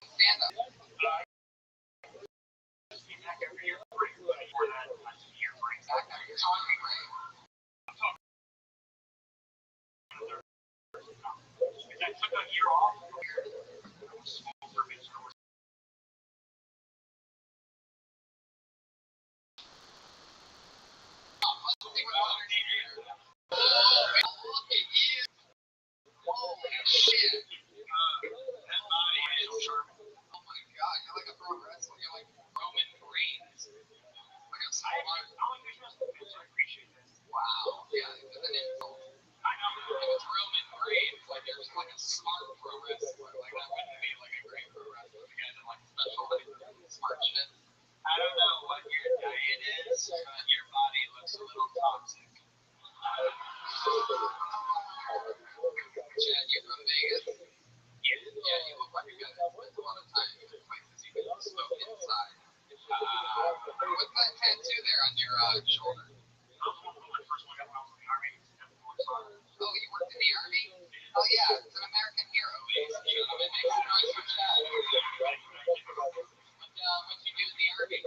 stand up. You're talking right. Look at you. Holy shit. Oh my god, you're like a pro wrestler. You're like Roman Reigns. Like a smart. Wow. Yeah, it's an insult. It's Roman Reigns. Like there's like a smart pro wrestler. Like that wouldn't be like a great pro wrestler. The guy that like special like smart shit. I don't know what your diet is, but your body looks a little toxic. Chad, you're from Vegas? Yeah, you look like you're gonna spend a lot of time in places you can smoke inside. What's that tattoo there on your shoulder? Oh, you worked in the Army? Oh yeah, it's an American hero, ladies and gentlemen. Make some noise for Chad. What'd you do in the Army?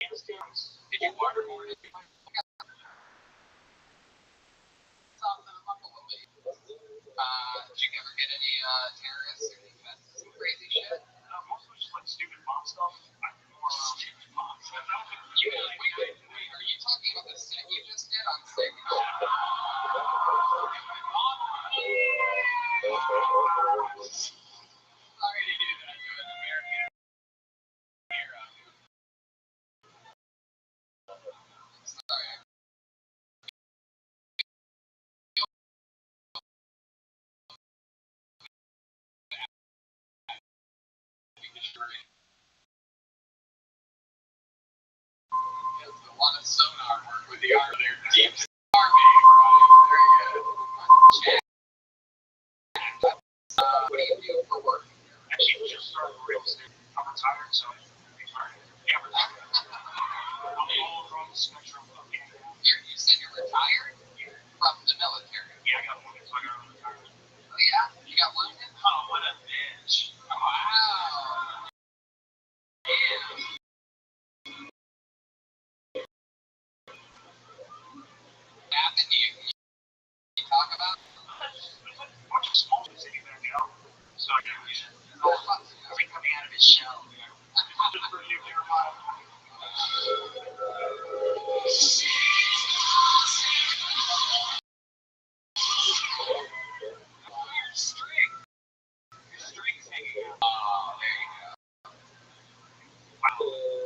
Did you waterboard it? Did you ever get any terrorists or some crazy shit? Most of it's just like stupid mom stuff. Stupid mom stuff. Wait, are you talking about the set you just did on Sick? Sorry to do that to an American hero. Sorry. It's a lot of sonar work with the arm there. Deep army, right? Very good. What do you do for work? Actually, just started real estate. I'm retired, so yeah, retired. I'm all from the spectrum of You said you're retired? From the military? Yeah, I got one, so I got retired. Oh yeah? You got wounded? Oh, what a bitch. Wow. Damn. Happened to you talk about? Watch a small city back out. So I got coming out of his shell.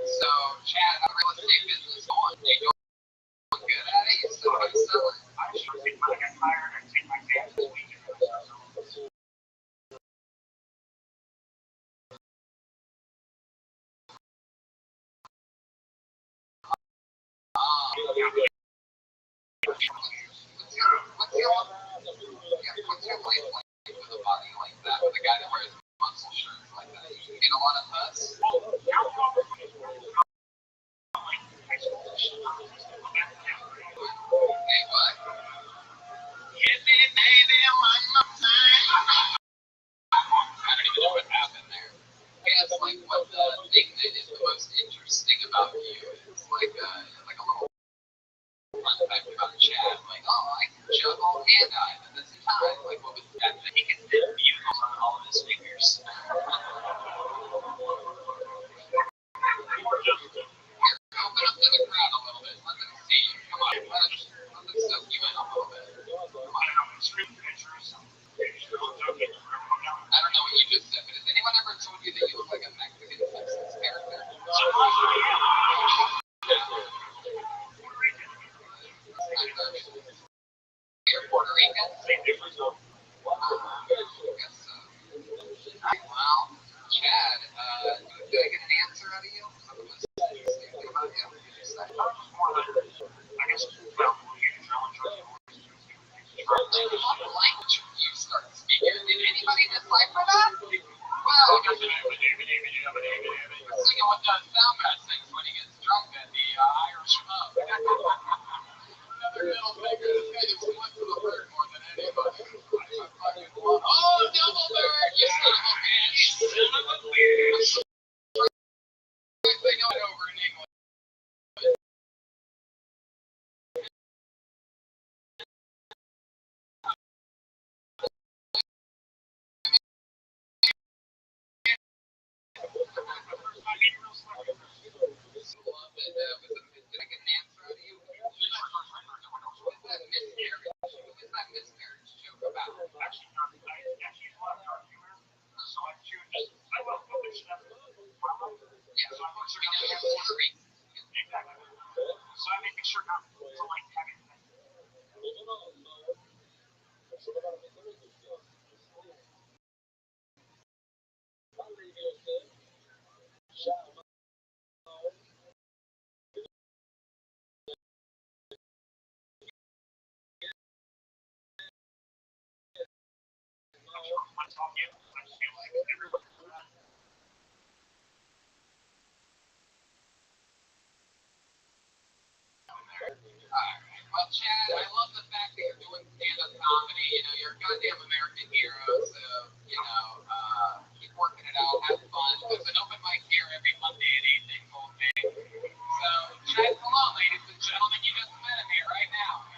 So, Chad, how real estate business going? Do you do good at it? You still selling? I got hired. I take my exams this weekend. What's your life like with a body like that? With a guy that wears muscle shirts like that? You get a lot of buzz? Hey, what? Hit me, baby, one more time. I don't even know what happened there. I guess like what the thing that is the most interesting about you is like a little fun fact about Chad. Like, oh, I can juggle and dive at the same time. Like, what was that? He can fit bugles on all of his fingers. does soundbat sings when he gets drunk at the Irish pub. Another middle finger. This guy just flips to the bird more than anybody. Oh, double bird! You son of a bitch! Son of a bitch! They know it over in England. So I make sure not to like having I'm talking. I just feel like everyone. Well, Chad, I love the fact that you're doing stand-up comedy. You know, you're a goddamn American hero, so, you know, keep working it out, have fun. There's an open mic here every Monday at 8 Things All Day. So, Chad, hello, ladies and gentlemen. You just met him here right now.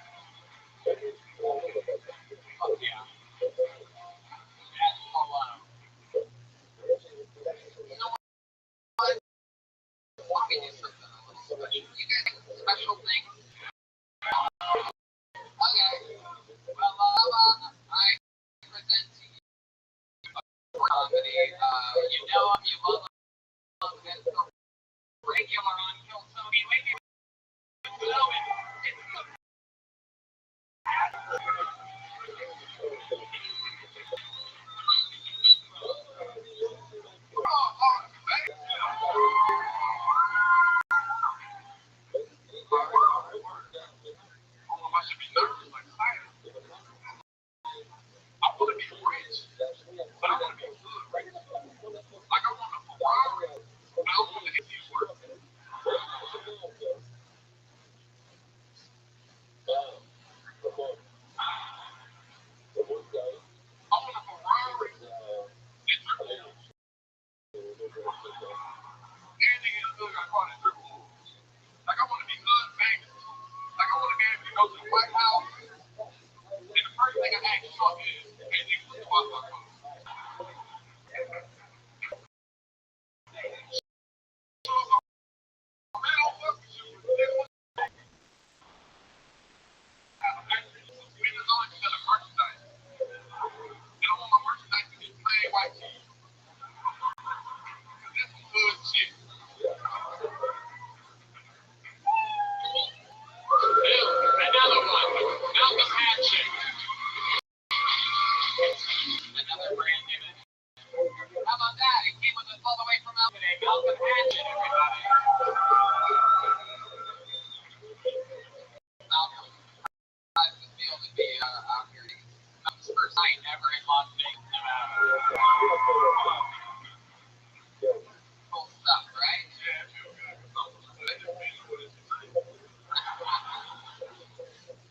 Oh, yeah. Chad, hello. You know what? Why don't we do something a little special? You guys have a special thing? Okay. Well, I present to you comedy. You know him, you love him, and it's a regular on Kill Tony. Ladies and gentlemen, it's the I should be nervous, like excited. I want to be rich, but I want to be good rich. Like I want a Ferrari, but I don't want to get these work. I want a Ferrari. Anything is good, I call it triple. Like I want to be good famous. Like I want to be able to go to the White House, and the first thing I ask Trump is, hey, nigga, what's the Wi-Fi code? So it's a real fuck with you. They want to have a message. We just only sell a merchandise. And I want my merchandise to be plain white tees. Because this is good shit. Another one. Malcolm Hatchet. Another brand new. How about that? It came with us all the way from Malcolm Hatchet, everybody. Malcolm tries to feel to be out here. It's the first night ever in Las Vegas, Nevada. Cool stuff, right? Yeah, I feel good.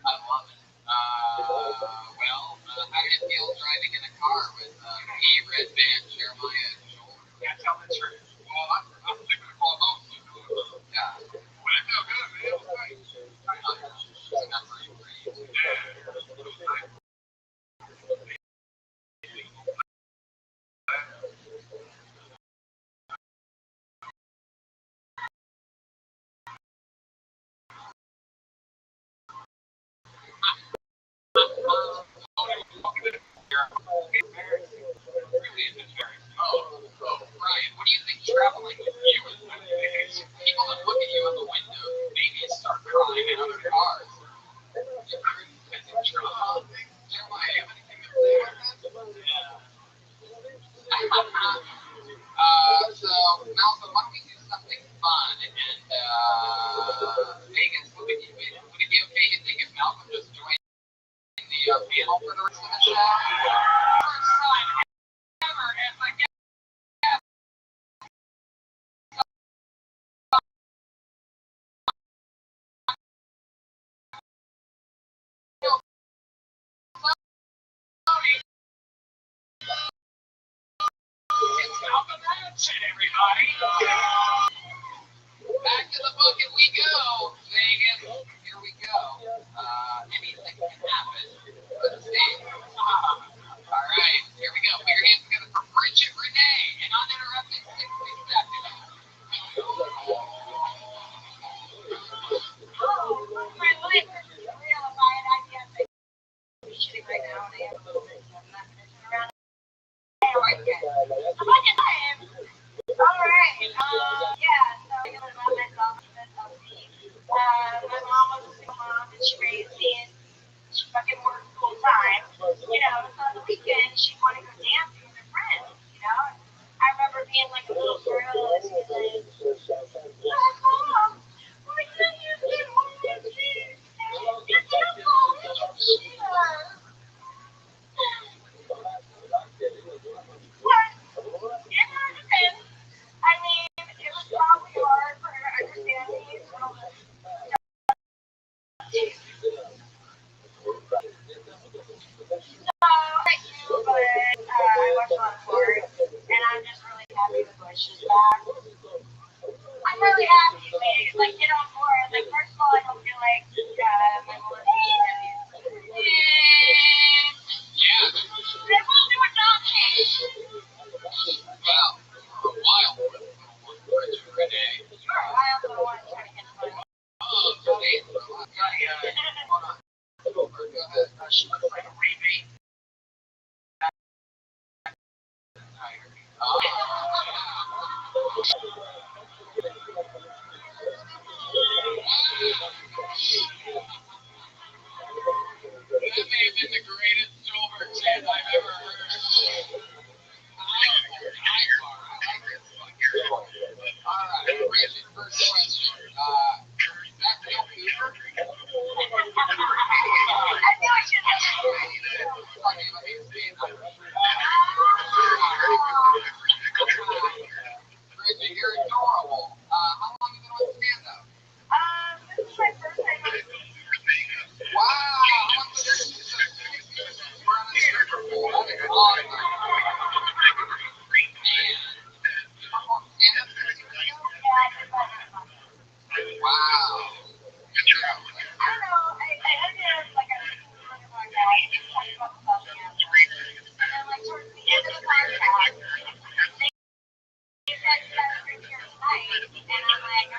I love it. Well, how do you feel driving in a car with me, Red Band, Jeremiah, and Joel? Yeah, tell the truth. Well, I'm thinking to call those two. Yeah. Well, it felt good, man. It was nice. It's not very great. Yeah. Brian, what do you think traveling with you is like? People that look at you in the window, babies start crying in other cars. Jeremiah, you have anything to say about that? So, Malcolm, why don't we do something fun and Vegas? Would it be okay, you think, if Malcolm just joined the panel for the rest of the show? First time out the match, everybody. Back to the bucket we go, Vegas. Here we go. Anything can happen. Let's see. All right, here we go. Put your hands together for Bridget Renee, an uninterrupted 60 seconds. Oh, my life is real. I can't think. I'm shitting right now, and I have a little bit. So I'm not going to turn around. All right. Yeah, so I know about myself. My mom was a single mom, and she raised me, and she fucking worked full time. You know, so on the weekend, she wanted to go dancing with her friends, you know? I remember being like a little girl, and she was like, Mom, why can't you get home with me? You're too cold, you're What? It depends. I mean, it was probably hard for her to understand me. Like you, but I watch a lot of sports, and I'm just really happy the Bush is back. I'm really happy, man. Like, get on board. Like, first of all, I don't feel like my mom Yeah. They will do a job. Well, for a while, Renee. Sure, I also want to try to get money. Oh, okay. Go ahead. She looks like a rebate. That may have been the greatest silver chant I've ever heard. Alright, Bridget, first question. Is that real Cooper? I knew I should have Bridget, you're adorable. How long have you been on stand-up? This is my first time on stage. Wow! We're on the Super Bowl. That's awesome. Wow. I don't know. I did like a podcast talking about stuff, and then like towards the end of the podcast, they said you guys are here tonight, and I'm like,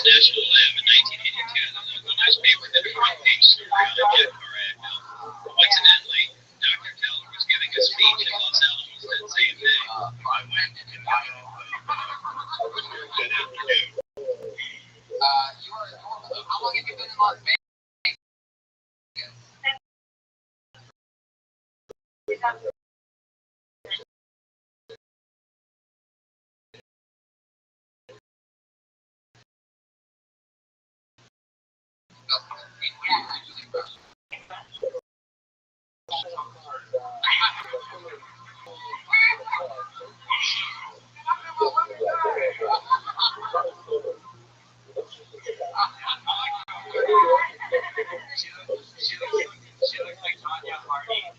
National Lab in 1982. The newspaper did a front page story on Jack Morag. Coincidentally, Dr. Keller was giving a speech in Los Alamos that same day. How long have you been in Las Vegas? She looks like Tanya Harding.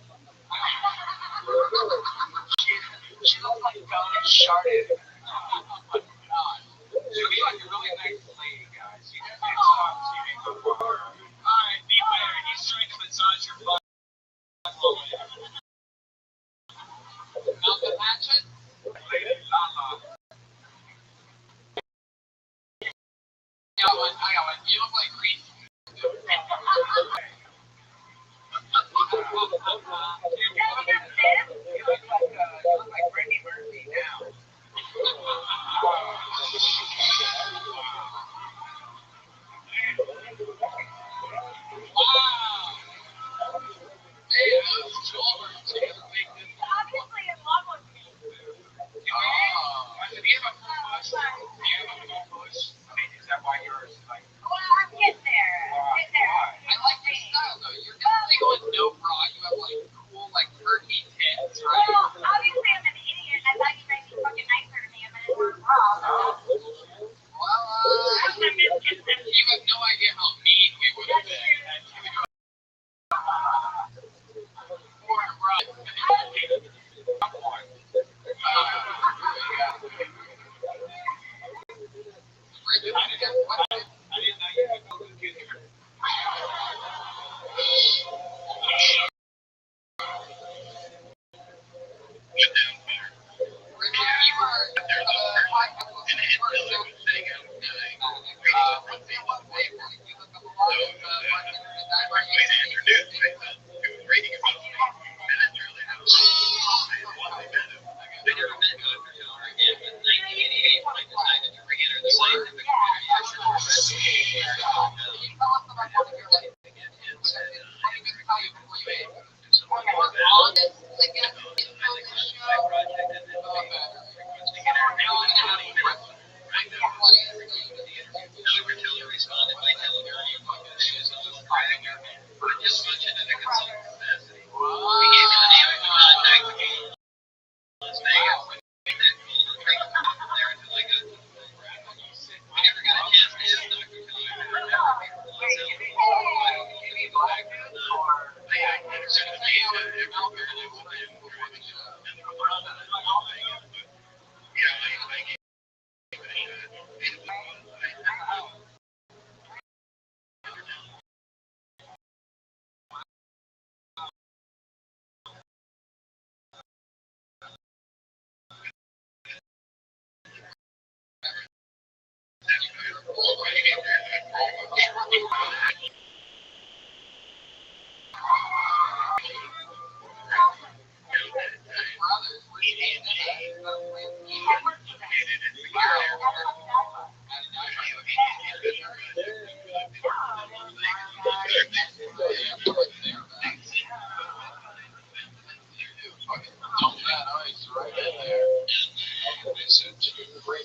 said to bring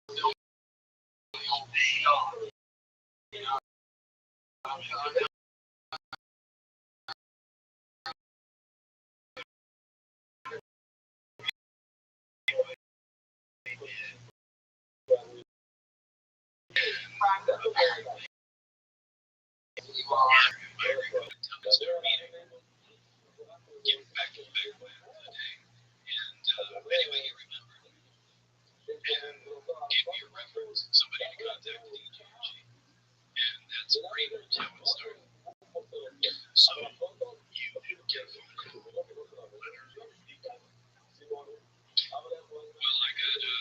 the old dog. You know, getting back to the day. And anyway, he remembered and gave me a reference, somebody to contact the EGG. And that's pretty much how it started. So you get a phone call. Well, I got a letter.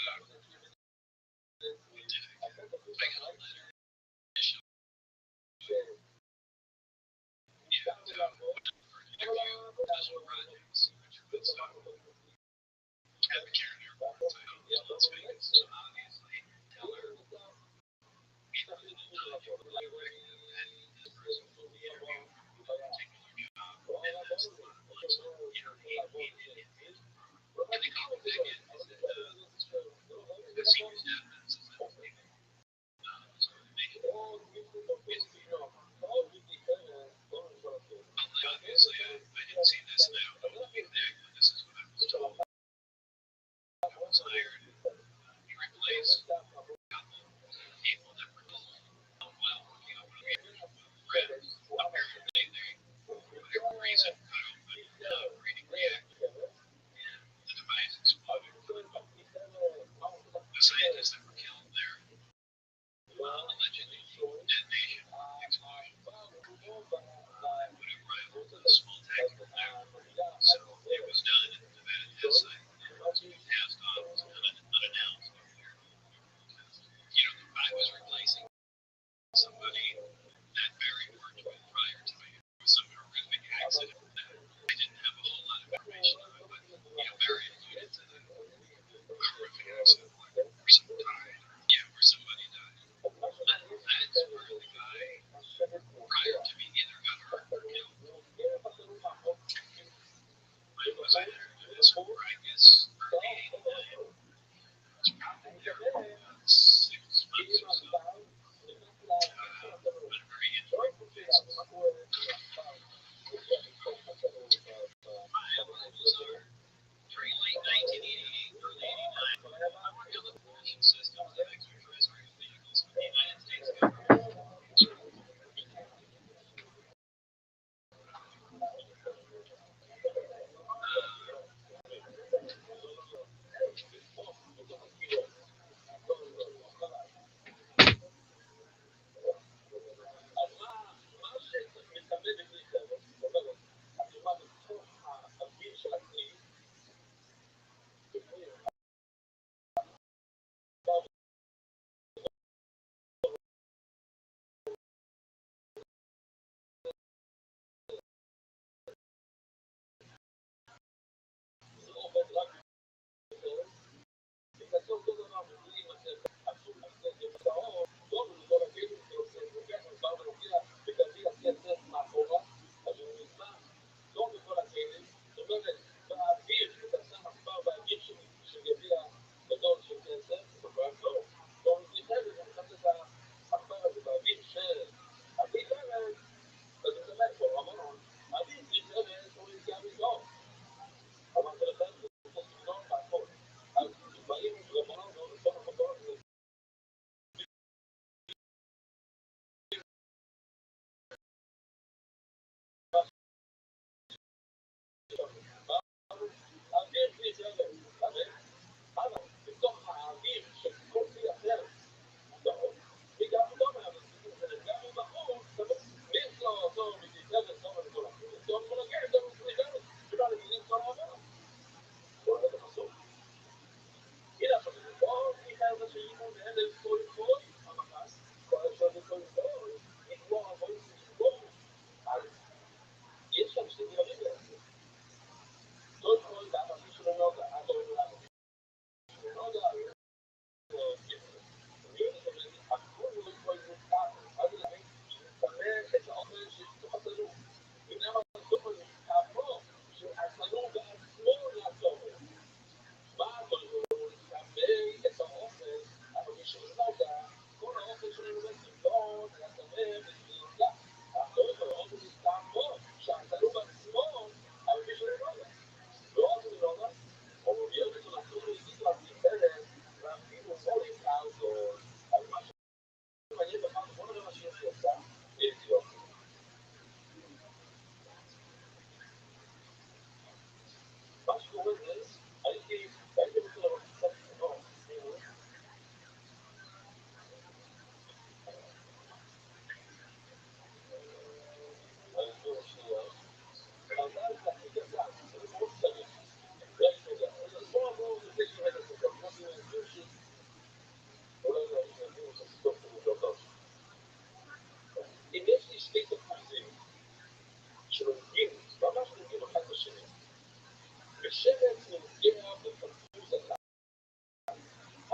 At the Karen Airport, so in Las Vegas. So obviously, tell her either that you would like and this person will be interviewed for a particular job, and that's the one. So, you know, he did it. And they called me back in and said, the senior staff says that was leaving. So make it. Obviously, I didn't see this, and I don't know exactly. This is what I was told. I was hired to replace a couple people that were told, oh, well, you know, apparently they, for whatever reason, cut open a breeding reactor, and the device exploded. The scientists that were killed there, alleged detonation, explosion, would have rivaled a small tactical power. So it was done at the Nevada test site. Passed on unannounced. You know, I was replacing somebody that Barry worked with prior to me. It was some horrific accident that I didn't have a whole lot of information on, but you know, Barry alluded to the horrific accident where someone died. Yeah, where somebody died. That's where the guy prior to me either got hurt or killed. I was either this whole, I guess, early 89. It's probably there for about 6 months or so. On a very informal basis. My levels are very late 1988, early 89. I worked on the propulsion systems of extraterrestrial vehicles for the United States government.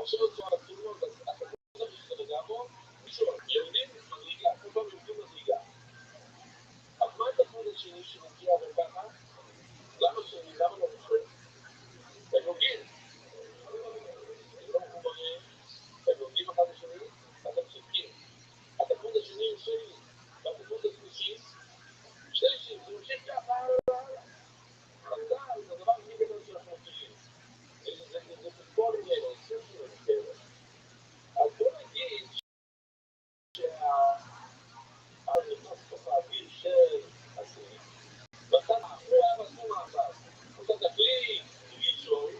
עכשיו צורה התלונות, אתה חושב שזה לגמרי, מישהו, יהודים מדריגה, כל פעם יהודים מדריגה. אז מה את החודש שני שמגיע וככה? למה שני? למה לא ראשון? הם נוגעים. הם לא מחוברים, הם נוגעים אחד לשני, אתם צודקים. התחוד השני הוא שני, והתחוד השלישי, שלישי, זה ממשיך ככה, חז"ל, זה הדבר הכי גדול שאנחנו מכירים. זה פספור ממנו, זה סוג שלנו כאלה. אז בוא נגיד נכנס לתוך האוויר של הסרט, ואתה הוא היה בסום האחד, אתה תחליט ראשון,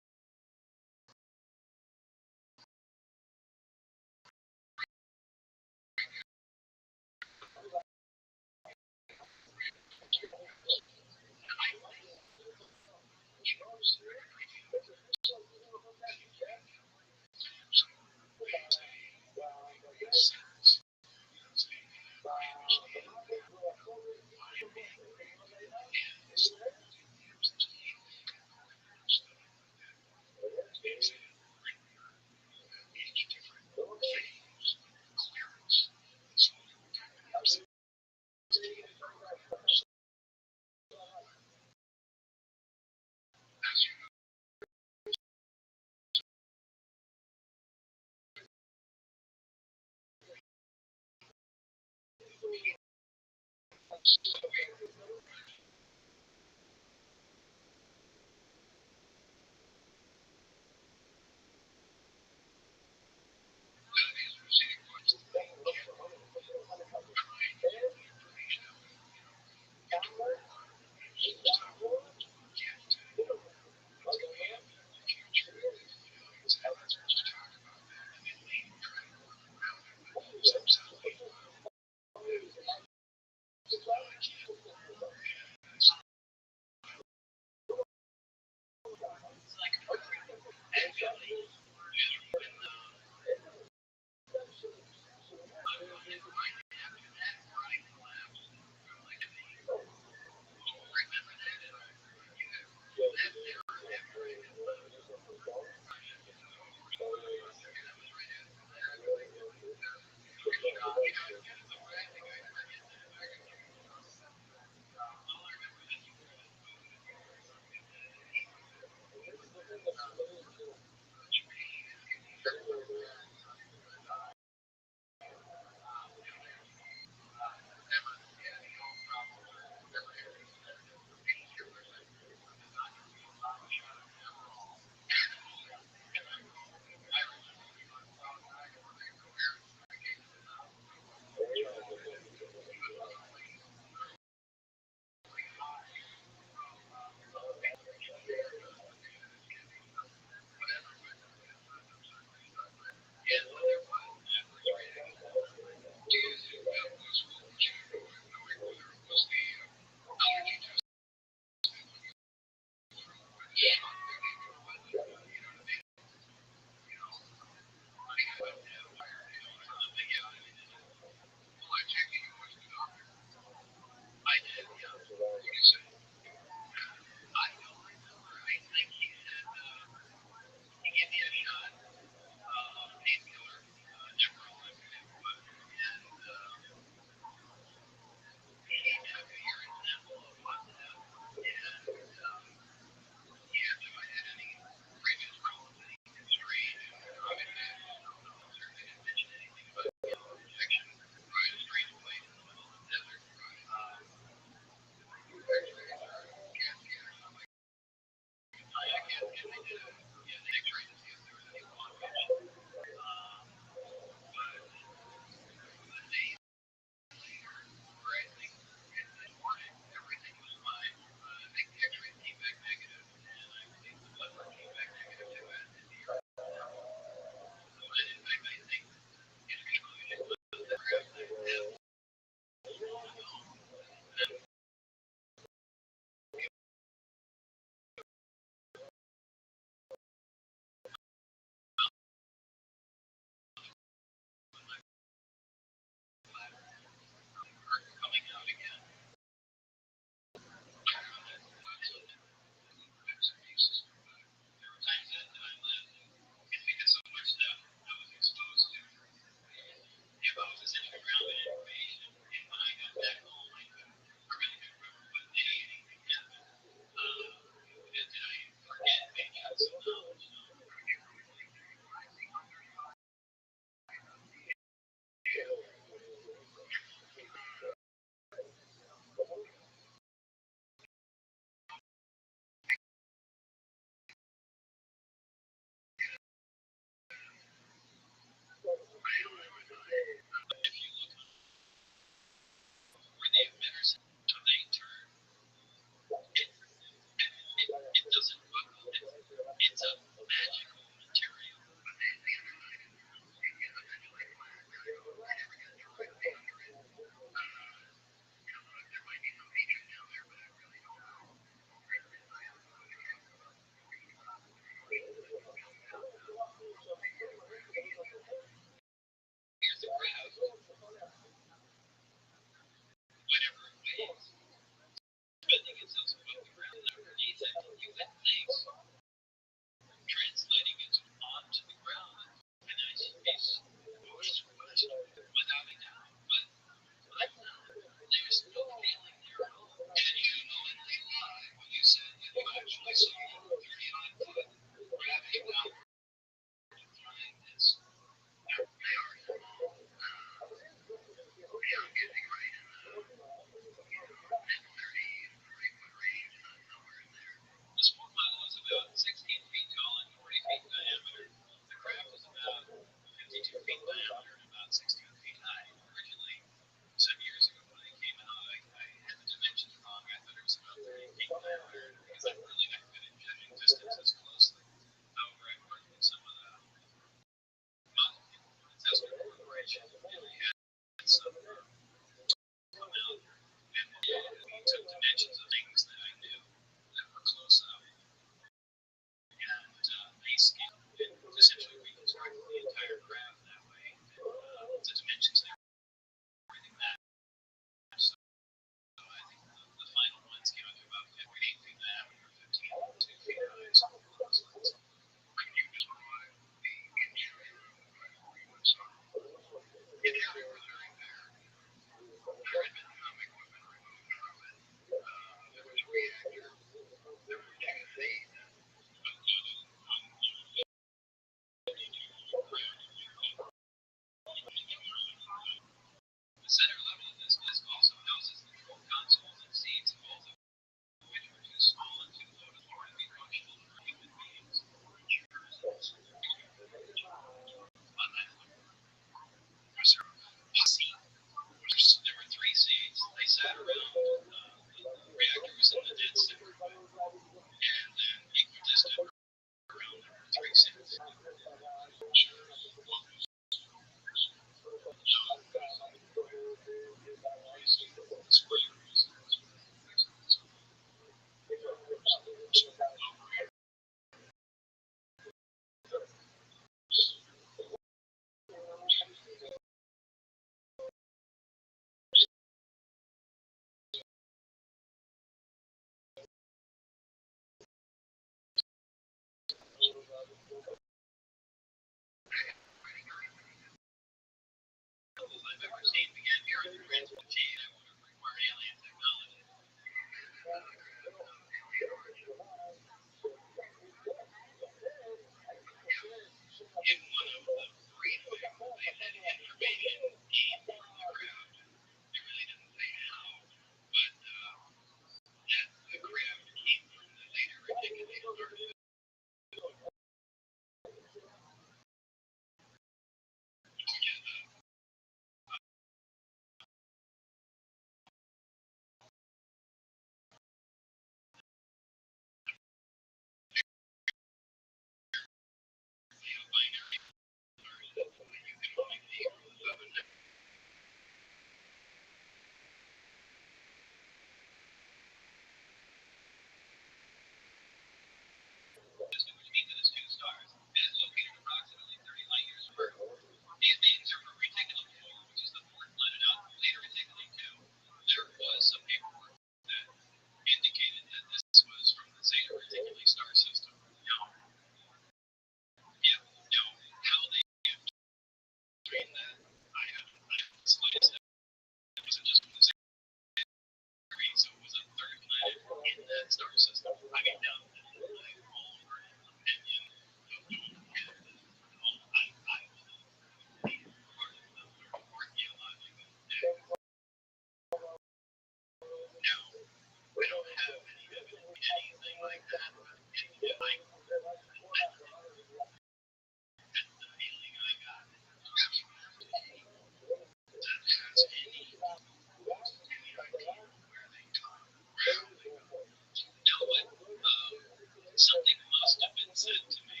Something must have been said to me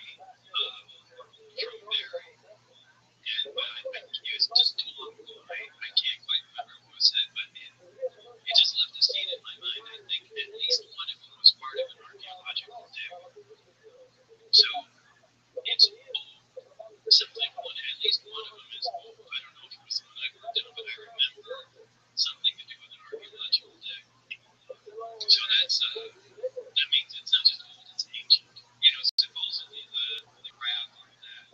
from Barry, and it was just too long ago. I can't quite remember what was said, but it just left a seed in my mind. I think at least one of them was part of an archaeological dig. So it's something at least one of them is old. I don't know if it was the one I worked on, but I remember something to do with an archaeological dig. So that means it's not just old, it's ancient. You know, supposedly the graph on that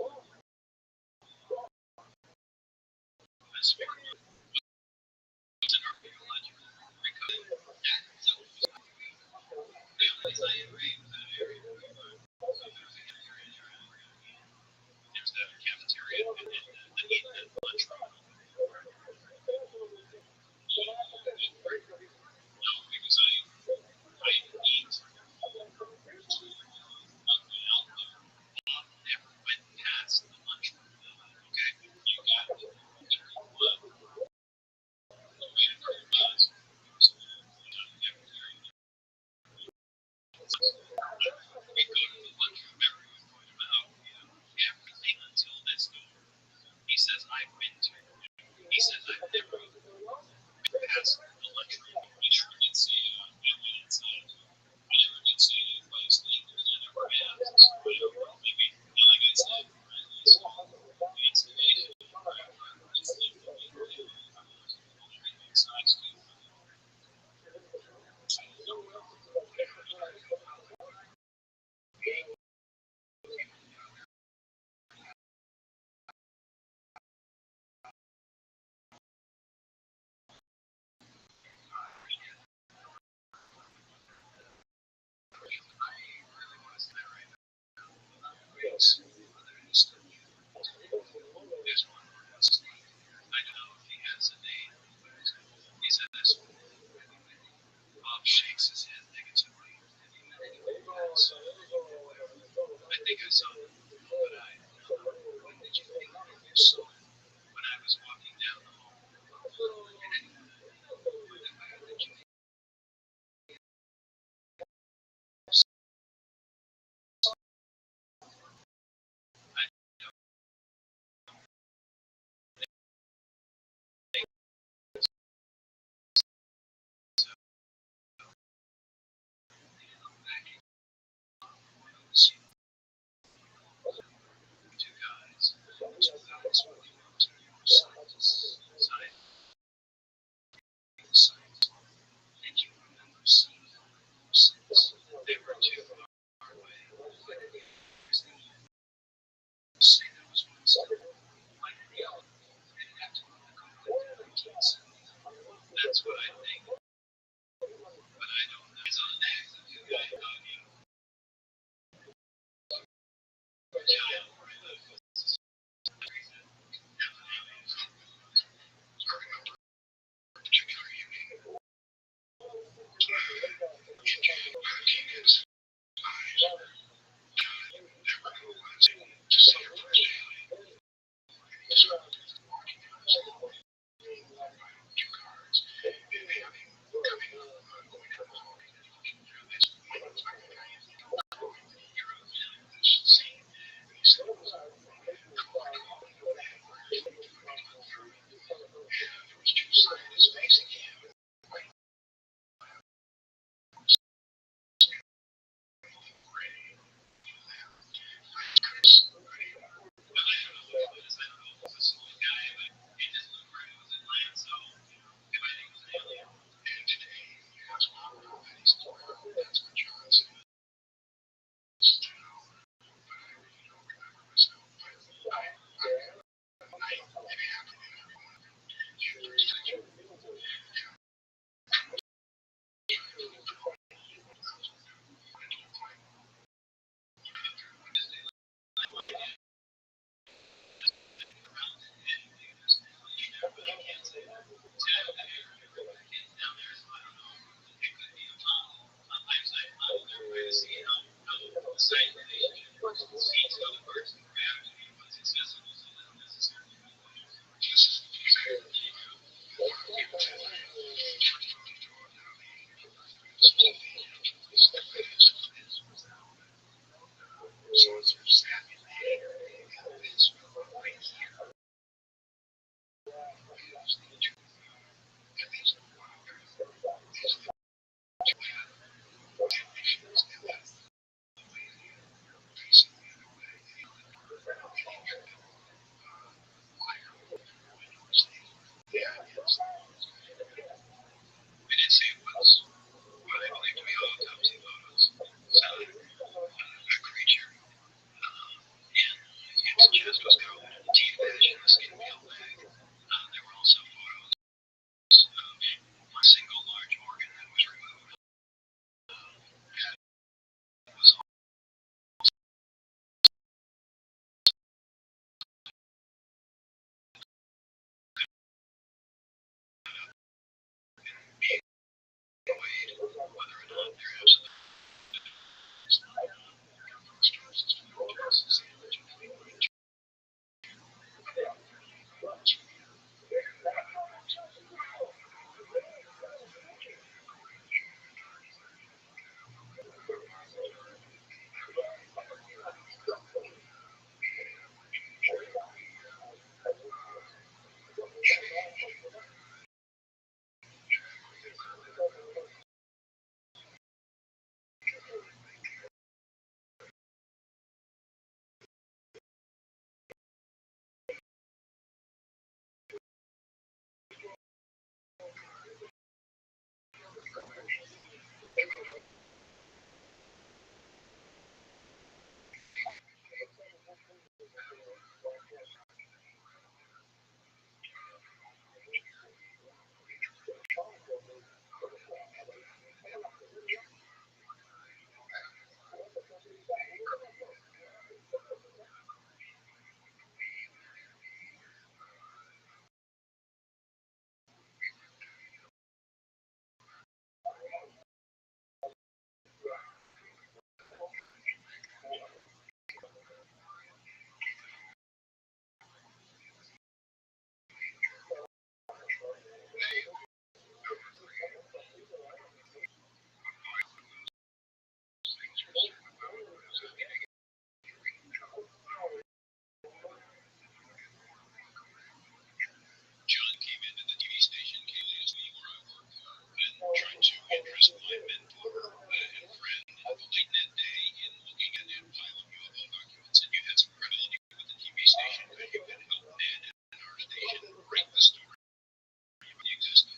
atmosphere was an archaeological recovery. So the only place I ever ate was that area where we were. So there was a cafeteria there. There's the cafeteria and the lunch room. No, because I eat never went past the lunch room. Okay, you got waited for your bus. So, John came into the TV station, KLSV, where I work, and tried to interest my mentor and friend the late net day in looking at and piling UFO documents. And you had some credibility with the TV station, but you could help Ned and our station break the story. You exist.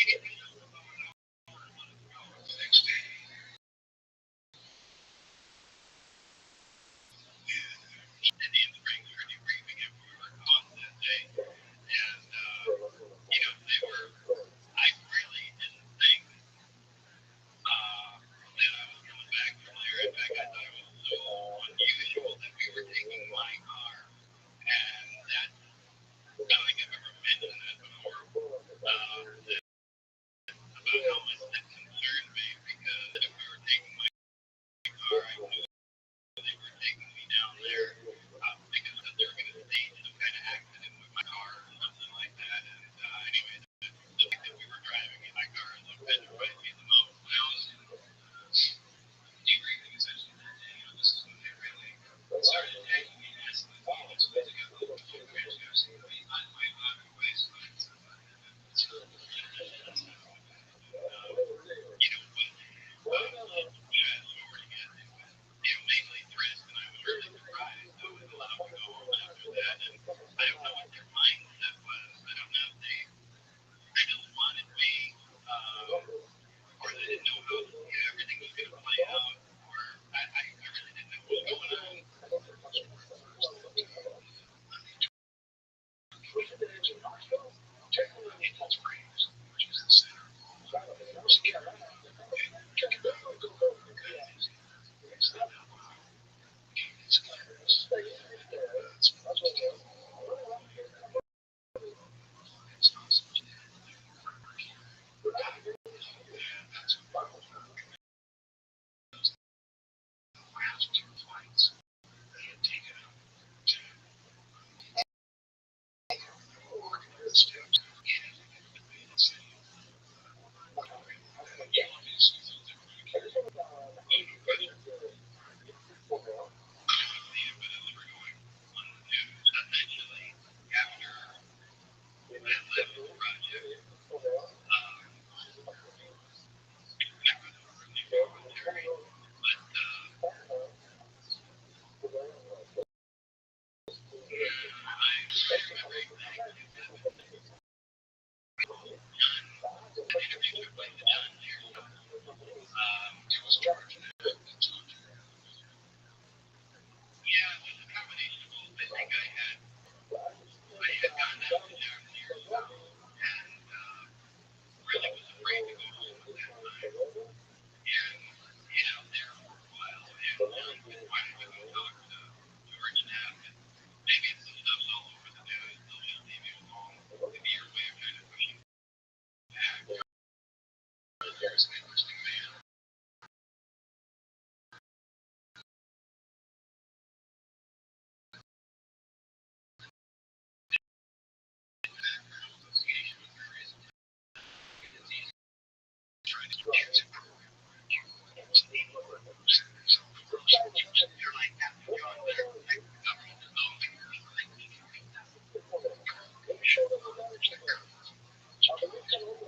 The next day, Indian Springs really briefing him we were caught that day. And, they were, I really didn't think that I was coming back from there. In fact, I thought it was so unusual that we were taking my car. And that, I don't think I've ever mentioned that before, about how much that concerned me, because if we were taking my car, I knew they were taking me down there because they were going to stage some kind of accident with my car or something like that. And anyway, the fact that we were driving in my car is what surprised me the most. When I was debriefing essentially that day, this is when they really started taking me as the phone. So they got a little transcripts and we find my away. So mainly dressed, and I was really surprised. I was allowed to go home after that, and I don't know what their mindset was. I don't know if they just wanted me, or they didn't know how everything was going to play out, or I really didn't know what was going on. Which was the center of security.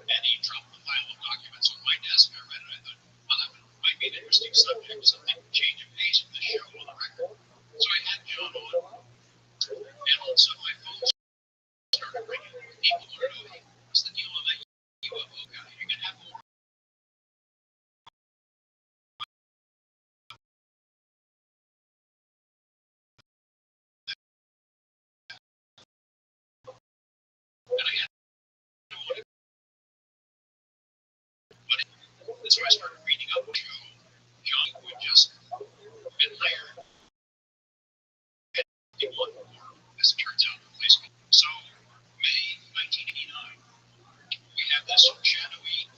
And he dropped the file of documents on my desk, and I read it, and I thought, well, that might be an interesting subject, something change of pace for the show on the record. So I had John on, and all of a sudden my phone started ringing. People wanted to know, what's the deal with that UFO guy? You're going to have more. And I had no idea. But so I started reading up on Joe. John would just been hired at D1, as it turns out, replacement. So May 1989, we have this shadowy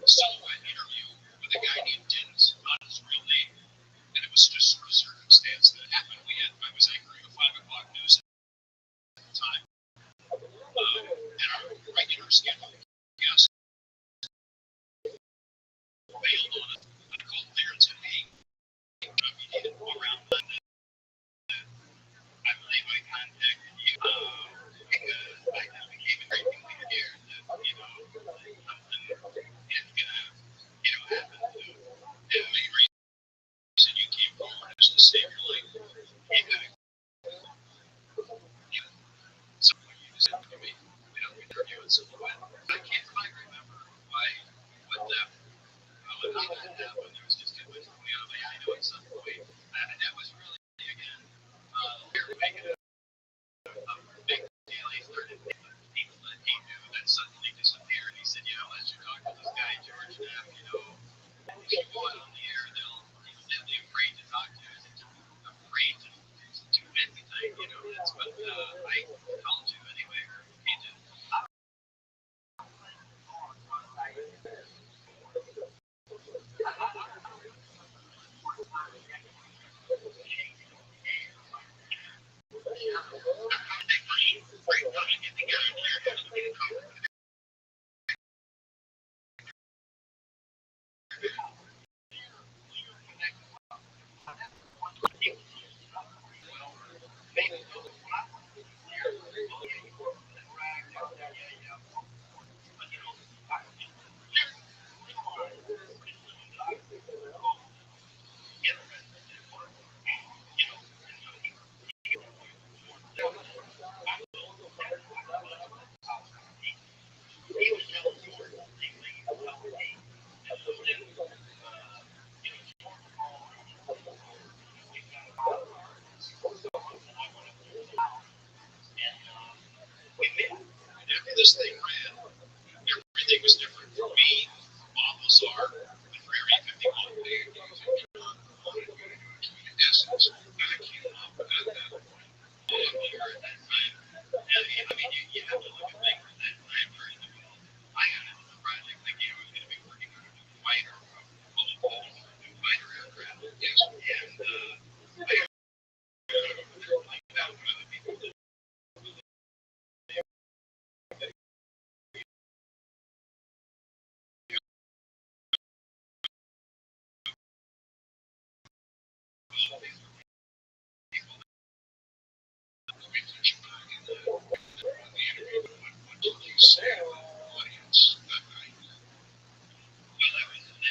silhouette interview with a guy named Dennis, not his real name. And it was just sort of circumstance that happened. I was anchoring a 5 o'clock news at the time. And our regular scheduled guest bailed on a call clearance and hey, we need to go around London. I believe I contacted you because I just became increasingly scared that, something is going to, happen to you. And the main reason you came forward is to save your life. You got to so when you said to me, we interview in silhouette, I can't quite remember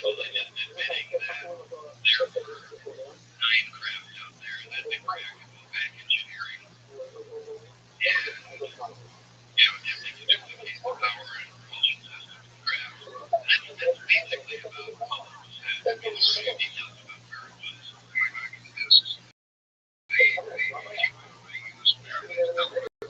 well, admitting that there were 9 craft out there that they were actively back engineering. Yeah, if they could duplicate the power and propulsion of the craft, I mean, that's basically about all there was. I mean, there were details about where it was. Going back into this, they use Maryland's elements.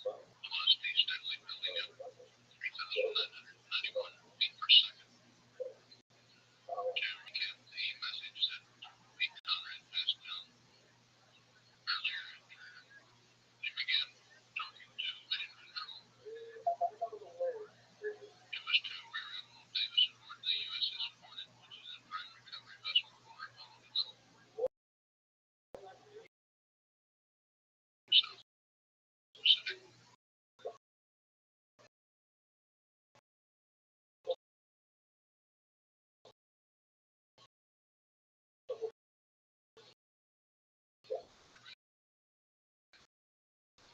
Velocity is steadily building up. 3,991 feet per second. To recap the message that Pete Conrad passed down earlier after they began talking to Mission Control. It was to Rear Admiral Davis aboard the USS Hornet, which is a prime recovery vessel for Apollo 12. South Pacific.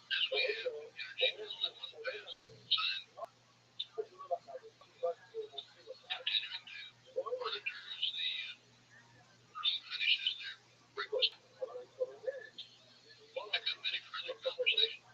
As we have energy all at one pass, signed, continuing to monitor as the crew finishes their breakfast. Won't pick up any further conversation.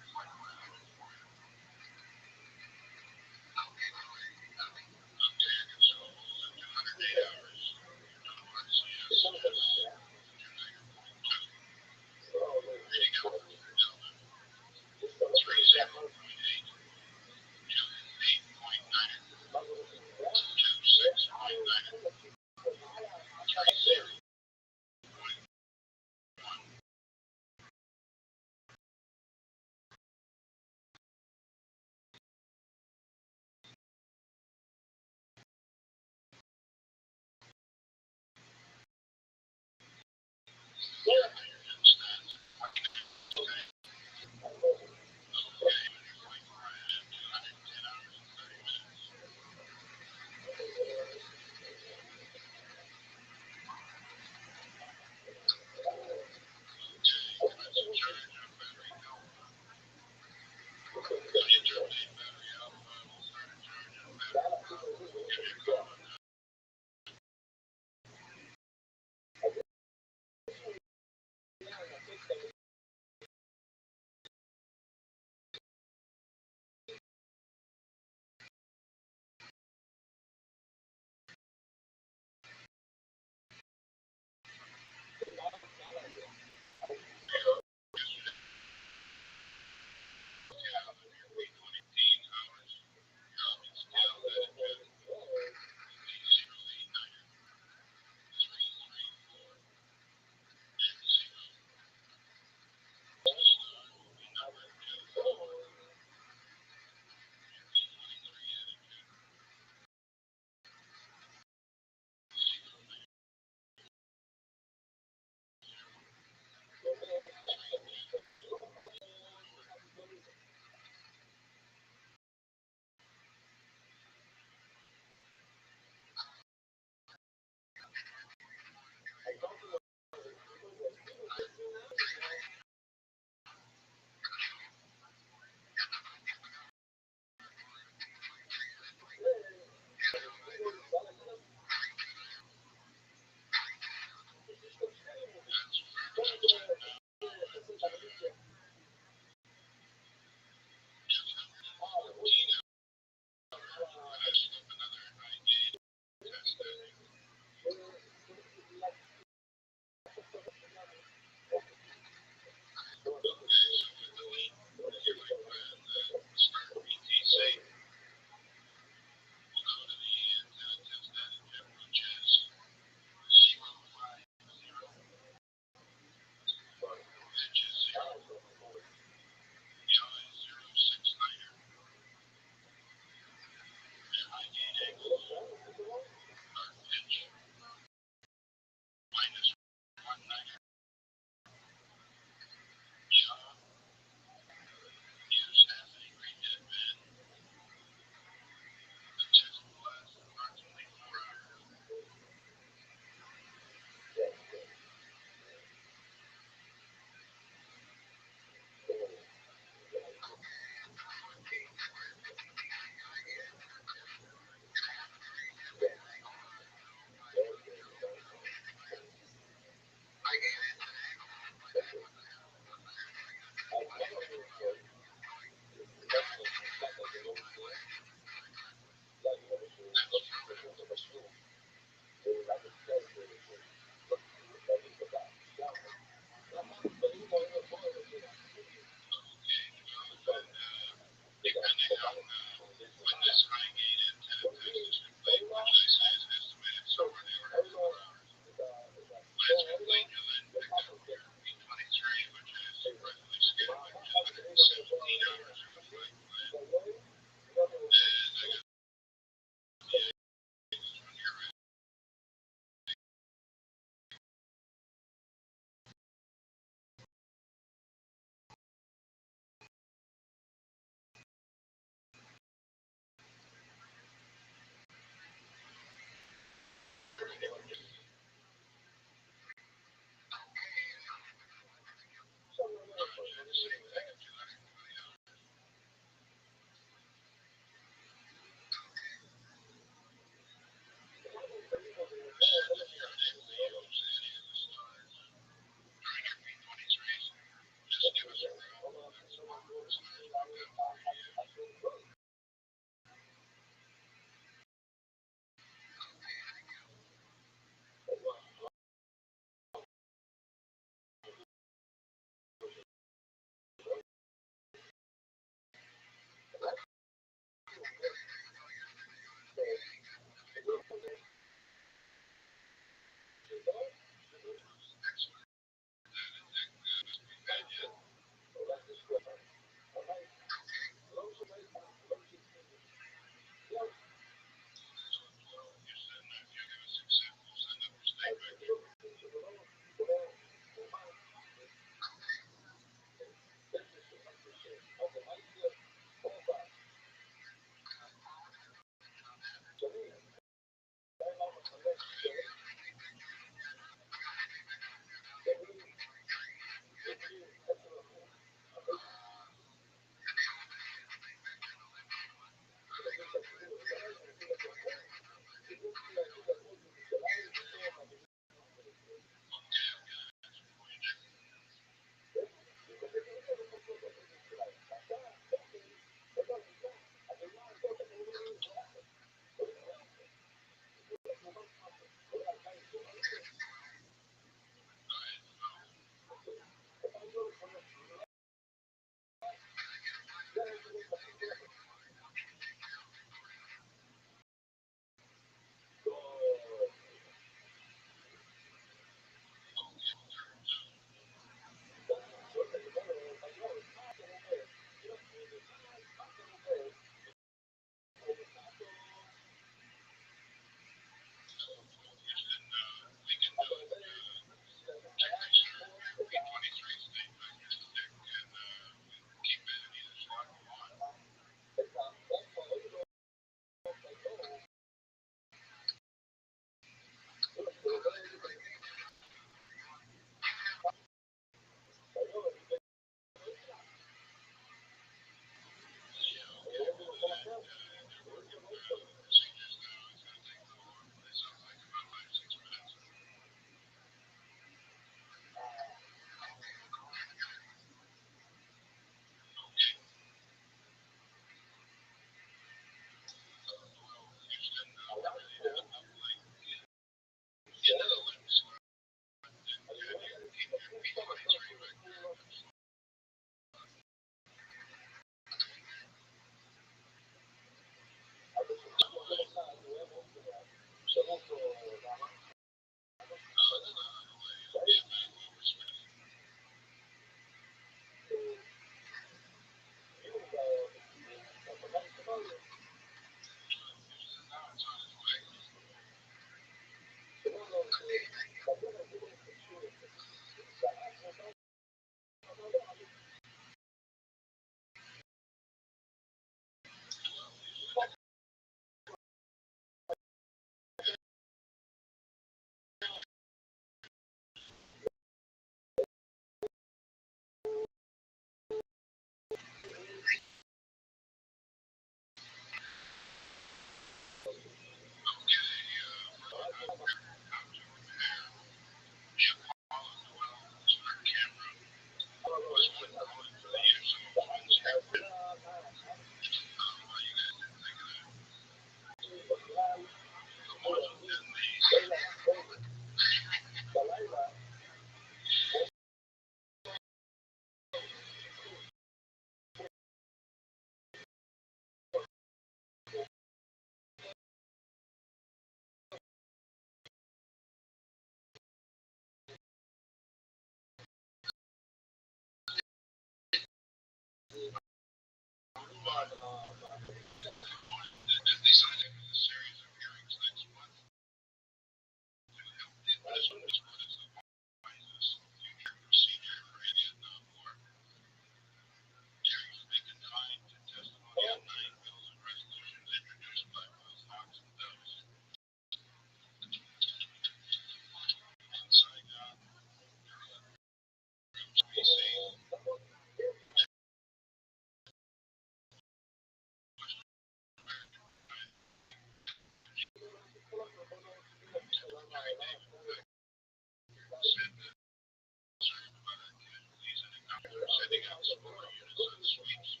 sending out smaller units on sweeps.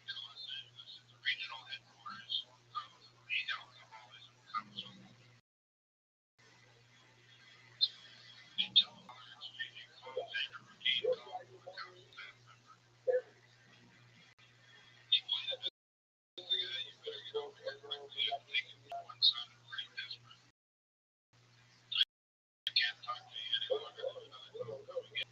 In Los Angeles, at the regional headquarters of the Alcoholism Council, they tell them they're exchanging phones and a routine call from a council staff member. He pointed at the guy, you better get over here quickly. I'm thinking one sounded pretty desperate. I can't talk to you any longer. There's another call coming in.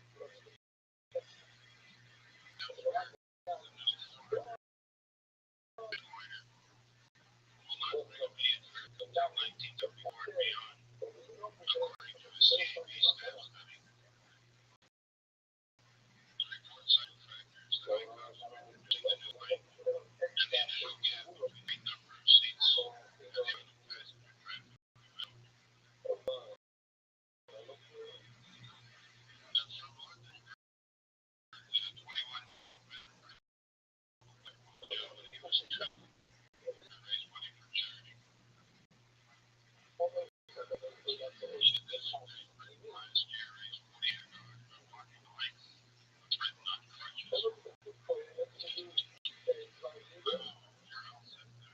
Will not bring me in until 1974 and beyond, according to a CAB staff study. The report cited factors that may cause them introducing the new lane and the initial gap between the number of seats and the amount of passenger traffic developed. That's so odd that with a 21-minute job and he was traveling to raise money for charity. He did this last year, raised $48 by walking the length with written on crutches. Well, you're all set there.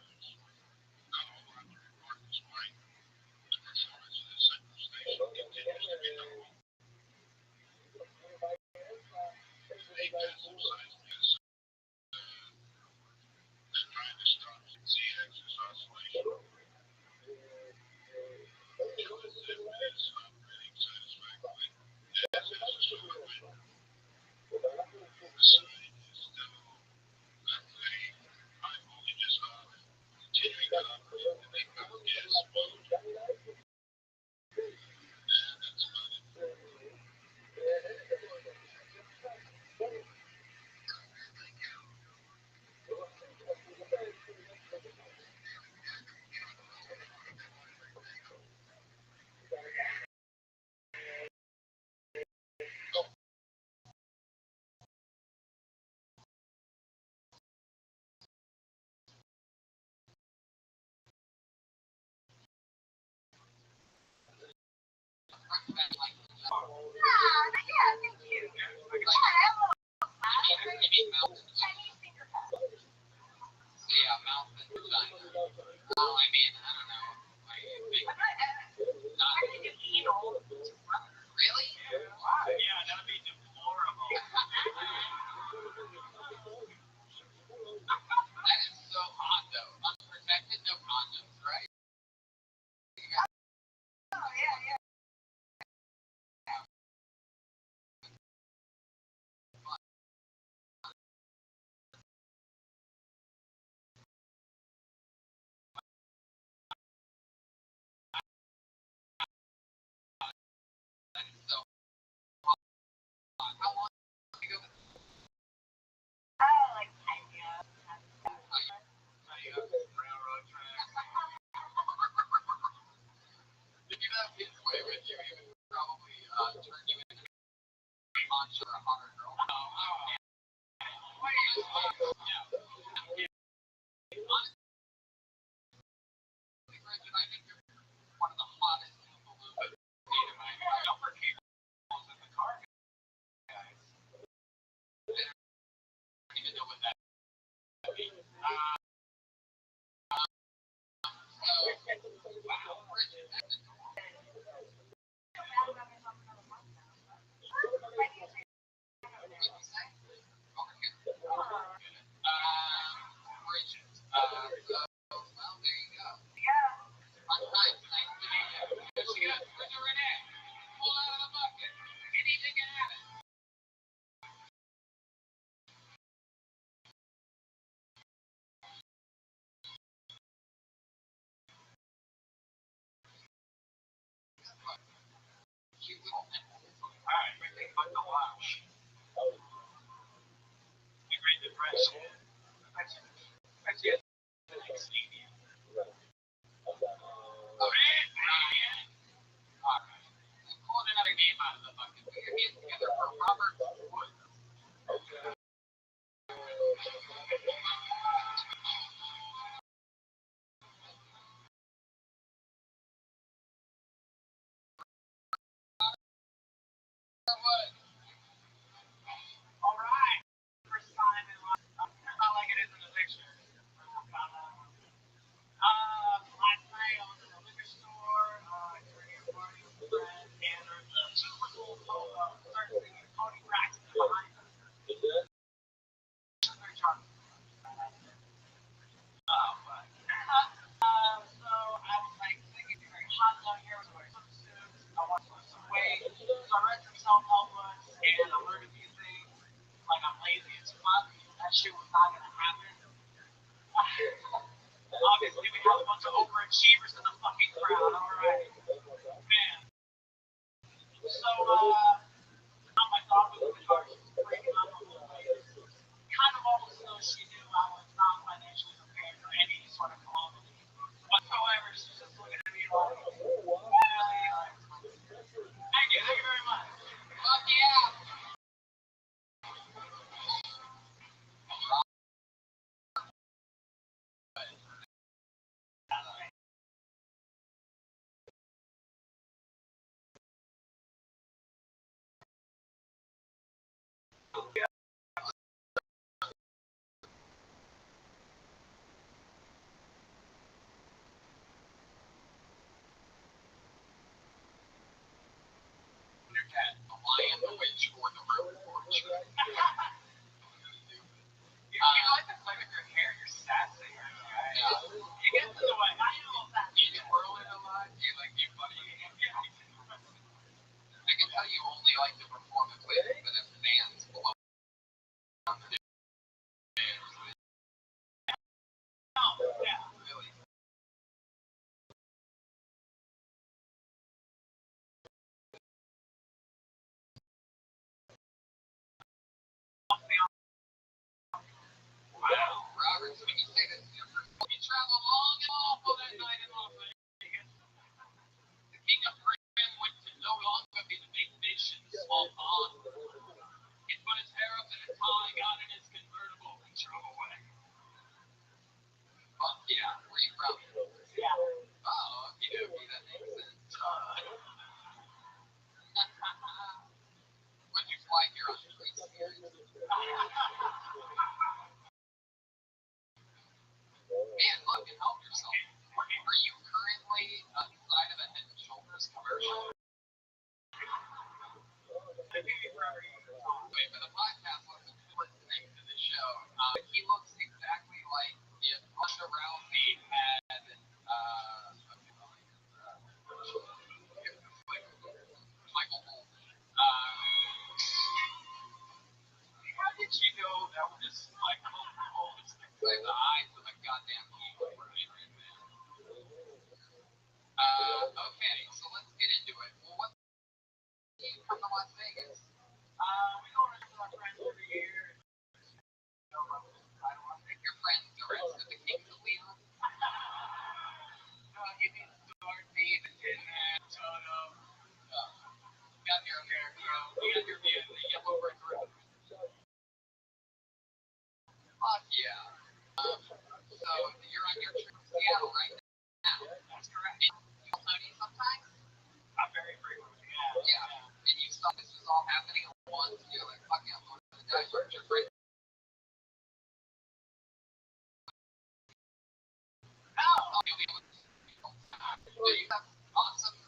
Not a whole lot to report this morning. The performance of the Central Station continues to be normal. A massive seismicity. They're trying to stop Z-axis oscillation. If it is operating satisfactorily, as is the solar wind, the sign is still that thing, high voltage is off, continuing to operate in a gas mode, and that's about it. Yeah, mountain design. Oh, I mean, I don't know. Really? Why? Yeah, that'd be deplorable. That is so hot, though. Unprotected, no condoms, right? Oh, yeah. That is so hot. How long did you go? Like 10 years. Railroad tracks. If you have his way with you, he would probably turn you into a monster or a hotter girl. What are you supposed to do? Honestly, Bridget, I think you're one of the hottest people who've dated my upper cables in the car, guys. I don't even know what that means. Wow, Bridget, that's adorable. Bridget. Well, there you go. Nice to meet you. Yes, yes. Bridget Renee. Pull out of the bucket. Anything can happen. She will. Alright, we think about the watch. You read the press. That's it. Oh, man. Alright. Pulling another name out of the bucket. Put your hands together for Robert Wood. All right. First time in life. Not like it is in the picture. Last night I was in the liquor store, drinking a party with a friend, and there's two little started singing Tony Braxton behind us. Very charming. But, so I was like thinking it's very hot down here, so I took suits. I want to lose some weight. So I read some self-help books, and I learned a few things. Like I'm lazy as fuck. That shit was not gonna happen. Obviously, we have a bunch of overachievers in the fucking crowd. All right, man. So, my dog was in the car. She was freaking out the whole way. Kind of almost though she knew I was not financially prepared for any sort of calamity whatsoever. She's just looking at me like, really? Thank you very much. Fuck yeah. The lion, the witch, or the road porch. You like to play with your hair, you're sassy, right? Yeah. You get to the way. I am a little sassy. You twirl it a lot. You like be funny. I can tell you only like to perform in places that have fans below. Yeah, really. Wow, Robert, so when you say this is your first time, you travel long and awful that night in Las Vegas. The king of Britain went to no longer be the big fish in the small pond. He put his hair up in a tie, got in his convertible, and drove away. Fuck yeah, where you from? Yeah. Oh, okay, that makes sense. When you fly here on Street Spirit. Man, look and help yourself. Are you currently inside of a Head and Shoulders commercial? Wait, for the podcast listening to the show, he looks exactly like if Russia Rousey had Michael Bolton. How did you know that was just like almost the eyes of a goddamn eagle, right? Okay, so let's get into it. Well, what do you come to Las Vegas? We go to our friends every year. I don't think your friends the rest of the Kings of Leon. You mean Dorothy, the Tin Man, Toto. Got your hair, you got your beard, the yellow brick road. Fuck yeah. So you're on your trip to Seattle right now. That's correct. You Tony sometimes? I'm very frequent. Yeah. And you saw this was all happening at once. You're like, fuck yeah, I'm going to the dive bar. Your friend. No. Do you have awesome,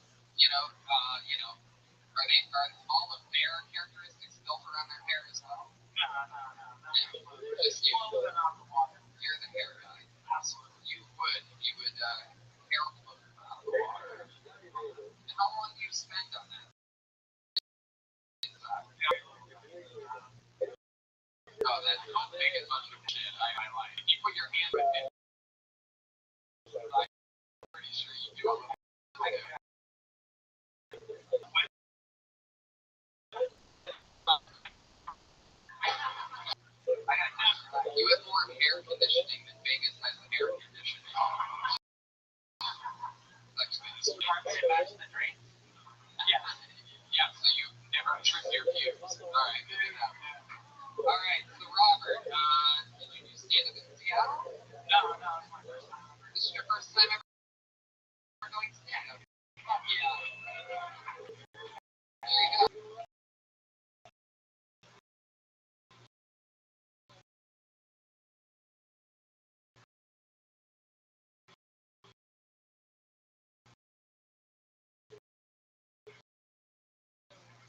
are all of their characteristics built around their hair as well? No. Just you. You're the hair guy. Absolutely. You would hair float out of the water. And how long do you spend on that? Oh, that don't make as much of shit. I like. If you put your hand with it, I'm pretty sure you do. I do. You have more hair conditioning than Vegas has air conditioning. Imagine the drink. Yeah, so you never trim your pubes. Alright, good enough. Alright, so Robert,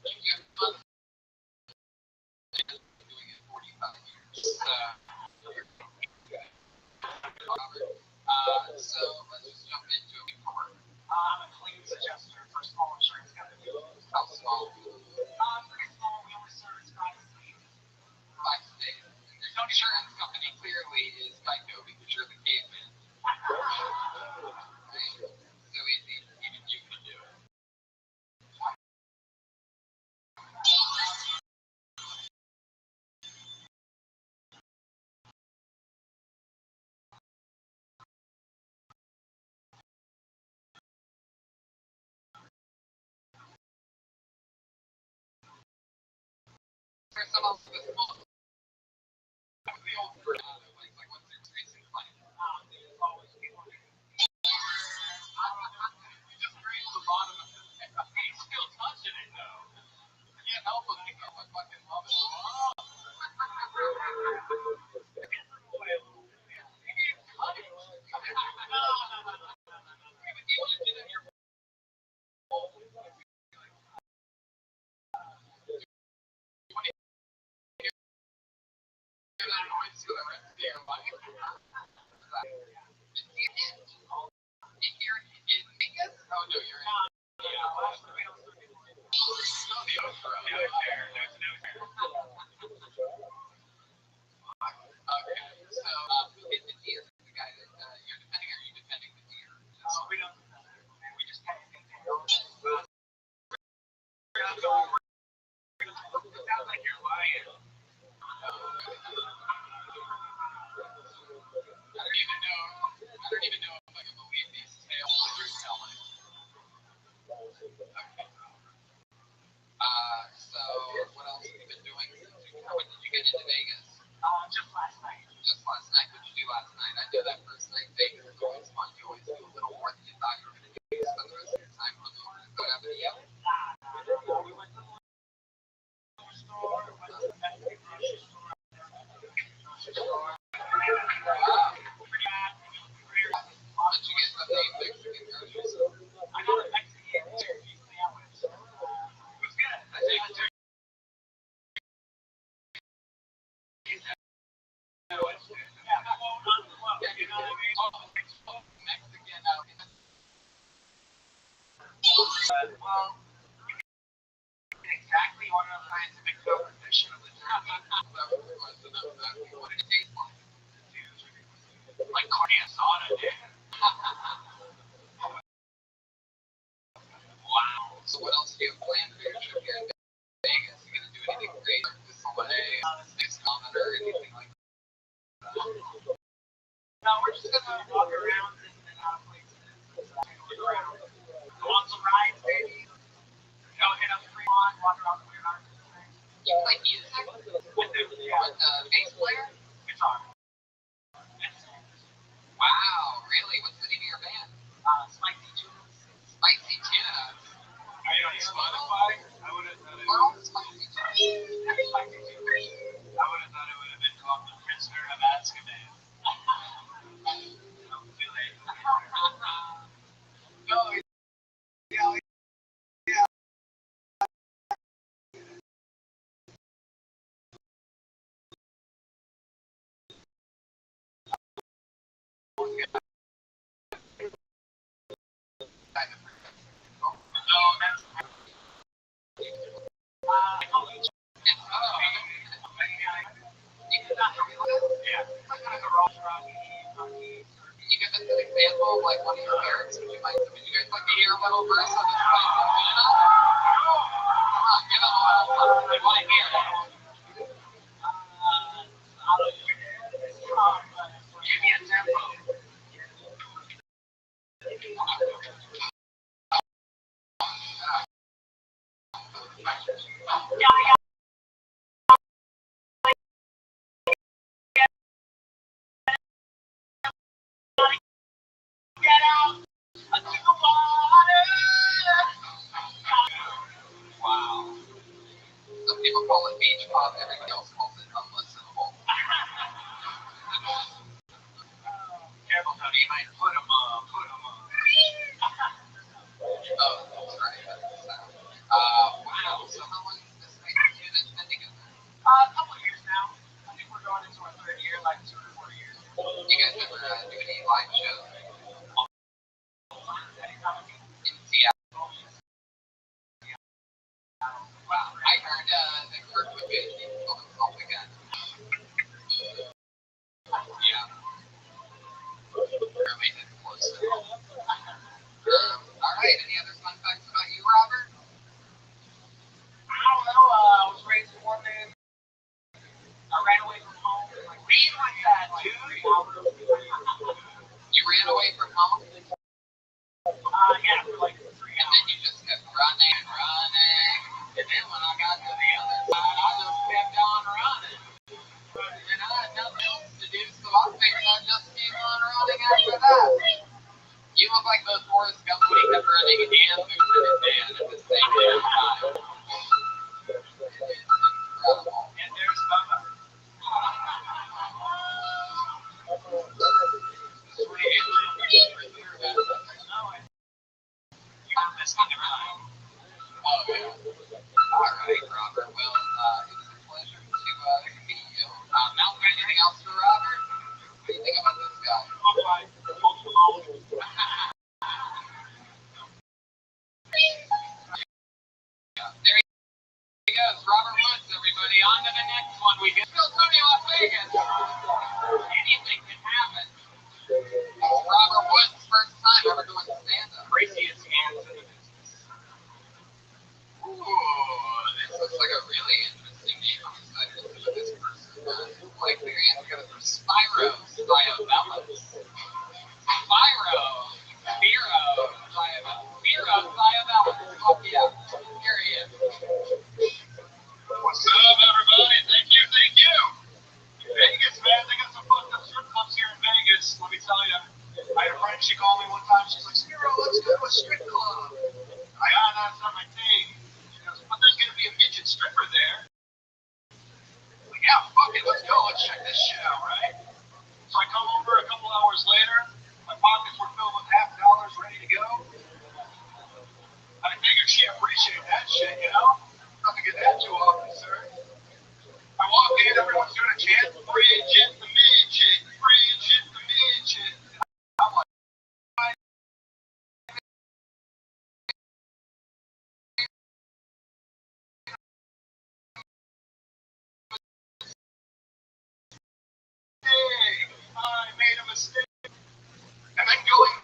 You have fun doing it 45 years. So let's just jump into it for work. I'm a clean suggester for small insurance companies. How small? Pretty small. We only service 5 states. 5 states. There's no insurance company clearly is Geico because you're the caveman. Right? So easy, even you can do it. There's some else with small. The old like what's your recent claim? Always people. Just reach the bottom of the he's still touching it though. I can't help but think I fucking love it. Oh no, you're in. Okay, so hit the deer. The guy that you're defending, are you defending the deer? We don't. We just kind of think it sounds like you're lying. I don't even know if I can believe these tales that you're telling. So what else have you been doing since when did you get into Vegas? Just last night. Just last night. What did you do last night? I know that first night in Vegas is always fun. You always do a little more than you thought you were going to do. Spend the rest of your time on over and go down to the yep. We went to the store, went to the Mexican grocery store. Did you get something Mexican grocery store? I got a Mexican turkey sandwich. It was good. I think the turkey. Well, exactly one of the scientific composition of the turkey. That was exactly what it tastes like. Like carne asada, dude. Wow. So what else do you have planned for your trip here in Vegas? You gonna do anything great? Like this away, this comment or anything like that? No, we're just gonna walk around and places. Look around. Go on some rides, maybe. Go hit up Fremont, walk around the weird art. You play music? With the bass player? Guitar. Wow, really? What's the name of your band? Spicy Tunes. Spicy Tunes. Are you on Spotify? I would have thought it was Spicy Tunes. Spicy Tunes. I would have thought it would have been called The Prisoner of Azkaban. Too late. No, yeah. No, that's yeah. You give us an example of like one of your lyrics? Would you guys like to hear a little verse of this? Give us one. I want to hear it. Give me a tempo. Get out to the water. Wow. Some people call it beach pop, everybody else calls it unlistenable. Careful, Tony, you might put them on. Oh, that's right. Wow. So how long has this unit been together? A couple of years now. I think we're going into our third year, like 2 or 4 years. You guys ever do any live shows? In Seattle. Wow, I heard that Kirk would be all again. Yeah. Really did close it. All right, any other fun facts about you, Robert? I don't know. I was raised in one man. I ran away from home. Like, read like that, dude. You ran away from home? Yeah, for like 3 hours. And then you just kept running and running. And then when I got to the other side, I just kept on running. And I had nothing else to do, so I figured I'd just keep on running after that. You look like those Forrest Gump when he kept running and moving his hand at the same damn time. It's incredible. And there's Bubba. Oh, yeah. All right, Robert. Well, it was a pleasure to meet you. Malcolm, anything else for Robert? What do you think about this guy? There he goes, Robert Woods, everybody. On to the next one. We get still Tony Las Vegas. Anything can happen. Robert Woods' first time ever doing stand-up. Craziest hands in the business. Ooh, this looks like a really interesting name. I'm excited to see what this person does. Like their hands together for Spyro Diabellus. Spyro Diabellus. Fuck yeah. Here he is. What's up, everybody? Thank you. Vegas, man. They got some fucked up strip clubs here in Vegas. Let me tell you. I had a friend, she called me one time. She's like, Spiro, let's go to a strip club. That's not my thing. She goes, but there's going to be a midget stripper there. I'm like, yeah, fuck it. Let's go. Let's check this shit out, right? So I come over a couple hours later. My pockets were filled with $half, ready to go. I figured she appreciated that shit, you know? Nothing get that too often, sir. I walk in, everyone's doing a chant, Bridget the midget, Bridget the midget. I'm like, hey, I made a mistake. And then going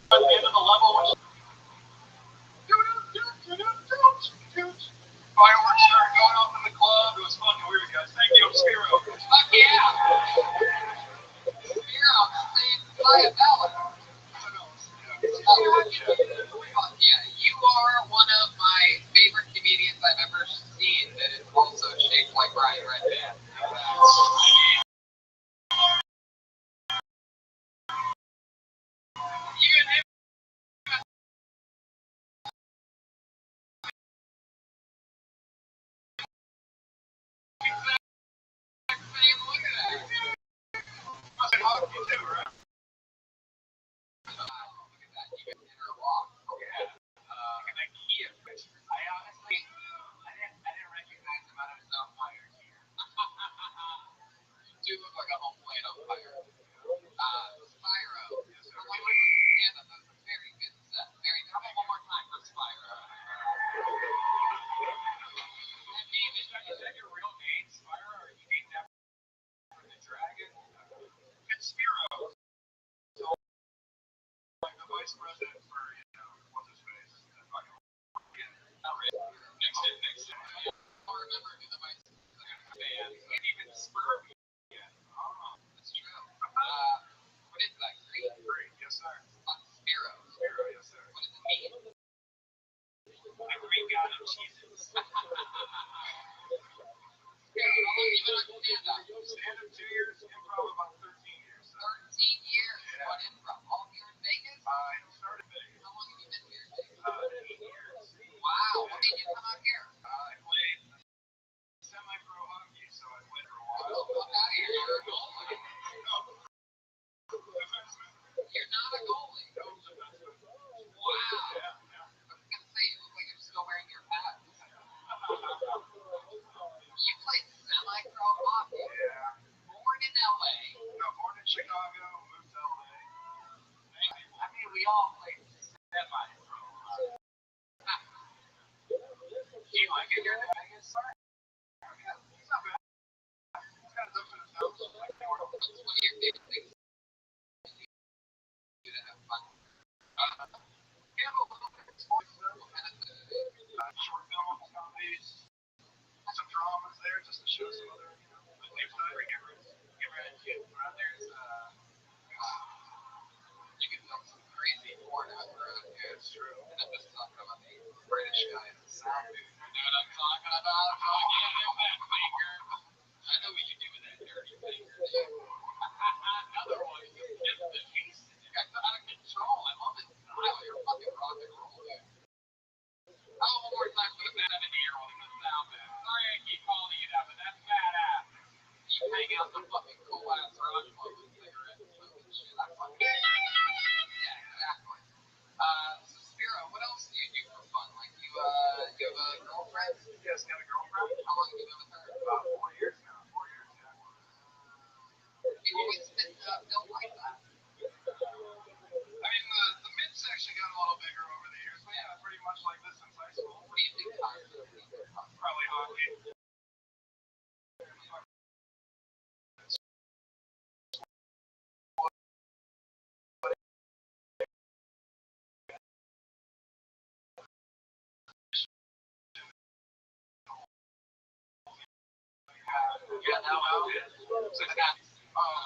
at the end of the level, which fireworks started going off in the club. It was fucking weird, guys. Thank you, Spiro. Fuck yeah! Spiro, Diabellus. Fuck yeah. You are one of my favorite comedians I've ever seen that is also shaped like Ryan Redband. You and him. Look at that. Must have talked to you too, right? Look at that. You guys interlock. Yeah. Look at that Kia picture. I honestly, I didn't recognize him out of his umpire here. You do look like a home plate umpire. Spyro. For one more stand-up, that was a very good set. How about one more time for Spyro? That name is that your real name, Spyro, or you named after the dragon? It's Spiro. So, like the vice president for, what's his face? Not really. Next. I don't remember who the vice president was. Can't even spur me yet. That's true. What is that? Green? Yes, sir. Spiro, yes, sir. What does it mean? The Greek god of cheeses. Spiro, how long have you been on stand-up? Stand-up 2 years, improv about 13 years. 13 years? Yeah. What improv? All here in Vegas? I started in Vegas. How long have you been here in Vegas? 8 years. Wow. What made you come out here? I played semi-pro hockey, so I played for a while. all played semi pro. Do you like it here in Vegas? I mean, it's not bad. It's kind of up in the nose. Like, what's one of your favorite things to have fun? Yeah, a little bit of sports, short films, comedies, some dramas there just to show some other, but they've done give her a kid. There's, you can film some crazy porn out there. Yeah, it's true. And I'm just talking about the British guy in the sound booth. You know what I'm talking about? Oh, yeah, that finger. I know what you do with that dirty finger. Another one is just the piece. You guys are out of control. I love it. You're fucking rock and roll, dude. One more time for the 70-year-old in the sound booth. Sorry I keep calling you that, but that's badass. You hang out the fucking cool ass rock club with cigarettes and smoking shit. I fucking yeah, exactly. So Spiro, what else do you do for fun? Like you have a girlfriend? Yes, got a girlfriend. How long have you been with her? About 4 years now. 4 years, yeah. You've always been built like that. I mean, the midsection got a little bigger over the years, but yeah, pretty much like this since high school. What do you think causes it? Probably hockey. Yeah, now out. So it's got, I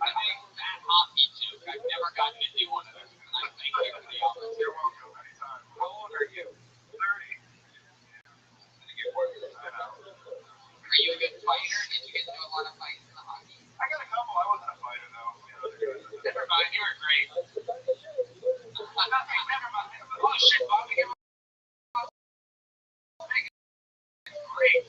think that hockey joke, I've never gotten to do one of those. And I thank you for the opportunity. You're welcome. Anytime. How old are you? 30. Are you a good fighter? Did you get to do a lot of fights in the hockey? I got a couple. I wasn't a fighter, though. Never mind. You were great. Never mind. Oh, shit, Bobby. Great.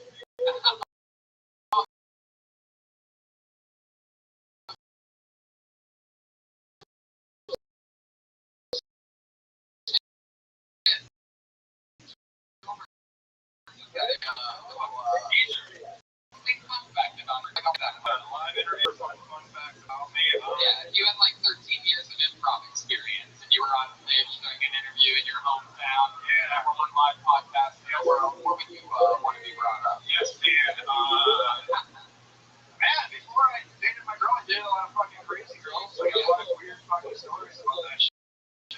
Yeah, you had like 13 years of improv experience, and you were on stage doing an interview in your hometown. Yeah, we're on my podcast. Yeah, where would you want to be brought up? Yes, and man, before I dated my girl, I dated a lot of fucking crazy girls. So I got a lot of weird fucking stories about that shit.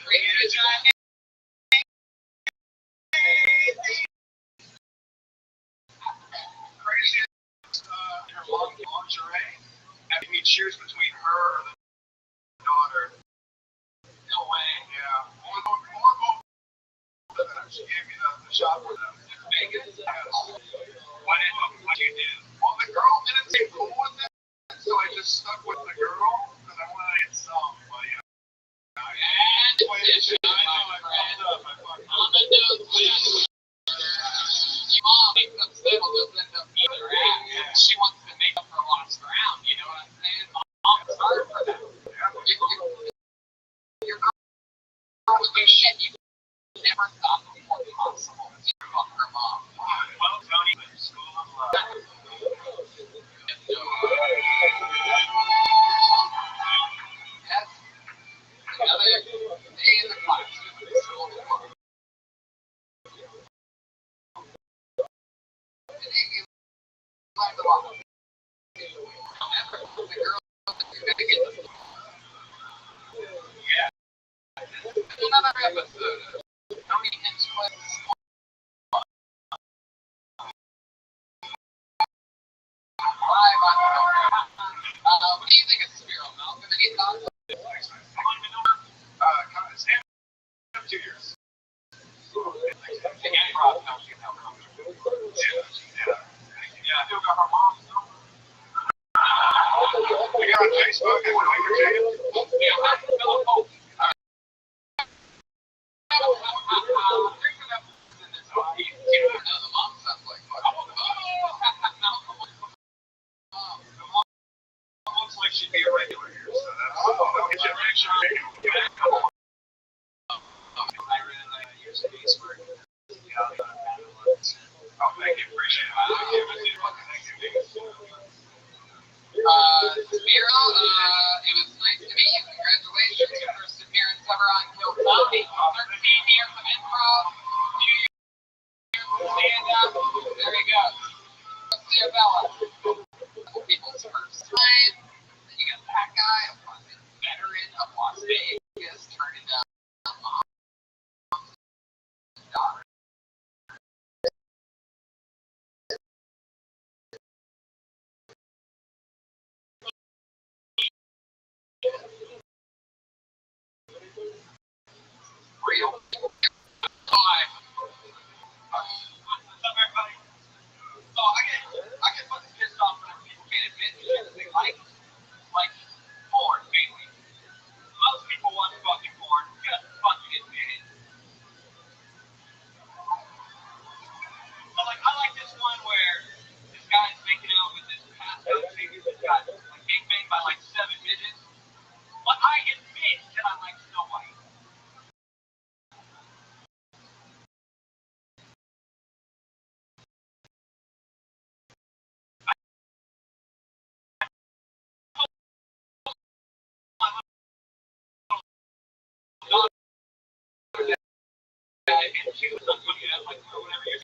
Crazy. Crazy. Her long lingerie. Having me choose between her or the daughter. No way. Yeah. She gave me the shot for them. In Vegas. Yes. What you did? Well, the girl didn't seem cool with it, so I just stuck with the girl because I wanted to get some. But yeah. And decision, my friend. On the news. Mom makes them settle, just end up beating her ass. Yeah. She wants to make up for lost ground, you know what I'm saying? Mom's hard for that. Your girl would do shit you never thought before possible. You fuck her mom. Well, Tony, the school of love. Yes. Another day in the classroom. The school of love. Today we learned a lot. Remember, the girl that you're going to get the yeah. Another episode of Tony Hinchcliffe's Live on what do you think of Spiro, Malcolm? Any thoughts? Stand up 2 years. Again, Rob, don't you know? Yeah, I feel got her mom. We got on Facebook and Virginia. Looks like she'd be a regular here, so that's I'll get you a picture. I really like your space work. Oh, thank you, appreciate it. Thank you. Spiro, it was nice to meet you. and she was like looking at like whatever you're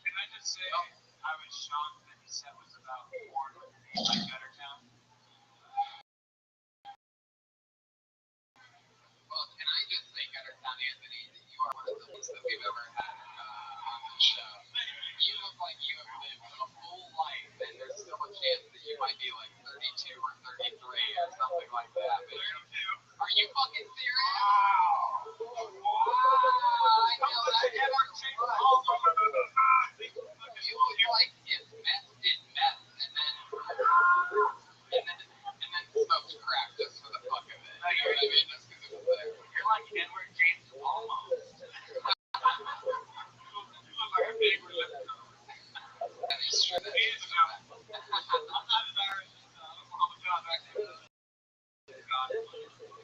Can I just say, I was shocked that the set was about porn like Gutter Town. Well, can I just say, Gutter Town Anthony, that you are one of the best that we've ever had on the show. You look like you have lived a full life, and there's still a chance that you might be like 32 or 33 or something like that. But are you fucking serious? Wow. I know that never changed all over. You look like it's meth did meth and then smoked crack just for the fuck of it. You know what I mean? Just because it was there. You're like Edward James almost. You look like a big religious. That is true. That is true. I'm not embarrassed. I'm a job actually. God.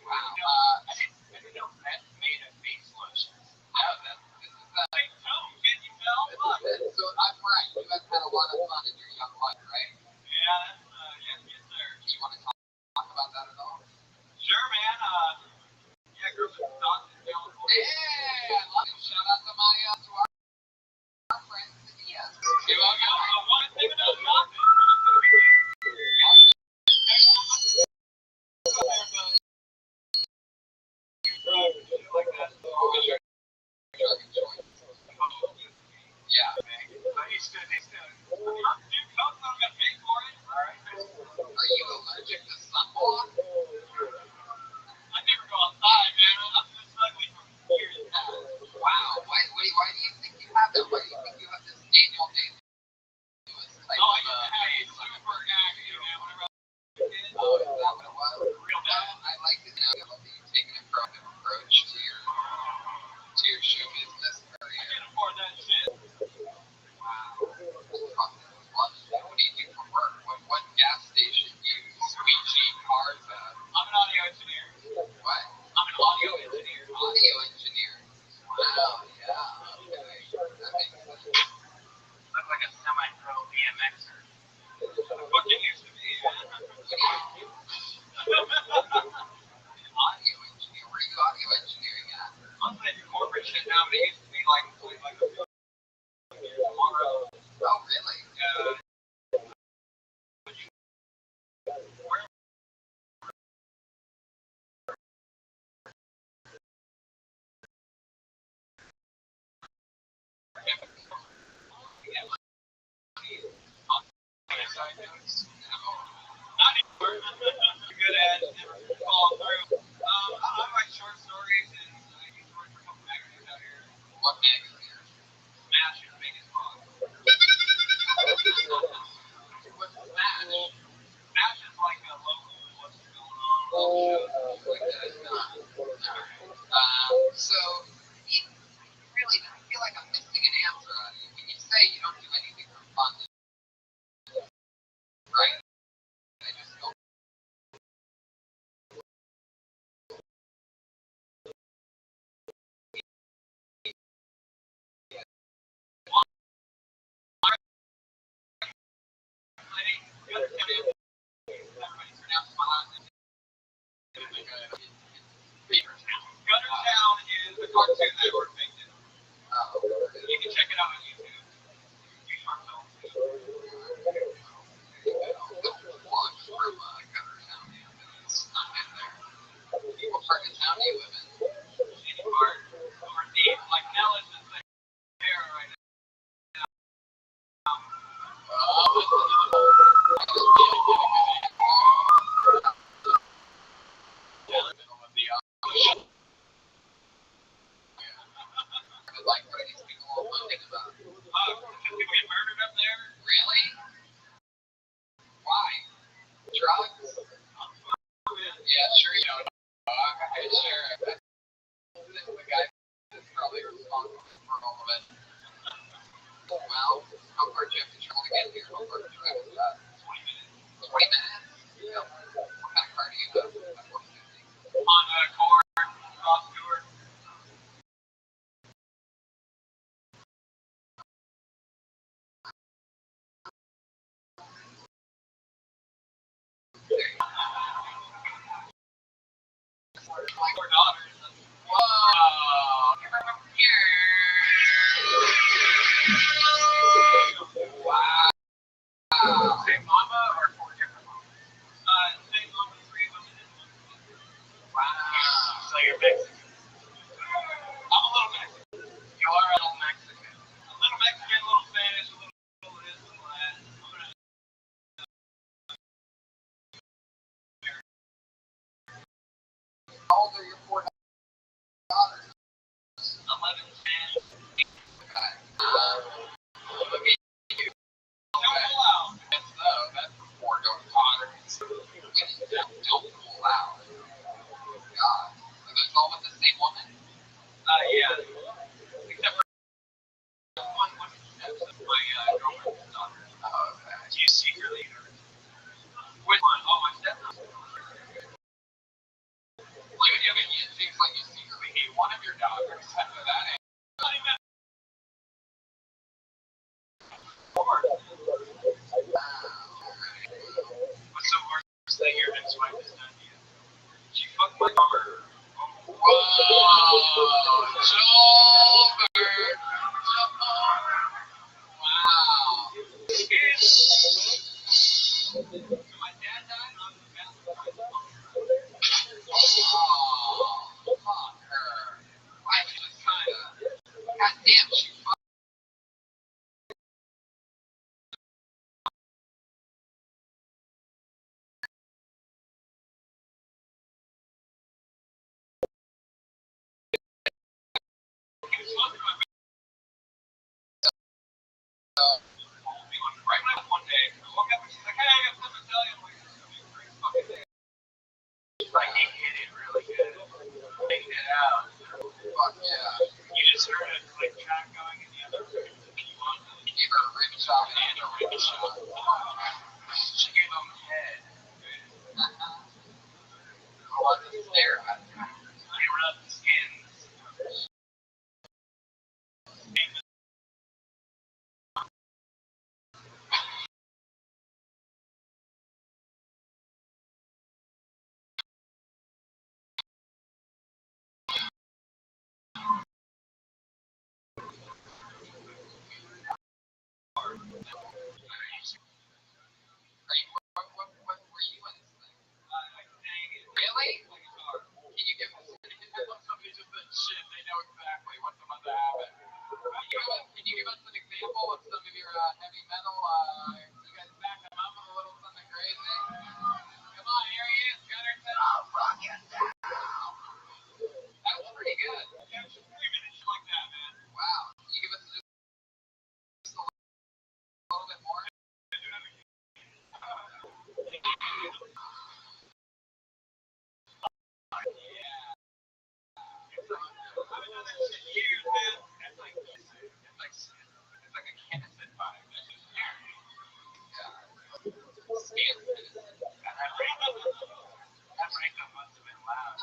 Wow. I didn't know meth made a face lotion. This is fake tone. Can you tell? So I'm right. You guys had a lot of fun in your young life, right? Yeah, yes, sir. Do you want to talk about that at all? Sure, man. Yeah, grew up in Stockton, California. Yeah, I love it. Shout out to my to our friends in the DS. One thing about Stockton. Like that. Yeah, man. He's good. Dude, Coke's not gonna pay for it. All right. Are you allergic to sunblock? I never go outside, man. I'm just ugly from years past. Wow. Why do you think you have that? Why do you think you have this Daniel Day-Lewis type super active, man. Whenever oh, is that what it was? Real bad. I like it now that you've taken a proactive approach to your show business. I can't afford that shit. Wow. What do you do for work? What gas station do you squeegee cars at? I'm an audio engineer. What? I'm an audio engineer. Audio engineer. Wow, yeah. Okay. That makes sense. Looks like a semi-pro BMXer. What you used to be. Audio engineer. Where are you audio engineering at? I'm playing corporate shit now, but it used to be like tomorrow. Oh, really? Yeah. Good at never follow through. I write short stories and I used to work for a couple magazines out here. What magazine? Smash is the biggest boss. What's Smash? Smash is like a local what's going on shows like that. So you really I feel like I'm missing an answer on you. When you say you don't do anything for fun, right? my four daughters. Whoa! Come over here. Wow. Same mama or four different mamas? Same mama, three women and one. Wow. So you're Mexican. I'm a little Mexican. You are a little Mexican. A little Mexican, a little Spanish, a little this, a little that. How old are your four daughters? 11, 10. Okay. Look at you. Don't pull out. That's four daughters. Don't pull out. God. So that's all with the same woman? Yeah. Except for one step. My girlfriend's daughter. Oh, okay. Do you secretly? Which one? Oh, my stepmother. Like, I mean, it seems like you secretly hate one of your daughters. That ain't. What's the worst that your ex-wife has done to you? She fucked my daughter. Whoa! Joker! Wow! So my dad died on the Valentine's Day. Oh, fuck her. I was just kinda. God damn, she fucked. Right when I one day, I woke up and she's like, hey, I got something to tell you. I'm like, fucking day. Like, he hit it really good. Taking it out. Fuck yeah. You just heard a click track going in the other room. You gave her a rim shot and a rim shot. She gave him head. I want to stare at it. They rubbed skins. What were you in this thing? Really? Can you give us somebody just said shit, they know exactly what's about to happen. Can you give us an example of some of your heavy metal? You guys back them up with a little something crazy? Come on, here he is, Gunner. Oh, fuck it. That was pretty good. Yeah, just 3 minutes like that, man. Wow. Can you give us just a little bit more? It's like a Kinnison vibe. That breakup must have been loud.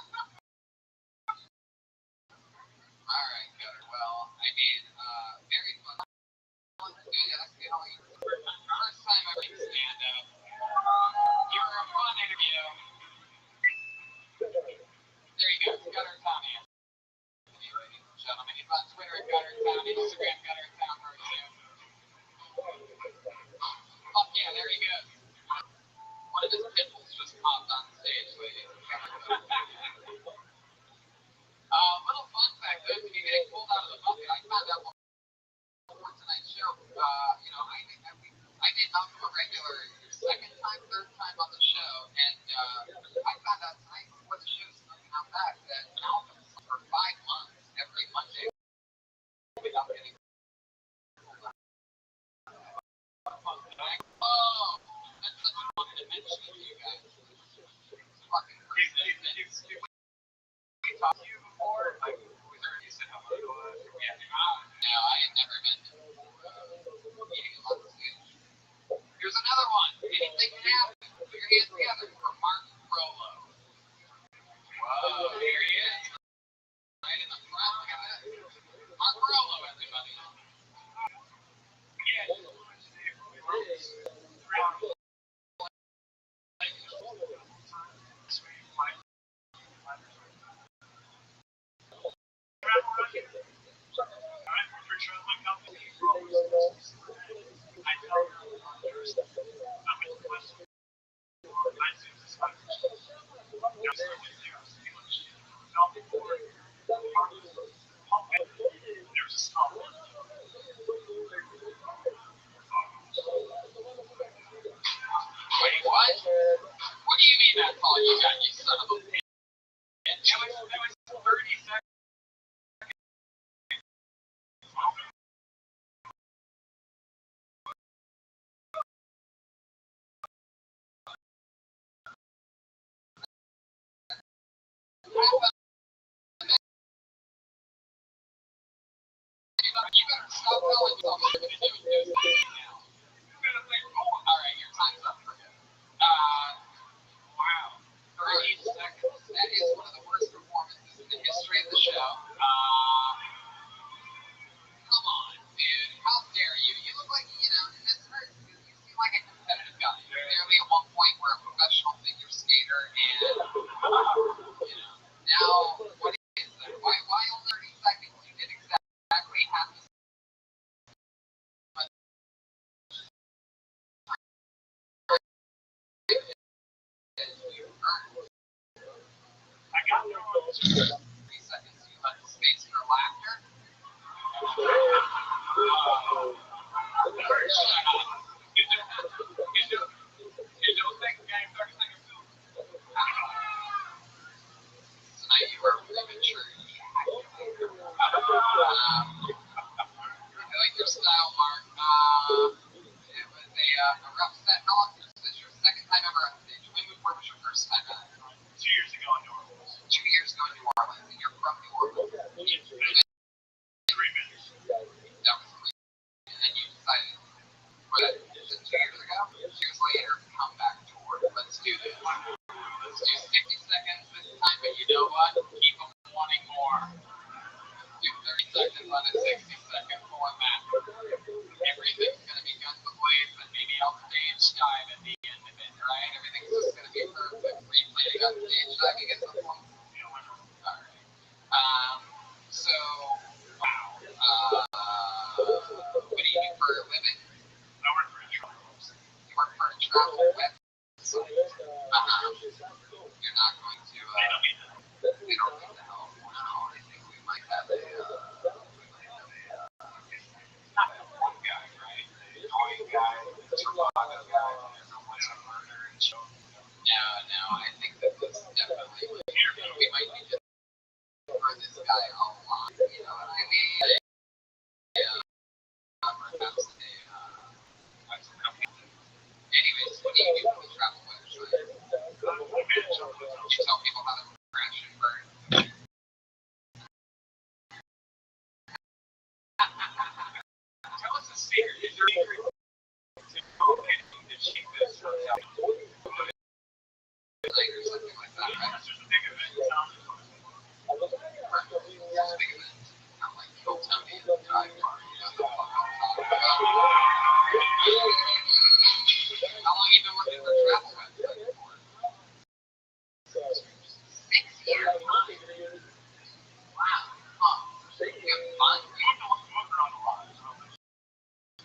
Alright, good. Well, I mean, very fun. First time I read stand up. You were a fun interview. There you go. Gutter Tommy. Ladies and gentlemen, he's on Twitter at Gutter Town, Instagram Gutter Town Cartoon. Fuck yeah, there he goes. One of his pimples just popped on stage, ladies and gentlemen. Little fun fact, though, to be getting pulled out of the bucket, I found out before tonight's show, I did not come a regular second time, third time on the show, and I found out tonight before the show started out back that albums for 5 months, every Monday, without getting pulled out. Oh, that's something I wanted to mention to you guys. It's fucking crazy. Did we talk to you before? Like, was there you said how much it was? Yeah. No, I had never been to meeting a lot of stage. Here's another one. Anything can happen. Put your hands together for Mark Rolo. Whoa, here he is. Right in the front. Look at that. Mark Rolo, everybody. Yeah. trust my company. I tell her there's I'm in West. I see this country. There's a small one. Wait, what? What do you mean that's all you got, you son of a bitch? It was 30 seconds. You better stop telling yourself you're going to do it now. Alright, your time's up for him. Wow. 30 seconds. That is one of the worst performances in the history of the show. Come on, dude. How dare you? You look like, and this hurts because you seem like a competitive guy. You're nearly at one point where a professional figure skater and, now, what is that? Why only 30 seconds? You did exactly half the I got no 3 seconds you left space for laughter. Shut up. You do think game 30 seconds too. Tonight you were premature. I like your style, Mark. It was a rough set. How long was this your second time ever on stage? Where was your first time at? 2 years ago in New Orleans. 2 years ago in New Orleans, and you're from New Orleans. 3 minutes. That was 3. And then you decided, what, is it 2 years ago? 2 years later, come back tour. Let's do this. Let's do 60 seconds this time, but you know what? Keep them wanting more. Do 30 seconds on a 60-second format. Everything's going to be guns ablaze, and maybe I'll stage dive at the end of it, right? Everything's just going to be perfect. Were you planning on stage diving at some point? Alright. So, wow. What do you do for a living? I work for a travel website. You work for a travel website? You're not going to, they don't need the help. Wow, I think we might have a, not the one guy, right? The annoying guy, the Toronto guy, that everyone wants to murder and show. No, I think that this definitely, we might need to for this guy a lot, you know what I mean? Perhaps anyways, what do you do for the travel website? You tell people how to crash and burn. Tell us a secret. Is there a secret to getting the cheapest hotel? Like or something like that, right? There's a big event in town. There's a big event. Not like Kill Tony and Dive Bar. You know the fuck I'm talking about. How long have you been working for a travel website for? 6 years. Wow. Huh. You have fun? You don't know what's going on a lot.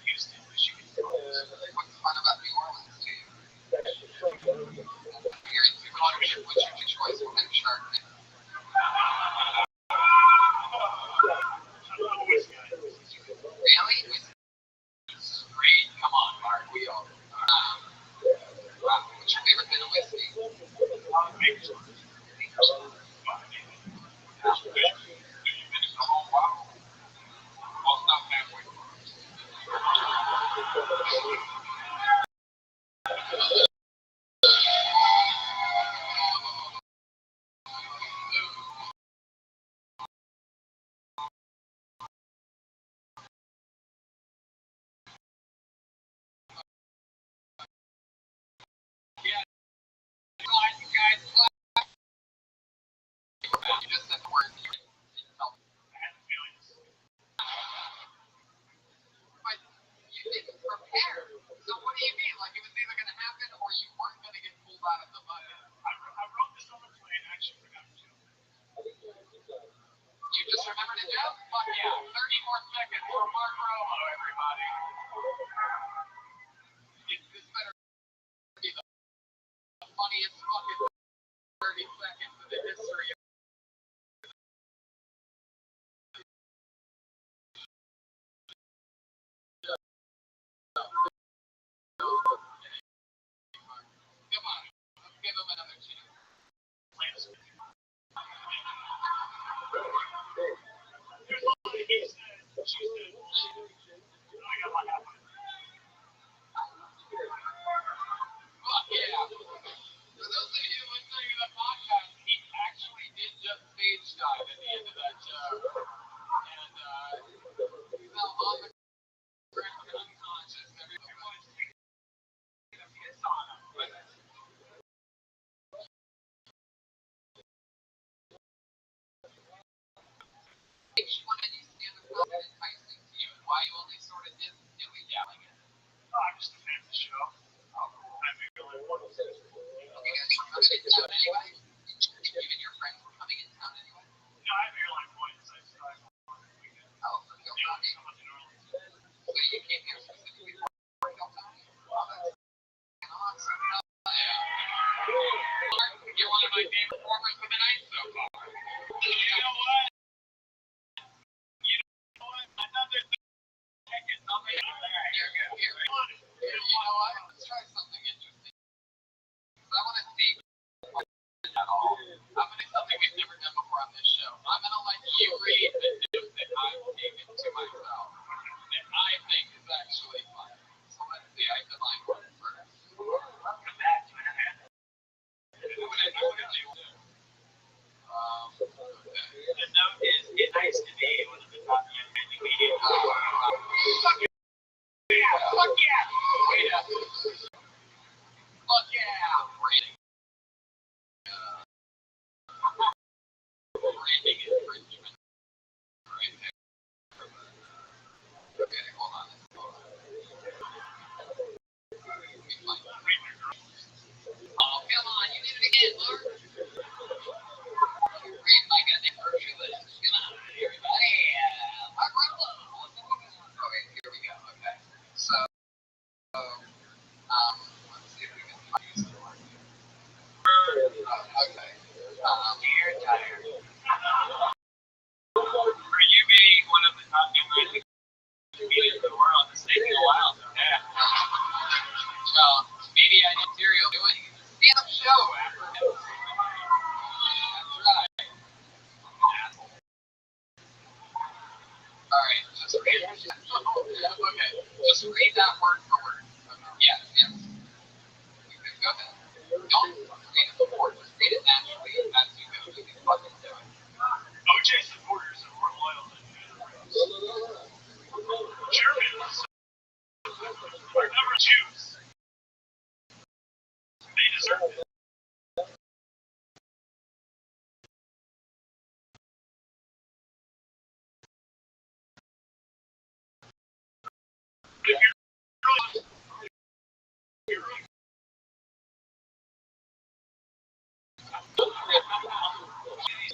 Houston, Michigan. What's fun about New Orleans to you? You're into country. What's your choice? What kind of shark? Really? Whiskey? Great. Come on, Mark. We all. Wow. What's your favorite bit of whiskey? I'll stop halfway. fucking 30 seconds of the history of come on, let's give him another chance. Fuck yeah. For those of you listening to the podcast, he actually did just stage dive at the end of that show. And he's now on the ground unconscious. Everyone's taking a piss on him. Which one of these stand-up comedy enticing to you, and why you only sort of did dilly-dallying it? I'm just a fan of the show. You guys were coming in town anyway? Even your friends were coming in town anyway? No, I have airline points. I fly on the weekend. Oh, for Phil Tony. I'm up in Orleans. So you came here specifically for Phil Tony? Wow, that's awesome. You're one of my favorite performers of the night so far. You know what? Another ticket. Something. You're good. Here. You know what? Let's try something interesting. I want to see at all. I'm going to do something we've never done before on this show. I'm going to let you read the news that I've taken to myself that I think is actually fun. So let's see. I define one first. Welcome back to Internet. The note is, it's nice to be one of the top independent media. Fuck yeah! Fuck yeah! Wait up. Fuck yeah! Branding. Branding infringement. Right there. Okay, hold on. Oh, come on, you did it again, Lord. Read like a grocery list. Come on, everybody. Mark Ruffalo. Okay, here we go. Okay. So, let's see if we can find this one. Okay. Dear tired. For you being one of the top independent comedians in the world, this takes a while. Yeah. Well, maybe I need cereal doing a stand-up show after this. That's right. Alright, just read it. Okay, just read that word for word. Okay. Yes, yes. Okay, go ahead. Don't read it before, just read it naturally as you go. You can fucking do it. OJ supporters are more loyal than Germans are never Jews. They deserve it.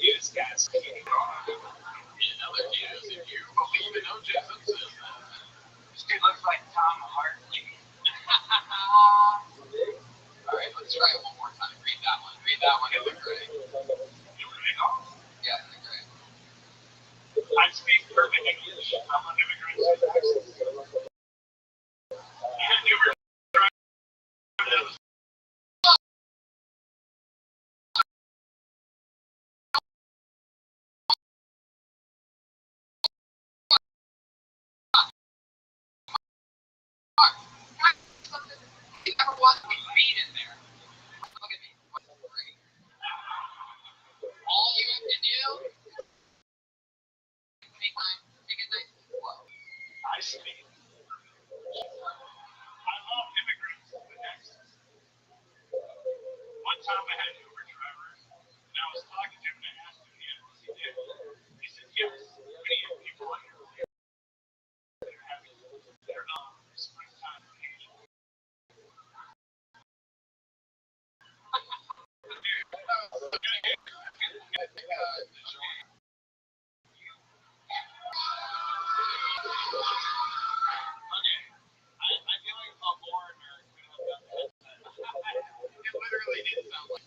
Newscast. In other news, if you believe in O.J. Simpson, This dude looks like Tom Hartley. Alright, let's try it one more time. Read that one. Read that one in the gray. Yeah, in the gray. I speak perfect English. I'm an immigrant. And you were He never was with meat in there. Look at me. What's great? All you have to do is take it nice and slow. I speak. I love immigrants with accents. One time I had an Uber driver, and I was talking to him, and I asked him if he did. He said, yes, many people like here that are having their springtime vacation. I feel like a foreigner could have done that. It literally did sound like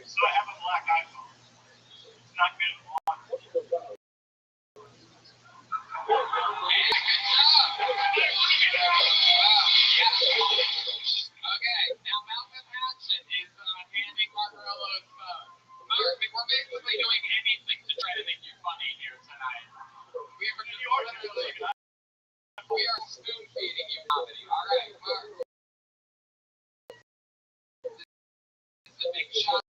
So I have a black iPhone. It's not good to watch. Okay, now Malcolm Hatchet is handing Margarello's phone. We're basically doing anything to try to make you funny here tonight. We are spoon feeding you comedy. All right, Mark. It's a big shot.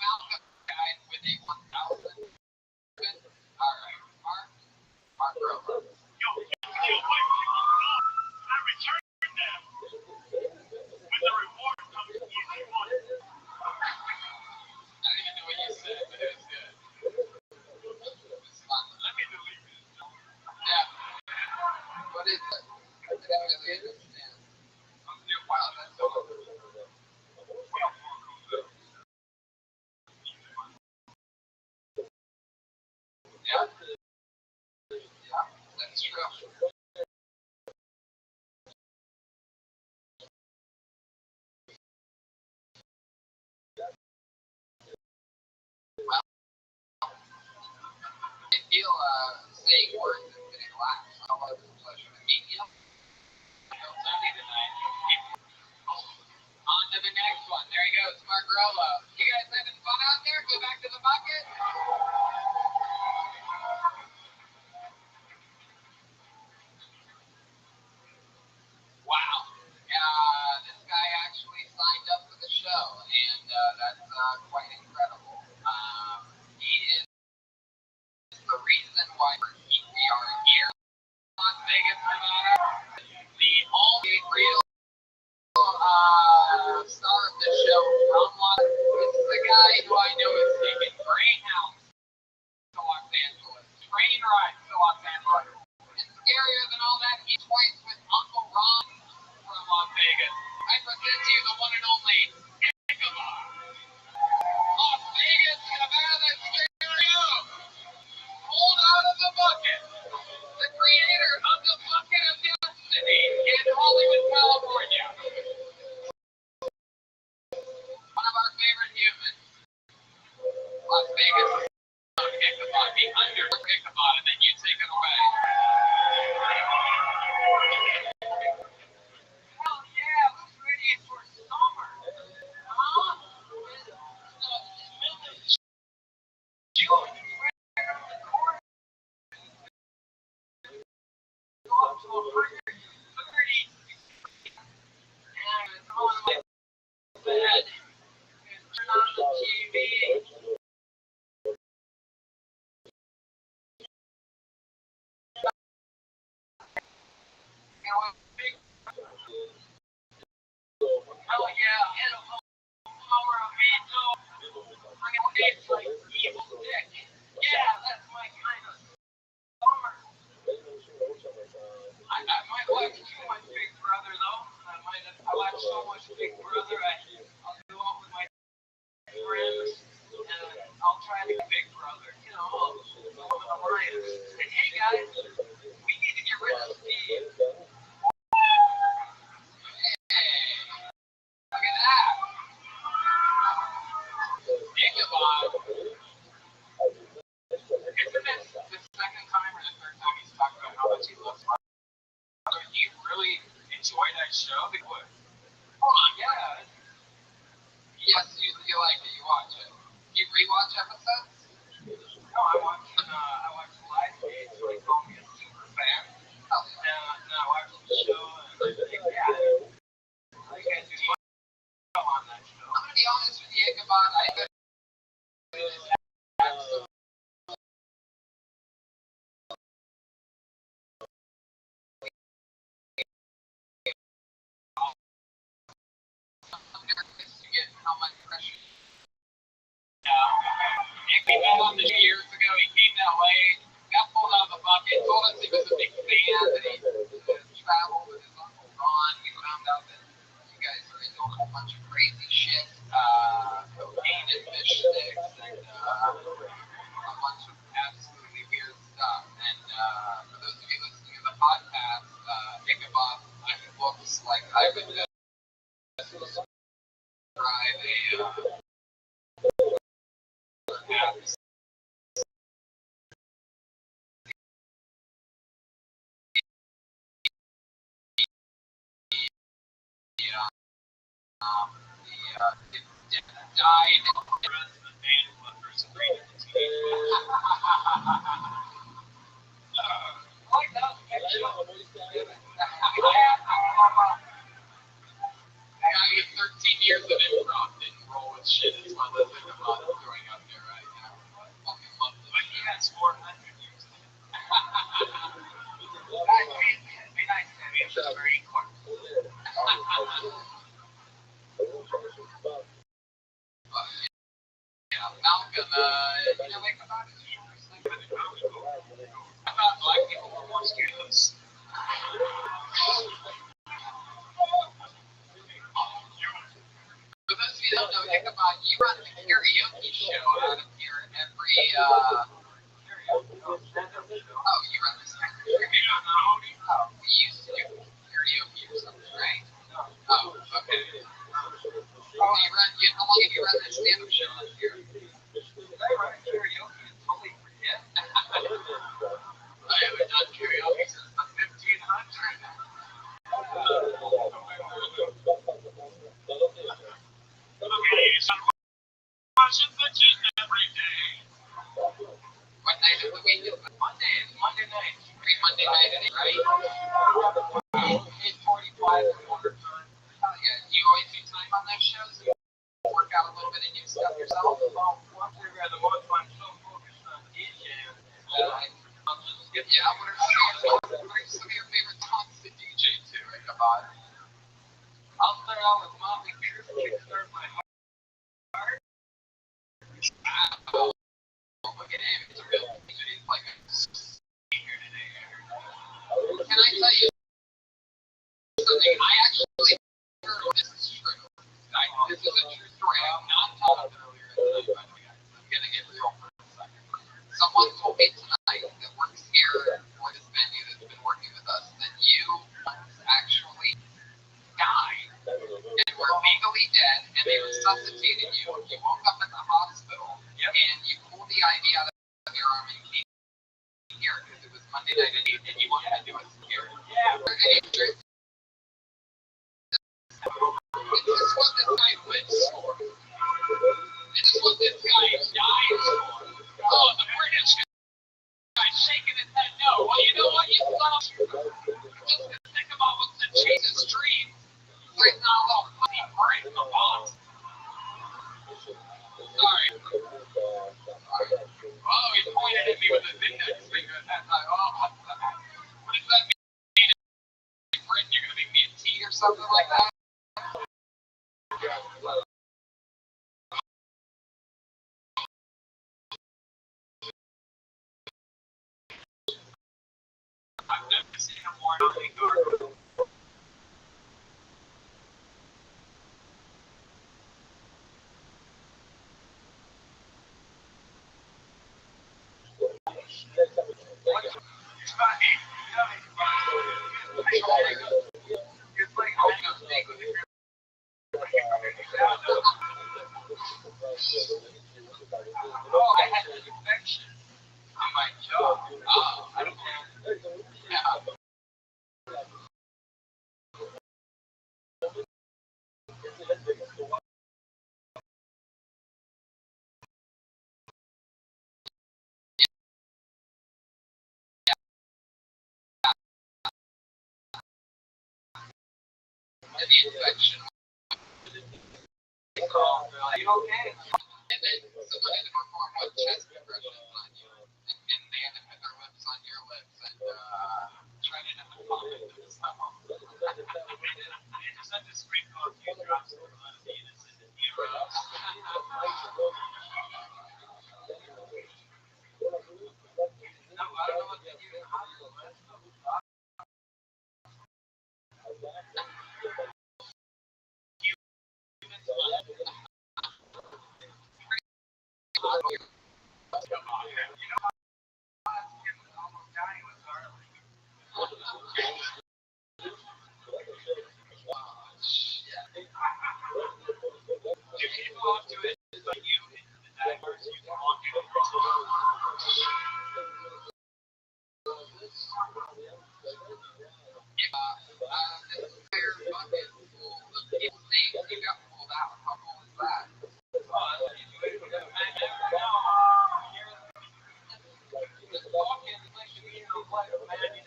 Malcolm guys with a 1,000. All right, Margarello. Yo, I returned them. With the reward comes easy money. I don't even know what you said, but it was good. Let me delete this. Yeah. What is it? I don't really understand. Wow, that's so cool. Yeah. Yeah, that's true. Well, I feel saying words and getting laughs. It was a pleasure to meet you. Sunday tonight. On to the next one. There he goes, Margarello. You guys having fun out there? Go back to the bucket. Wow. This guy actually signed up for the show, and that's quite incredible. He is the reason why we are here in Las Vegas, Nevada. The all-real star of the show, Ron. This is the guy who I know is taking Greyhounds to Los Angeles, train rides to Los Angeles. And scarier than all that, he's twice with Uncle Ron from Las Vegas. I present to you the one and only Ichabod. Las Vegas, Nevada stereo. Pulled out of the bucket. The creator of the Bucket of Destiny in Hollywood, California. One of our favorite humans. Las Vegas. Ichabod, the under Ichabod, and then you take it away. Hell yeah, who's ready for summer? Huh? June. Go up to 130. And it's on my bed. And turn on the TV. Hell yeah, and a power of veto. I'm gonna taste like evil dick. Yeah, that's my kind of summer. I might watch too much Big Brother though. I watch so much Big Brother. I'll go out with my friends and I'll try to get Big Brother. You know, I'll go with Alliance. And hey guys, we need to get rid of Steve. Hey, look at that. Ichabod. Isn't this the second time or the third time he's talked about how much he loves Mark? Do you really enjoy that show? What? Hold on, yeah. Yes, you like it. You watch it. You rewatch episodes? No, I watch live feeds. They call me a super fan. Oh, yeah. And I watch the show. And yeah, you guys do well on that show. I'm gonna be honest with you, Ichabod. I bet how much pressure. died. President man versus Reagan. Like that. I get 13 years of improv, didn't roll with shit. It's one of the things about throwing out there right now. I fucking love this. But he has 400 years. Be nice to me. It's just very important. Yeah, Malcolm, you know, like about his shoulders. I thought black people were more students. For those of you that don't know, Ichabod, you run a karaoke show out of here every, oh, you run this karaoke show? Oh, we used to do karaoke or something, right? Oh, okay. Oh, how long have you run this stand-up show out here? I run karaoke and totally forget. I haven't done karaoke since the 1500s. Okay, so washing the chin every day. What night of the week is it? Monday night. Every Monday night at 8, right? 8:45 in water time. Oh, yeah. Do you always do time on those shows? You work out a little bit and do stuff yourself? Once we read the most, I'm so focused on DJing. Yeah, what are some of your favorite songs to DJ to, Ichabod? I'll start out with Motley Crue, Kickstart My Heart. Wow. Look at him. He's a real, he's like a speaker today. Can I tell you something? I actually heard this is true. This is a true story. I have not told it earlier in the night, by the way, guys. I'm going to get real for a second. Someone told me tonight that works here for this venue that's been working with us that you actually died and were legally dead and they resuscitated you. You woke up at the hospital and you pulled the IV out of your arm and you came here because it was Monday night and you wanted to do it here. Yeah. This is what this guy lives for. This is what this guy died for. Oh, the British guy's shaking his head no. Well, you know what, you son of just think about what's the Jesus dream. Right now, a little funny break in the box. Sorry. Oh, he pointed at me with his index finger at that time. Oh, what does that mean? In Britain, you're going to make me a tea or something like that? I've never seen him more nothing garden. Oh, I had an infection on my jaw. Oh, I don't know. Yeah. And the infection. Are you okay? And then someone had to perform one chest compressions on you. And they had to put their lips on your lips and try to not vomit themselves. They just had to sprinkle a few drops of Adidas in the ear. No, I don't know what they do in the hospital. If you go up to it, but you into the divers, you can walk in. This entire bucket full of people's names he got pulled out. How cool is that? You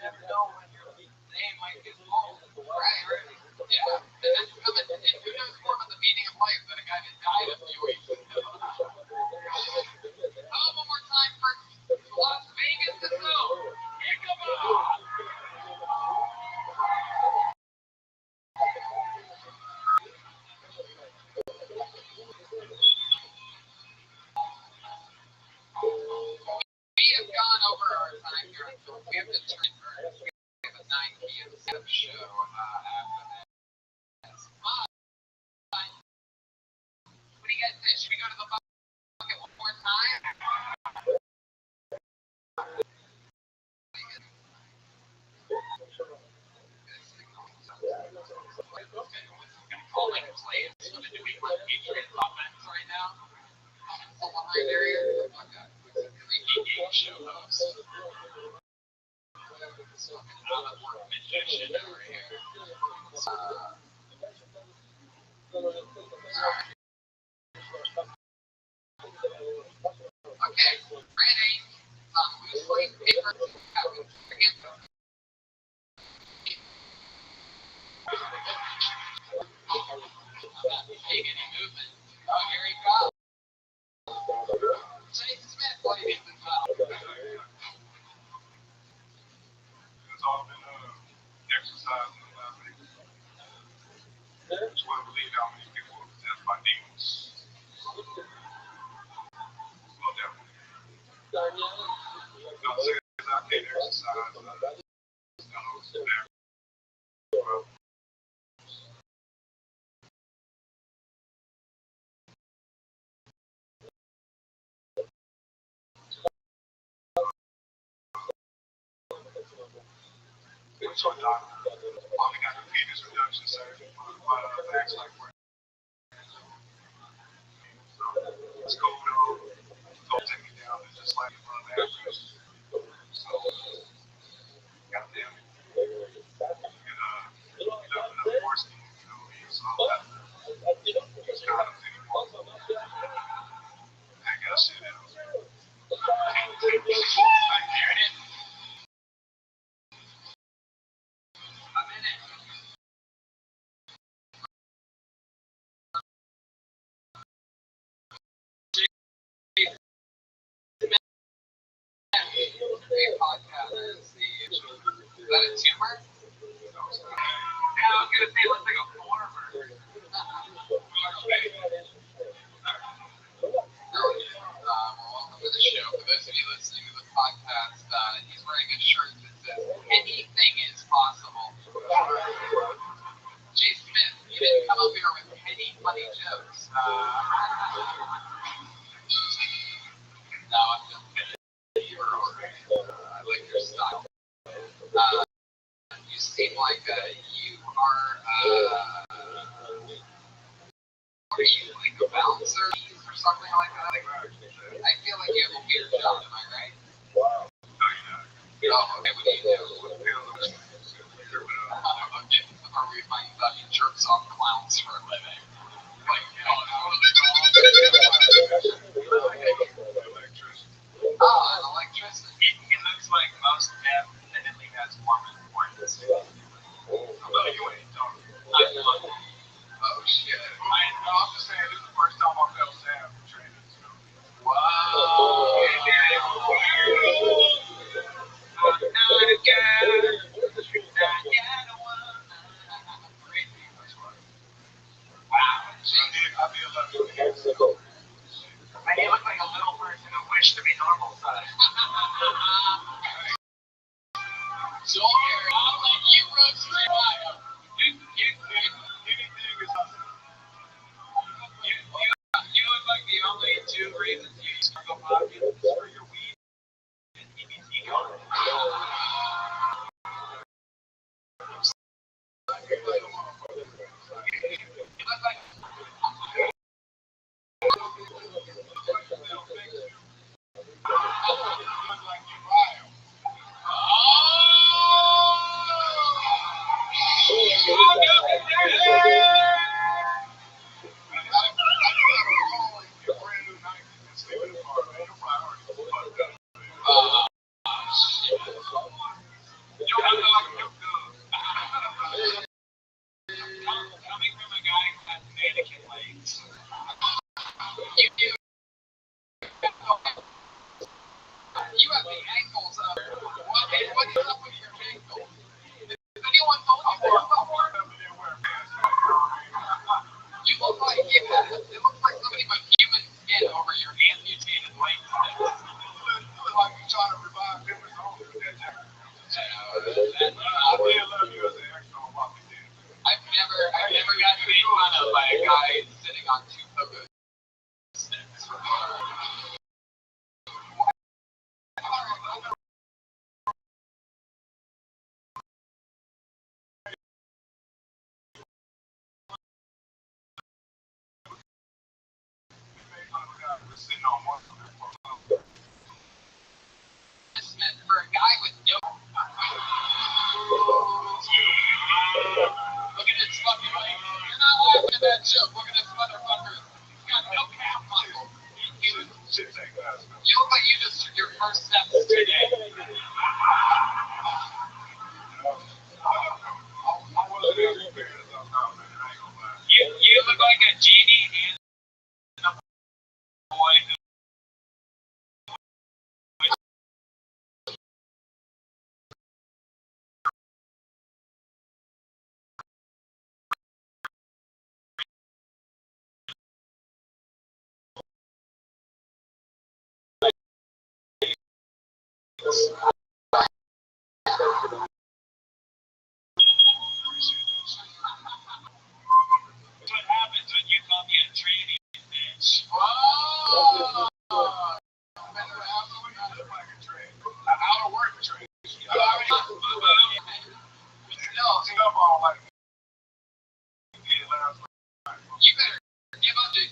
never know when your name might get called. Right. Yeah. And then who knows more about the meaning of life than a guy that died a few weeks ago? One more time for Las Vegas to go. Ichabod! We have gone over our time here. We have to turn first. We have a 9 p.m. setup show after that. What do you guys say? Should we go to the bucket one more time? Calling plays for the New England Patriots offense right now. Full behind area. Like a creepy game show host. Out of work magician over here. Okay, ready. Loose leaf paper. Again. Take any movement. Oh, here he goes. Chase Smith, what do you think about? It's all been exercising the last week. Just want to believe how many people are possessed by demons. Slow down. No, seriously, I can't exercise. So, doctor, only got the penis reduction surgery. Backs like work. So, it's cool though. Don't take me down. It's just like one average. So, goddamn it. And, of course, he's all that. He's kind of anymore. I got shit in him. I'm in it. Podcast is that a tumor? Yeah, I was gonna say it looks like a former. Welcome to the show. For those of you listening to the podcast, he's wearing a shirt that says "Anything is possible." Jay Smith, you didn't come up here with any funny jokes. No, I'm just kidding. You're alright. I like your style. You seem like you are. What are you, like a bouncer or something like that? I feel like you have a weird job. Am I right? Wow. Oh, okay. What do you do? Are we finding fucking jerks off clowns for a living? Like, an electrician. He looks like most definitely has woman points. Oh, you ain't talking. Oh, shit. I'm just saying, this is the first time I've ever had training. So. Wow. Not again. Wow. I feel 11 years ago. And you look like a little person who wished to be normal size. Don't worry, I'll let you run straight by him. You look like the only two reasons you struggle pocket is for your weed and EBT card. I did love you as an extra on Walking Dead. I've never gotten made fun of by a guy sitting on two pogo sticks. Sitting on one. For a guy with no. Look at his fucking legs. You're not laughing at that joke. Look at this motherfucker. He's got no calf muscle. You look like you just took your first steps today. You look like a genie in a boy who what happens when you call me a tranny, bitch. Whoa! Out of work trade. You better give up this.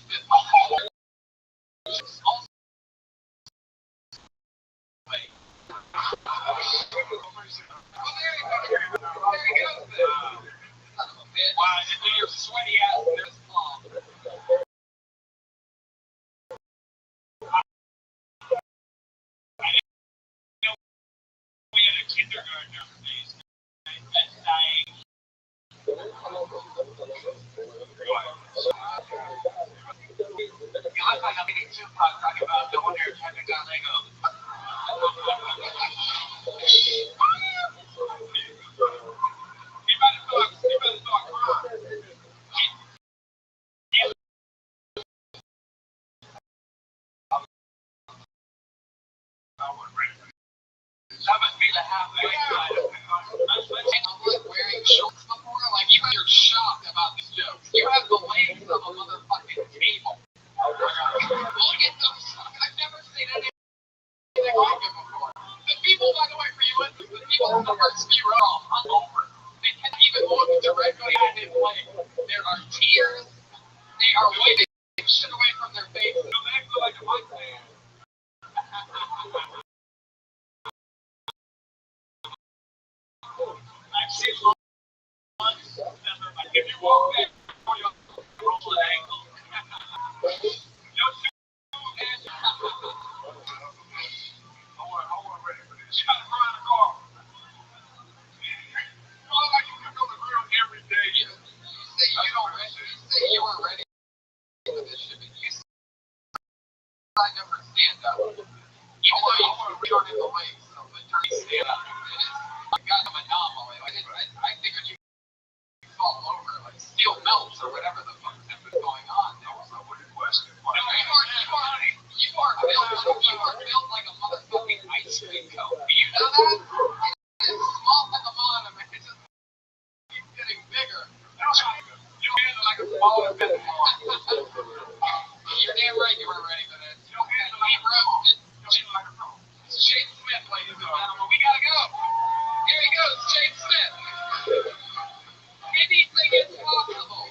Wow, your sweaty ass this long. We had a kindergartner face that's dying. You look like I'm eating Tupac talking about no wonder your kind of got Lego. That must be the halfway side of the conversation. I'm like wearing shorts before. Like you guys are shocked about these jokes. You have the legs of a motherfucking table. Look at those. I've never seen anything like it before. The people, by the way, for you, the people in the first few rows are hungover. They can't even look directly at his leg. There are tears. They are wiping shit away from their face. Their legs look like a mustang. I've seen ones if you walk back, you'll roll an ankle. I want ready for this. You got to run the car. Like you can go to the grill every day. You say you were ready for this shit, but you signed up for stand-up. Even though you shorted the legs of the turkey stand-up. It is a goddamn anomaly. I figured you fall over, like steel melts or whatever the fuck is going on there. So what is question? You are built like a motherfucking ice cream cone. Do you know that? It's small at the bottom and it just keeps getting bigger. You handle like a smaller bit more. You're damn right you weren't ready for this. You don't handle like a roasted. Like a pro. Shane Smith, ladies and gentlemen. We gotta go. Here he goes, Shane Smith. Anything is possible.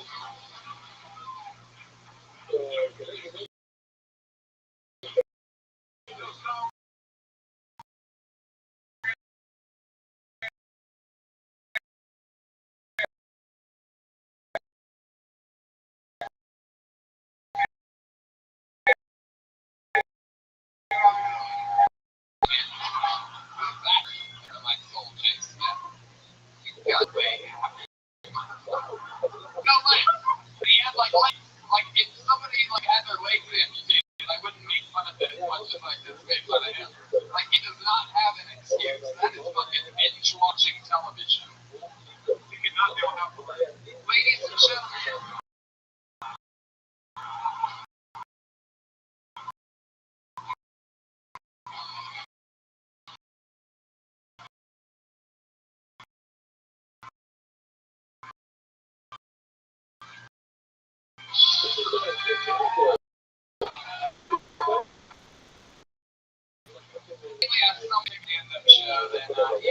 My soul, Shane Smith. You got way happy. No legs. He had like if somebody like had their legs amputated, I wouldn't make fun of it as much as I just made fun of him. Like he does not have an excuse. That is fucking binge watching television. You cannot do enough for that. Ladies and gentlemen.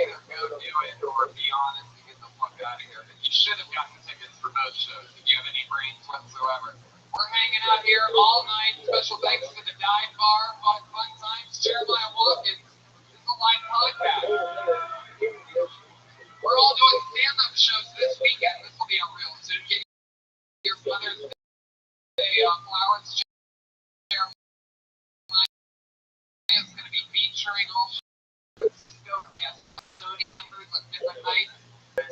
either go do it or be honest and get the fuck out of here. But you should have gotten tickets for both shows if you have any brains whatsoever. We're hanging out here all night. Special thanks to the Dive Bar, Fun Times, Jeremiah Watkins. It's a live podcast. We're all doing stand-up shows this weekend. This will be unreal. So get your Mother's Day flowers. Jeremiah is going to be featuring all shows. Yes, 30 members on different nights.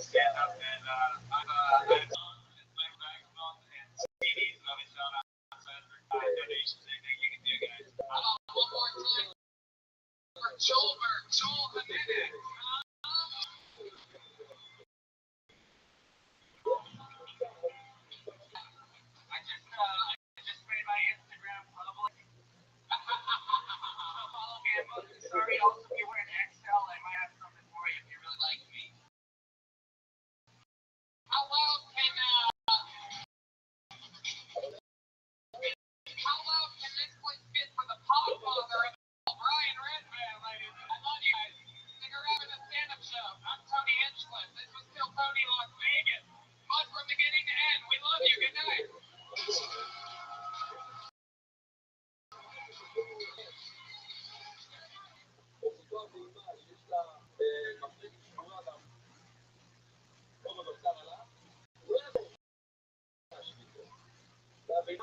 Stand-up and I've my vagabond and CDs on his own outside for donations. Anything you can do, guys. One more time for Joel Jimenez. I just made my Instagram public. Follow me. Sorry, also if you're wearing XL, I might have something for you if you really like me. How loud can this place get for the Podfather of Brian Redman, ladies? I love you guys. Stick around in the stand-up show. I'm Tony Hinchcliffe. This was still Tony Las Vegas. But from beginning to end, we love you. Good night. Rabbi,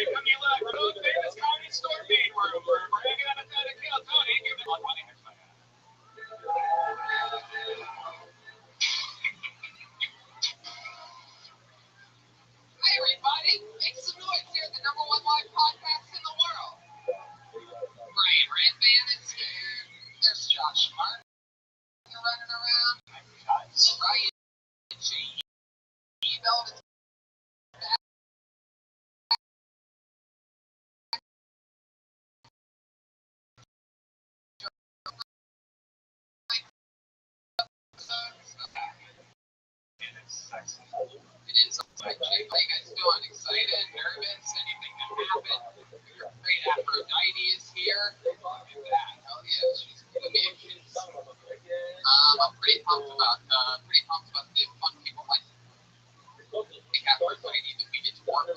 come you live from the famous comedy store main room. We're hanging out at that account. Tony, give it one money. Hi, everybody. Make some noise here at the #1 live podcast in the world. Brian Redman is here. There's Josh Martin running around. Ryan G. Velvet. It is like, how you guys doing? Excited? Nervous? Anything that happened? Your great Aphrodite is here. Look at that. Oh yeah, she's gonna be a kid. I'm pretty pumped about the fun people like Aphrodite that we get to work with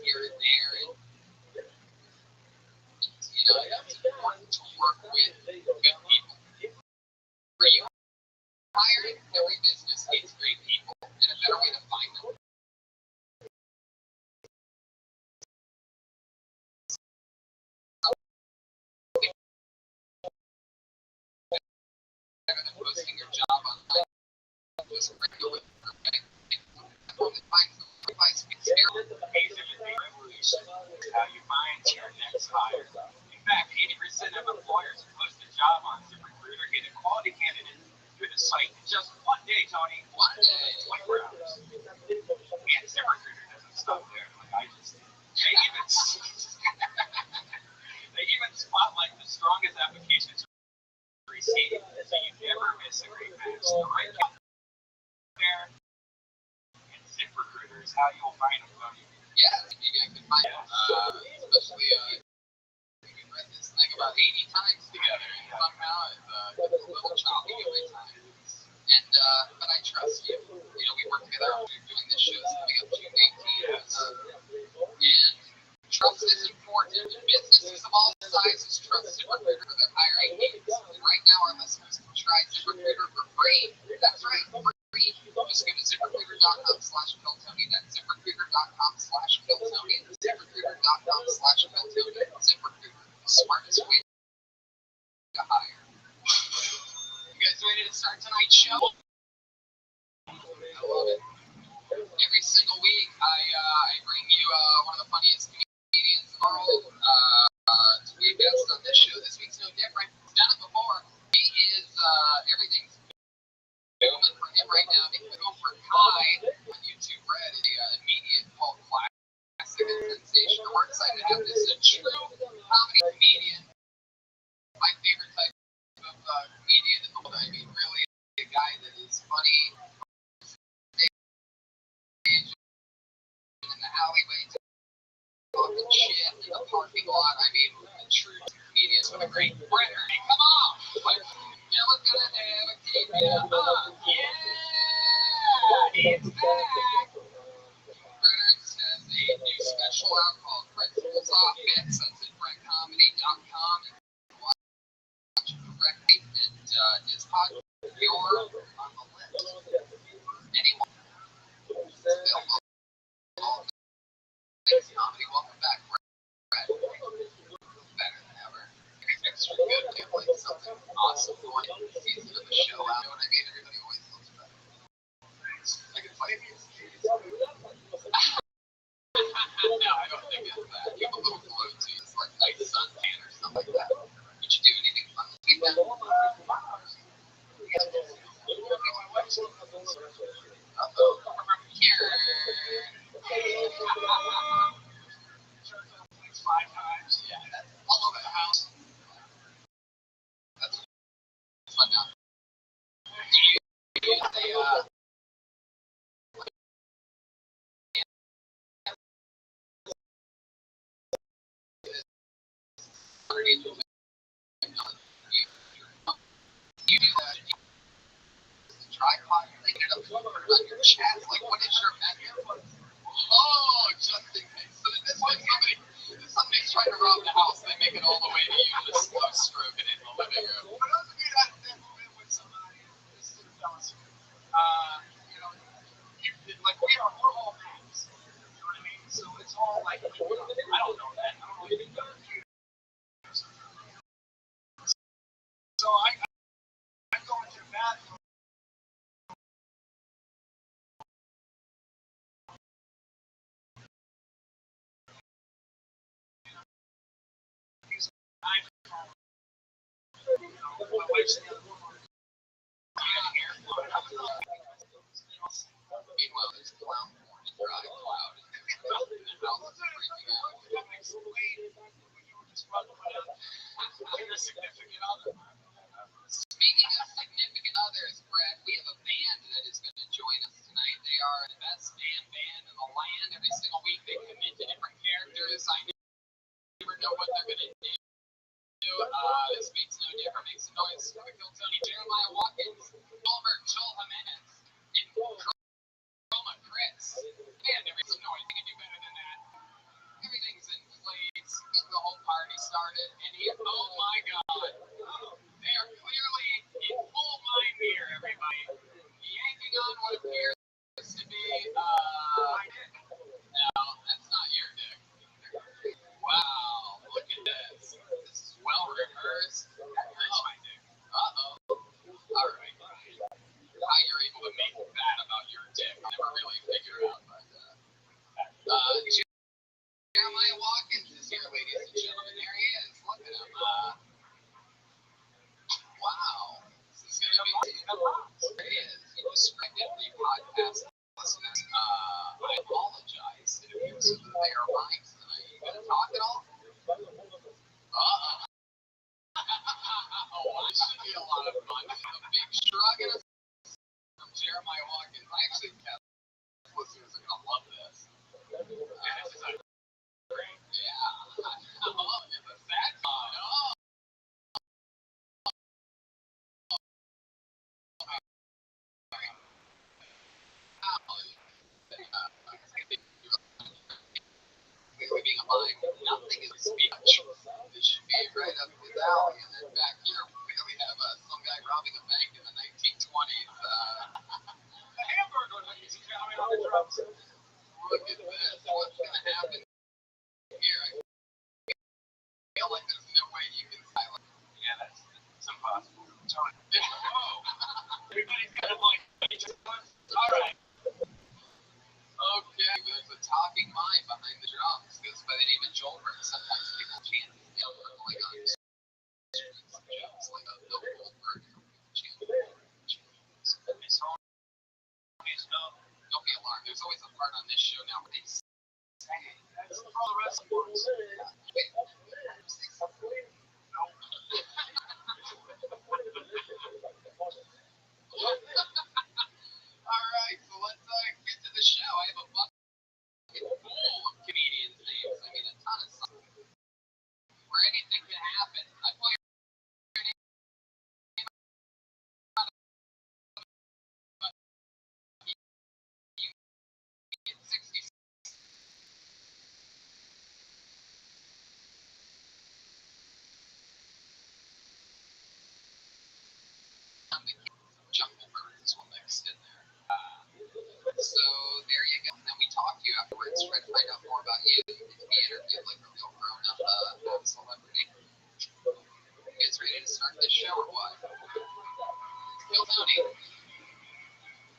here and there. And you know, it's important to work with good people. For you hiring, every business needs great people, and a better way to find them. Better than posting your job online. Just regular perfect. Find some advice. Revolution is how you find your next hire. In fact, 80% of employers who post a job on ZipRecruiter get a quality candidate through the site in just one day, Tony. 1 day, 24 hours. And ZipRecruiter doesn't stop there. Like I just did. They even spotlight the strongest applications received, so you never miss a great match. The right job there, and ZipRecruiter is how you'll find them. Yeah, maybe I could find them. Especially, we read this thing about 80 times together, and somehow it's a little choppy every time. And, but I trust you. You know, we work together. We're doing this show coming up June 18th. And trust is important. And businesses of all sizes trust ZipRecruiter for their hiring needs. And right now, our listeners can try ZipRecruiter for free. That's right, for free. Just go to ZipRecruiter.com/PillTony. That's ZipRecruiter.com/PillTony. ZipRecruiter.com/PillTony. ZipRecruiter, the smartest way It's our tonight's show. I love it. Every single week, I bring you one of the funniest comedians in the world to be a guest on this show. This week's no different. He's done it before. He is everything's booming for him right now. He went over Kai on YouTube Red, an immediate cult classic and sensation. We're excited to have this true comedy comedian. My favorite type of comedian in the world. I mean, really, a guy that is funny in the alleyway, talking shit in the parking lot. I mean, a true comedian with a great printer. Hey, come on! Now we're gonna have a keep it up. Yeah! It's back! Frederick's has a new special out called Principles Off Bits. That's at brettcomedy.com. Watch it directly. And his podcast, You're on the List. Anyone? Still, comedy. Welcome back, Brett. Better than ever. Extra good. We have like something awesome going in the season of the show. You know what I mean? Everybody always looks better. Like it's like no, I don't think it's that. You have a little glow too. It's like nice suntan or something like that. Did you do anything fun this weekend? Here. 5 times. Yeah, that's all over the house. That's fun now. Do you use a underneath the you do that tripod, you're thinking of put it on your chest. Like, what is your method? Oh, just in case. So this way, somebody's trying to rob the house, they make it all the way to you, just slow stroking it in the living room. For those of you that live with somebody, this is jealousy. You know, like we're all maps. You know what I mean? So it's all like, I don't know that. I don't know anything about it. So I'm going to the bathroom. My wife's in the other room. Meanwhile, there's clown porn and dry cloud. The house is freaking out. Speaking of significant others, Brad, we have a band that is going to join us tonight. They are the best band in the land. Every single week they commit to different characters. I never know what they're going to do. This week's no different. Make some noise. Kill Tony, Jeremiah Watkins, Oliver, Joel Jimenez, and Chroma Chris. Man, there is no anything you can do better than that. Everything's in place. Getting the whole party started. And here, oh my God. They are clearly in full mind here, everybody. Yanking on what appears to be, my dick. No, that's not your dick. Wow, look at this. This is well rehearsed. That's my dick. Uh-oh. All right. How you're able to make that about your dick, I never really figured out. But, Jeremiah Watkins is here, ladies and gentlemen. There he is. Look at him. Wow. This is going to be there he is. He distracted the podcast listeners. I apologize. It appears that they are lying tonight. You going to talk at all? Oh, this should be a lot of fun. A big shrug and a from Jeremiah Watkins. I actually have listeners are going to love this. Yeah. Oh, it's a sad song. Oh. Clearly being a mime, nothing is speech. This should be right up his alley. And then back here, we clearly have some guy robbing a bank in the 1920s. The hamburger, ladies and gentlemen, on the drums. Look at this. What's going to happen here? I feel like there's no way you can silence. Yeah, that's impossible. Whoa. It's like a old bird channel. His home is no. Don't be alarmed. There's always a part on this show now where they say, That's for all the rest of us. wait, No. all right, so let's get to the show. I have a bucket full of comedians' names. I mean, a ton of stuff. Where anything can happen. I play your name out of you get 60 on the jungle birds will mixed in there. So there you go. And then we talk to you afterwards, try to find out more about you. You get to be interviewed like a real grown-up celebrity. You guys ready to start this show or what? Phil Downey,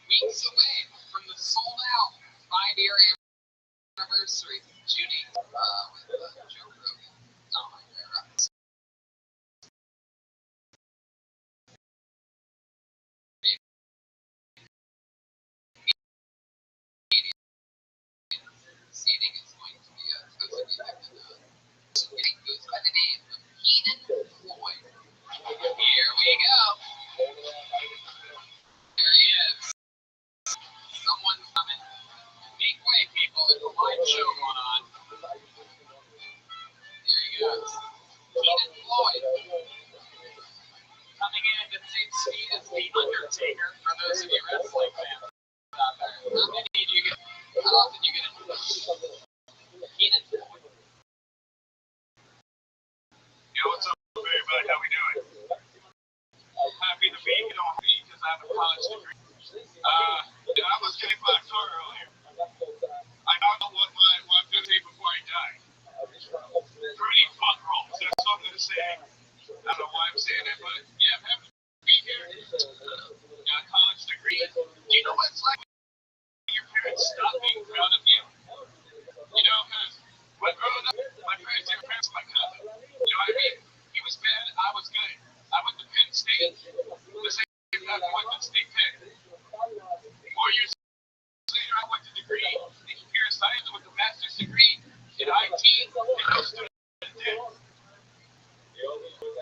weeks away from the sold-out 5-year anniversary, June 8th, with Joe Rogan. Oh my God. Seating is going to be it goes by the name of Keenan Floyd. Here we go. There he is. Someone's coming. Make way, people. There's a live show going on. There he goes. Keenan Floyd. Coming in at the same speed as The Undertaker, for those of you wrestling fans out there. How many do you get? How often do you get into Keenan Floyd? Yo, what's up, everybody? How we doing? Happy to be here. Don't be because I have a college degree. I was getting my car earlier. I don't know what I'm going to say before I die. Pretty fuck rolls. That's something to say. I don't know why I'm saying that, but yeah, I'm happy to be here. Got a college degree. Do you know what it's like when your parents stop being proud of you? You know, because when growing up, my parents were my cousin. You know what I mean? He was bad, I was good. I went to Penn State. The same time I went to State Penn. 4 years later, I went to degree in computer science with a master's degree in IT and no student debt. You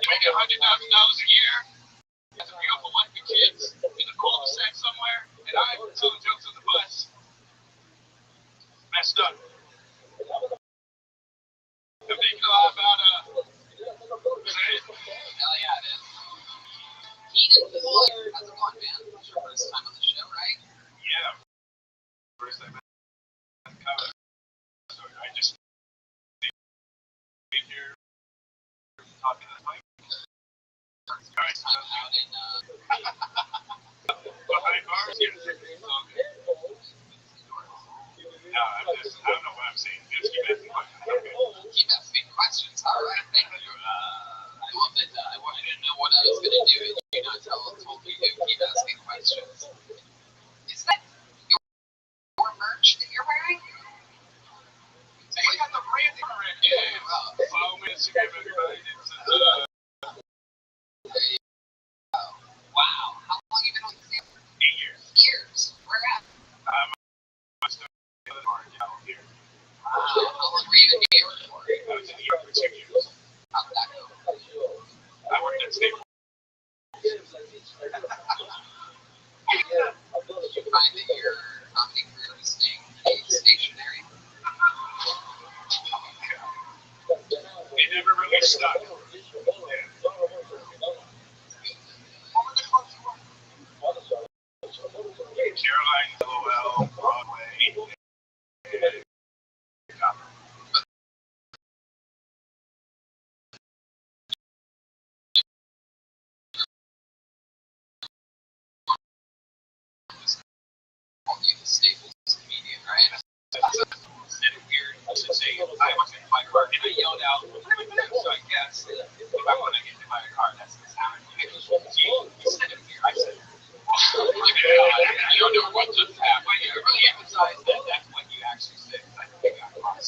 make $100,000 a year, has a beautiful wife and kids, in a cul-de-sac somewhere, and I'm telling jokes on the bus. Messed up. I'm thinking a lot about Hell yeah, it is. Keenan Floyd. How's it going, man? It's your first time on the show, right? yeah. First time at the college. So I just been here talking to the mic. First time out in Behind bars, yeah. No, I don't know what I'm saying. Just keep asking questions. Okay. keep asking questions. All right, thank you. I love that. I didn't know what I was going to do, and you not told me to keep asking questions. Is that your merch that you're wearing? Hey, you got the branding already. Yeah. Follow me on Instagram, everybody. It's Wow. How long have you been on the camera? 8 years. Years. Where at? I'm here. Wow. How long were you in New York for? I was in New York for 2 years. How did that go? I worked at State. Did you find that your comedy career was staying stationary? It never really stuck. Yeah. Caroline, LOL, Broadway. You the Staples comedian, right? Instead of weird to say I was in my car and I yelled out, so I guess if I want to get in my car, that's the sound. Instead of weird, I said, you don't know what just happened. But you really emphasize that that's what you actually said. I think I got caught.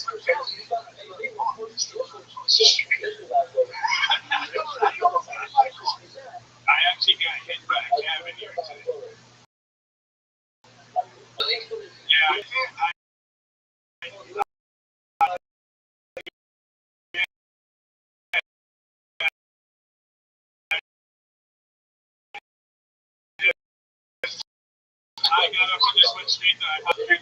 I got up and just went straight to iPod.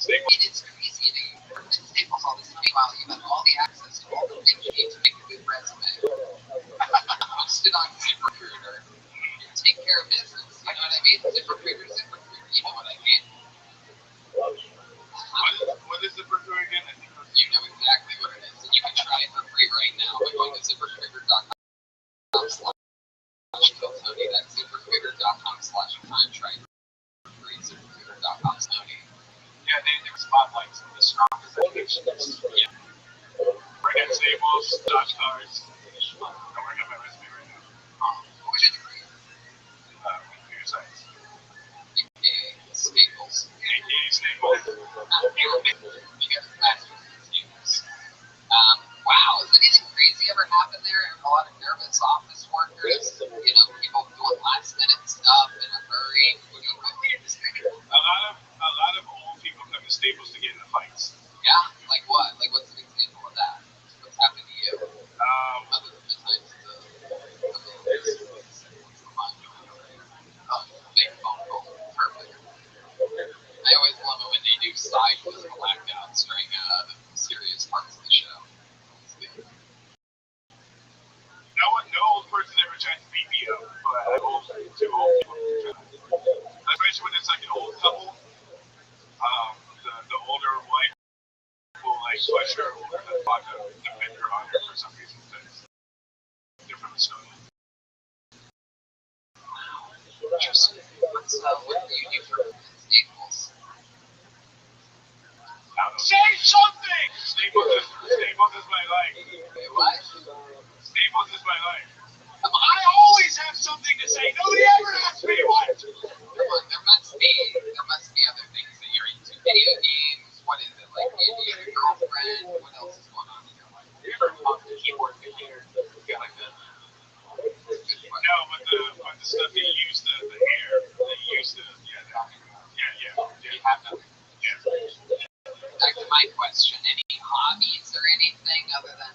It's crazy that you worked at Staples all this time. Meanwhile, you have all the access to all the things you need to make a good resume. Post it on ZipRecruiter. Take care of business. You know what I mean? ZipRecruiter, ZipRecruiter. You know what I mean? What is ZipRecruiter again? You know exactly what it is. And you can try it for free right now by going to ZipRecruiter.com/Tony. That's ZipRecruiter.com/contract. Free ZipRecruiter.com/Tony. Yeah, they were spotlights in the strongest applications. Yeah. Work at Staples, Rothschild'S. I'm working on my resume right now. What was your degree? Computer science. AKA Staples. AKA Staples. You get a master's in Staples. Wow, has anything crazy ever happened there? A lot of nervous office workers, people doing last minute stuff in a hurry. What do you just think? A lot of old people come to Staples to get into fights. Yeah, like what? Like what's an example of that? What's happened to you? Other than the times big phone call. Perfect. I always love it when they do side blackouts during serious parts of the show. No old person ever tried to beat me up, but two old people. Especially when it's like an old couple. The older wife will like push her over the vodka to defend her honor for some reason. They're from Estonia. Interesting. What do you do for Staples? Say something! Staples is my life. Wait, what? Staples is my life. I always have something to say. Nobody ever asks me what. Come on, there must be other things that you're into. Video games. What is it? Like you have a girlfriend. What else is going on in your life? You ever talk to keyboard figure? Feel like that. No, but the stuff that you use the hair, that you use the You have nothing. Yeah. Back to my question. Any hobbies or anything other than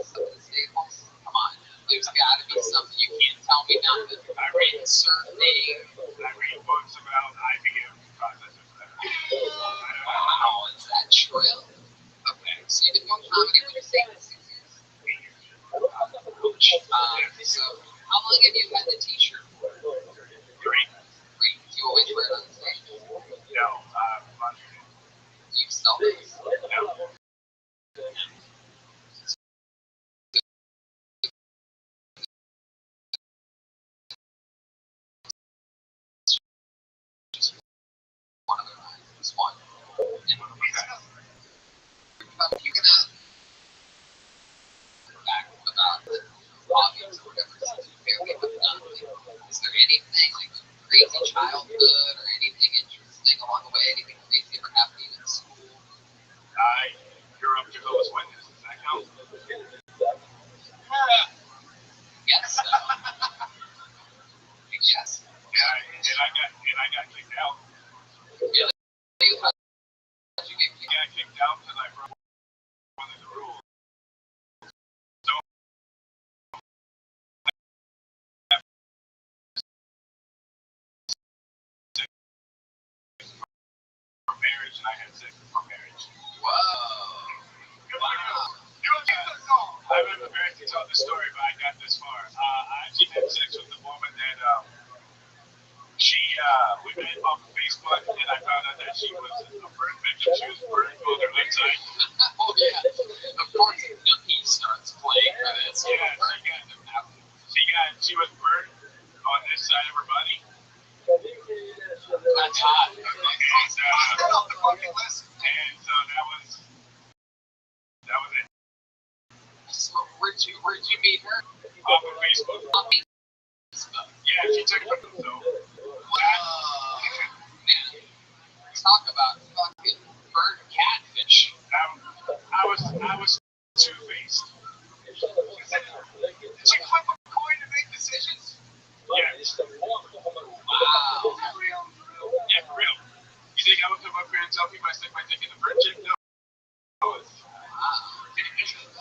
some of the Staples? Come on. There's got to be something. You can't tell me nothing. I read surfing. I read books about IBM processors. Wow, is that true? Okay, so you've been doing comedy when you're saying 6 years? 8 years. So how long have you had the t-shirt for? 3. 3. Do you always wear it on stage? No, Do you sell these? No. One other line. Just one. You're gonna back about the hobbies or whatever since you barely have done. Is there anything like crazy childhood or anything interesting along the way? Anything crazy ever happening in school? I grew up Jehovah's Witness. Does that count? Yes. Yes. And I got kicked out. Really? How'd you get kicked out? I got kicked out because I broke one of the rules. So for marriage, and I had sex before marriage. Whoa. Wow. I'm embarrassed to tell the story, but I got this far. I actually had sex with a woman that we met off of Facebook, and I found out that she was a burn victim. She was burned on her left side. Oh yeah. Of course, Nookie starts playing for this. She was burned on this side of her body. That's hot. And so that was it. So where'd you meet her? Off of Facebook. On Facebook. Yeah, she took it. So. Man, talk about fucking bird catfish. I was two-faced. Did you flip a coin to make decisions? Yeah. Wow. Yeah, for real. You think I would come up here and tell people I stick my dick in the bird chick? No. Wow.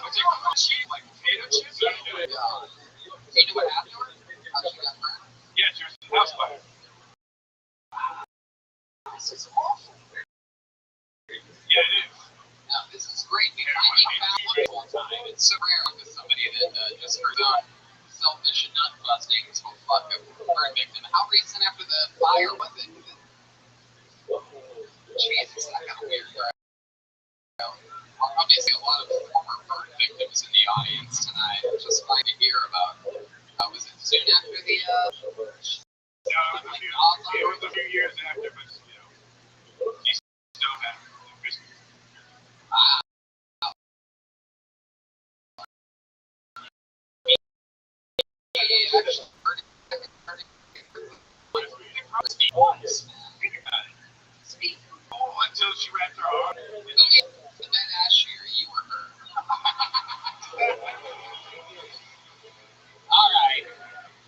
What's Cheese, like potato chips? Yeah. Do you know what afterwards? How she got burned? Yeah, she was in the house fire. This is awful. Yeah, it is. No, this is great because I make family full time. It's so rare with somebody that just for their own selfish and nut busting will fuck a burn victim. How recent after the fire was it? Jesus, that got weird. Obviously, a lot of former burn victims in the audience tonight. Just fine to hear about. Was it soon after the? No, it was a few years after, but he still had the Christmas. Until she wrapped her arm. The Ben Asher, you were her. All right.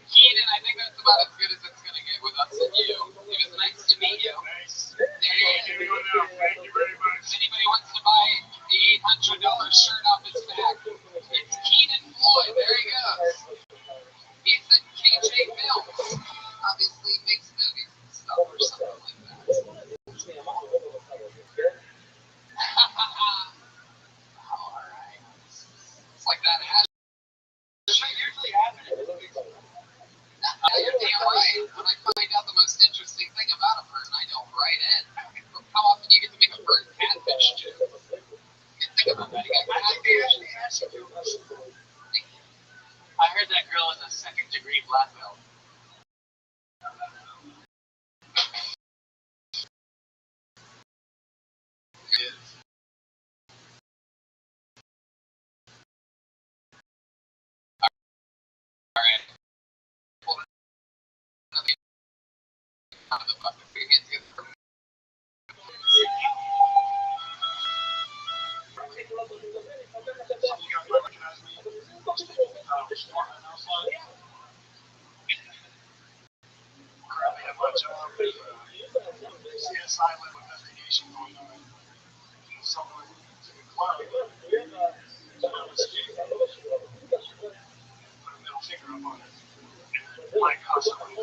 Keenan, I think that's about as good as it's going to get with us and you. It was nice to meet you. Nice. There you go. Thank you very much. If anybody wants to buy the $800 shirt off his back, it's Keenan Floyd. There he goes. He's at KJ Films. Obviously makes movies and stuff or something like that. All right. It's like that Ash. Does that usually happen? You're damn right. When I find out the most interesting thing about a person, I know right in. How often do you get to make a bird catfish joke? You think about that. You got catfish. I heard that girl is a second-degree black belt. Alright. Hold on. Out of the bucket. Put your hands together for me. You guys recognize me? Currently at my job, CSI level investigation going on. Someone to the club, escape. Put a middle finger up on it. My constantly.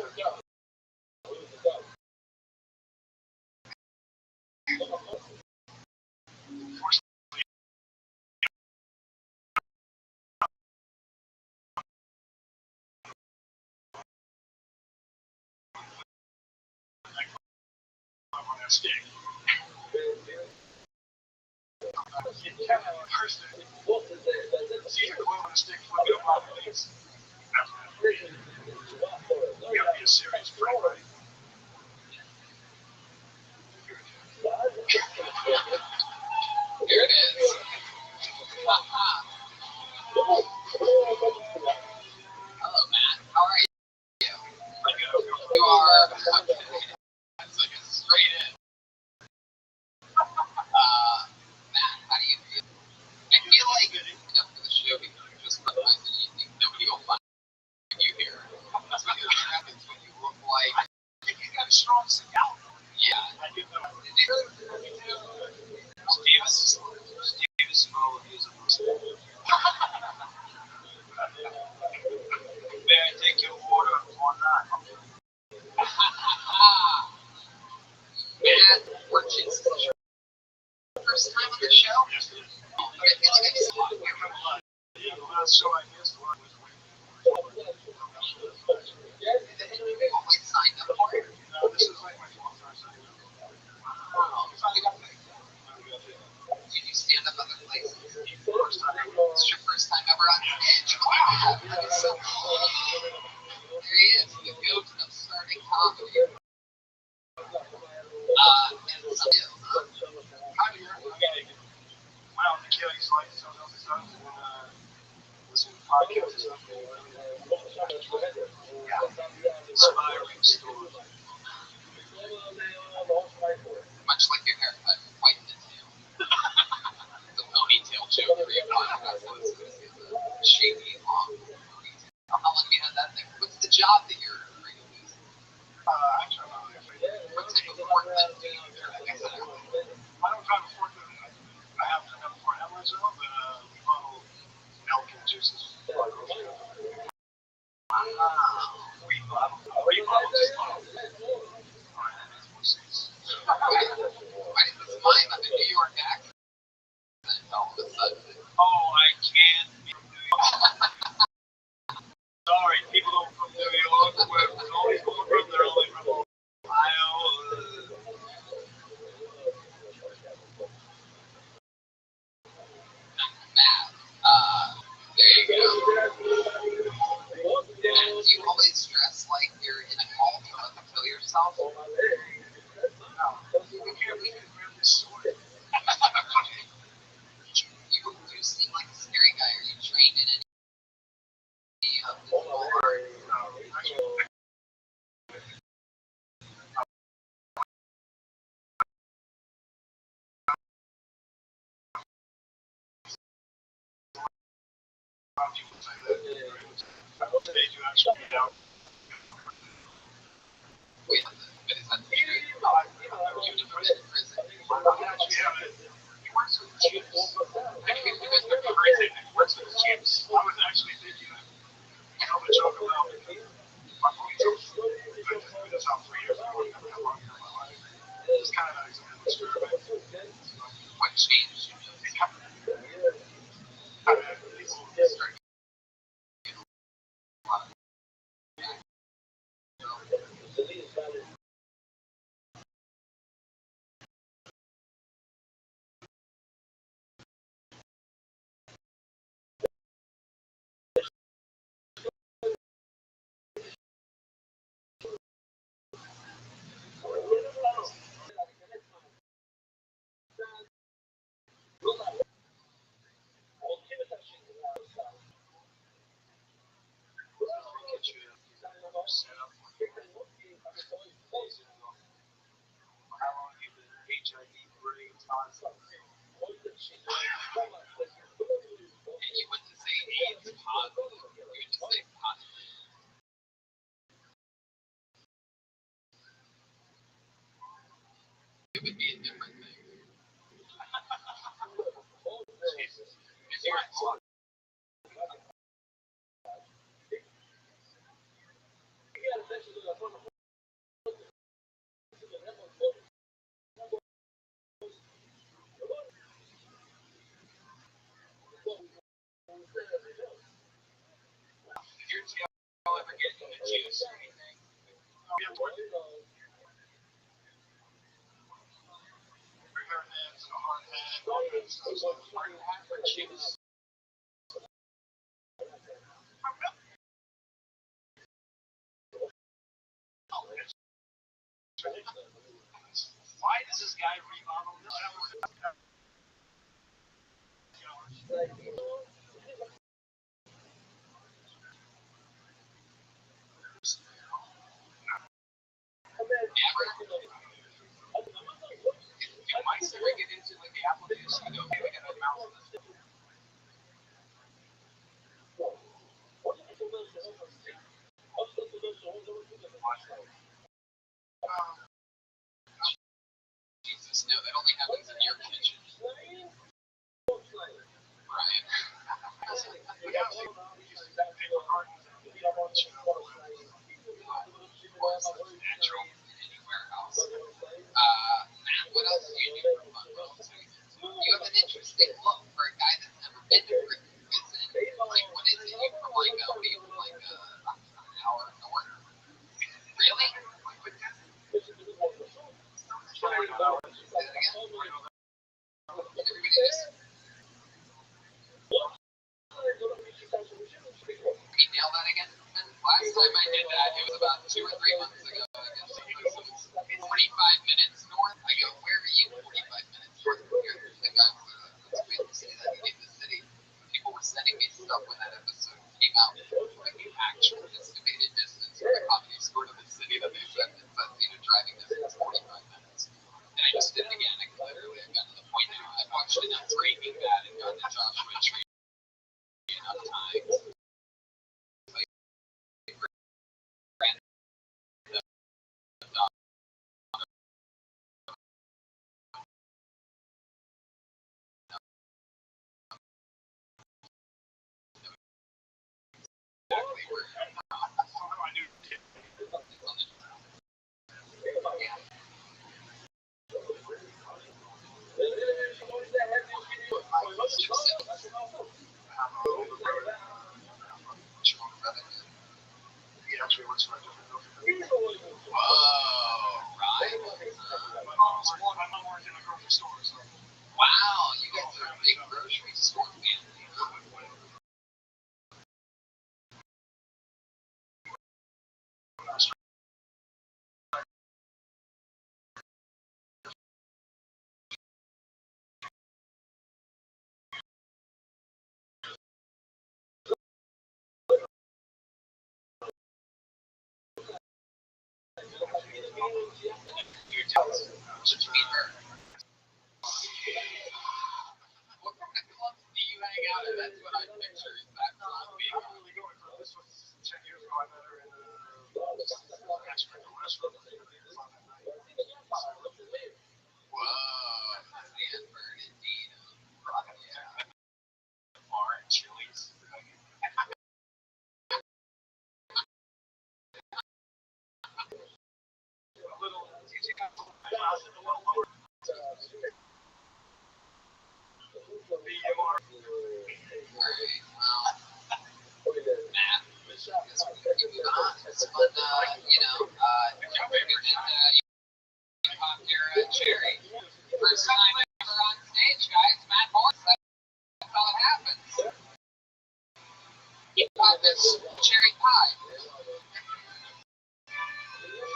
On that stick. Person sees a glue on a stick flipping up on things. You gotta be a serious friend, right? Here it is. Hello, Matt. How are you? You are. Okay. That's like a straight in. Matt, how do you feel? I feel like enough for the show because you're just recognizing you think nobody will find you here. That's what happens when you look like. I think he's got a strong scalp. Yeah. I get that. Steve is full of usable. May I take your order or not? Matt, what is this your first time on the show? Yes, it is. I feel like I've seen you. Yeah, the last show I missed was Always signed up for it. this is like my fourth time signing up. Wow. You finally got picked. Did you stand up other places? First time ever. It's your first time ever on stage. Wow. That is so cool. There he is, the goat of starting comedy. And some new. Kind of well, the kid used to like someone else's stuff and listen to podcasts and stuff. Inspiring stories. Much like your haircut, white the tail. The ponytail joke for your podcast listeners is a shady, long ponytail. How long have you had that thing? What's the job that you're afraid of losing? I try not to. What type of forklift do you drive exactly? I don't drive a forklift. I have to have a Ford Hamlet, but we model You seem like a scary guy. Are you trained in any of the wait, but is that the truth? You in prison? He works with the chiefs. He works with the chiefs. I was actually thinking of a joke about my ponytails. I just put this out 3 years ago. I've never had long hair in my life. It's kind of an experiment. What changed? It kind of people start set up. How long have you been HIV free? And you wouldn't say AIDS positive. You would just say positive. It would be a different thing. Jesus. If you're Did your tail ever get into juice or anything? Yeah, what? Her hands and a hard head, all that stuff. So hard hat for juice. Why does this guy remodel this? you might ever get into like the Apple juice, you go, okay, we got a mouse in this. Jesus, no, that only happens in your kitchen. Right. Natural in any warehouse. Matt, what else do you do for fun? You have an interesting look for a guy that's never been to prison. Like, what is it? You from like a, what are you from like an hour north? Really? Say that again. Everybody just. Can you nail that again? Last time I did that, it was about 2 or 3 months ago. I guess it was 45 minutes north. I go, where are you? 45 minutes north of here. The guy was, it's weird to say that in the city. People were sending me stuff when that episode came out. Like the actual estimated distance from the comedy store to the city that they sent. It says, driving distance 45 minutes. And I just did it again. I literally, I've gotten to the point now. I've watched enough Breaking Bad and gotten to Joshua Tree enough times. Wow, you guys are a big grocery store family. Your tits. Just meet her. What kind of clubs do you hang out at? That's what I picture. Is that club being really going for this was 10 years ago. I met her in Ashburn, Westwood. whoa, Stanford indeed. Yeah. Bar and Chili's. A little TJ got a little lower. It's fun, you popped your cherry. First time ever on stage, guys. Matt Morris, that's how it happens. You popped this cherry pie.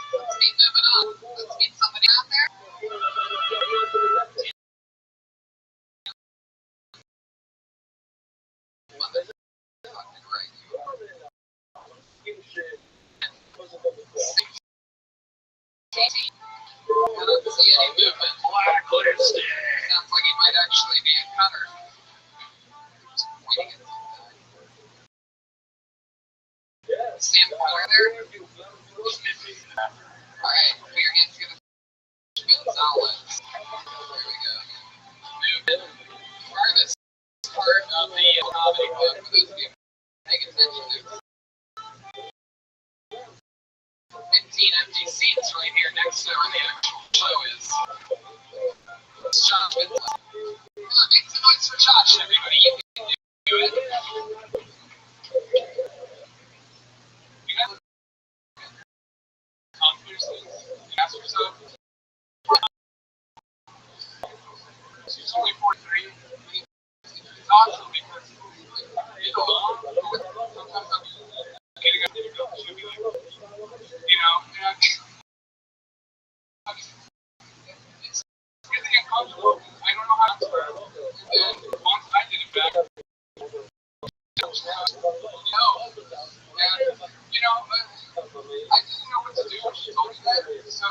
Let's keep moving on. Let's meet somebody out there. I don't see any movement. Black lipstick. Sounds like he might actually be a cutter. Sam Power there? Alright, put your hands together. Gonzalez. There we go. Movement. Farthest part of the comedy club, for those of you paying attention to. 15 empty seats right here next to where the actual show is. It's Josh Whitlow. Come on, make some noise for Josh, everybody. You can do it. You guys ask yourself. She's only 43. It's awesome because, sometimes I'm getting up to go. She'll be like, and it's really uncomfortable. I don't know how to swear. And once I did it back, I didn't know what to do when she told me that, so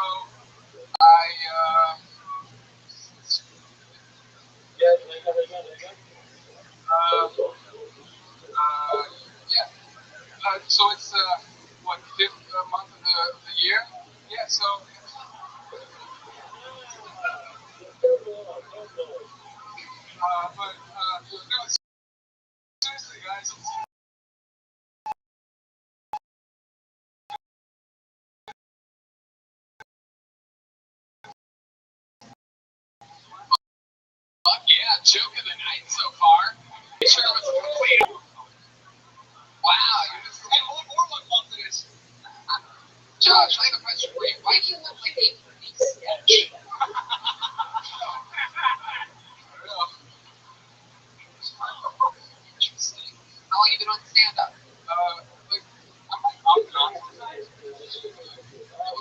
so it's what, fifth month of the year? Yeah, so no, seriously, guys, fuck yeah, joke of the night so far. Sure it was complete. Wow, you're just hey, more month of this. Josh, I have a question for you. Why do you look like a pretty sketch? Interesting. How long have you been on stand-up? I'm not. Let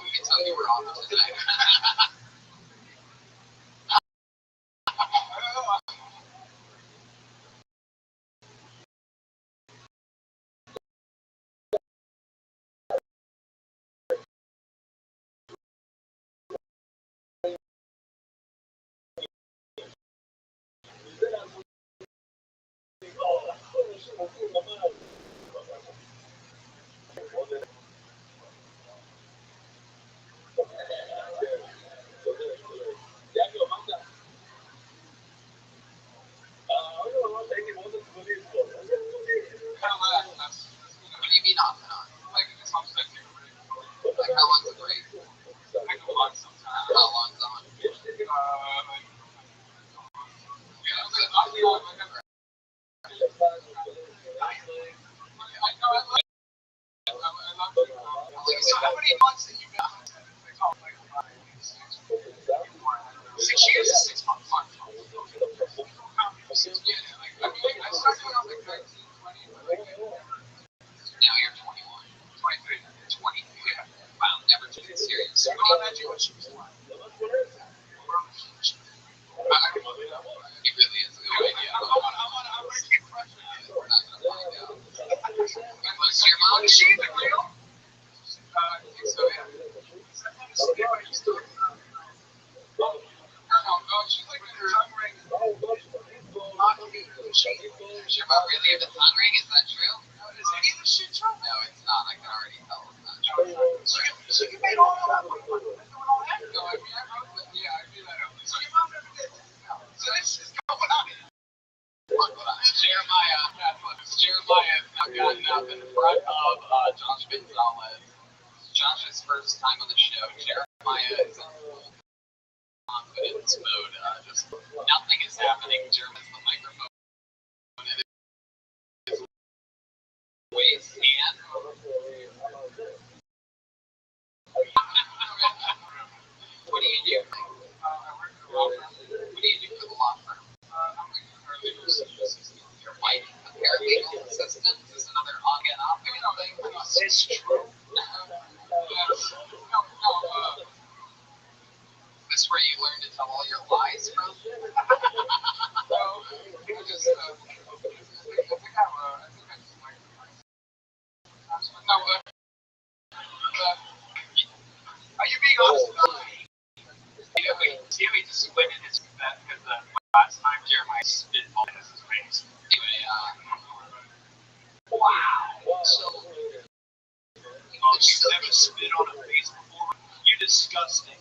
me tell you we're on tonight. Is your mom really into thundering? Is that true? Is any of this shit true? No, it's not. I can already tell it's not true. So you made all that up? No, I mean, I wrote it. Yeah, I do that. So your mom never did this? No. So this is going on. Jeremiah has now gotten up in front of Josh Gonzalez. Josh's first time on the show. Jeremiah is in full confidence mode. Just nothing is happening. Jeremiah's the microphone in his waist hand. What do you do? What do you do for the law firm? I'm a paralegal assistant. Your wife, a paralegal assistant? Is this another on and off thing? Is this true? Is this where you learn to tell all your lies from? No, it was just, I think I just learned. No, are you being honest about me? See how he just went in his that because last time Jeremiah spit all in his face. Anyway, wow. So, you've never spit on a face before? You're disgusting.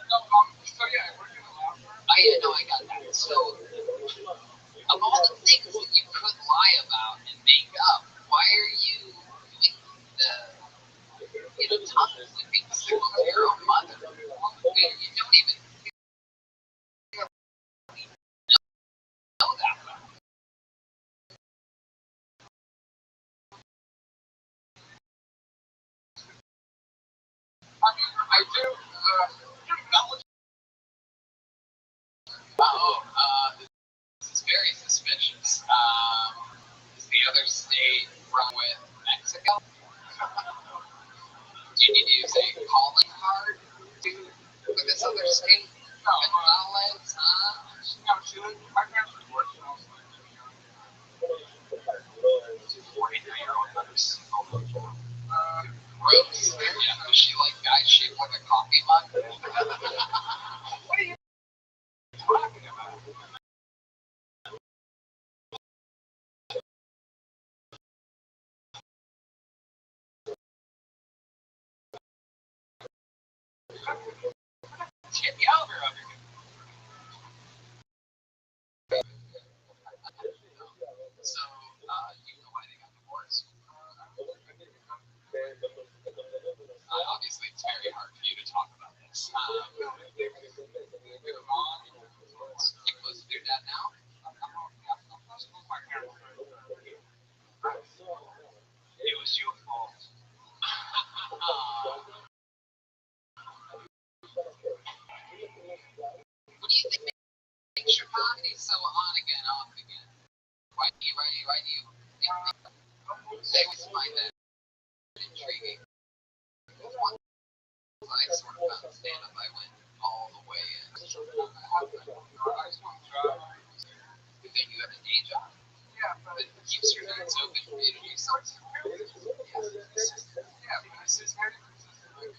No, so yeah, we're gonna laugh. Yeah, no, I got that. So, of all the things that you could lie about and make up, why are you doing the tongue flipping signal to your own mother? You don't even know that about. I mean, I do. This is very suspicious. Is the other state run with Mexico? Do you need to use a calling card for this other state? No, Gonzalez, huh? No, my parents were divorced when I was like, 49-year-old mother single. Gross. Yeah, does she like guys shaped like a coffee mug? What are you talking about? Get me out of here. So, you know why they got divorced? Obviously, it's very hard for you to talk about this. You close to your dad now? It was your fault. What do you think makes your comedy so on again, off again? Why do you they always find that intriguing? Once I sort of found stand-up, I went all the way in. I just want to try. But then you have a day job. Yeah, but it keeps your nights open for you to do something. Yeah, but this is very consistent. I mean,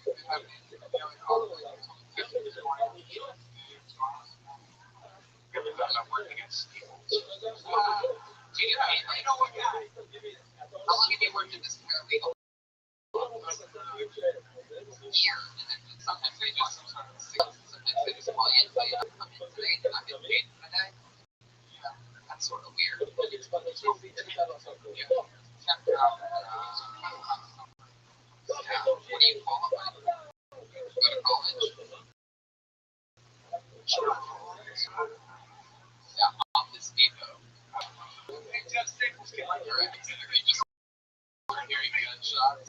I'm working at Staples. You know what, guy? How long have you worked at this paralegal? Year. And then sometimes they just call you and tell you, I'm in today, you're not getting paid for the day. That's sort of weird. Yeah. What do you qualify for? Go to college? Yeah, Office Depot. They just hearing gunshots.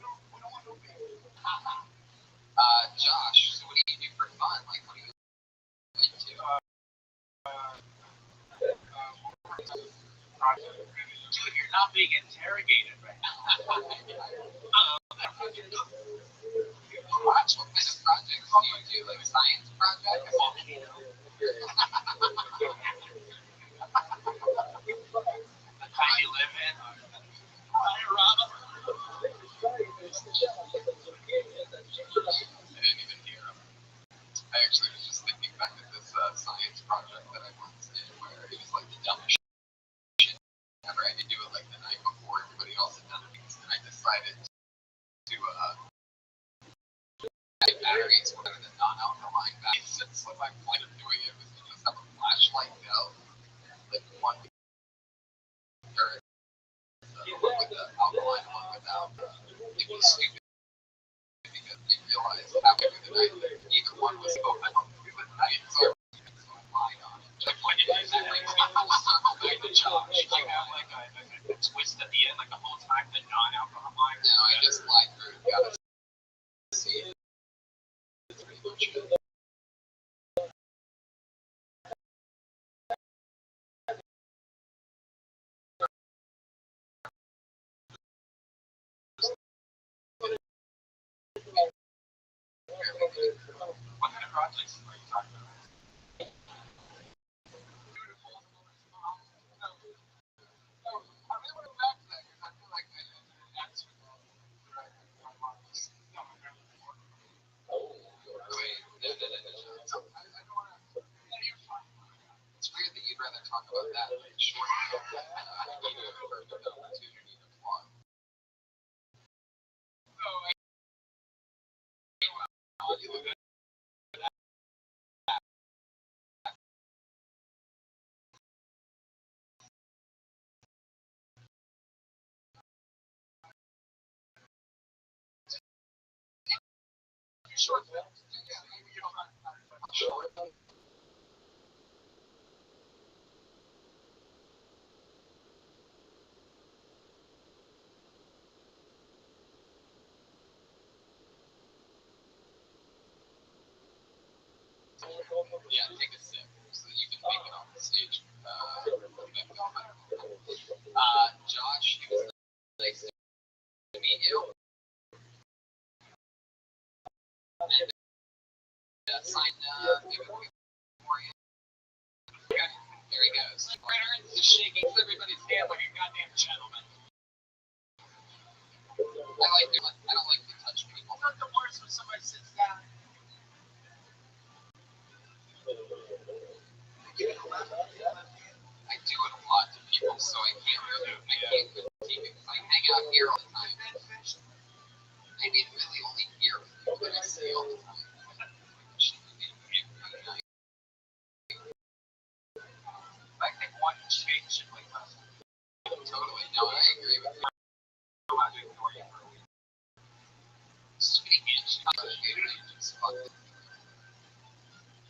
Josh, so what do you do for fun? Like, what are you into? Dude, you're not being interrogated right now. Watch, what kind of projects do you do? Like science projects? The kind you live in? I didn't even hear him. I actually was just thinking back at this science project that I once did where it was like the dumbest shit it was stupid because they realized halfway through the night that neither one was open through the night, so I lied on it. Like, when did you say, like, full circle back to Josh? Did you have like a twist at the end, like the whole time, the non-alcohol line? No, I just lied through. Got to see it. It's pretty much it. What kind of projects are you talking about? It's weird that you'd rather talk about that than short perfect opportunity to plug. Short films? Yeah, maybe you don't have short films. Yeah, take a sip so that you can make it on the stage. Josh, it was nice to meet you. And sign give it away for you. Okay, there he goes. Critter is shaking everybody's hand like a goddamn gentleman. I don't like to touch people. It's not the worst when somebody sits down. I do it a lot to people, so I can't critique it because I hang out here all the time. I mean, really only here with people that I see all the time. I think one change should like us. Totally, no, I agree with you. Go out and ignore you for a week. Speaking of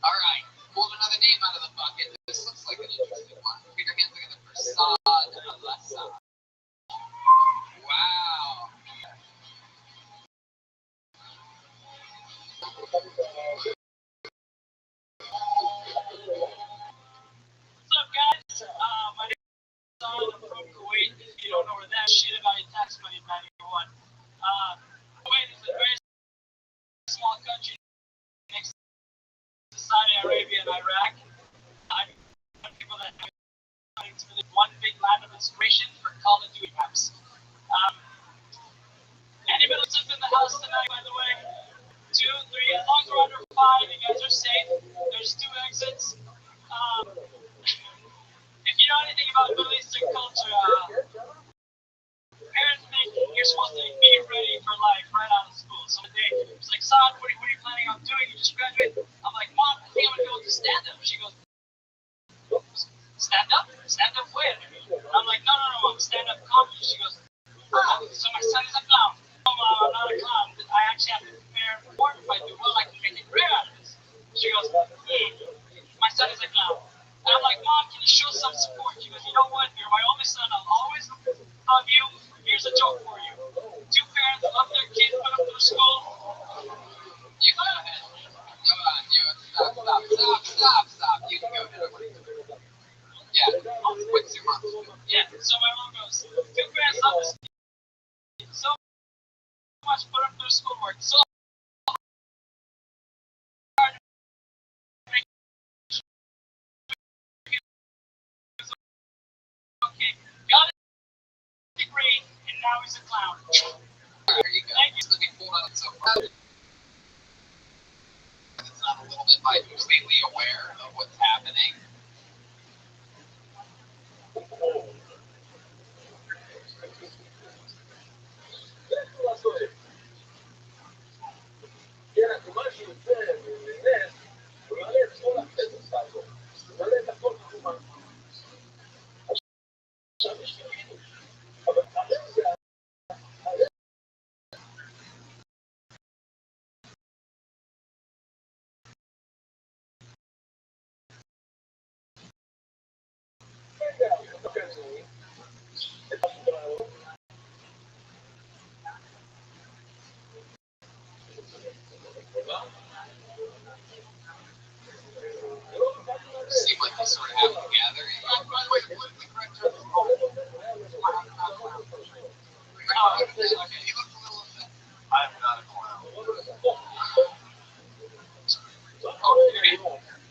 all right, pulled another name out of the bucket. This looks like an interesting one. Put your hands together for Saad Al-Assad. Wow. What's up, guys? My name is Saad. I'm from Kuwait. If you don't know where that shit about your tax money in 91. Kuwait is a very small country next to Saudi Arabia and Iraq. I know people that have it's really one big land of inspiration for Call of Duty maps. Anybody that's in the house tonight, by the way? 2, 3, as long as we're under 5, you guys are safe. There's 2 exits. If you know anything about Middle Eastern culture, parents think you're supposed to be ready for life right out of school. So it's like, son, what are you planning on doing? You just graduated. I'm like, Mom, I think I'm going to go to stand up. She goes, stand up? Stand up where? I'm like, no, Mom, stand up comedy. She goes, so my son is a clown. No, Mom, I'm not a clown. I actually have to prepare for it. If I do well, I can make a career out of this. She goes, my son is a clown. And I'm like, Mom, can you show some support? She goes, you know what? You're my only son. I'll always love you. Here's a joke for you. 2 parents love their kids, put them through school. You go ahead. Come on, stop. You can go ahead. Yeah, what's your mom? Yeah, so my mom goes, 2 parents love this kid so much, put them through schoolwork. So hard to make okay. Got a degree, and now he's a clown. There you go. Thank you. Let me pull out so far. It's not a little bit by completely aware of what's happening. Yeah, there you go. By the way, the politically correct term is called. Okay. He looked a little upset. I'm not a clown. Okay.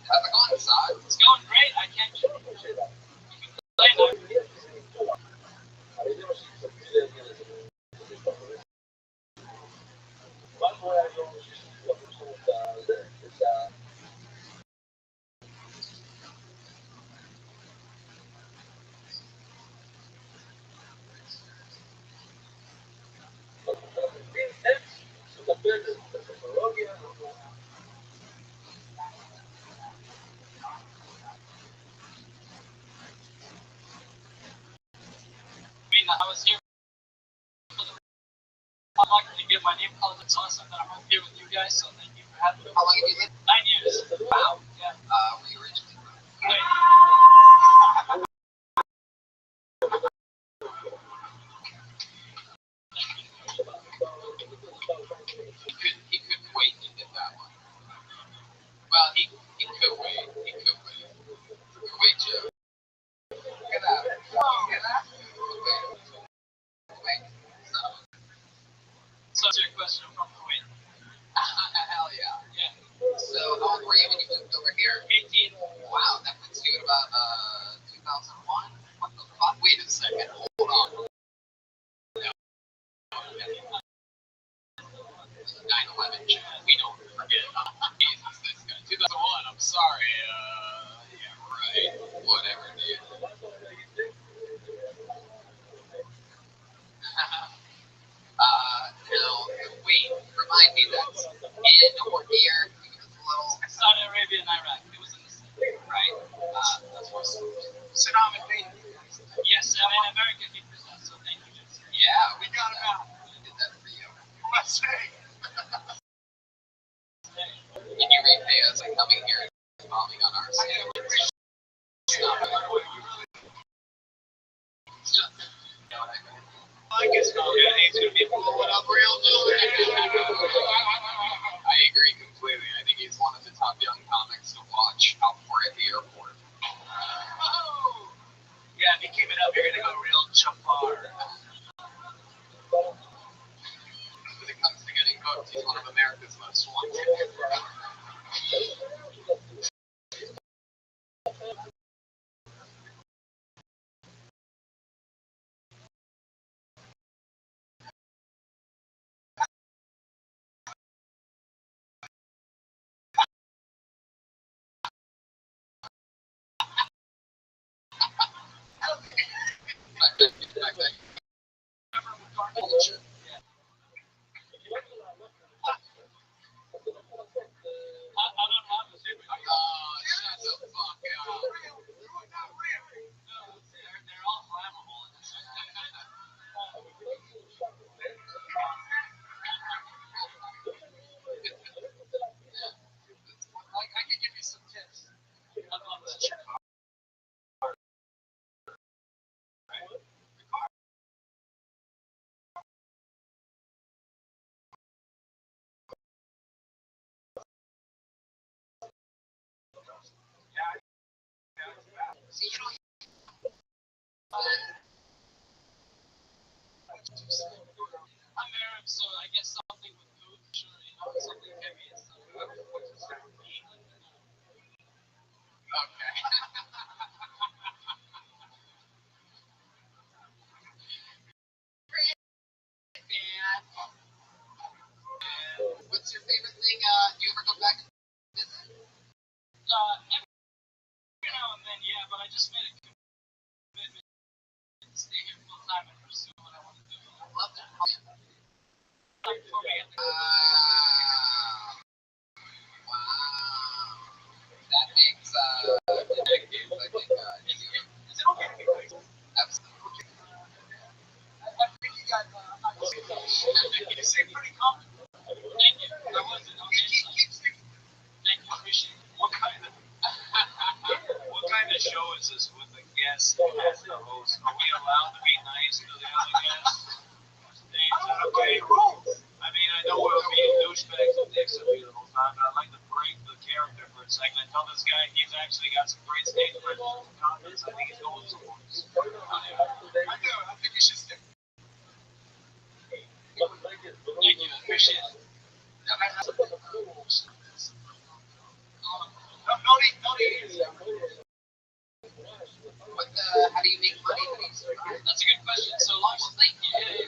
How's it going inside? It's going great. I can't complain. I mean, I was here for the. I'm lucky to get my name called. It's awesome that I'm here with you guys. So thank you for having me. How long have you lived? 9 years. Wow. Yeah. Where you originally from? Wait. He couldn't wait to get that one. Well, he could wait. He could wait. Kuwait Joe. Look at that. Look at that. Kuwait. So to your question, I'm from Kuwait. Hell yeah. Yeah. So how old were you when you moved over here? 18. Wow, that puts you at about 2001. What the fuck? Wait a second. Hold on. No. 9/11. We don't forget. Jesus, this guy. 2001. I'm sorry. Yeah, right. Whatever, dude. Now, wait. Remind me that's in or near. It's a little. Saudi Arabia and Iraq. It was in the city. Right. That's where Saddam invaded. Yes, I mean, America did that, so thank you. Yeah, we got him out. We did that for you. Let's say. Can you repay us by coming here and bombing on our city? I guess not. He's gonna be blowing up real good. I agree completely. I think he's one of the top young comics to watch out for at the airport. Oh. Yeah, if you keep it up, you're gonna go real Jafar. When it comes to getting hooked, he's one of America's most wanted. Culture. I don't have a favorite. Shut the fuck up. They're all flammable. Like, I could give you some tips. I love that. See, you know, I'm Arab, so I guess something with food, sure, something heavy and stuff. okay. Man. What's your favorite thing? Do you ever go back and visit? Every now and then, yeah, but I just made a commitment to stay here full time and pursue what I want to do. I love that. Like for me, Wow. That makes detectives, I think, easier. Is it okay to be nice? Absolutely. I think you got. You seem pretty confident. thank you. I wasn't on the inside. Thank you, appreciate it. What kind of show is this with the guest as the host? Are we allowed to be nice to the other guests? Is that okay? I mean, I know we'll be douchebags and dicks at me the whole time, but I like to break the character for a second. I tell this guy he's actually got some great stage presence and confidence. I think he's going to lose. I do. I think you should stick. Thank you. Appreciate it. No need. How do you make money? That's a good question. So long as thank you.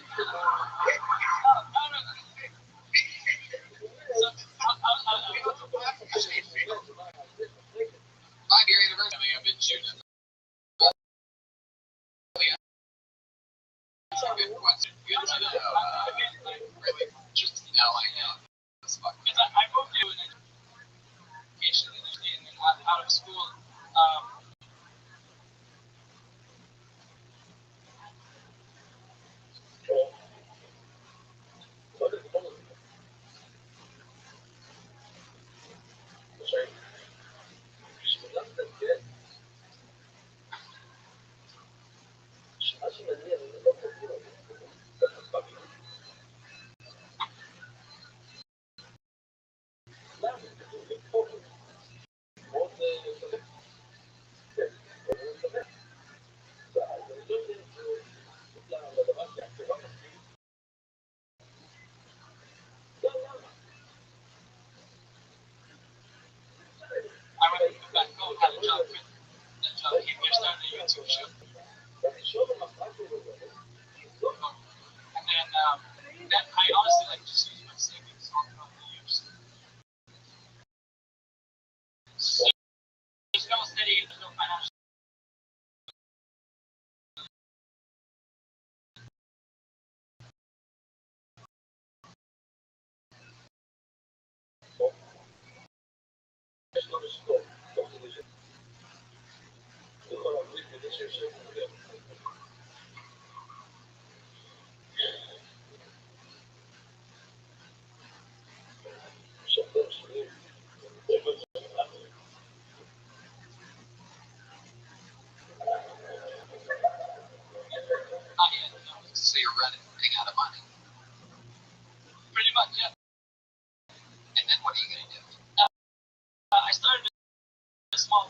So, 5-year anniversary. I've been shooting. That's a good question. Good to know. Really, just to know, I know. because I moved to an education and out of school. I went back home, had a job with that job. He started a YouTube show. And then I honestly like just use my savings on the years. There's no steady, there's no financial. Not yet, no. So you're running out of money. Pretty much, yeah. And then what are you going to do? I started a small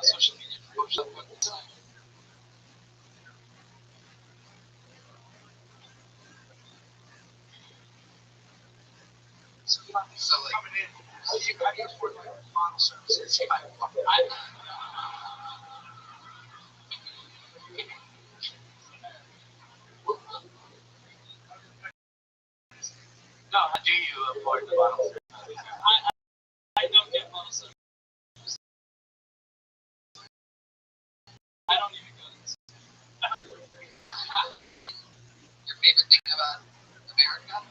social media promotion at the time. So like, Coming in. how do you afford like model services? No, do you afford the model? I don't get model service. I don't even go to this. Your favorite thing about America?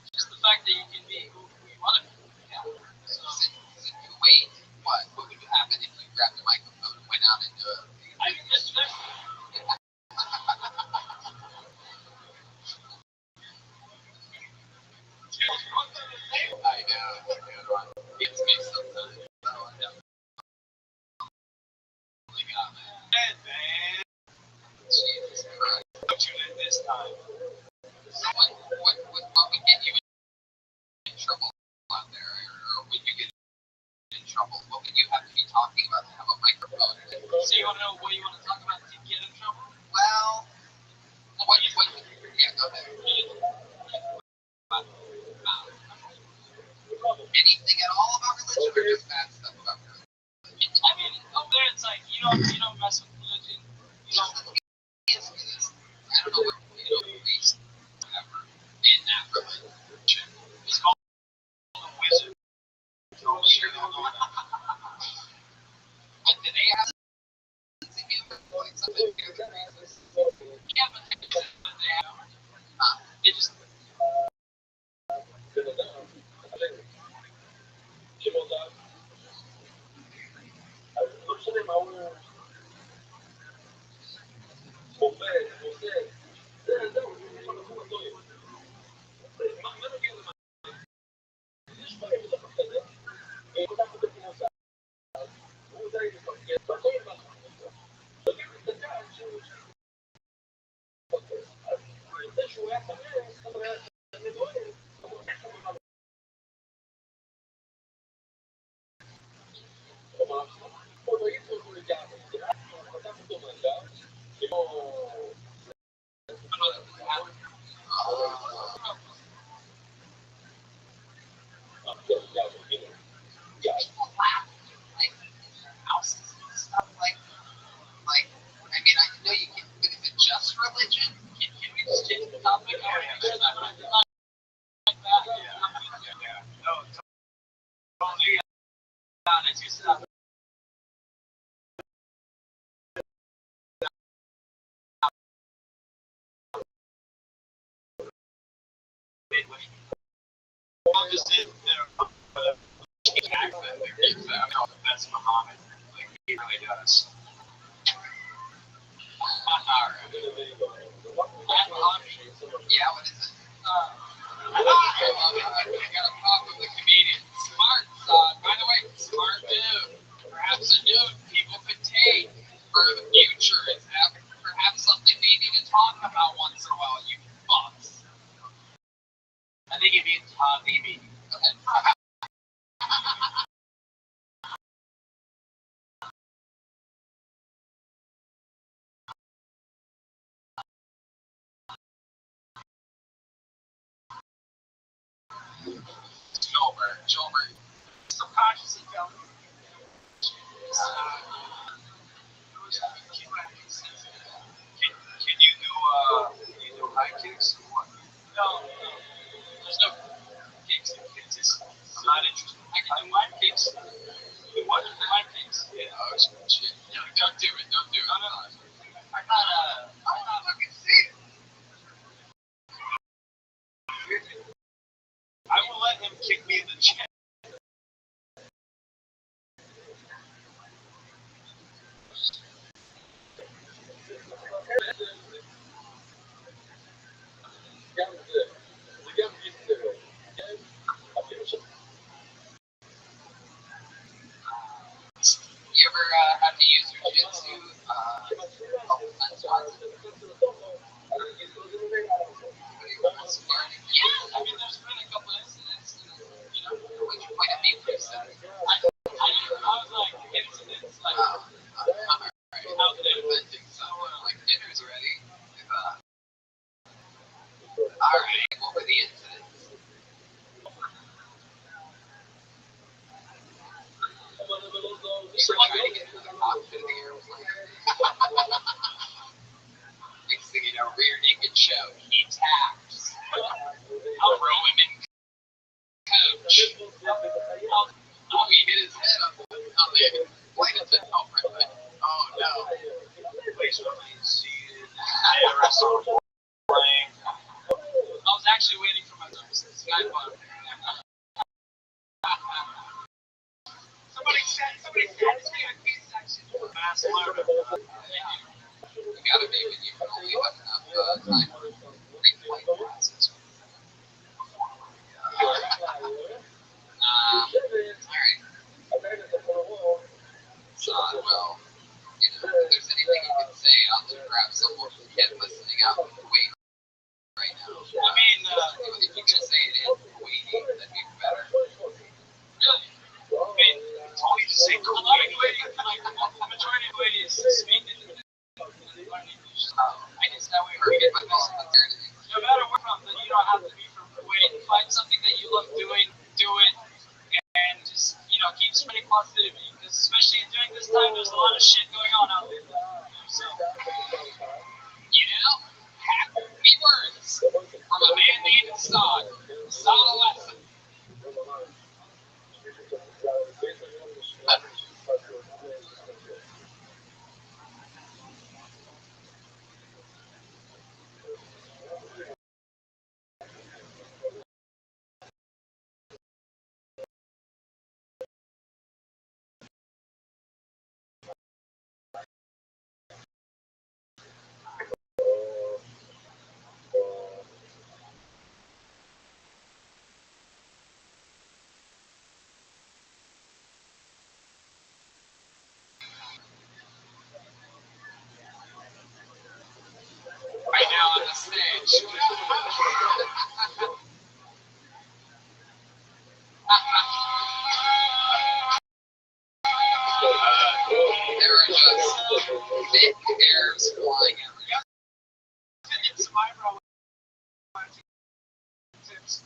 Just the fact that you can be who you want to be. Yeah. So, is it Kuwait? What would happen if you grabbed a microphone and went out into a... I mean, there's I know, it's a good one. It's me sometimes. Oh, I definitely got that. Man. Jesus Christ. Don't you in this time? So what would get you in trouble out there? Or would you get in trouble? What would you have to be talking about to have a microphone? So you want to know what you want to talk about to get in trouble? Well, yeah, go ahead. Anything at all about religion or just bad stuff about religion? I mean, over there it's like you don't mess with religion. You know, Answer me this. I don't know what, priest, whatever, in that religion. It's called a wizard. Oh, sure. But do they have to give like something to the Jesus? yeah, but they have. They just People laugh like houses and stuff like. I mean, I know you can, but is it just religion? Can we just change the topic? I want to make sure that we're not like that. Yeah. No, totally. Honest, you said. Well, just in there, accent that gives that. I know that's Muhammad. Like, he really does. Alright. Yeah, what is it? I love it. I got a pop of the comedian. Smart, by the way, smart dude. Perhaps a dude people could take for the future is perhaps something they need to talk about once in a while, you fucks. I think it means Habibi. Go ahead. Gilbert. Subconsciously telling me. Can you do high kicks or what? No. There's no kicks. It's just, I'm not interested. I can do mind kicks. What? Mind kicks. Yeah, oh, shit. No, don't do it. Don't do it. No. I thought fucking see it. I will let him kick me in the chin. You ever have to use your jitsu a couple times? yeah. I mean, there's been a couple incidents. Which point of view you said? I was like, incidents like Alright. How could it have been so like dinner's ready? Alright, what were the incidents? You were trying to get into the cockpit of the airplane. Next thing you know, rear naked show. He taps. I'll throw him in coach. Oh, he hit his head on the flight attendant. Oh no. Please remain seated. Terrorists on the plane. I was actually waiting for my Skybot. Somebody said it's VIP section. Fast learner. You gotta be when you can only have enough time for pre-flight classes. Alright. So, well, if there's anything you can say, I'll just grab someone from kid listening out in Kuwait right now. I mean, if you can say it in Kuwaiti, that'd be better. really? I mean, It's only to say a lot of Kuwaitis, like, the majority of Kuwaitis speak English. I guess that way Or get my best maternity. no matter where from, then you don't have to be from Kuwait. Find something that you love doing, do it, and just, keep spreading positivity. Because especially during this time, there's a lot of shit going on out there. So, Happy words from a man named Saad. Saad Alessa. some eyebrow tips.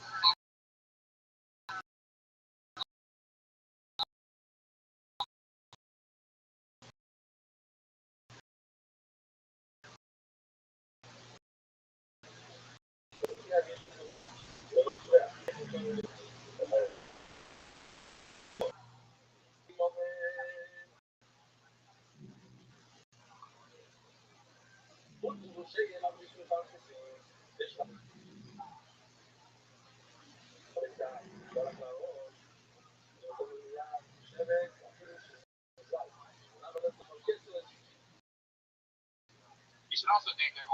You should also name their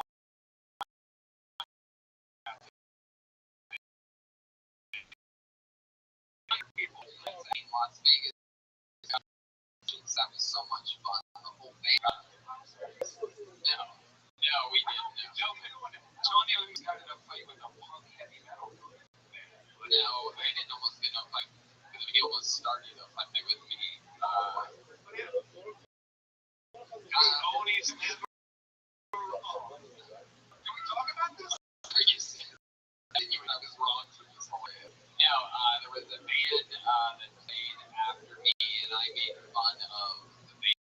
people in Las Vegas. That was so much fun. The whole thing. No, we didn't. No, Tony always got in a fight with a punk heavy metal. No, I didn't almost get in a fight. He almost started a fight with me. Tony's never wrong. Can we talk about this? Are you serious? I didn't even know I was wrong for this whole way. No, there was a band that played after me, and I made fun of the band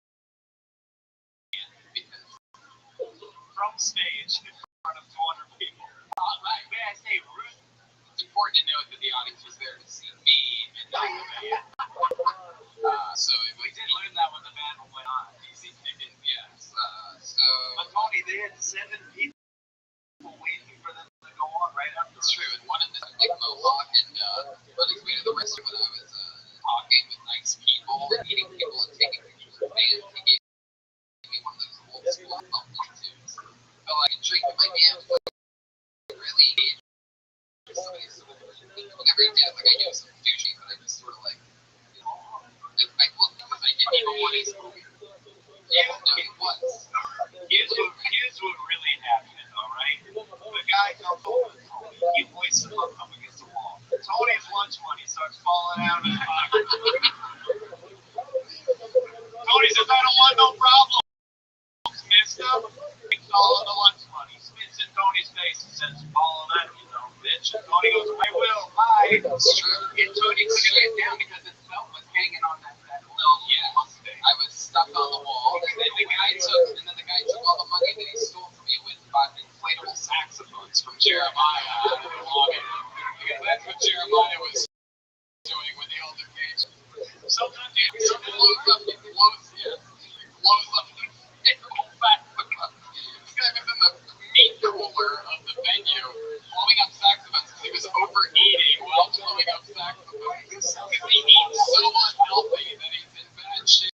because From stage in front of 200 people. May I say, Ruth? it's important to note that the audience was there to see me and not the band. So We did learn that when the band went on. easy picking, yes. So But Tony, they had 7 people waiting for them to go on right after. it's true, and one of them was like Mohawk, and unexplained the rest of when I was talking with nice people and meeting people and taking pictures of bands, he gave me one of those old school pumpkin tunes. Felt like a drink in my hand, but really somebody sort of, whenever he did it, like I gave some douchey, but I just sort of like, because I didn't even want his movie. Yeah, no, it was. Here's what really happened, alright? The guy comes over to Tony. He hoists him up against the wall. Tony's lunch money starts falling out of his pocket. Tony says, I don't want no problems, mister. Takes all of the lunch money, spits in Tony's face and says, follow that, you know, bitch. And Tony goes, I will, bye. It's true. And Tony couldn't get down because his belt was hanging on that little thing. I was stuck on the wall, and then the guy took all the money that he stole from me with 5 inflatable saxophones from Jeremiah. Because that's what Jeremiah was doing with the altercation. Sometimes He blows up the inflatable saxophone. This guy was in the meat cooler of the venue, blowing up saxophones because he was overeating while blowing up saxophones. Because he eats so unhealthy that he's in bad shape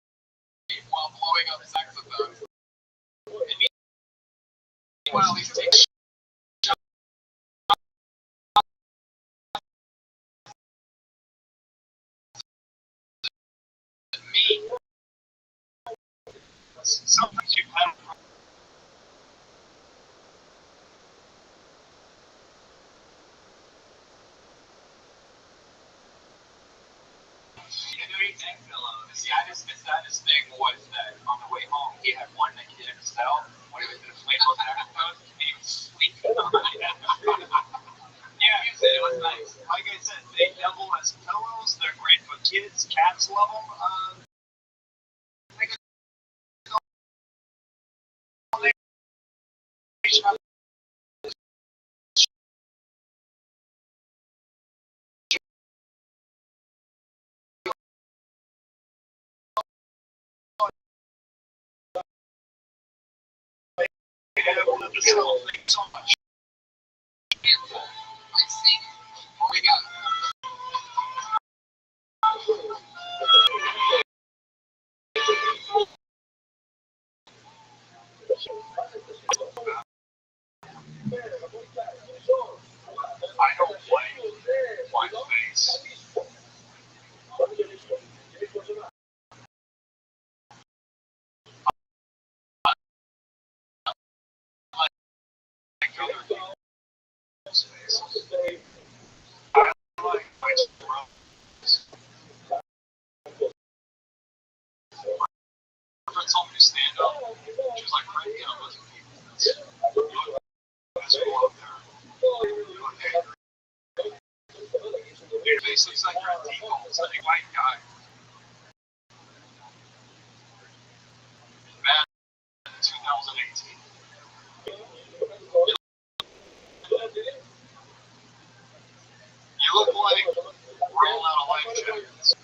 while blowing up saxophones. And meanwhile, he's taking me. sometimes you have the saddest thing was that on the way home he had one that he didn't sell when he was in the inflatable saxophone and he was sleeping on it. Yeah, it was nice. Like I said, they double as pillows. They're great for kids. Cats love them. So much. I see. What we got? I don't play my face. Like other people's faces. I like my throat. My friend told me to stand up. She was like, right, you know, those are people. looks like you're a default, it's a white guy. Bad 2018. You look like rolling out of life jackets.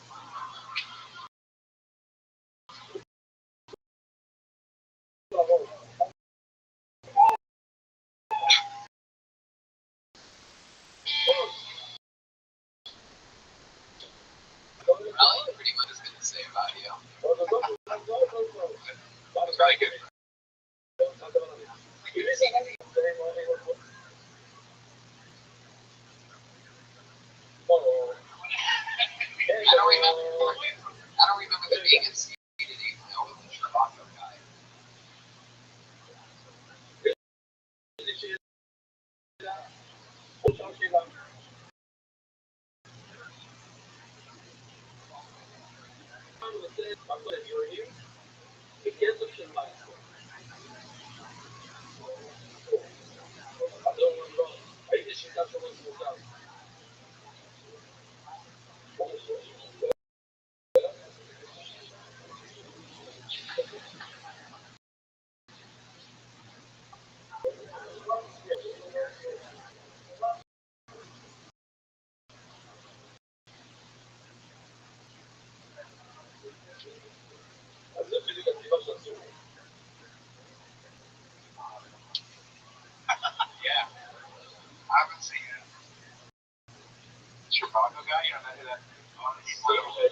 Really? Pretty much is going to say about you. It's really good. I don't remember there being a seated email with the Chicago guy. Yeah. I haven't seen it. Chicago guy, you know, that he played over there.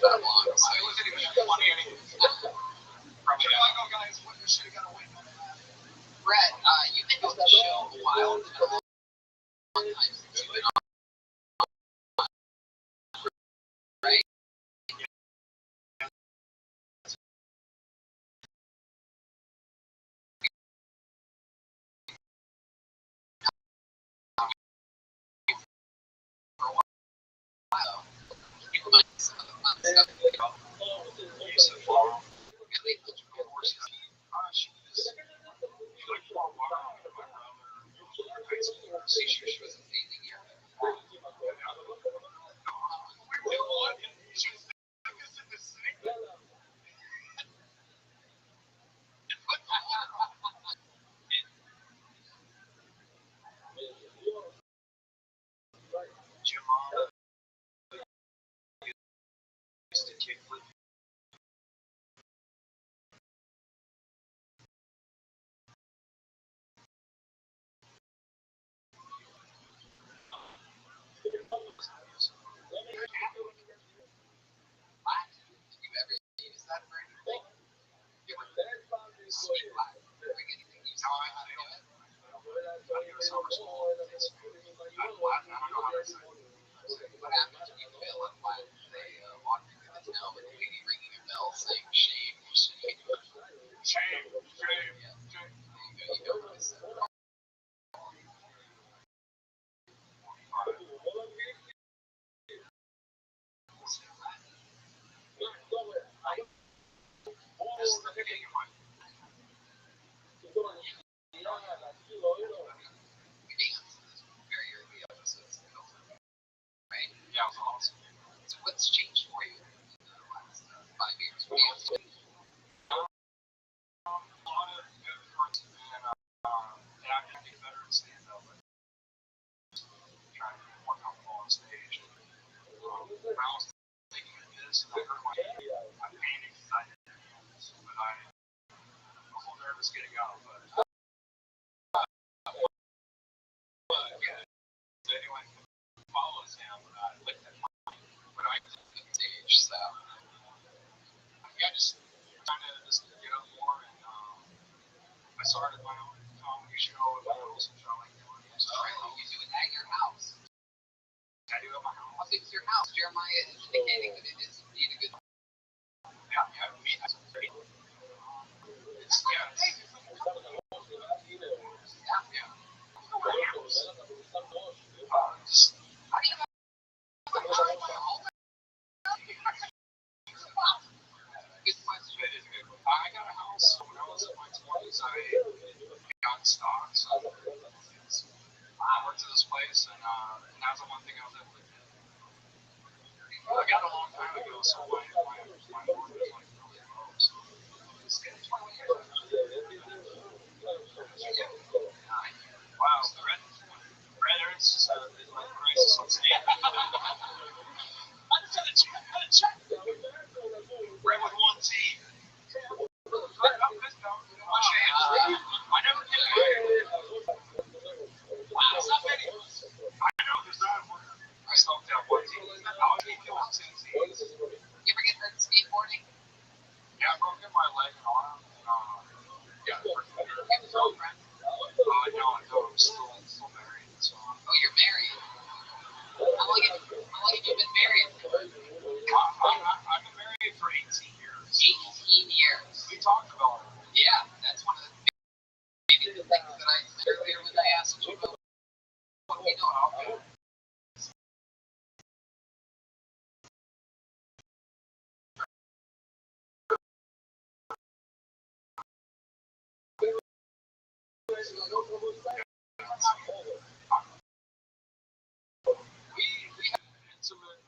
That long, so It wasn't even that funny anymore. Chicago guys win this shit, gotta win. Brett, you've been on the show a while. It's been a long time since you've been on, right? For a while. You remind me some of the fun stuff. Use of farm. Really, Of course, you like for a while, my brother, high school, she was amazing here. we won. She was in the city. Your mom used to kick with Did you ever use that for anything? You would speak Latin or anything you saw how to do it? I do a summer school. I don't know how to say it. What happened? Did you fail at Latin? They walked you through the town with a lady ringing a bell saying shame, shame. Shame. Yeah. There you go. You know what I said. This is the beginning of my We danced in this very early episodes. Right? yeah, it was awesome. So what's changed for you in the last 5 years? We danced with A lot of difference in acting better in stand up. Trying to be more comfortable on stage. I was thinking of this and I heard my panic because I didn't dance, but I was a little nervous getting out, but yeah. So anyway, follows him, but I licked that mic. But I stage, so yeah, just trying to just get up more and I started my own comedy show with my host, which I like doing. So you do it at your house. I do it at my How house. big's your house? Jeremiah is indicating that it is indeed a good Yeah, we have some great. It's yeah. Just How do you have good question. I got a house when I was in my 20s. I got stocks. I went to this place, and that's the one thing I was able to do. I got it a long time ago, so my mortgage was like really low. So it's 21 years. Wow, the red earth is like crisis on stage. I just had a check. Red with one T. I never get married. Wow, it's not many. I know there's not one. I stopped at one T. I would be doing 2 T's. You ever get hurt skateboarding? Yeah, I broke my leg and arm. Yeah, You have a girlfriend? no, I'm still married. So. Oh, you're married. How long have you been married? I've been married for 18 years. 18 years. We talked about it. Yeah, that's one of the maybe the things that I said earlier when I asked you about what we know. Okay. We have an intimate.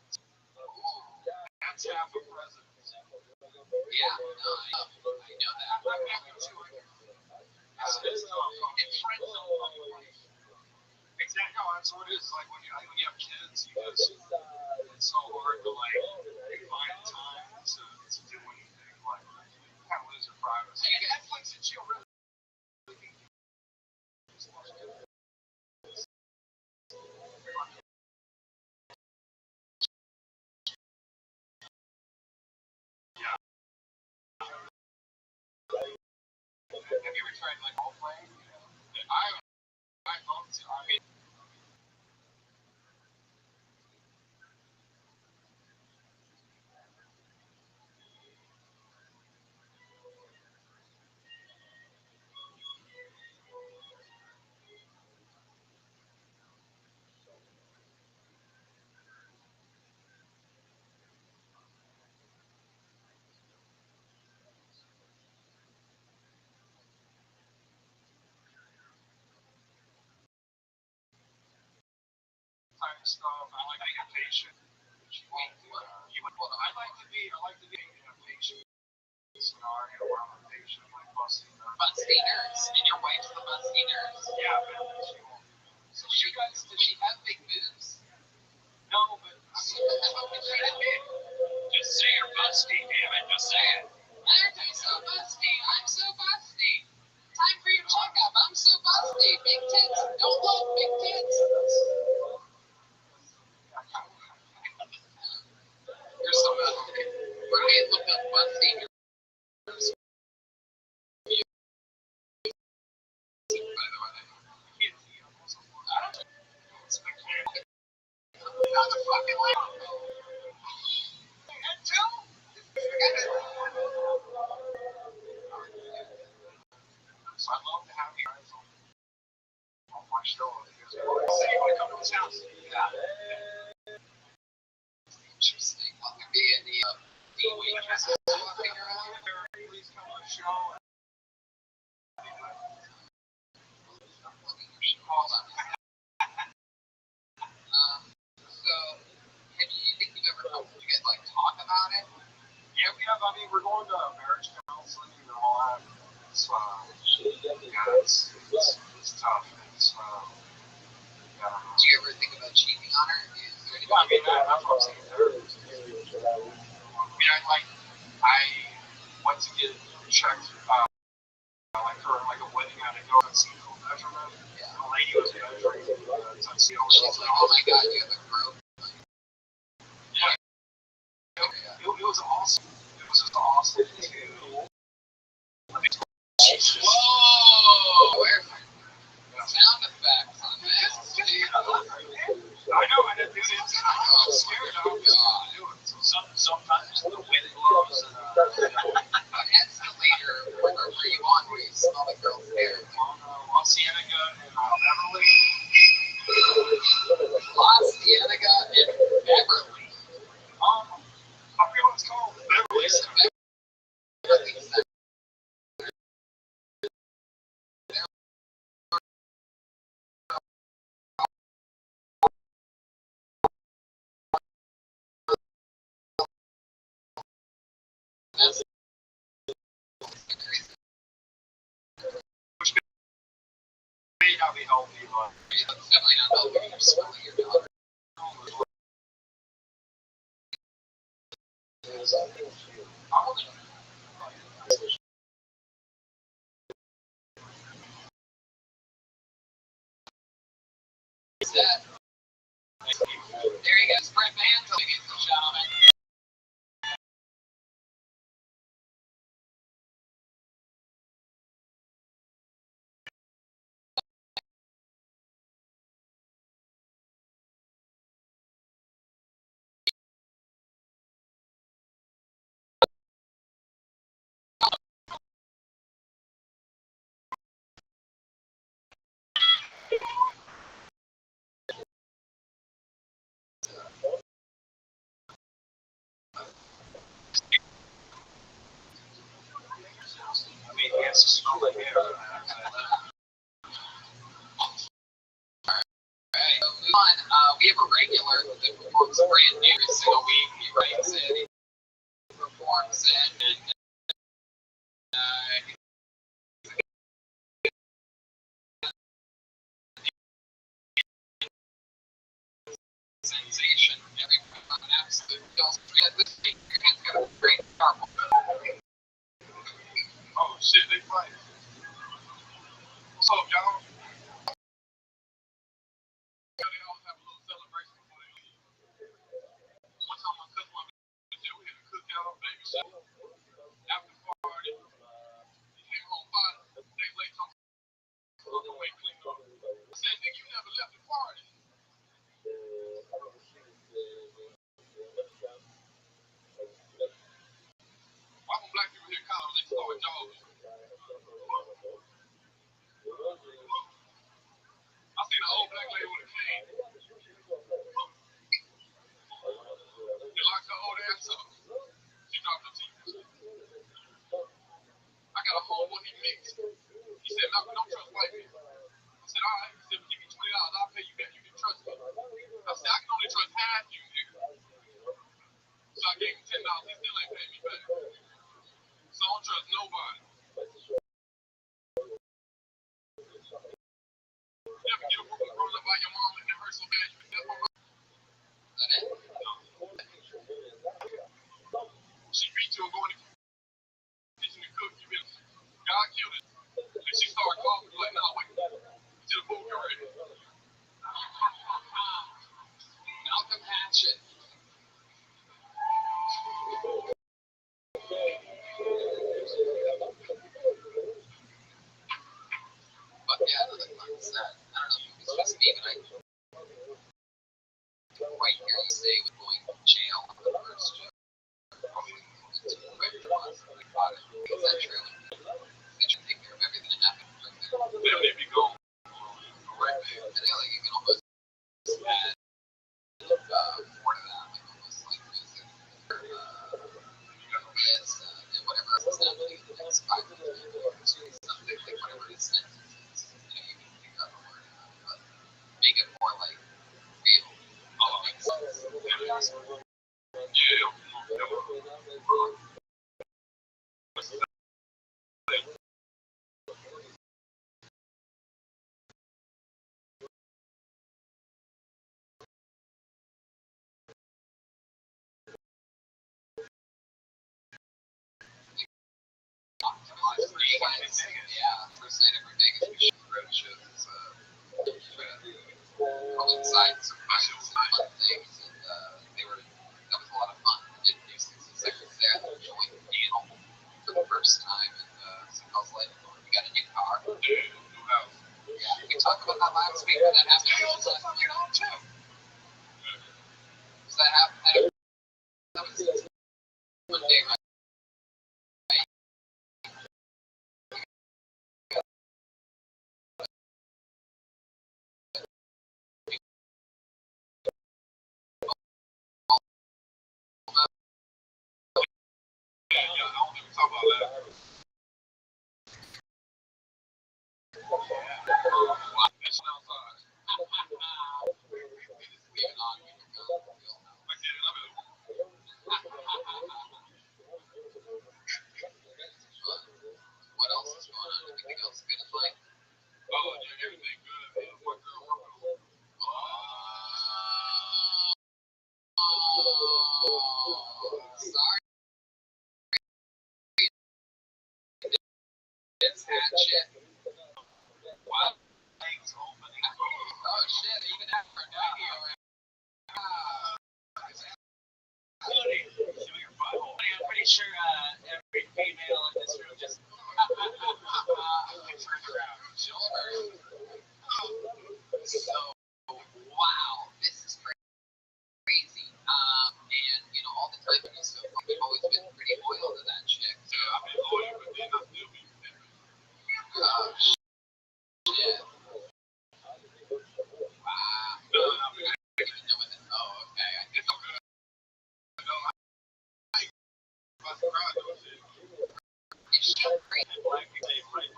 That's half a present. Yeah, no, I know that. I'm married to her. It's tough. It's friends of life. Exactly. No, that's what it is. Like when you have kids, it's so hard to find time to do anything. Like you kind of lose your privacy. You guys- Netflix and chill really. Yeah. Have you ever tried role playing? I hope to. I mean. Kind of stuff. I like being patient. I like to be in a patient scenario where I'm a patient, like busting nerves. Busty nurse, and your wife's the busty nurse. Yeah, but she won't. So does she have big boobs? No, but I mean, just say you're busty, damn it, just say it. Aren't I so busty? I'm so busty. Time for your checkup. I'm so busty. Big tits. Don't love big tits. You're so busty. Brian looked up busty nurse. By the way. I don't know. It's the camera. Not the fucking way. And two? So I'd love to have you guys on my show. Say you want to come to his house? Yeah. Interesting. What could be in the D-Week walking around? Please come on the show. Hold on. So, you think you've ever helped you guys talk about it? Yeah, we have. I mean, we're going to marriage counseling and all that. So, yeah, it's tough. It's, yeah. Do you ever think about cheating on her? Is there anything? I mean, that's what I'm saying. I went to get checked, like a wedding at a tuxedo measurement. Yeah. The lady was measuring the tuxedo. She's like, oh my god, you have a growth. Yeah. It was awesome. It was just awesome to. Whoa! Where's sound effects on this? I know, I didn't do it. I'm scared. That's May not be healthy, but it's definitely not healthy when you're smelling your dog. That. There you go, Brett Mantle, ladies and gentlemen. I mean, he has to smell like air. Alright, so move on. We have a regular that performs brand new every single week. He writes it, he performs it, and sensation. Every time an absolute kills this week, your hand's got a great purple. Oh shit, they fight. What's up, y'all? They always have a little celebration before they leave. One time my cousin went to jail, we had a cookout, baby shower. After the party, he came home 5 days later, walk away clean up. I said, nigga, you never left the party. Why when black people hear college, they start jogging? I seen an old black lady with a cane. They locked her old ass up. She dropped her teeth. I got a homeboy, he mixed. He said, Malcolm, don't trust white people. I said, all right. He said, give me $20, I'll pay you back. You can trust me. I said, I can only trust half you, nigga. So I gave him $10. He still ain't paying me back. So I don't trust nobody. You ever get a whooping grown up by your mom and it hurts so bad you can step on her? Is that it? She beat you and go in the kitchen and cook. You been, God killed it. And she started coughing like, nah, wait. Till the food get ready. Malcolm Hatchet. But yeah, like I said, I don't know if it's just me, but I quite hear you say with going to jail on the first job. It's quite once we caught it. Is that true? They should take care of everything that happened right there. They don't need to be gone. Right. And they like you can almost add more to that, like almost like music or quiz and whatever else is happening in the next 5 to 10 years. Something like whatever his sentence is, you can pick up a word out, but make it more like real. That makes sense. Yeah. Yeah, first night ever in Vegas, we should roadshows. Coincide some fun things, and that was a lot of fun. We did do 60 seconds there, the joint panel for the first time, and so I was like, we got a new car. Yeah, we talked about that last week, but that happened. So that happened. That was one day, right? It's hatchet. Wow. Legs opening. Oh shit, even Aphrodite already. I'm pretty sure every female in this room just. So, wow, this is crazy. And you know, all the time when you so far, we've always been pretty loyal to that chick. So, I've been loyal, but then I still be there. oh shit. Wow. I don't even know what this. Oh, okay. I It's so good. No, I ain't about to cry though. Shit. It's so crazy. Black people ain't right. I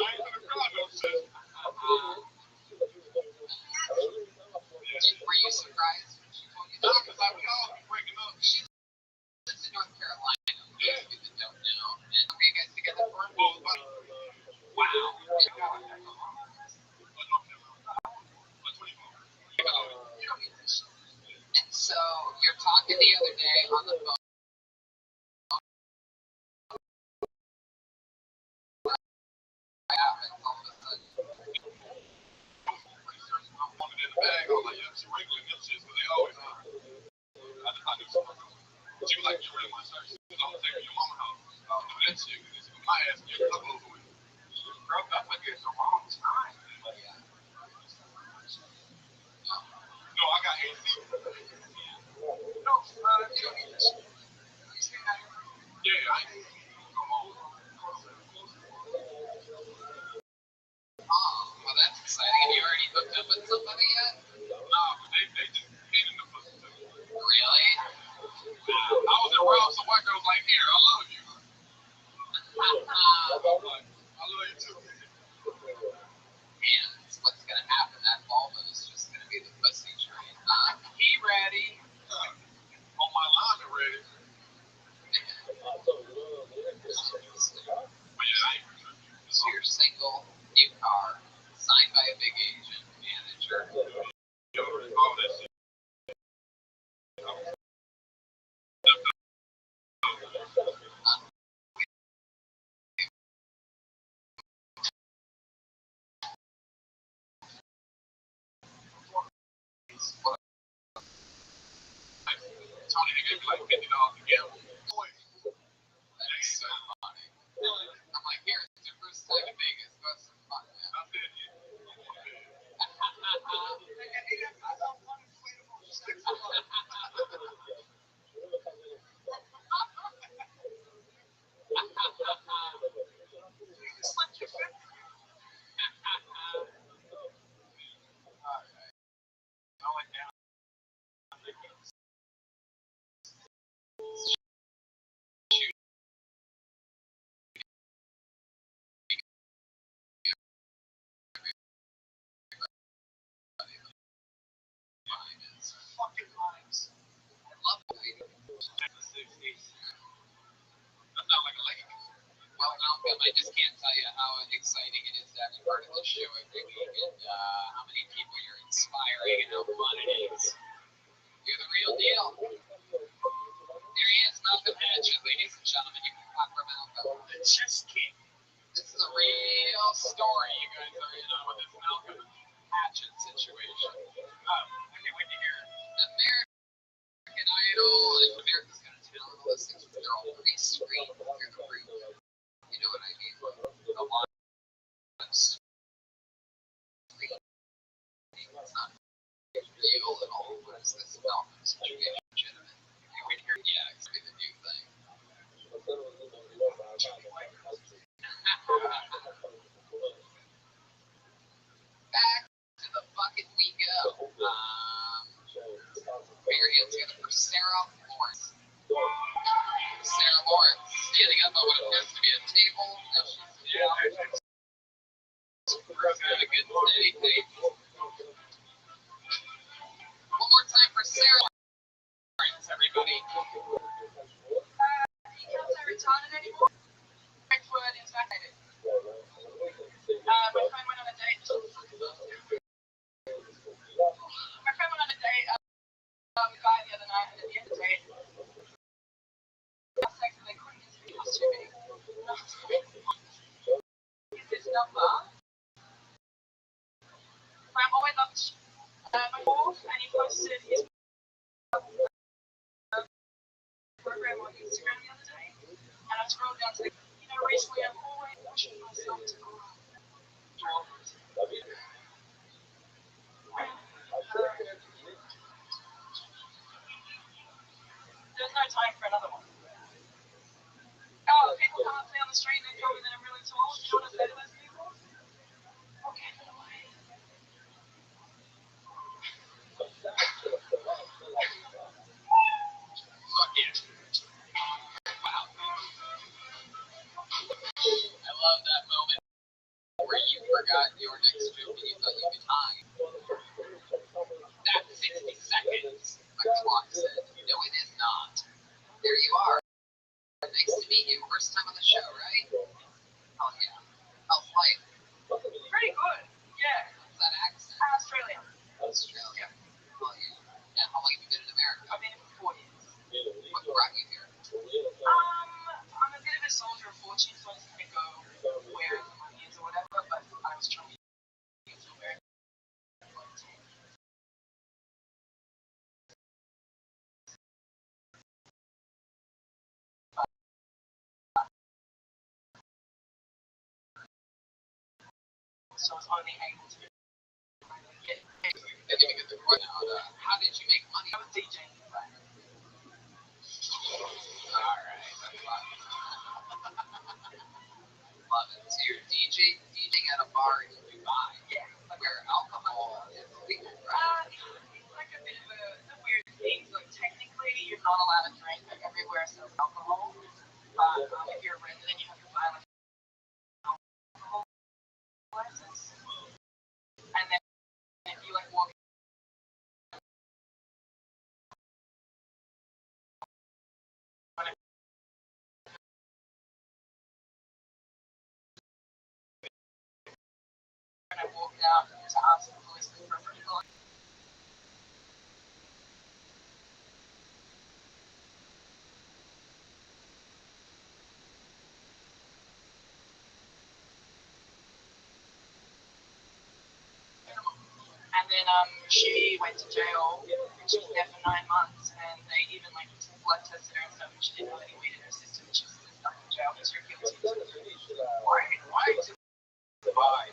ain't gonna cry though. Shit. Were you surprised when she told you No, that? because I we all be breaking up. She lives in North Carolina. Those people that don't know. And were you guys together for a Well, while? wow. And so you're talking the other day on the phone. What happens all of a sudden? I'm walking in the bag. I was like, yeah, she wrinkling them shits, but they always are. I knew something. She was like, you ready my shirt? She was on the table in your mama's house. I'll do that shit. Because my ass get a couple over with. Girl, that nigga is the wrong time. No, I got AC. No, you don't need this. Yeah, I ain't. Come on. Oh, well, that's exciting. Have you already hooked up with somebody yet? Nah, but they just came in the pussy too. Really? I was around some white girls like, here, I love you. I'm like, I love you too. Man, that's what's going to happen. That Volvo is just going to be the pussy train, huh? He ready? On my line already. But yeah, I ain't So you're single, new car, signed by a big agent, manager. all that shit. Tony gave me like $50 to gamble. That's so funny. I'm like, here, it's your first time in Vegas. Go have some fun, man. I said, yeah. Fucking lives. I love the way That sounds like a lake. Well, Malcolm, I just can't tell you how exciting it is to have you part of the show every week and how many people you're inspiring and how fun it is. You're the real deal. There he is, Malcolm Hatchet, ladies and gentlemen. You can clap for Malcolm. The chess king. This is a real story you guys are in on with this Malcolm Hatchet situation. I can't wait to hear it. American Idol and America's Got Talent, all those things, they're all pre-screened. You're the group. You know what I mean? A lot of screen. It's not real at all. What is this Malcolm situation? Legitimate. Can't wait to hear it. Yeah, it's the new thing. Back to the bucket we go. Put your hands together for Sarah Lawrence. Sarah Lawrence standing up on what appears to be a table. Now she's down. Got a good steady table. One more time for Sarah Lawrence, everybody. Details are retarded anymore? Next word is vaccinated. My friend went on a date. With a guy the other night, and at the end of the date, sex and they couldn't just be costuming. down to recently I'm always pushing myself to grow. There's no time for another one. Oh, people come up to me on the street and they tell me that I'm really tall. You know what I say to those people? Okay, get away. Fuck yeah. Wow. I love that moment where you forgot your next joke and you thought you could time. That 60 seconds, my clock said, no, it is not. There you are. Nice to meet you. First time on the show, right? Oh, yeah. How's life? Pretty good. Yeah. What's that accent? Australia. Australia. Oh, yeah. Yeah, how long have you been in America? I've been here for 4 years. What brought you here? I'm a bit of a soldier of fortune, so I just kind of go where the money is or whatever, but I was trying to get to America. So I was only able to get Didn't even get the question out. How did you make money? I was DJing. Alright, that's fine. Love it. So you're DJing at a bar in Dubai. Yeah. Where alcohol is legal, right? It's like a bit of a weird thing. So technically, you're not allowed to drink everywhere sells alcohol. But if you're a resident, you have to buy like an alcohol license. And then if you like walk and I walked out to ask the policeman for a free call. And then she went to jail and she was there for 9 months and they even like blood tested her and stuff and she didn't have any weed in her system and she was still stuck in jail because you're guilty. Why is it Dubai?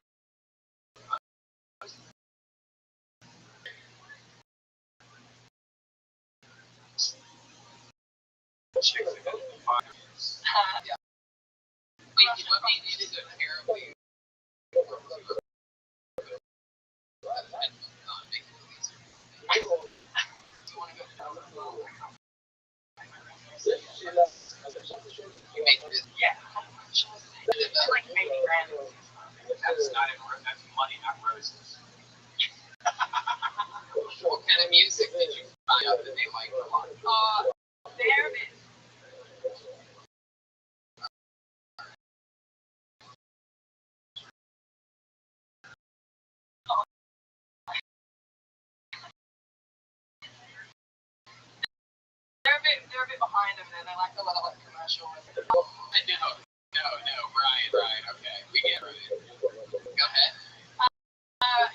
Chicks that go to Dubai. Yeah. Wait, what made you so terribly? You made this. Yeah. Like 80 grand. That's not even that's money, not roses. What kind of music did you find out that they liked a lot? There it is. They're a bit behind over there. They like a lot of like commercial. No, Brian, okay. We get it. Go ahead.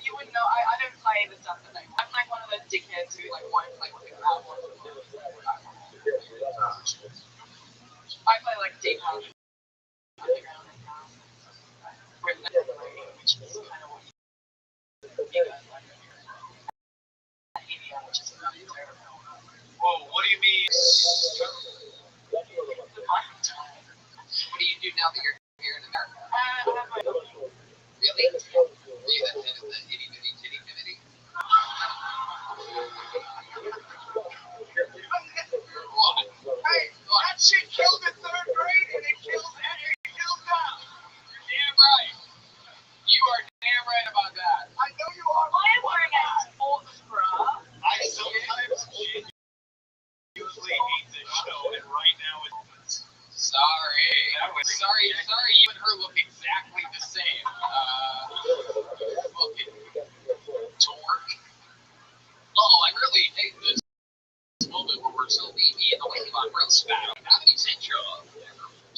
You wouldn't know. I don't play the stuff that they. I'm like one of those dickheads who like won't play what the crowd wants. I play like deep house, underground and house, which is kind of what you guys like. Which is about terrible. Whoa, what do you mean? What do you do now that you're here in America? Really? Are you the head of the itty bitty titty committee? What? Hey, that shit killed in 3rd grade and it kills now. You're damn right. You are damn right about that. I know you are. I am wearing a sports bra. I sometimes usually hate this show, and right now it's Sorry, you and her look exactly the same. Fucking dork. Oh, I really hate this moment where we're so deep in the wave on roast battle. How many intro?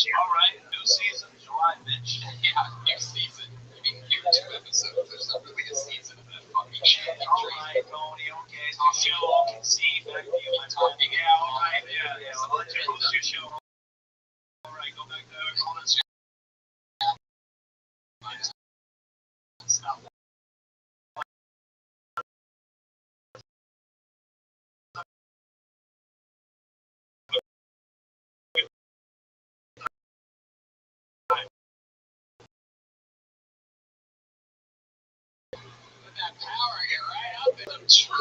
alright. New season, July, bitch. Yeah, new season. I mean, new 2 episodes. There's not really a season of that fucking shit. Alright, Tony, okay. It's your show. I can see back to you. Talking. Yeah, alright. Yeah. I'll let you host your show. Alright, go back there. True.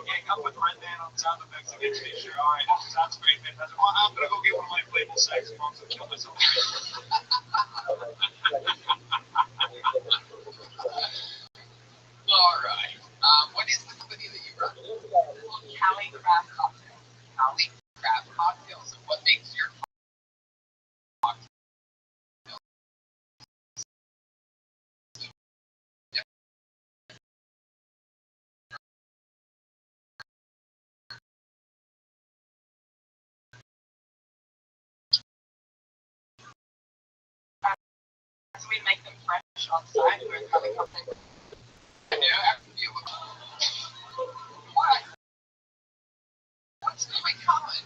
Yeah, come with Red Band on sound effects and get to be sure. All right, sounds great, man. Well, I'm gonna go get one of my inflatable saxophones and kill myself. All right. What is the company that you run? Cali Craft Cocktail. Cali Craft Cocktails. And what makes your cocktail? So we make them fresh on site. We're Cali Cocktail. Yeah, after you look. What? What's going on?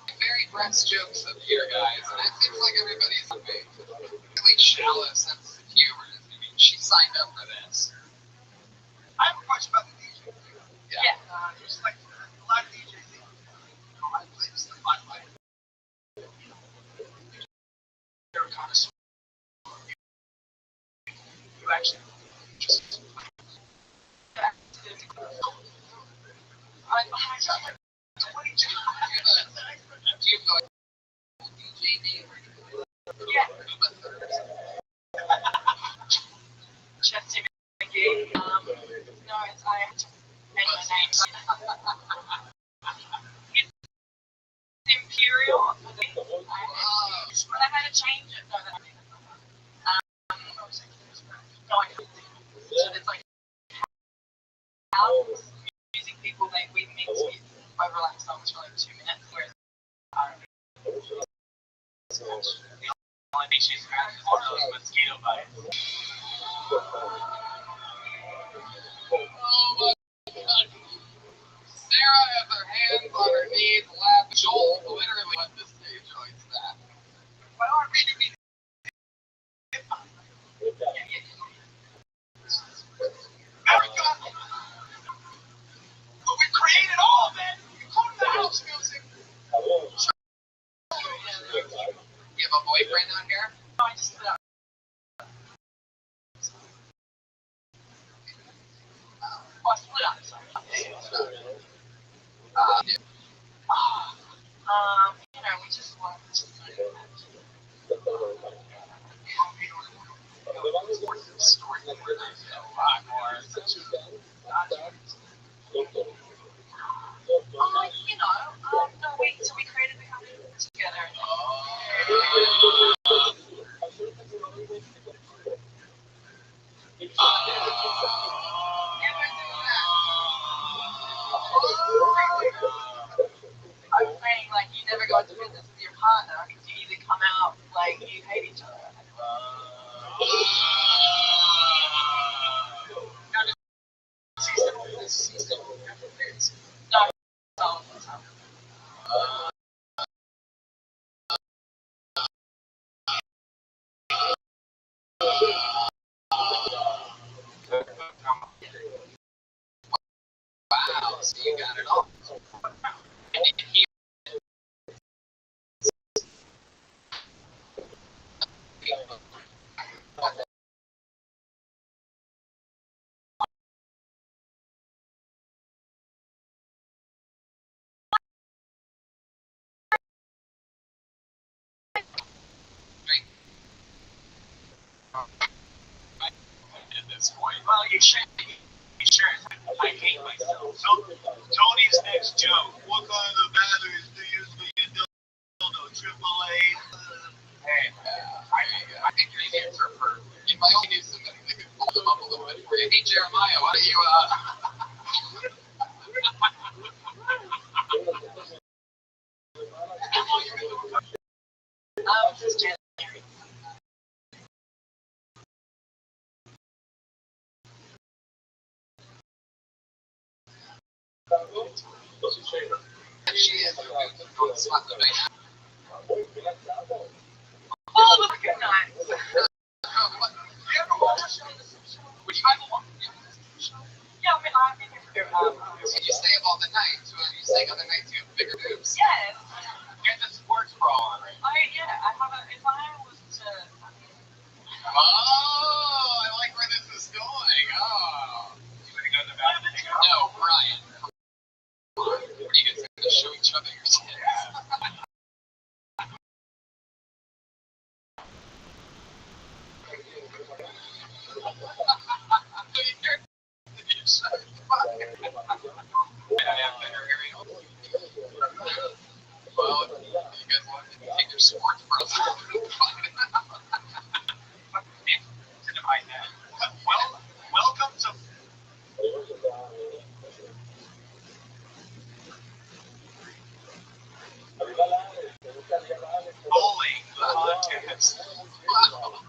Very Brett's jokes up here, guys, and it seems like everybody's a big, really shallow sense of humor. I mean, she signed up for this. I have a question about the DJ. Yeah. Just like a lot of DJs, they know how to play this stuff by the way. They're kind of sort of you actually just. Do you have a DJ name or Yeah. Uma Thurs? Chesty McGee. No, it's I have to make my name. It's Imperial. But I had to change it. No, that no, I couldn't. So it's like how music people we mix with overlap songs for like 2 minutes, whereas The only thing she's got is one of those mosquito bites. Oh my God. Sarah has her hands on her knees, laughing. Joel literally on the stage like that. Why don't I read you? America! But we created all of it, including the house music. You have a boyfriend on here? no, I just put up. Oh, I split up. Sorry. You know, we just want to. You know, no, we created the company together. I'm saying, like, you never go into business with your partner because you either come out like you hate each other. No. Wow, so you got it all. And he at this point. Well, you should. I hate myself. So, Tony's next joke. What kind of batteries do you usually use? AAA. Hey, I think your names are perfect. If I only knew somebody that could pull them up a little bit for you. Hey, Jeremiah, why don't you, Just January. she is on spot the night. Oh, look at that. You ever watch would you ever watch? Yeah, I've been here. So you stay up all the night, so you stay all the night to have bigger boobs. Yes. Get the sports bra on. Yeah, I have a. If I was to. Oh, I like where this is going. Oh. You want to go in the bathroom? No. Yes. Wow.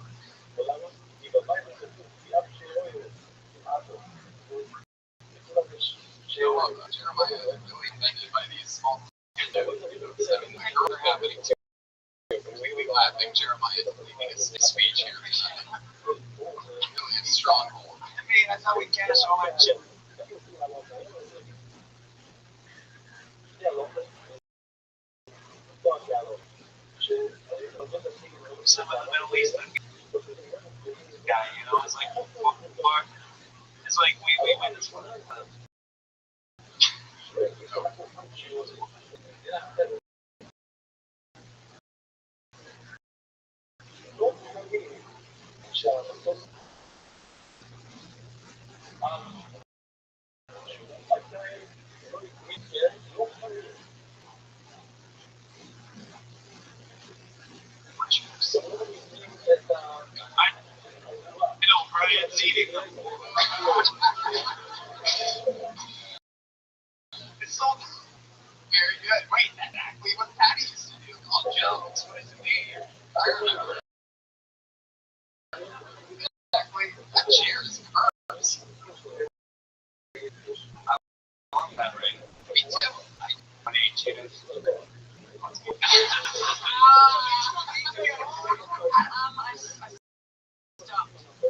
Jeremiah really offended by these small videos. I mean, the girls are happening too. Completely laughing. Jeremiah is leading a speech here. Really a stronghold. I mean, that's how we cash all our shit. Some of the Middle East guy, you know, it's like, it's like we win this one. I know Brian's eating them. It's so Very good. Wait, that's exactly what Patty used to do. Oh, Jones, what is it mean? I remember. Exactly. That chair is curves. I love that, right? Me too. I hate you.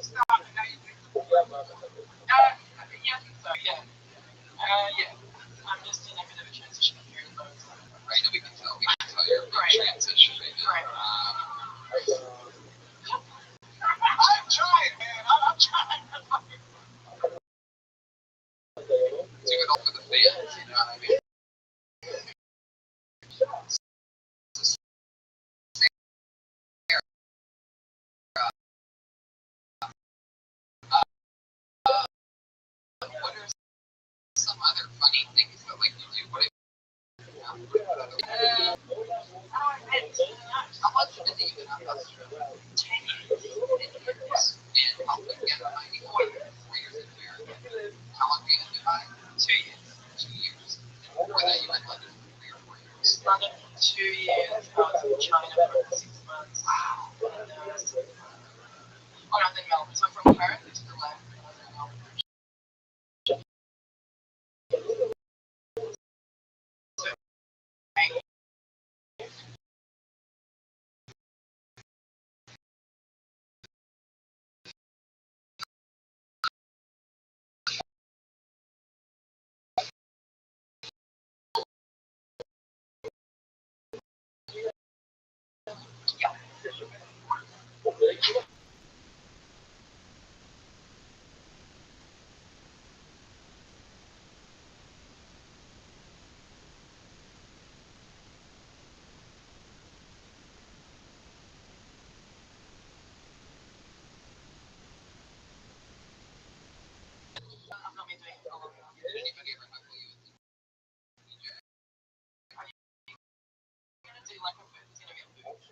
Stop. Now you think. Yeah, I think so. Yeah. Yeah. I'm just in a bit of a transition period, though. So. Right, and we can tell you're in transition right now. Right. I'm trying, man. I'm trying. Do it all for the fans, you know what I mean? What are some other funny things that like you do? What how much did you even have Australia? 10 years. And how quick get 94 years in America? How long were you in Dubai? 2 years. 2 years. And before that you went London for 3 or 4 years. London for 2 years. I was in China for 6 months. Wow. And, oh, no, then Melbourne. So from Perth to the left, and I was in Melbourne. I've not been doing it for long enough. Anybody ever knuckle you with DJ? I'm going to do like a food. It's going to be a food.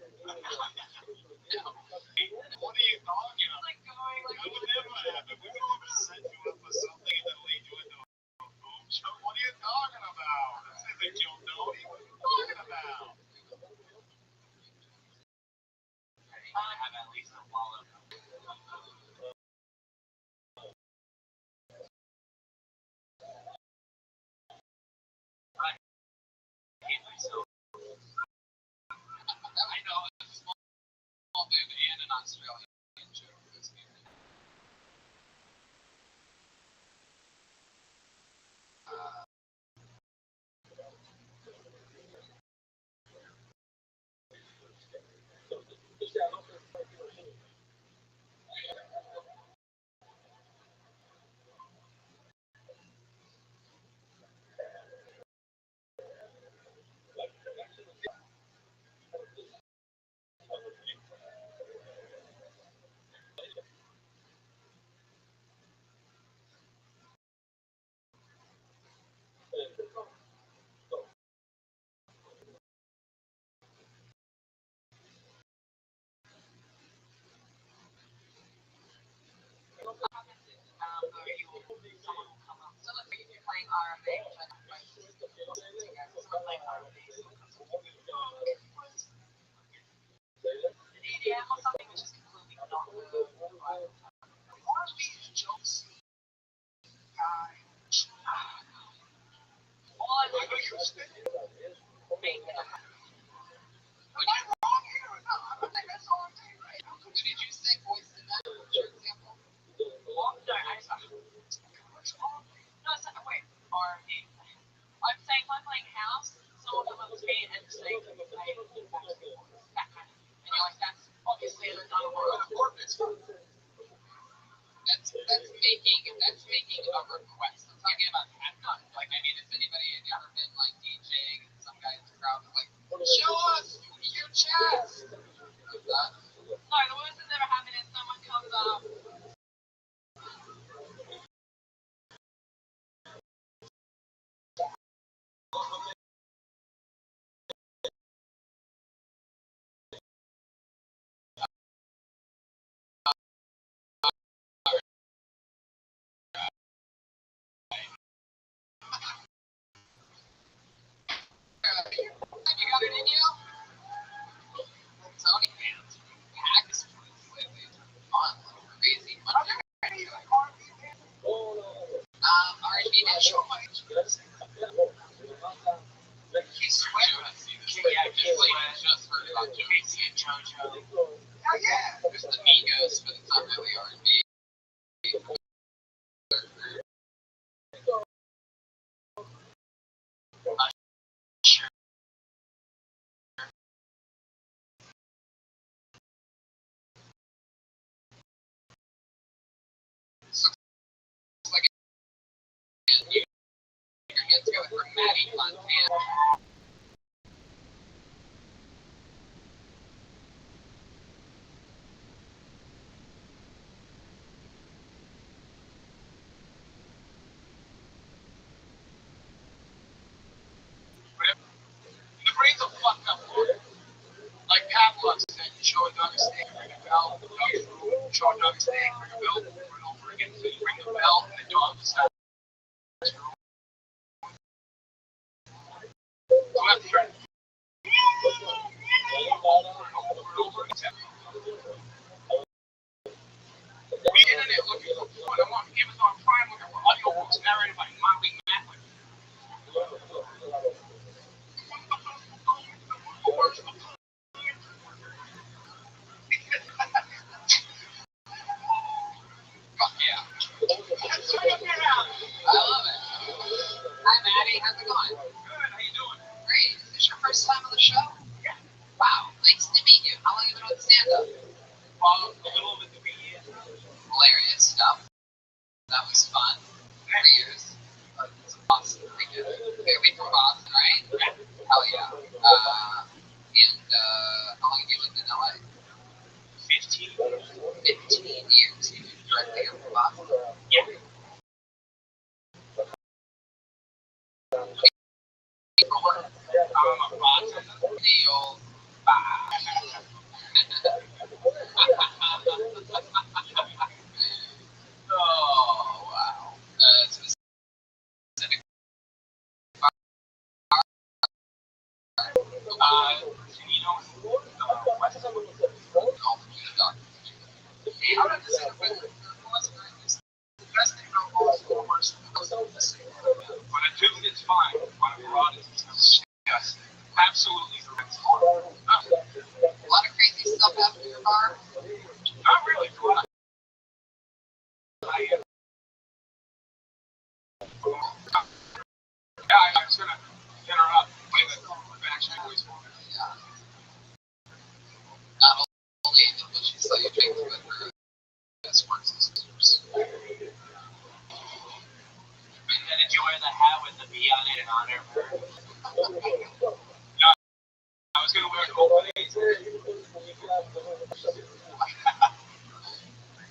What are you talking about? Like going, like, That would never happen. We would never set you up for something and then lead you into a boom show. What are you talking about? This isn't Joe Doty. What are you talking about? I have at least a wallet. I hate myself. I know it's a small dude and an Australian joke. Someone will come up. So let's say if you're playing R&B, which I don't play, someone playing R&B, someone comes up. EDM, example of something which is completely not the vibe. One of these jokes guy. All I I know know you spit. make Am I wrong here or not? I think that's all I'm saying, right? Who did you say voiced in that? What's your example? No, it's not, wait, R&B. I'm saying if I'm playing house, someone comes up to me and saying to me, I hate that kind of thing. And you're like, that's obviously an Or ordinance. That's making a request. I'm talking about halftime. Like, I mean, has anybody ever been like DJing and some guy in the crowd was like, show us your chest? Like that. No, the worst that's ever happened is someone comes up. You got it in you? Tony fans. Hacks lately. Fun. Crazy. Fun. R&B and show my He's sweating. Yeah, Just heard about Casey and JoJo. Hell yeah. There's the Migos, but it's not really R&B. Sure. So it's like you your hands together for Maddie Montana. The brain's a fucked up organ. Like Pavlov said, you show a dog a steak, ring a bell, the dog's room, show a dog a steak, ring a bell, over and over again. So you ring the bell, and the dog just starts to roll. So after trying to over and over. The internet looking for porn. I want Amazon Prime looking for audiobooks narrated by Molly Matlin. Fuck yeah. I love it. Hi, Maddie. How's it going? Good, how you doing? Great. Is this your first time on the show? Yeah. Wow. Nice to meet you. How long have you been with stand-up? Well, a little over 3 years. Hilarious stuff. That was fun. 3 years. It's awesome. We did it. You're from Boston, right? Yeah. Hell yeah. How long have you lived in LA? 15. 15 years. You moved directly here from Boston? Yeah. For work? I'm a bartender. The old bar. Oh, wow. Specific bar? You know, West. Oh, you got it. How did this happen? The best thing about Boston was when a dude is fine, when a broad is disgusting. Absolutely correct. A lot of crazy stuff happened in your bar? Not really, for what I I was gonna interrupt. Wait, but actually, I always wanted. Yeah. Not only did she sell you drinks, but her escorts and sisters. And enjoy the hat with the B on it in honor of her. I was gonna wear an open face.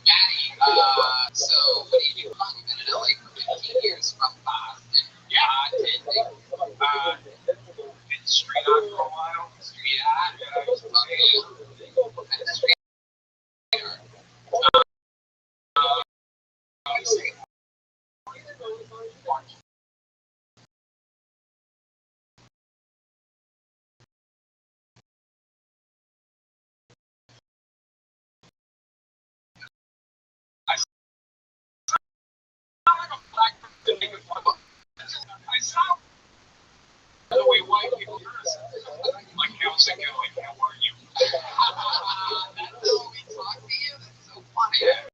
Maddie, so what do you do? You've been in LA for 15 years from Boston. Yeah. Been straight on for a while. Street art. Okay. What kind of street art? said, "Good, like, how are you?" That's how we talk to you? That's so funny.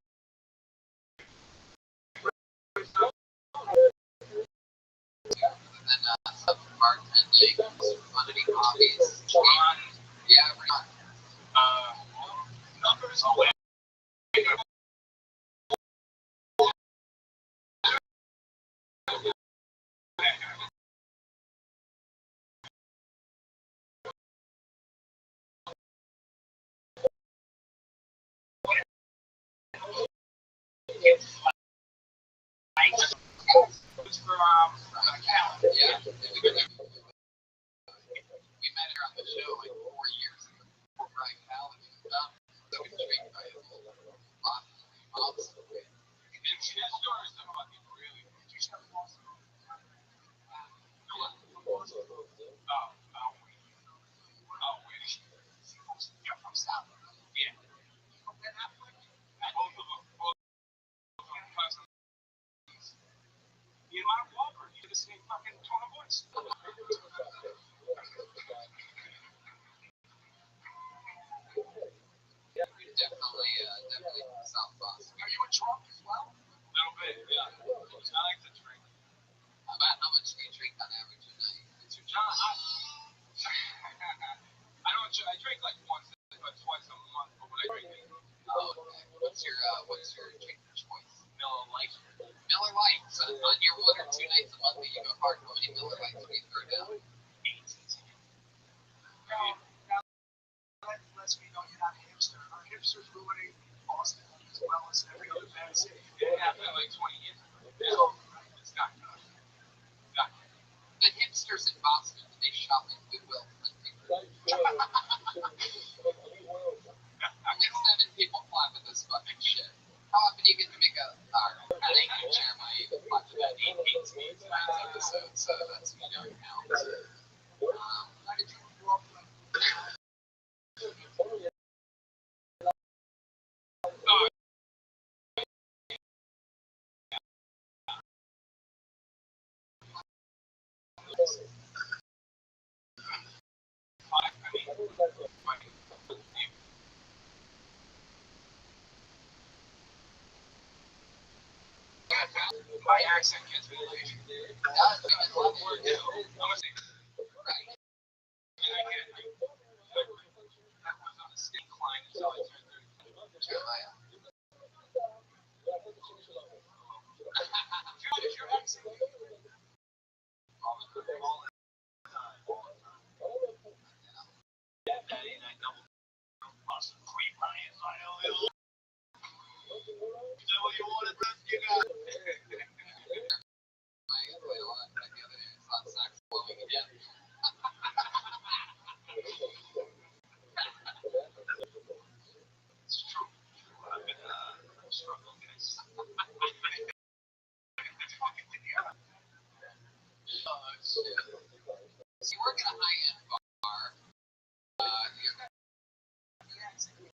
And then stuff for bartending, funny hobbies. Yeah, we're not. Numbers away. It's for calendar. Yeah, we met her on the show like 4 years ago. Before Brian Callen even found her. So we drink by a little mobs. And she has stories that fucking really. She's got awesome. Wait. You're from South. Yeah. From Ben Affleck? Both of them. Me and Mark Wahlberg, you did the same fucking tone of voice. Definitely from South Boston. Are you a drunk as well? A little bit, yeah. I like to drink. About how much do you drink on average a night? I don't. I drink like once or twice a month, but when I drink, Oh, okay. What's your drink of choice? Miller Lite. Miller Lite. So on your 1 or 2 nights a month that you go hard, how many Miller Lights do you throw down? 8. Now, let's be known you're not a hipster. Are hipsters ruining Boston as well as every other bad city? It happened like 20 years ago. So, it's not good. Not good. The hipsters in Boston, they shop at Goodwill Printing. Only 7 people fly with this fucking shit. How often do you get to make a... Alright, thank you, Jeremiah. You've been watching that 8 Speeds last episode, so that's me don't count. How did you grow up with My accent gets me lazy. that? I love it. I'm gonna say, Right. that was on a state line until I turned 30. Jeremiah. Is your accent all the time? Daddy and I double awesome cream pie and oil. Is that what you wanted, Brett? You got it. I played a lot back the other day. I saw sax blowing again. It's true. I've been struggling, guys. It's fucking with you. Oh, shit. So you work at a high-end bar. You're got the accent. You've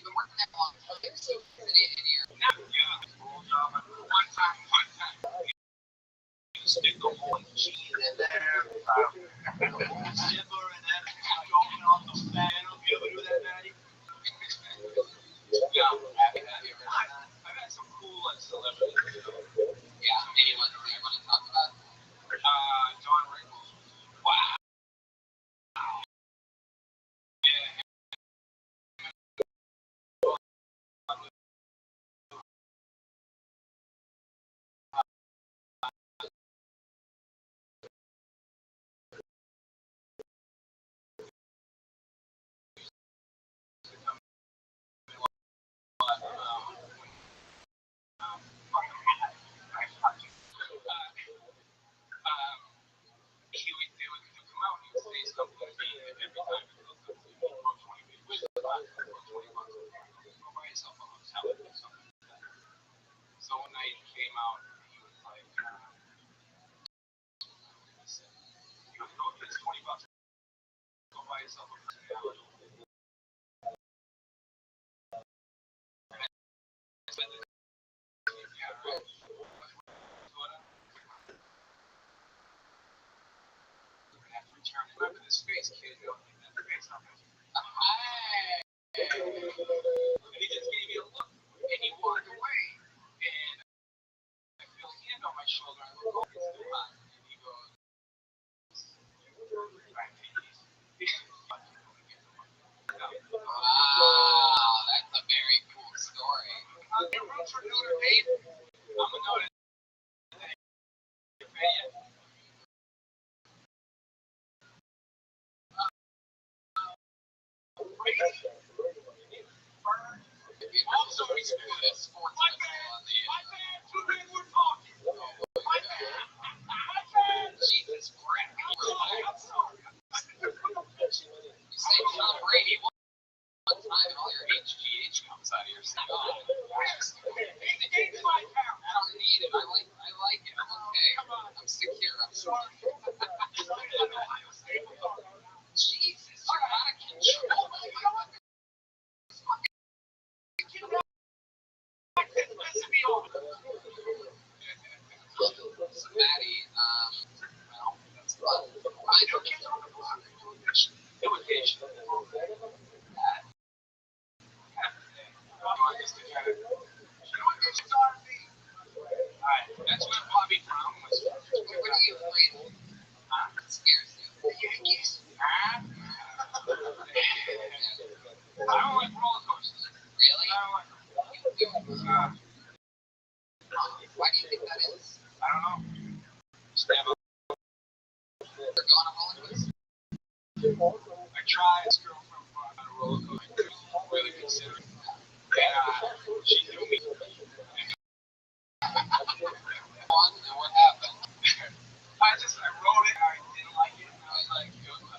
been working that long. Okay, so city in here. Yeah, cool job. One time. You stick the whole cheese in there. The whole zipper and then going on the fan. You ever do that, Maddie? Yeah. I've had some cool celebrities. Yeah, anyone that you want to talk about? John Rickles. Wow. Yeah. remember this face, kid. The face not this. Hi. And he just gave me a look, and he walked away, and I feel a hand on my shoulder. I look over, it's still hot, and he goes, Wow, that's a very cool story. Your roots for Notre Dame? I'm a Notre Dame fan. Also, we should do this sports My bad, too bad we're talking. My bad. Jesus Christ. I'm sorry. You say Tom Brady one time and all your HGH comes out of your stomach. It's my town. I don't need it. I like it. I'm okay. I'm secure. I'm sorry. Jesus, you're out of control. So Maddie, well, that's fun. I know kids on the block. Imitation. That's where Bobby Brown was. What are you afraid of? It scares you. The Yankees? I don't like roller coasters. Really? I don't like them. You do. Why do you think that is? I don't know. Just never. They're going on roller coasters? I tried this girl from on a roller coaster. Really considered. And she knew me. Fun, and what happened? I wrote it. I didn't like it. And I was like, a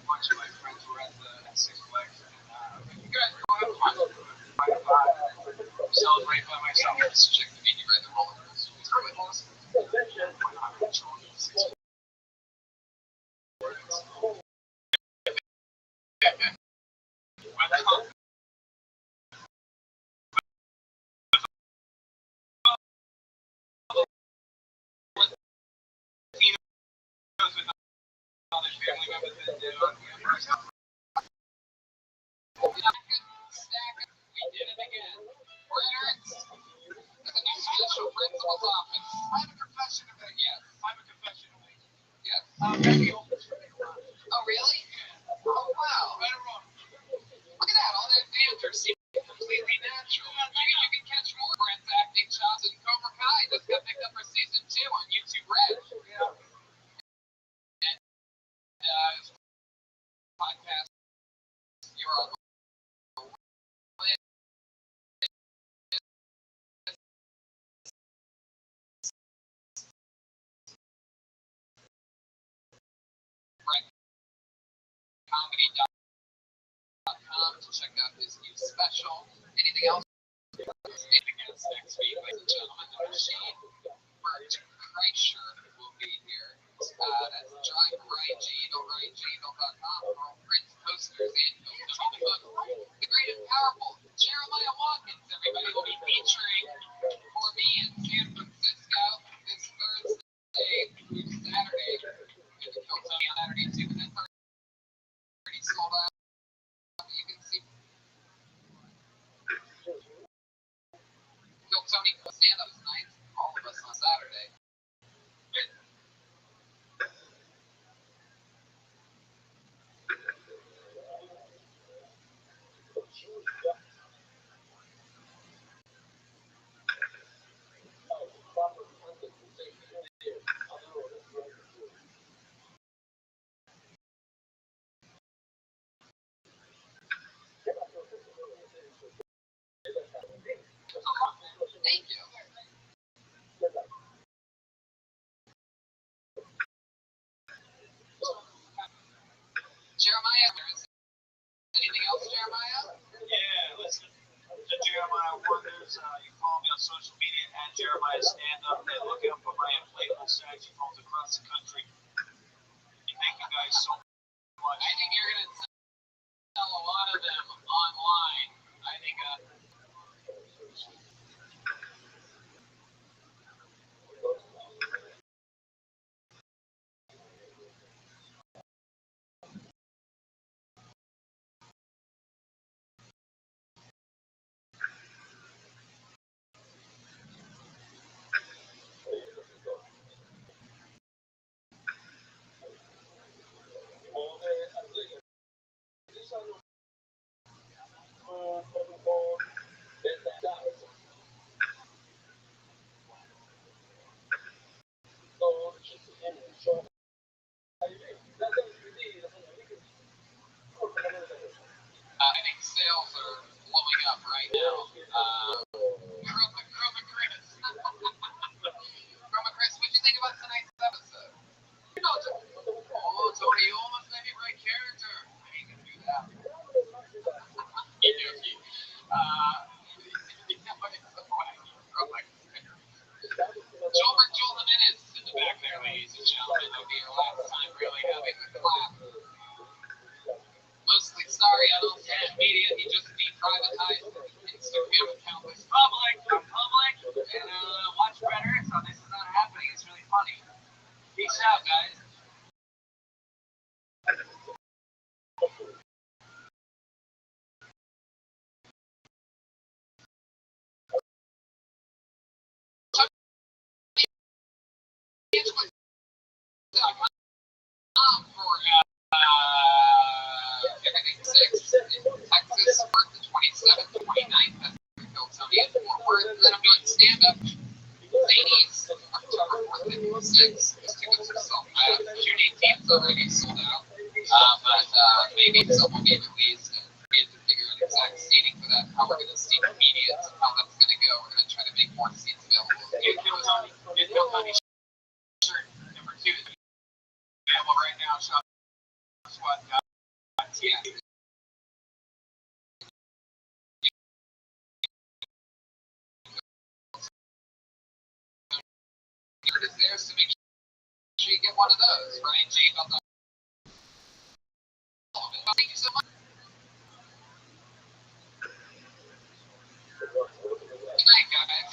bunch of my friends were at the Six Flags. And you guys go have fun. Celebrate by myself. This chick to meet you ride the roller coaster. It's really awesome. Family members that did We did it again. We're in Ernst. There's a new special principal's office. I have a confession to make. Yes. I have a confession to make. Yes. Maybe open for me. Oh, really? Oh, wow. Right or wrong? Look at that. All that banter seems completely natural. You can catch more Brent's acting chops in Cobra Kai. Just got picked up for season 2 on YouTube Red. Yeah. And podcast. You're on. Comedy.com to check out his new special. Anything else? Against next week, ladies and gentlemen, the machine. Bert Kreischer will be here. That's driveRightGetal.com for all print posters and the great and powerful Jeremiah Watkins. Everybody will be featuring for me in San Francisco this Thursday through Saturday. And the Tony on Saturday too, but that's already sold out. You can see Tony stand up tonight. All of us on Saturday. Thank you. Jeremiah, anything else, Jeremiah? Yeah, listen. To Jeremiah Wonders, you follow me on social media at Jeremiah Stand Up and look out for my inflatable saxophones across the country. Thank you guys so much. I think you're going to sell a lot of them online. I think privatize the Instagram account. It's public, I'm public, and watch better. So this is not happening. It's really funny. Peace out, guys. For everything 6 in Texas, worth the 27th, 29th. That's Phil Tony in Fort Worth. Then I'm doing stand up. Zanies, October 4th and 6th. Those tickets are sold out. June 18th already sold out. But maybe some will be released. And we have to figure out exact seating for that, how we're going to seat comedians, and how that's going to go. We're going to try to make more seats available. Get Phil Tony shirt number 2. Available right now. Shop Squad. Yeah. Is there, so make sure you get one of those. Ryan J. about the. Thank you so much. Good night, guys.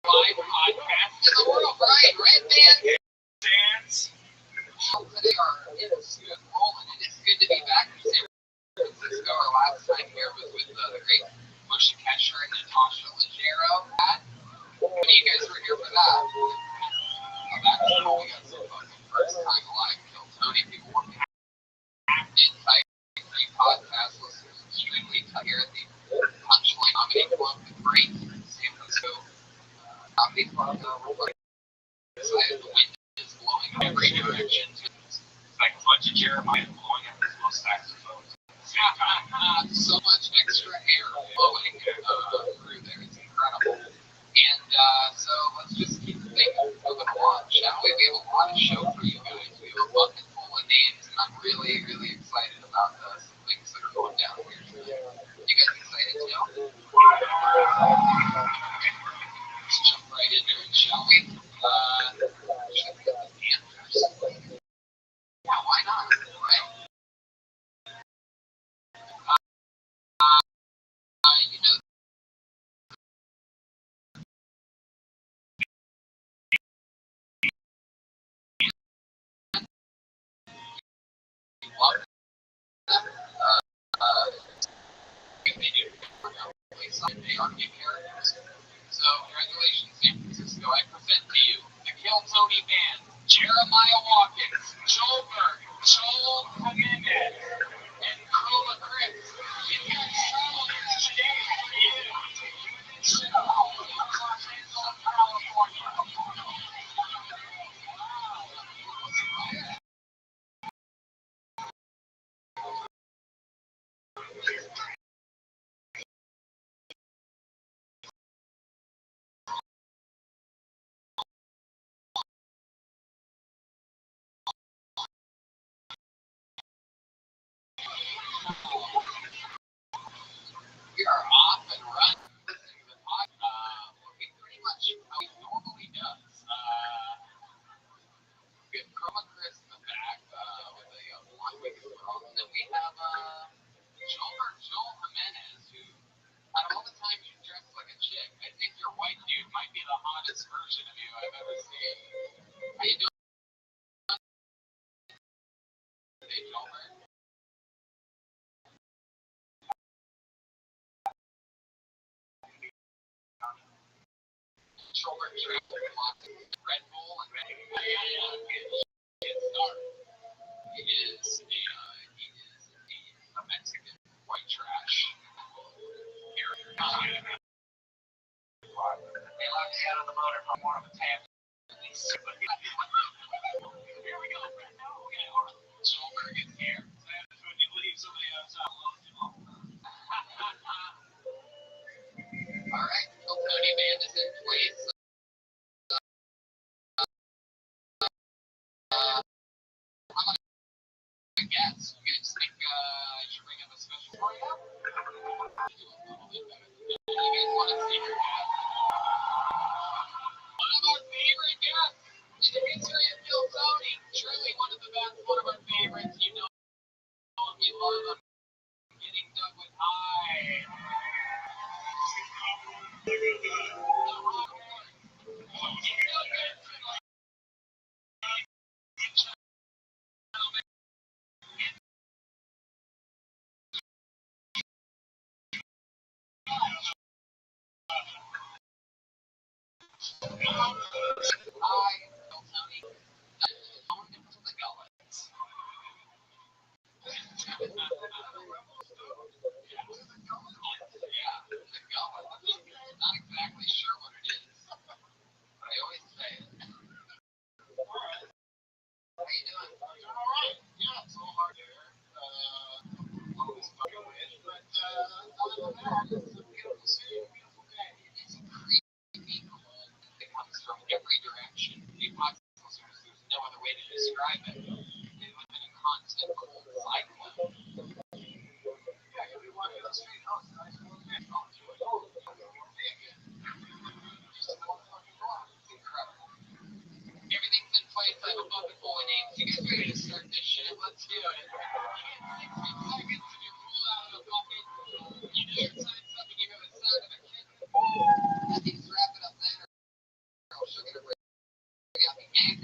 Live podcast in the world, right? Right, man? Dance. Today it is rolling. It is good to be back in San Francisco. Our last time here was with the great Moshe Kesher and Natasha Leggero. When you guys were here for that, back when we got some fucking first time live Kill Tony, people were packed in tight. Three podcast listeners extremely tired. The Punchline Comedy Club, the great San Francisco comedy club. Excited. The wind is blowing in every direction. It's like a bunch of Jeremiah blowing up his little saxophone. So much extra air flowing through there. It's incredible. And so let's just keep the thing moving along, shall we? We have a lot of show for you guys. We have a bucket full of names, and I'm really, really excited about some things that are going down here. You guys excited too? Let's jump right into it, shall we? Should we get the answers? Yeah, why not? Right? You know. They are new characters. So, congratulations, San Francisco. I present to you the Kill Tony Band, Jeremiah Watkins, Joel Berg, Joel Jimenez, and Cola Chris. You guys travel here today for you. Los Angeles, California. How you doing today, Jomer? Shoulder Red Bull and Red Bull. Get started. He is a Mexican white trash. Here, they locked me out of the motor from one of the tabs. Here we go. Shoulder gets here. That's when you leave somebody else out alone. All right, Tony Band is in place. I'm gonna guess. You guys think I should bring up a special for you? You guys want to see your guest? One of our favorite guests in the history of Bill Tony. Truly one of the best, one of our favorites. You know him, you love him. Getting done with I. Not exactly sure what it is, but I always say it. How you doing? Doing all right. Yeah, it's a little hard to hear. Always fucking wind, but other than that, it's a beautiful city, a beautiful day. It's a creepy cold that comes from every direction. The apocalypse listeners, there's no other way to describe it. They live in a constant cold cyclone. Yeah, you'll be walking down the street. Oh, it's a nice little day. Oh, it's really cold. Just a motherfucking block. Incredible. Everything's in place. I have a bucket full of names. You guys ready to start this shit? Let's do it. You get 60 seconds to get pulled out of a bucket. You hear inside something, you hear the sound of a kitten. I think just wrap it up there. Or she'll get a break. We got the egg.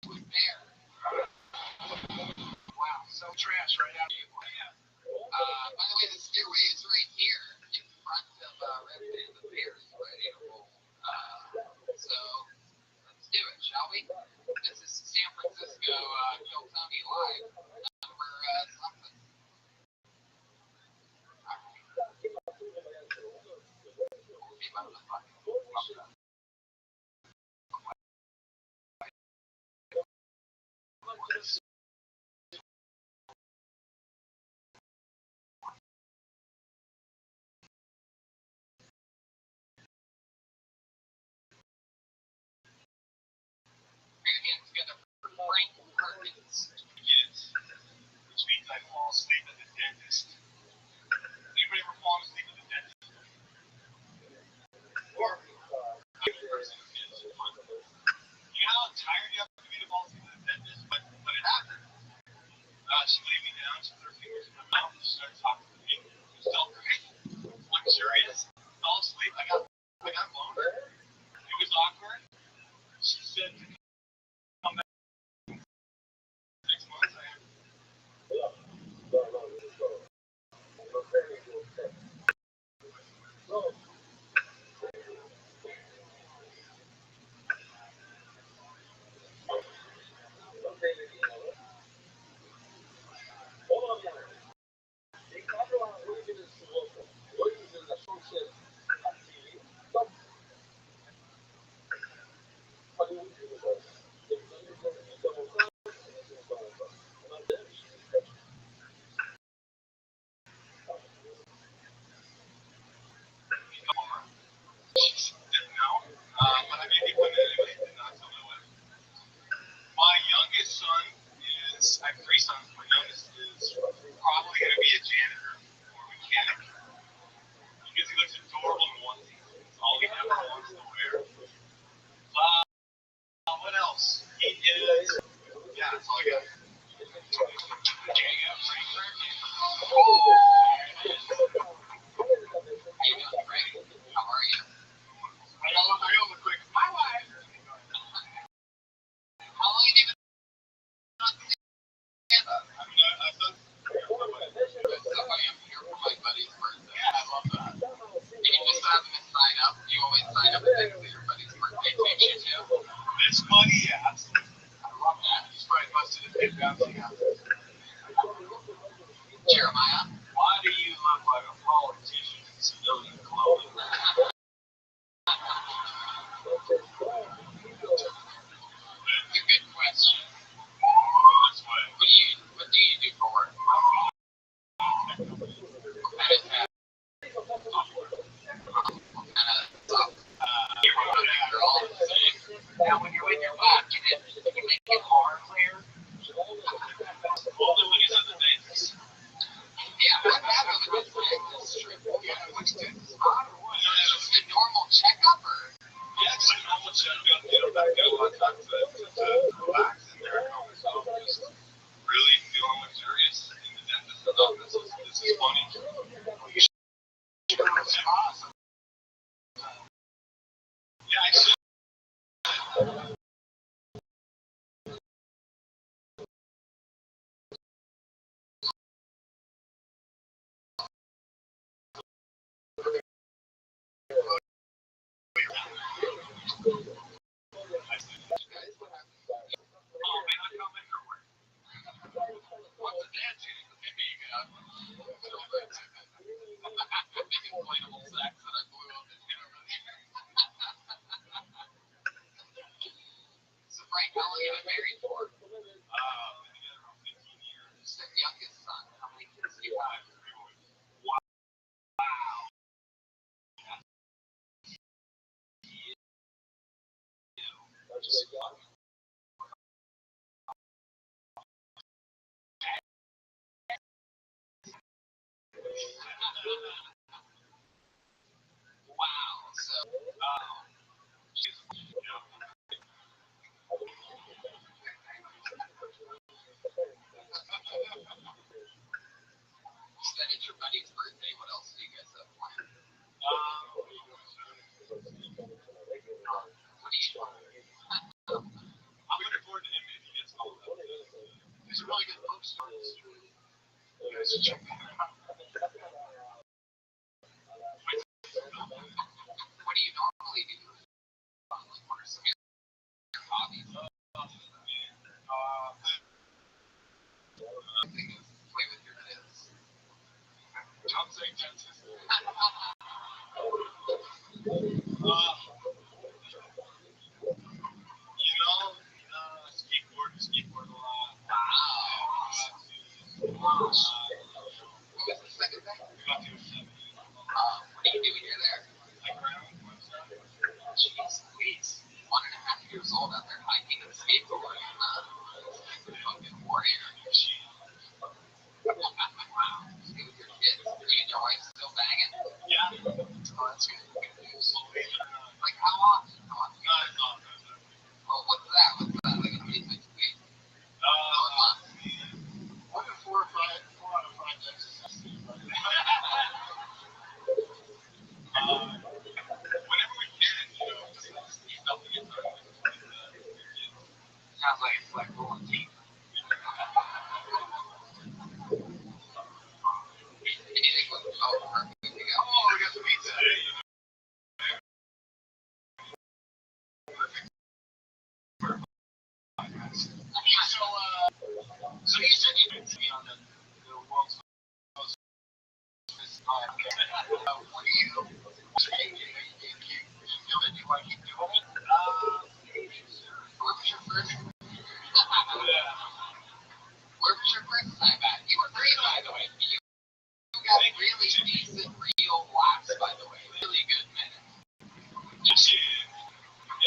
Bear. Wow, so trash right out here. By the way, the stairway is right here in front of Rabbi and the Bears ready to roll. So let's do it, shall we? This is San Francisco, Joe Tony Live, number something. Came out of the fucking that's all I got. How you doing, Frank? How are you? I own the quick. My wife. How long have you been on stand-up? I mean, I've done. It's so funny. I'm here for my buddy's birthday. Yeah, I love that. And you just have them sign up. You always sign up and think that your buddy's birthday takes you to. This money, yeah, absolutely. I love that. He's probably busted his head bouncing out. Jeremiah? Why do you look like a politician in civilian clothing? That's a good question. This way. What do you do for work? What kind of stuff? You're all the same. Now, when you're with your wife, can you make it hard clear? Only when he's at the dentist. Yeah, what happened with this dentist trip? Yeah, which dentist? Just a normal checkup, or? Yeah, just a normal checkup. You know, back out a lot of times to relax in there and all this stuff. Just really feeling luxurious in the dentist's office. This is funny. That's awesome. Yeah, I should. What's a dance? Maybe you got inflatable sex that I blew up in here. So, Frank, how long have you been married for? Been together around 15 years. The youngest son. How many kids do you have? Wow. Wow. So, She's, you know, then it's your buddy's birthday. What else do you guys have planned? what are you doing, sir? What do you I'm looking forward to him if he gets called up. There's a really good bookstore in the street. You guys should check that out. What do you normally do? Like, what are some of your hobbies? The thing is, play with your kids. Don't say dentist. Skateboard a lot. Wow. What was the second thing? We got to 70. What do you do when you're there? Like ground website. Jeez Louise. 1.5 years old out there hiking and skateboarding. Fucking warrior. Wow. Stay with your kids. You and your wife still banging? Yeah. Oh, that's good. Good news. Believe it or not. Like, how often? Not as often. Well, what's that? Like, how many times a week? One to 4 out of 5 days. Whenever we can, you know, just stuff to get done with your kids. Sounds like it's like pulling teeth. Anything with perfect. We got some pizza today, you know. So you said you didn't see on the world's most what do you say? You feel that you like keep doing it? Where was your first? Where was your first time at? You were great, by the way. You got really decent real laughs, by the way. Really good minutes.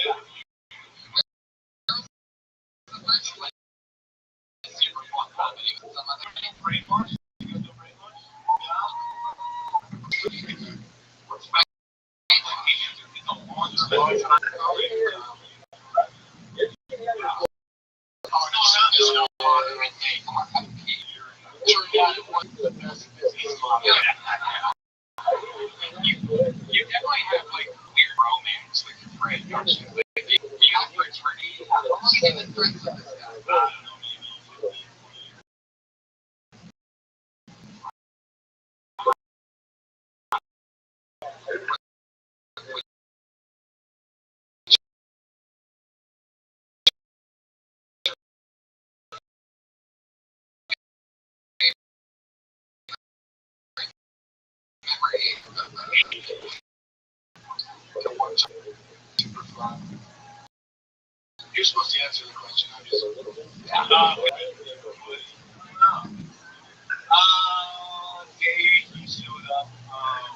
Yeah. The first one is super fun comedy with some other Brain wash? You guys do brain wash? What's my It's a launch. Turned out it wasn't the best business model. You definitely have like weird romance with your friend, don't you? Like, you have fraternity. How long have you been friends with this guy? I don't know, maybe 15, 20 years. You're supposed to answer the question. I'm just a little bit. Day he showed up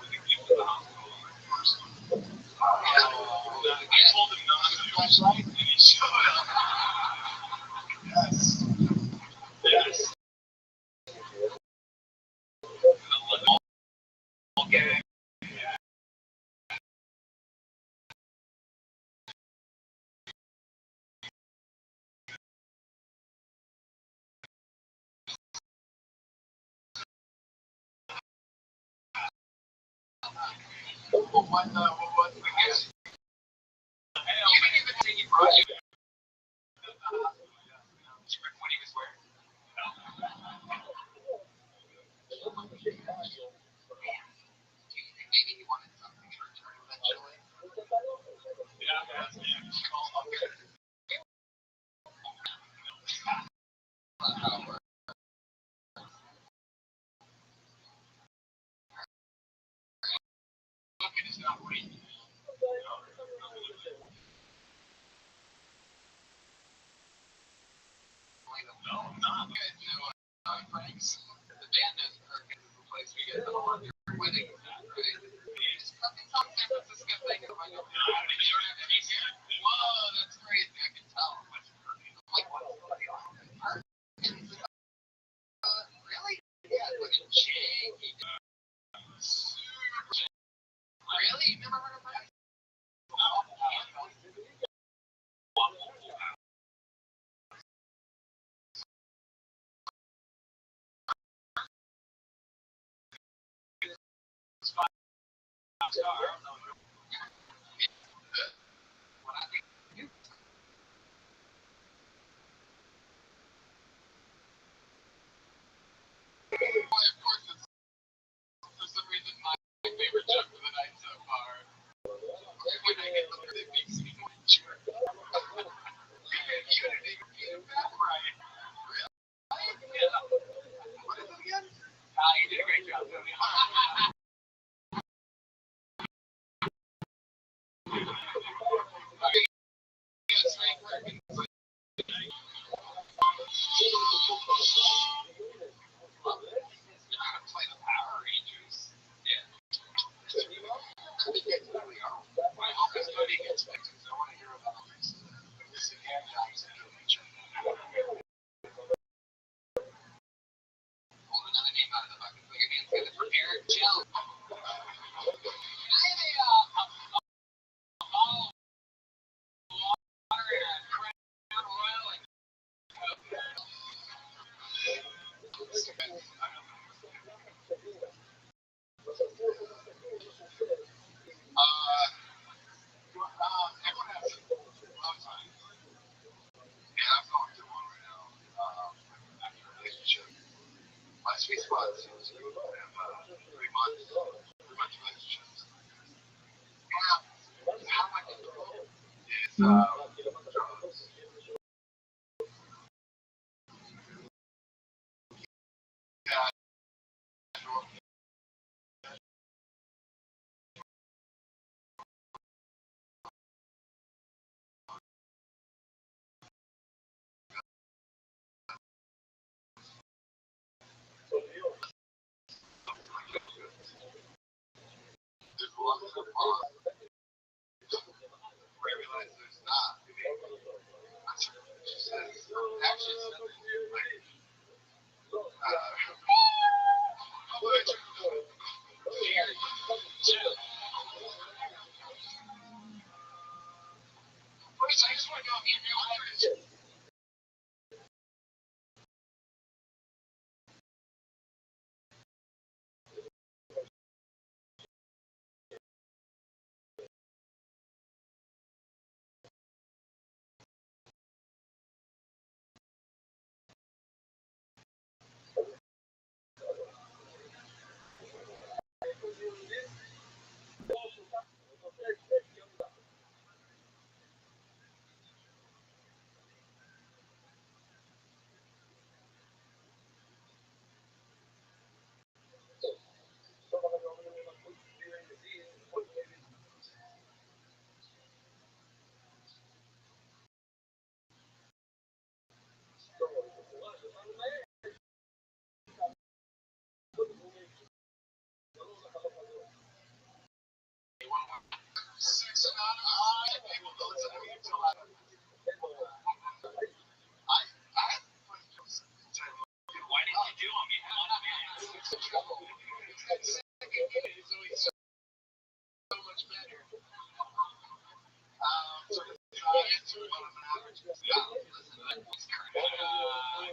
with a gift to the hospital on the first one. I told him not to flashlight, and he showed up. Yes. Yes. Okay. What was the gift? I don't even think he brought you there. When he was where? Maybe he wanted something in return eventually. Yeah. It's not right. No, I'm not. Frank's. The band is Perkins is the place we get all of your weddings at, right? It's San Francisco thing. You don't have any here? Whoa, that's crazy. I can tell. Like, what's going on? Perkins? Really? Yeah, it's like a janky. Really? You never heard of that? Of course, it's for some reason my favorite joke of the night so far. When I get the it makes me want to cheer. You didn't even get it back right. Really? Yeah. What is it again? You did a great job, Tony. Yes, Frank Perkins. Play the Power Rangers. Yeah. I think they totally are. I hope this buddy gets fixed because I want to hear about this. This again, Johnson. Pull another name out of the bucket. Put your hands together for Eric Jill. Can I have a bottle of water and a Crown Royal and everyone has love time. Yeah, I'm going through one right now. After a relationship. My sweet spot seems to have 3 months relationships. Yeah. How am I getting through it? Is drugs. Yeah. There's a lot of pause. Where I realize there's not. She says, actually, like, First, I just want to know if you realize out of an average. Yeah, listen, that was current.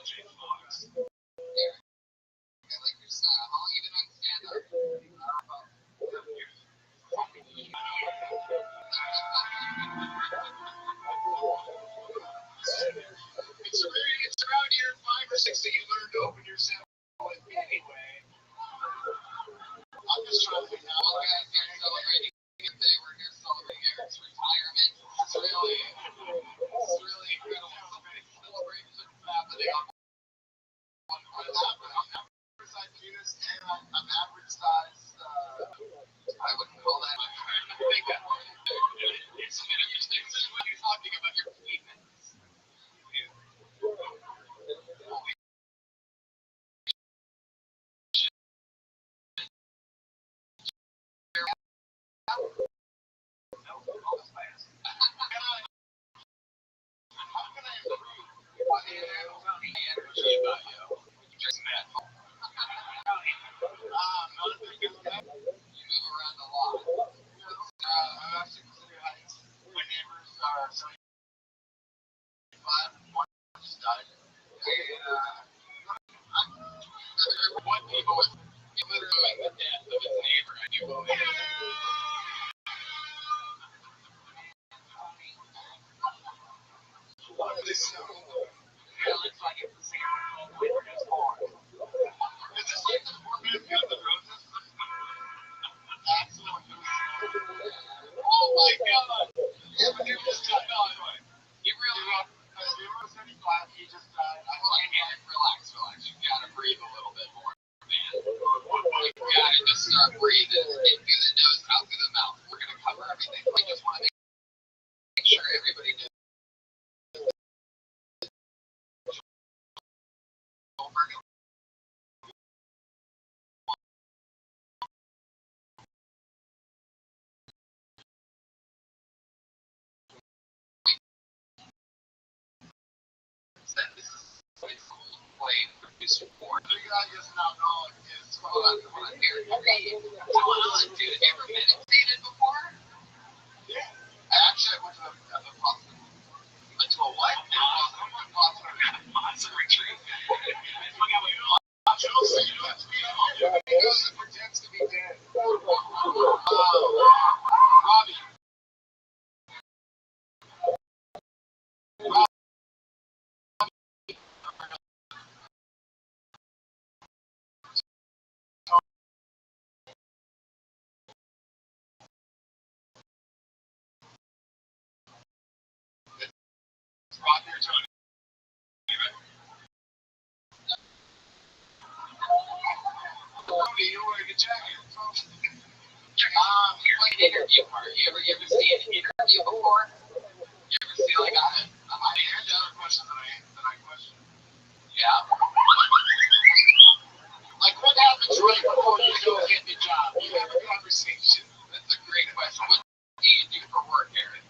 Jay Fox. I like your style. How long you been on stand-up? It's around year 5 or 6 that you learn to open yourself. Anyway, I'm just trying to figure out. Well, guys, here celebrating his day. We're here celebrating Eric's retirement. It's really incredible. So many celebrations happening on one point. I'm average size penis and I'm average size. I wouldn't call that my friend. I think that it's an interesting thing when you're talking about your penis. Holy how can I improve my energy about you? You just met. Not a big guy. You move around a lot. I'm actually considering heights. My neighbors are 75. One just died. What people with literally the death of his neighbor, I do believe. This It looks like it's the same with his horn. is this like the format of the roses? Absolutely. Oh my god! Yeah, but they just died on. He really was 75. He just died. Relax. You gotta breathe a little bit more, man. You gotta just start breathing in through the nose, out through the mouth. We're gonna cover everything. We just want to make sure everybody knows. Played for this report. The guy just now know is hold on here. Dude, have you ever meditated before? Yeah. I went to a hospital. Went to a what? Monster retreat. I hung out with Chelsea, you have to be on. He goes and pretends to be dead. Robbie. Robbie or Tony? Tony, you wear a jacket. Like an interview part. You ever see an interview before? You ever see like a Here's the other question that I question. yeah? Like, what happens right before you go get the job? You have a conversation. That's a great question. What do you do for work, Aaron?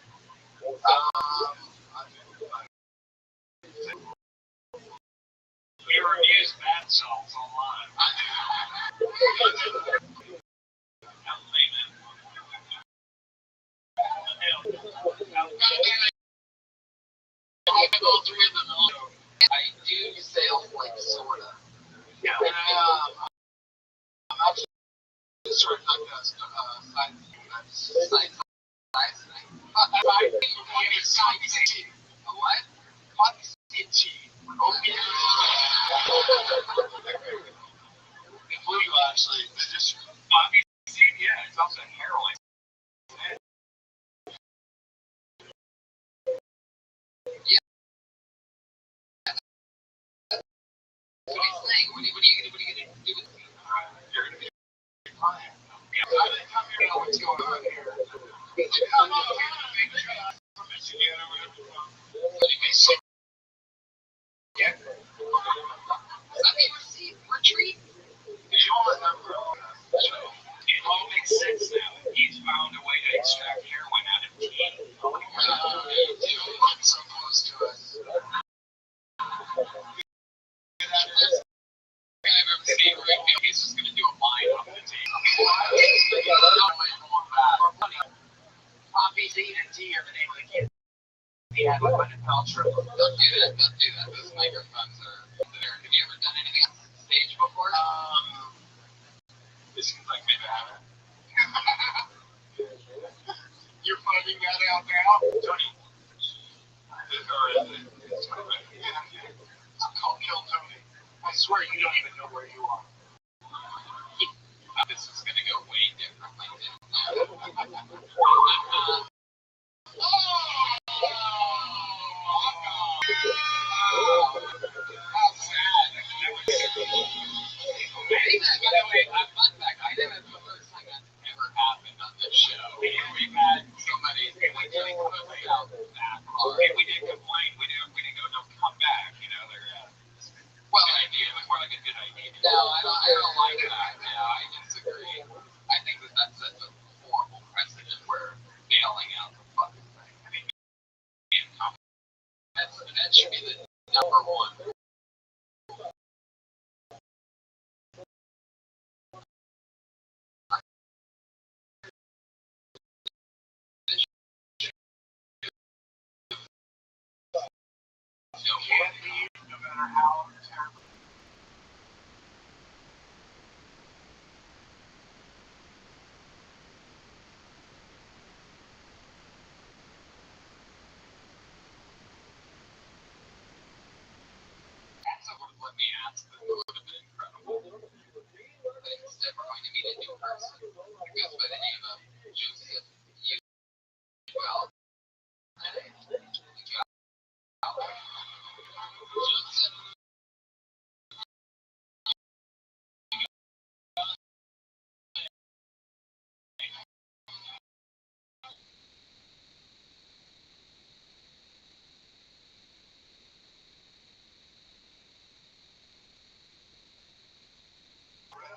He reviews bath salts online. All three of them. I do sales like sorta. Yeah. And I'm actually sort of like a side. A what? It flew you actually. It's just poppy seed, yeah, it's also heroin. What are you saying? What are you gonna do with me? You're gonna be fine. Yeah, I didn't come here to know what's going on here. I'm not here to make sure permission yet or whatever. What do you mean? Yeah. Does that mean retreat? You all remember it all makes sense now. He's found a way to extract heroin out of tea. I'm so close to us. I've ever seen where he's just gonna do a line off the tea. Poppy seed and tea are the name of the kid. He had one. outro. Don't do that. Don't do that. Those microphones are there. Have you ever done anything on stage before? It seems like maybe I haven't. You're finding that out now, Tony? Or is it? It's my friend. Yeah. It's called Kill Tony. I swear you don't even know where you are. This is going to go way differently. How sad. By the way, fun fact, I think that's the first time that's ever happened on this show. We've had somebody actually put out that far. And we didn't complain. We didn't go, no, come back. You know, they're Well, good idea. It was more like a good idea. no, I don't like that. No, I disagree. I think that sets a horrible precedent where bailing out the fucking thing. I mean, that should be the number one. You can't leave no matter how terrible. Let me ask them, it would have been incredible. But instead, we're going to meet a new person who goes by the name of Joseph Well. Joseph.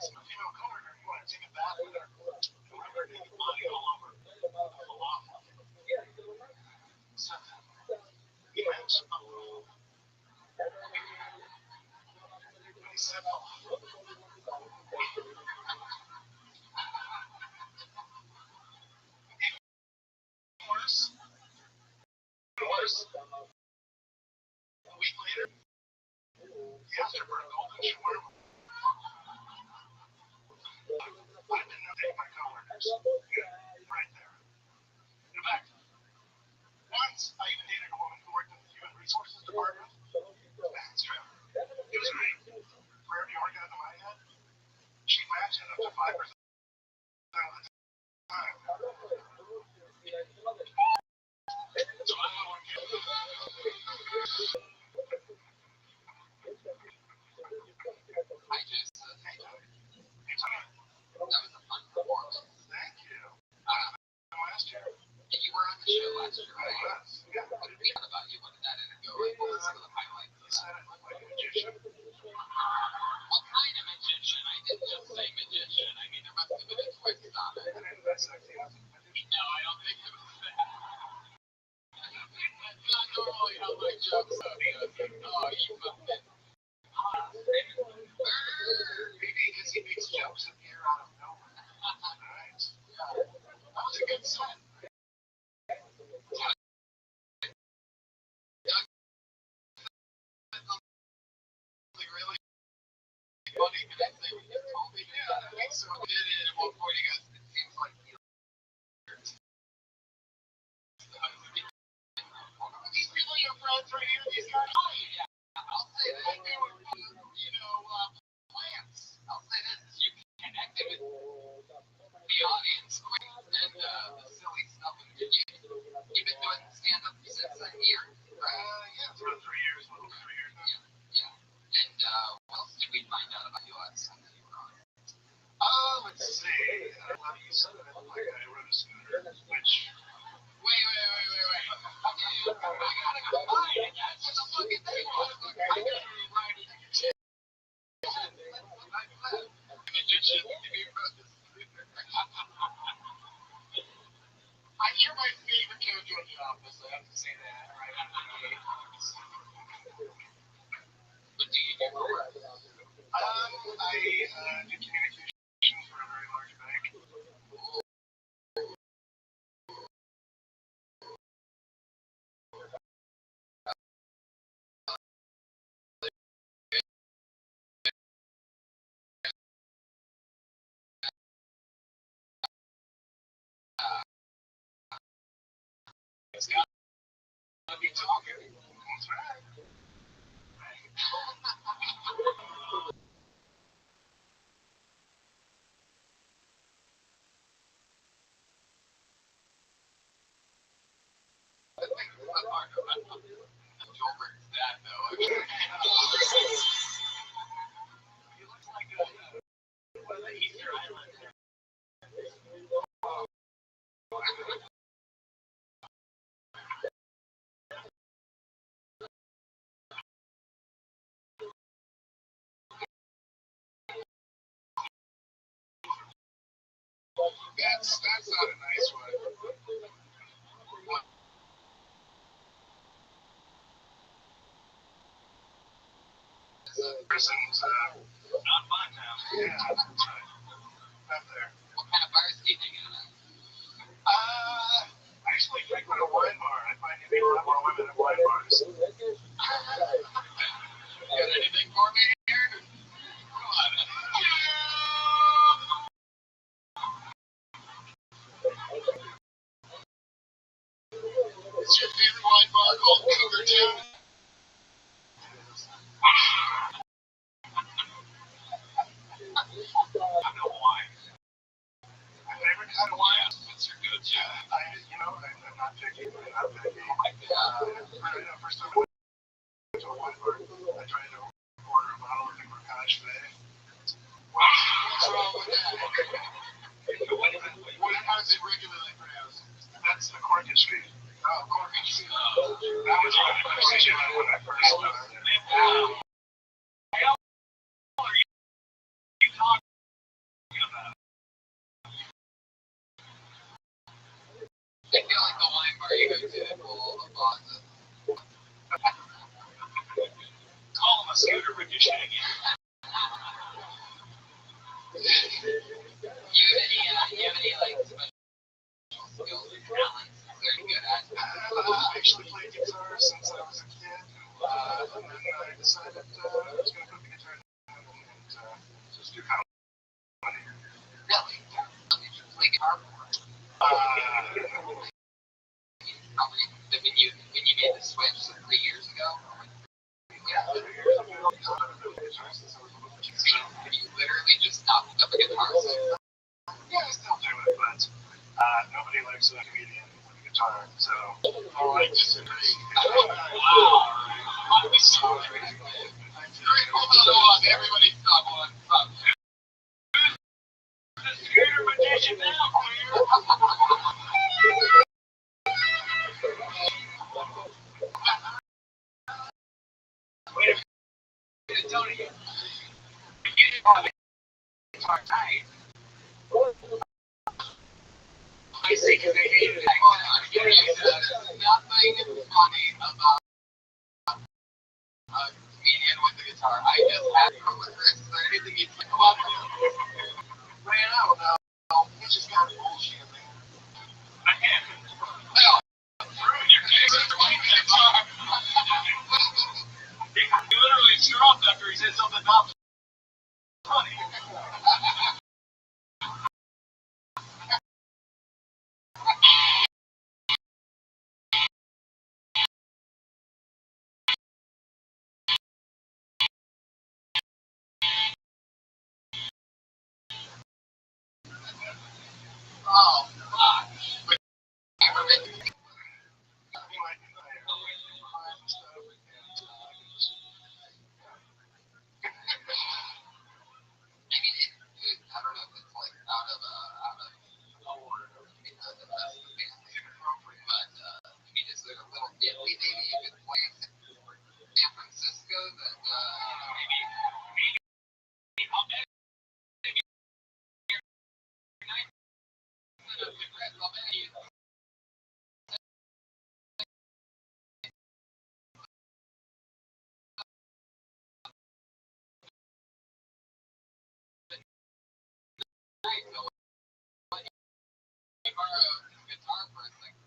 My female coworker, you want to take a bath with her? And we're getting money all over falafel. So, he went. He said, worse. A week later, he asked her for a golden shawarma. I didn't know take my coworkers. Yeah, right there. In fact, once I even dated a woman who worked in the human resources department. That's true. It was great. For every orgasm I had, she'd match it up to 5% of the time. So I don't want to get I just, hey, Tony, that was a fun performance. thank you. Uh, Last year, and you were on the show last year, I right? was. Yeah. What did we know about you? What did that end up going? What were some of the highlights? He said I look like a magician. What kind of magician? I didn't just say magician. I mean, there must have been a twist on it. And then that's sexy as a magician. No, I don't think it was that. That's not normally how my jokes go. He goes, oh, you fucking Maybe because he makes jokes appear out of nowhere. Nice. Yeah. That was a good set. really funny. Can I say what you told me? Yeah, we sort of did it. At one point, he goes, it seems like these people are your friends right here. These guys. Oh, yeah. I'll say that they were, plants. I'll say this: you connected with the audience quick and the silly stuff. And you've been doing stand-up since a year, right? Yeah, it's about 3 years, a little 3 years now. Yeah. And what else did we find out about you on Sunday you were on? Let's see. Well, you said it looked like I rode a scooter, which. Wait. I gotta go find it. That's what the fucking thing was. I gotta rewrite it. Magician, if you rode the scooter. You're my favorite character in the office. I have to say that right after the What do you do for work? I do communications for a very large bank. It's got to be talking. That's right. Joelberg's dad, though. He looks like one of the Easter Islanders. That's not a nice one. Prison's not fun now. Yeah, that's right. Up there. What kind of bars do you hang out at? I actually frequent a wine bar. I find you meet a lot more women at wine bars. You got anything for me here? Come on. Is your favorite wine bar called Cougar Town? I know why. My favorite kind of wine. What's your go-to? I'm not picky. I'm not picky. First time I went to a wine bar, I tried to order a bottle of Mercage Bay. What's wrong with that? How is it regularly pronounced? That's the Corkin Street. Oh, Corkin Street. That was my conversation when I first started. Wow. What are you talking about? I feel like the wine bar you go to is full of bosses. Call him a scooter magician again. You have any like special skills or talents that you're good at? I actually played guitar since I was a kid. And then I decided I was going to put the guitar down and just do comedy. Really? Did you play guitar before? When you made the switch 3 years ago? Yeah. 3 years ago, since I was a little kid. So you literally just stopped up a guitar set? Yeah, I still do it, but nobody likes a comedian with a guitar, so I disagree. Wow. I'm sorry. Hold on, everybody stop one. Stop. The scooter magician now, queer. Wait a minute, Tony. You didn't want the guitar tight. I see, because they hated it. Nothing funny about a comedian with a guitar. I just had to with Chris. Is there anything you'd like to come up with? Man, I don't know. He just got bullshit, man. I can't. Well, Ruin your case after playing the guitar. He literally threw up after he said something about funny. oh, God. But never been. He might be there. And stuff, and I mean, I don't know if it's like out of order because that's basically inappropriate, but I mean, is there a little diddly maybe you could play in San Francisco that Maybe I'll bet maybe I'll bet you. Guitar for a second.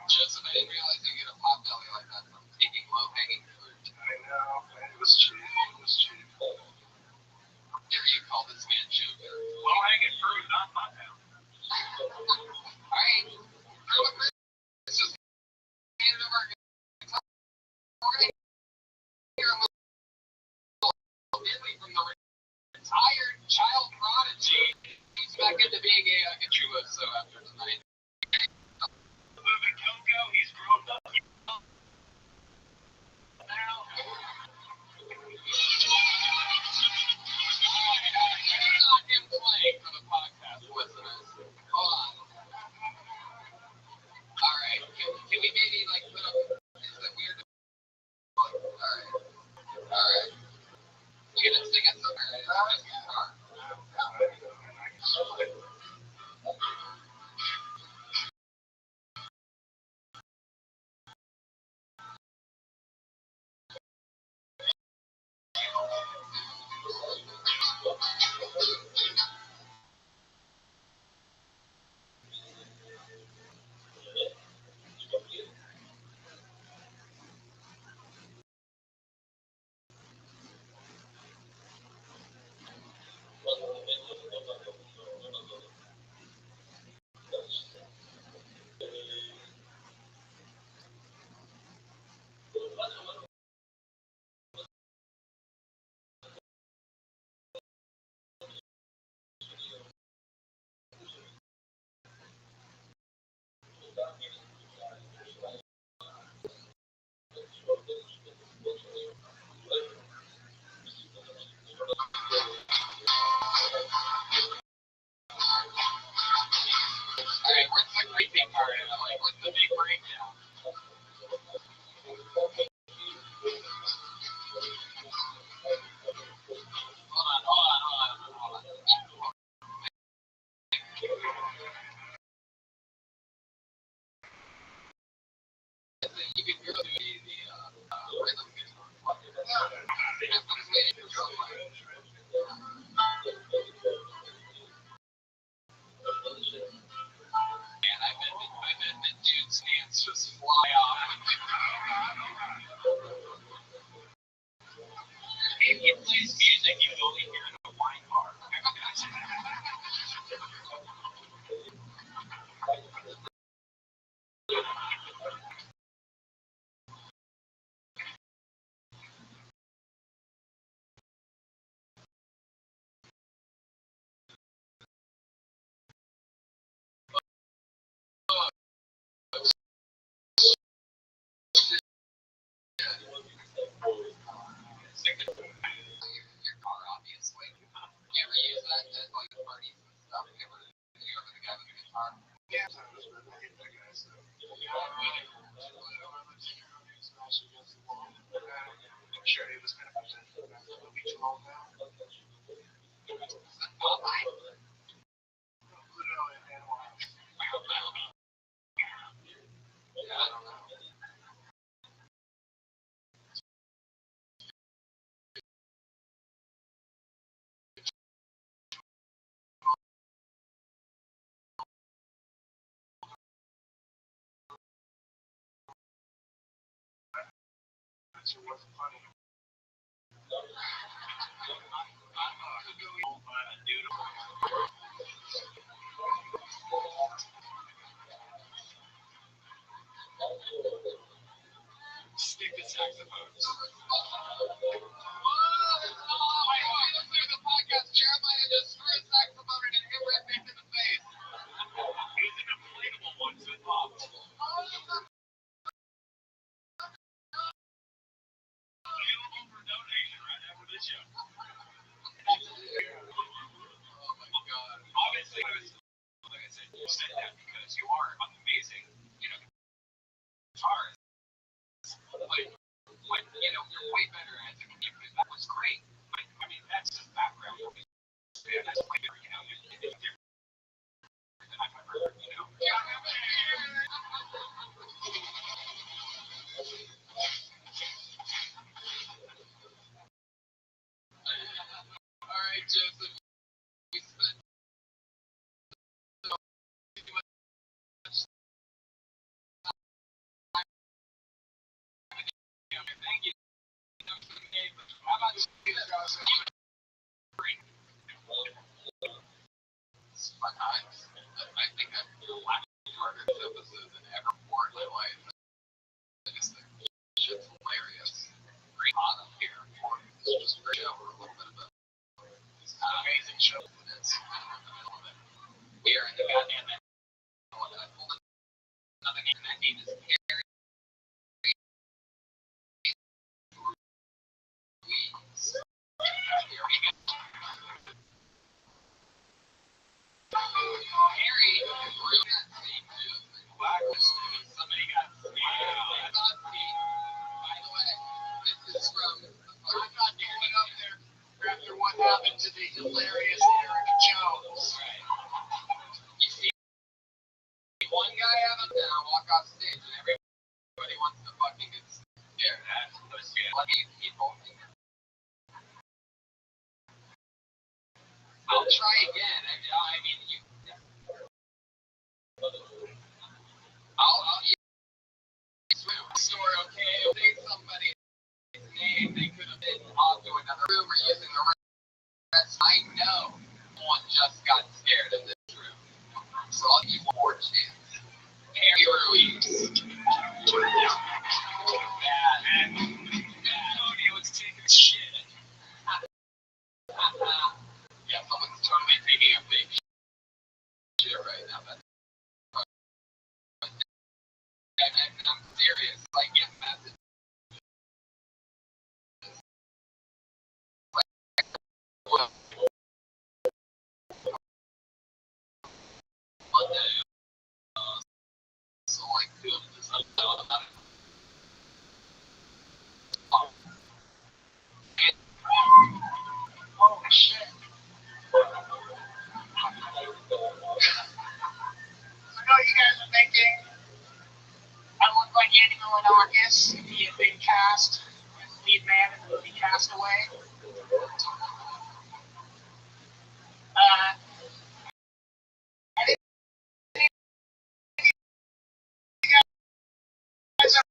Joseph, I didn't realize you get a pop belly like that from taking low-hanging fruit. I know, it was cheap. Dare you call this man Joe? get to being a true so after tonight. Moving Coco, he's grown up now. Not him playing for the podcast listeners. Hold on. All right. Can we maybe like put up? Is that weird? All right. You gonna sing us something? All right. What's the creepy part? Like, what's the big breakdown? Hold on. You can hear the rhythm guitar. That's what it's made to feel like. Man, I bet that dude's hands just fly off. If he plays music, you only hear in a wine bar. Your car, obviously. You ever use that at like parties and stuff? You ever the guy with the guitar? Yeah, I hit that guy, so. I'm sure he was kind of presented as a movie too long now. Pluto and Animal. Yeah, I don't know. It wasn't funny. Stick the saxophones. Let's look at the podcast. Jeremiah just threw a saxophone and hit right back in the face. He's an inflatable one, so it pops. Available for donation right after this show. Oh my god. Obviously, like I said, you said that because you are an amazing, guitarist. But you're way better at it. That was great. But, I mean, that's just background. That's way better, it's different than I've ever heard, Alright, Joseph. We spent so much time. Thank you. How about you, Joseph? It's fun times. I think I've laughed harder this episode than ever before in my life. I just think shit's hilarious. Great hot up here. It's just a great show. We're a little bit of a amazing show. It's in the middle of it. Here in the goddamn I pulled another name, and that name is Harry. Here we go. Harry grew that same juice and blacklisted. Somebody got scammed. Not me. By the way, this is from I'm not going up there after what happened to the hilarious Eric Jones. Right. You see one guy out of town walk off stage and everybody wants to fucking get scared. That's lucky people. I'll try again. I mean, I'll store, okay? Say somebody's name. They could have been off to another room or using the rest. I know someone just got scared in this room. So I'll give you one more chance. Harry Ruiz. Bad. Tony was taking shit. Yeah, someone's totally taking a big shit right now. And I'm serious. I get messages. Monday. So like, doing this. I don't know about it. Oh shit. I know you guys are thinking I look like Andy Milonakis if he had been cast as lead man in the movie Castaway. I think you guys are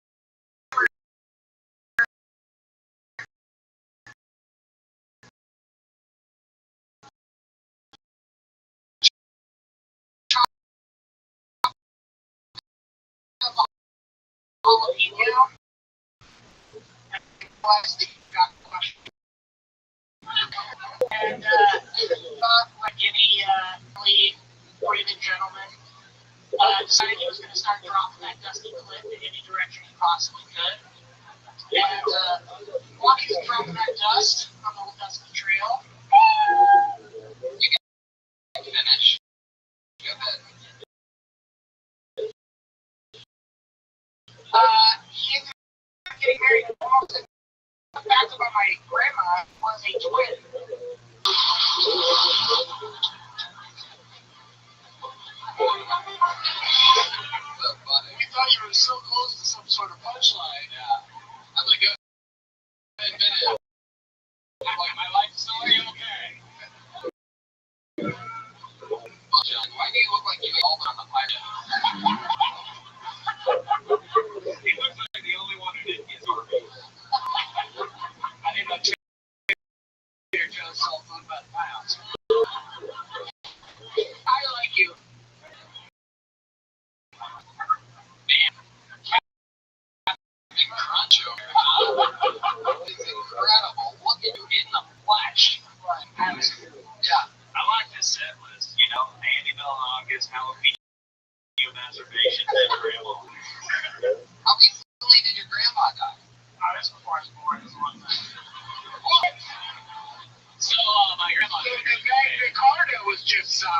jalapeno. Plastic got crushed. And like any really breathing gentleman, decided he was going to start dropping that dusty clip in any direction he possibly could. And while he was dropping that dust on the old dusty trail, you can finish. Go ahead. He ended up getting married to Boston. The fact about my grandma was a twin. So funny. We thought you were so close to some sort of punchline. Yeah. I'm like, go ahead, admit it. I'm like, my life story, okay. Well, John, why do you look like you all on the pilot? He looks like the only one who didn't get torpedoed. I didn't know Trader Joe's sold food by the pounds. I like you. Man, Captain Crunch over here. It's incredible. Look at you in the flesh. Yeah. I like this set list. You know, Andy Milonakis, jalapeno masturbation, and grandma. How recently did your grandma die? Oh, that's before I was born. It was a long time. What? So, my grandma. So the guy Ricardo was just signed.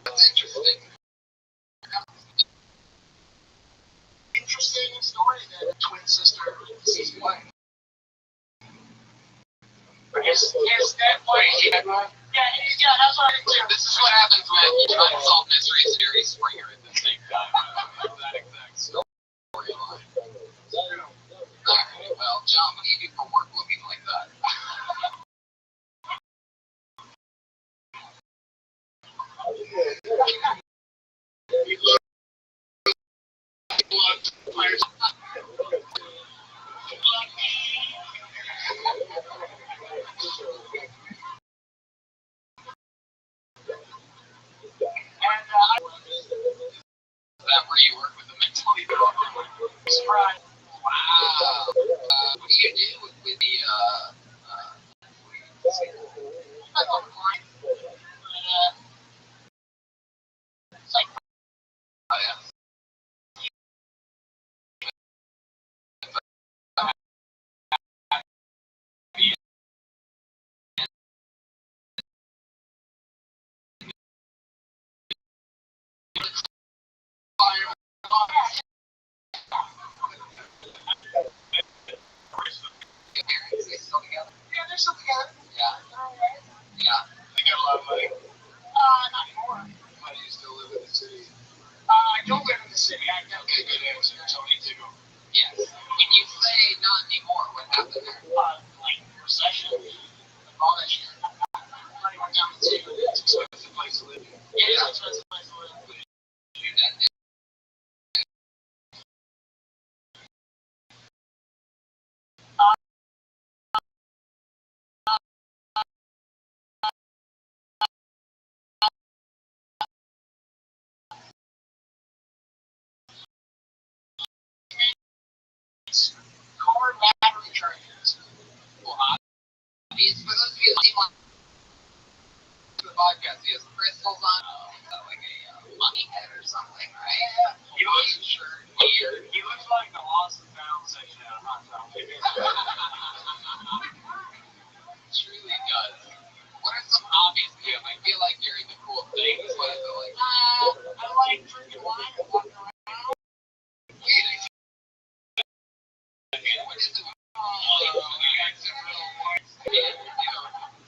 That's interesting. Interesting story that a twin sister sees wife. Is that what? Yeah, that's what I think too. This is what happens when you try to solve mysteries and Jerry Springer at the same time. That exact storyline. Alright, well, John, what do you do for work looking like that? Is that where you work with the Hobbies for those of you that want the podcast, he has crystals on, like a mummy head or something, right? He looks Shirt, weird. He looks like the lost and found section at a hot tub. Truly does. What are some hobbies you have? I feel like you're into cool things. What is it like? I like drinking wine and walking around. What is it?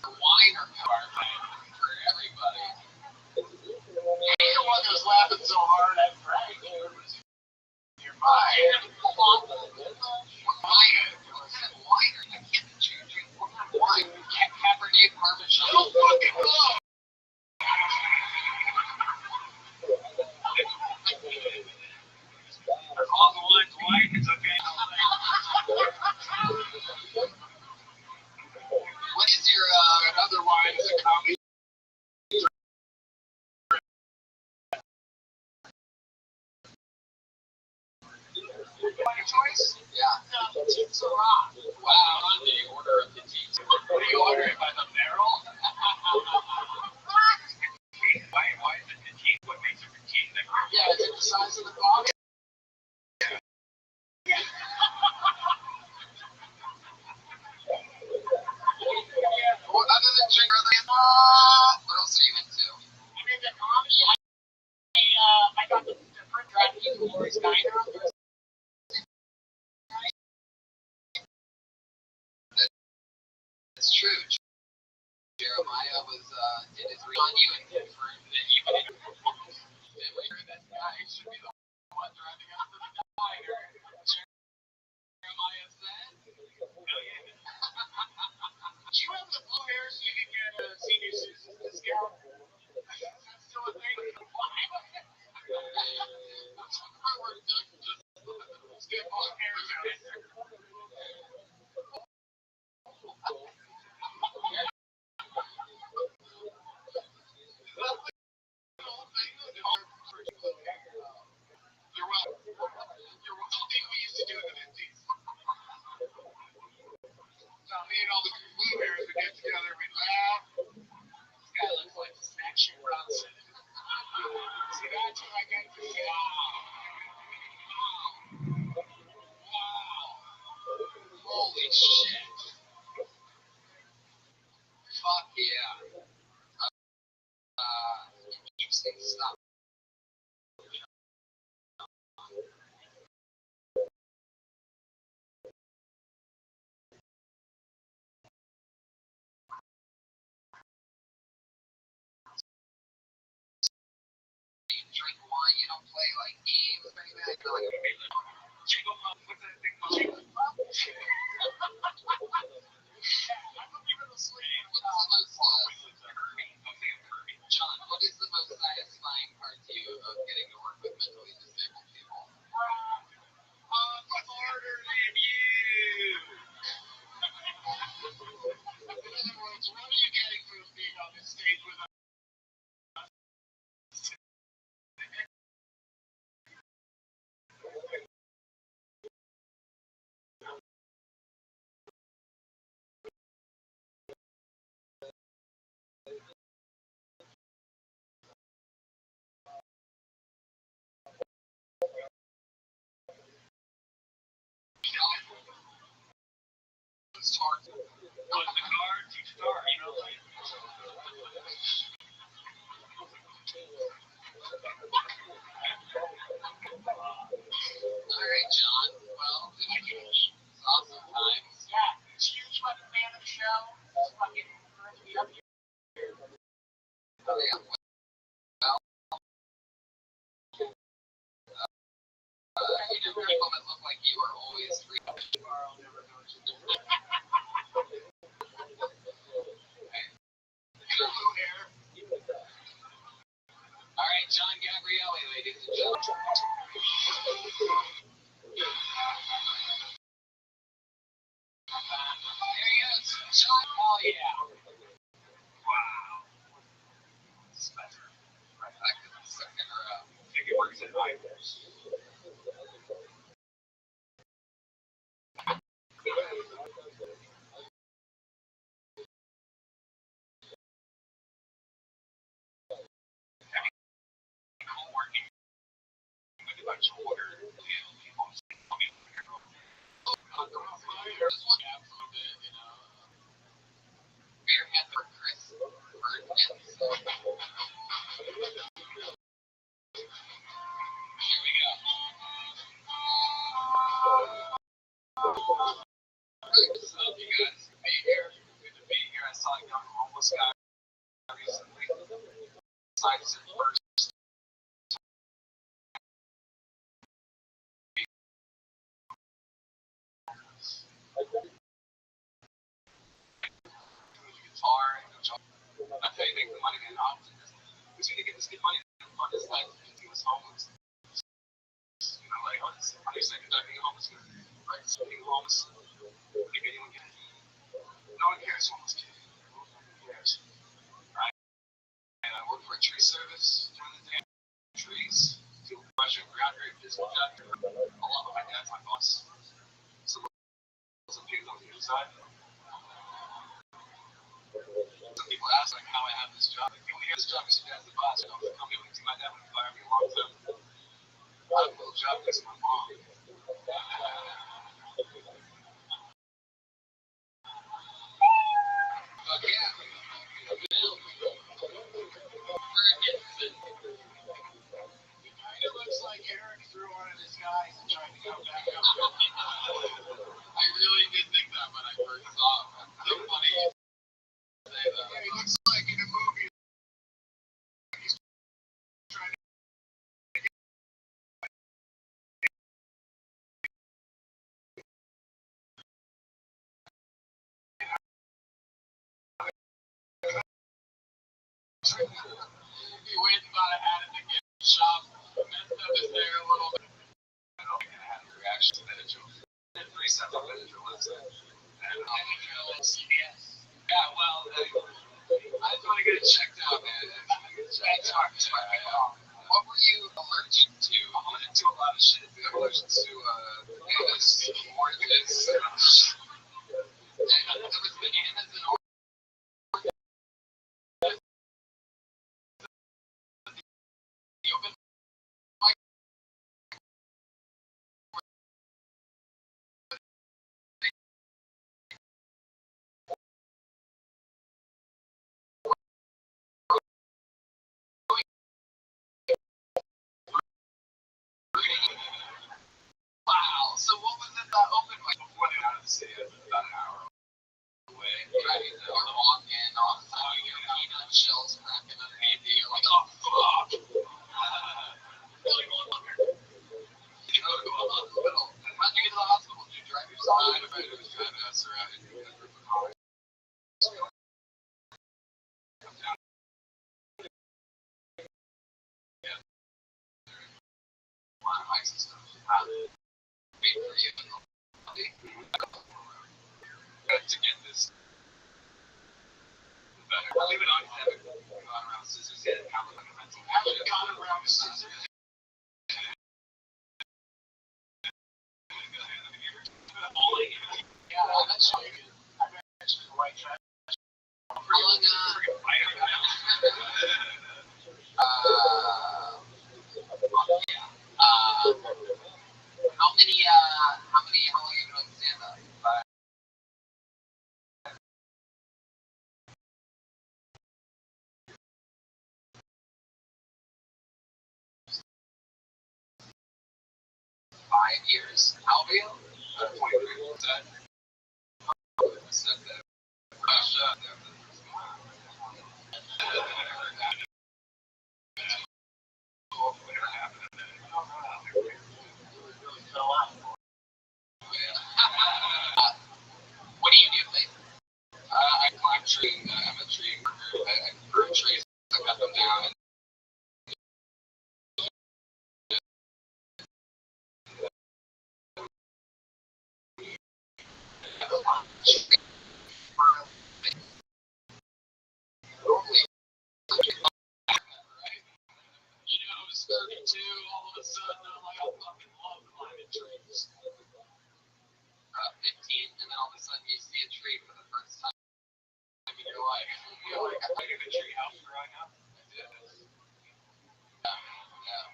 Wine or car for everybody. You're the one that was laughing so hard at Frank. You're fine. Wine. I can't drink wine. Cabernet Parmesan. Don't fucking go! As long as the wine's white, it's okay. What is your Another wine is a comedy. Choice? yeah? No, it's a rock. Wow, on the order of the tea. What are you ordering by the barrel? Why is it petite? What makes it petite? Yeah, is it the size of the dog? Well, other than drink, what else are you into? I'm into comedy. I got the different Dragon Glorious Diner on Thursday. It's true. Jeremiah was did his read on you and confirmed that you would. That guy should be the one driving out to the diner. Jeremiah said. Do you have the blue hair so you can get a senior citizen discount? That's still a thing. That's what I worked on. Just get all the hairs out. You're welcome. You're welcome. We used to do it in the 50s. Now, me and all the blue hairs would get together, we'd laugh. This guy looks like a Action Bronson. See, that's what I get to see. Wow. Holy shit. Fuck yeah. Interesting stuff. You drink wine, you don't play like games or anything like that. Jiggle pump, what's that thing called? Jiggle pump? I'm even asleep. What's the most John, what is the most satisfying part to you of getting to work with mentally disabled people? I'm smarter than you. In other words, what are you getting from being on this stage with us? It's hard to Well, the cards, you start, you know, like. All right, John. Well, it's awesome times. Yeah, it's huge fucking fan of the show. It's fucking turns me up here. Oh, yeah. You never make women look like you are always free. Tomorrow, never know what you do. Blue hair. All right, John Gabrielli, ladies and gentlemen. There he is, John. Hell yeah. Wow. Special. Right back to the second row. I think it works at Ivers. bunch of order. People just tell me, There's one gap a little bit, you know. Bear had their Chris Bird and so here we go. what's up, you guys? Good to be here. Good to be here. I saw a young homeless guy recently. Decided to first. Guitar and that's how you make the money, man. Because you need to get this kid money to fund his life because he was homeless. You know, like, oh, this is funny, second time being homeless. Like, so being homeless, if anyone gets no one cares, homeless kid. No one cares. Right? And I work for a tree service during the day. Trees, do brush and ground rate, physical job. A lot of my dad's my boss. So, some people on the inside. Some people ask like how I have this job. Like, you only have this job because your dad's the boss. You know, the company went to my dad when he fired me a long time ago. I have a little job because of my mom. But yeah, It looks like Eric threw on a disguise and tried to come back up. I really did think that when I first saw him. It's so funny you say that. Yeah, he looks like in a movie. He's trying to He went and bought a hat at the gift shop, messed up his hair a little bit. I don't think I had a reaction to Benadryl. I had 3 cents on Benadryl, that's it. And CBS. yeah, well, I just want to get it checked out, man. What were you allergic to? I'm allergic to a lot of shit. I'm allergic to bananas, oranges. There was bananas and oranges. You opened wow. So what was it that opened like Before they got out of the city, it was about an hour away. right? Or the walk in, all of a sudden you get peanut shells cracking underneath you. You're like, oh fuck. Really going under. You go to a hospital. How'd you get to the hospital? Did you drive yourself? I was driving us around in a group of college. A lot of ice and stuff. Wait for you. To get this better. I'll leave it on. I haven't gone around scissors yet. I haven't gone around with scissors. Yeah, that's really good. I mentioned the white trash. How long, how long are you doing stand up? Five years. How old are you? 23. What's that? I said that. Russia. Whatever happened to that? What do you do, Lee? I climb trees. I'm a tree worker. I prune trees. I cut them down. You know, I was 32, all of a sudden I'm like, I fucking love climbing trees. 15, and then all of a sudden you see a tree for the first time in your life. You're like, I get a tree house growing up. I did. yeah.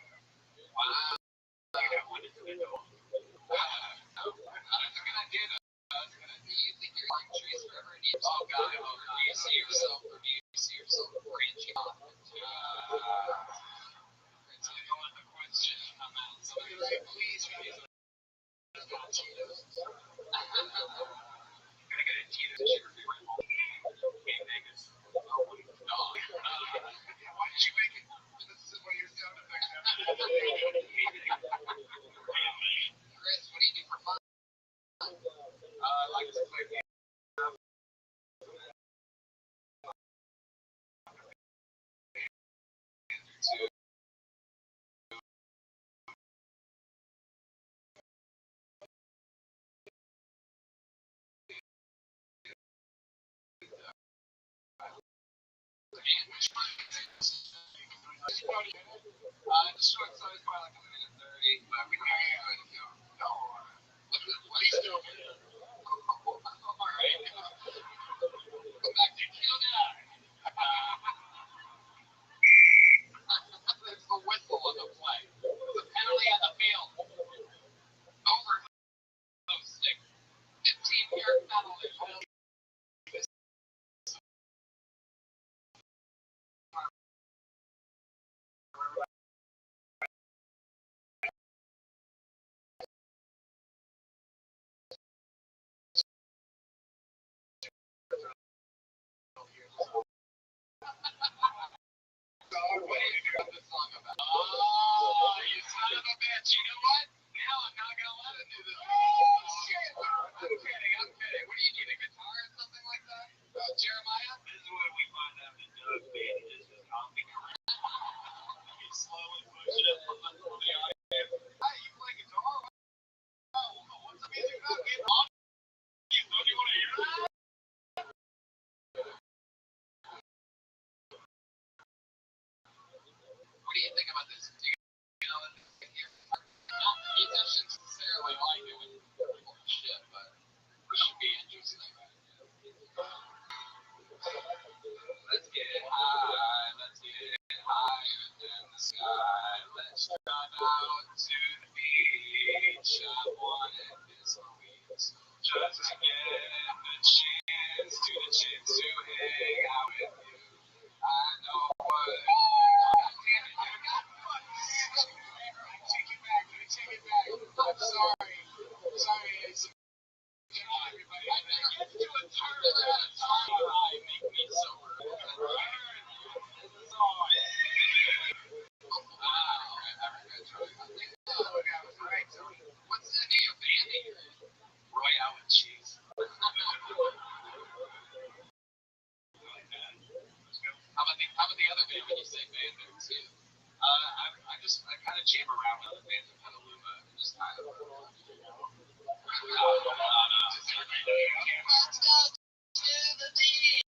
Wow. a good idea, though. Do you think you're climbing trees forever? Do you, oh, God. Do you see yourself, or do you see yourself branching off into, it's going to go on the question. Somebody like, please, guys, not Cheetos. Can I get a Cheetos sugar free right home? In Vegas. Oh, my God. Why did you make it? This is one of your sound effects. Chris, what do you do for fun? I like to play games. The short side is probably like a minute 30, but we can do it if you no. What are you still doing? All right. Go back to kill that. There's the whistle on the play. The penalty on the field. Over those 15-yard penalty. What do you do this song about? Oh, you son of a bitch. You know what? Now I'm not going to let him do this. Oh, shit. I'm kidding. What do you need, a guitar or something like that? Jeremiah? This is where we find out that Doug's band is just humping around. He slowly pushes it from the Hey, you play guitar? What's the music about? Get on. You want to hear that? What do you think about this? Do you know this here? He doesn't necessarily like it when people are shit, but it should be interesting. Let's get high, let's get higher than the sky. Let's drive out to the beach. I wanted this week just to get the chance to hang out with you. I know what. Damn it, dude. Take it back. I'm sorry. It's everybody. I never get to a turn at a time. I make me sober. What's the name of Andy? Royale with cheese. How about the other band when you say band there too? I kind of jam around with other bands in Petaluma and just kind of. Let's go to the beach.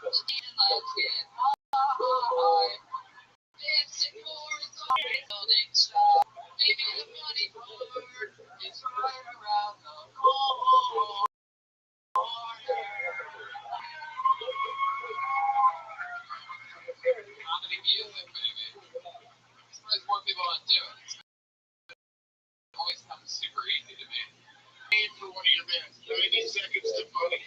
Let's get high. Dancing for is always building stuff. Maybe the funny part is right around the corner. Comedy music, baby. I'm surprised more people don't do it. It always comes super easy to me. Need for one of your bands. 90 seconds to funny.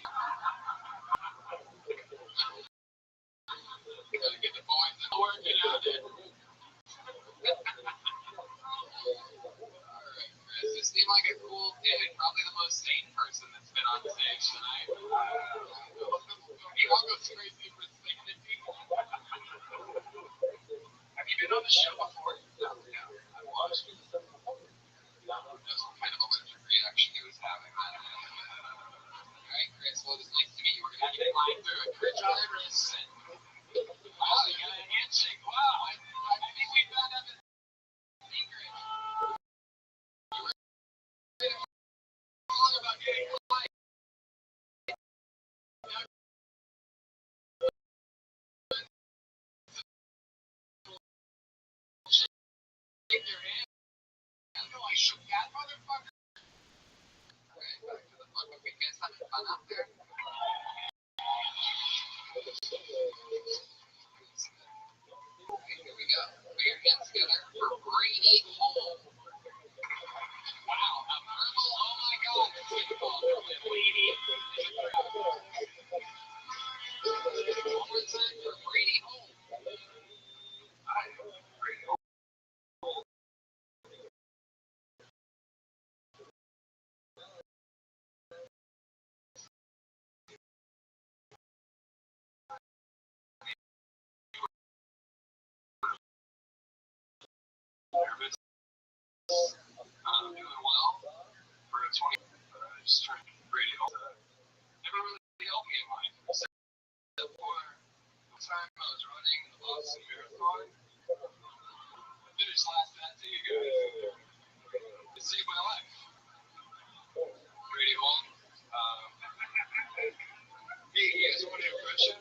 Gotta get the boys in working out it. Alright, Chris. You seem like a cool dude. Probably the most sane person that's been on stage tonight. I'll go straight to for sanity. Have you been on the show before? No. I've watched it. That's what kind of allergic reaction he was having. Alright, Chris. Well, it was nice to meet you. We're going to get in line through it. Chris, and wow, you got a handshake. Wow, I think we found out the secret. You were wrong about getting polite. Shake your hand. I know I shook that motherfucker. Alright, back to the fun. You guys having fun out there? Brady Hole. Wow, a purple. Oh my God, it's like a ball. Brady. One more time for Brady Hole. Brady Hole. Nervous. Doing well for a 20. Just trying to Brady Hole. Never really helped me in life. Except for the time I was running the Boston Marathon. I finished last that to you guys. It saved my life. Brady Hole. Hey, you guys want an impression?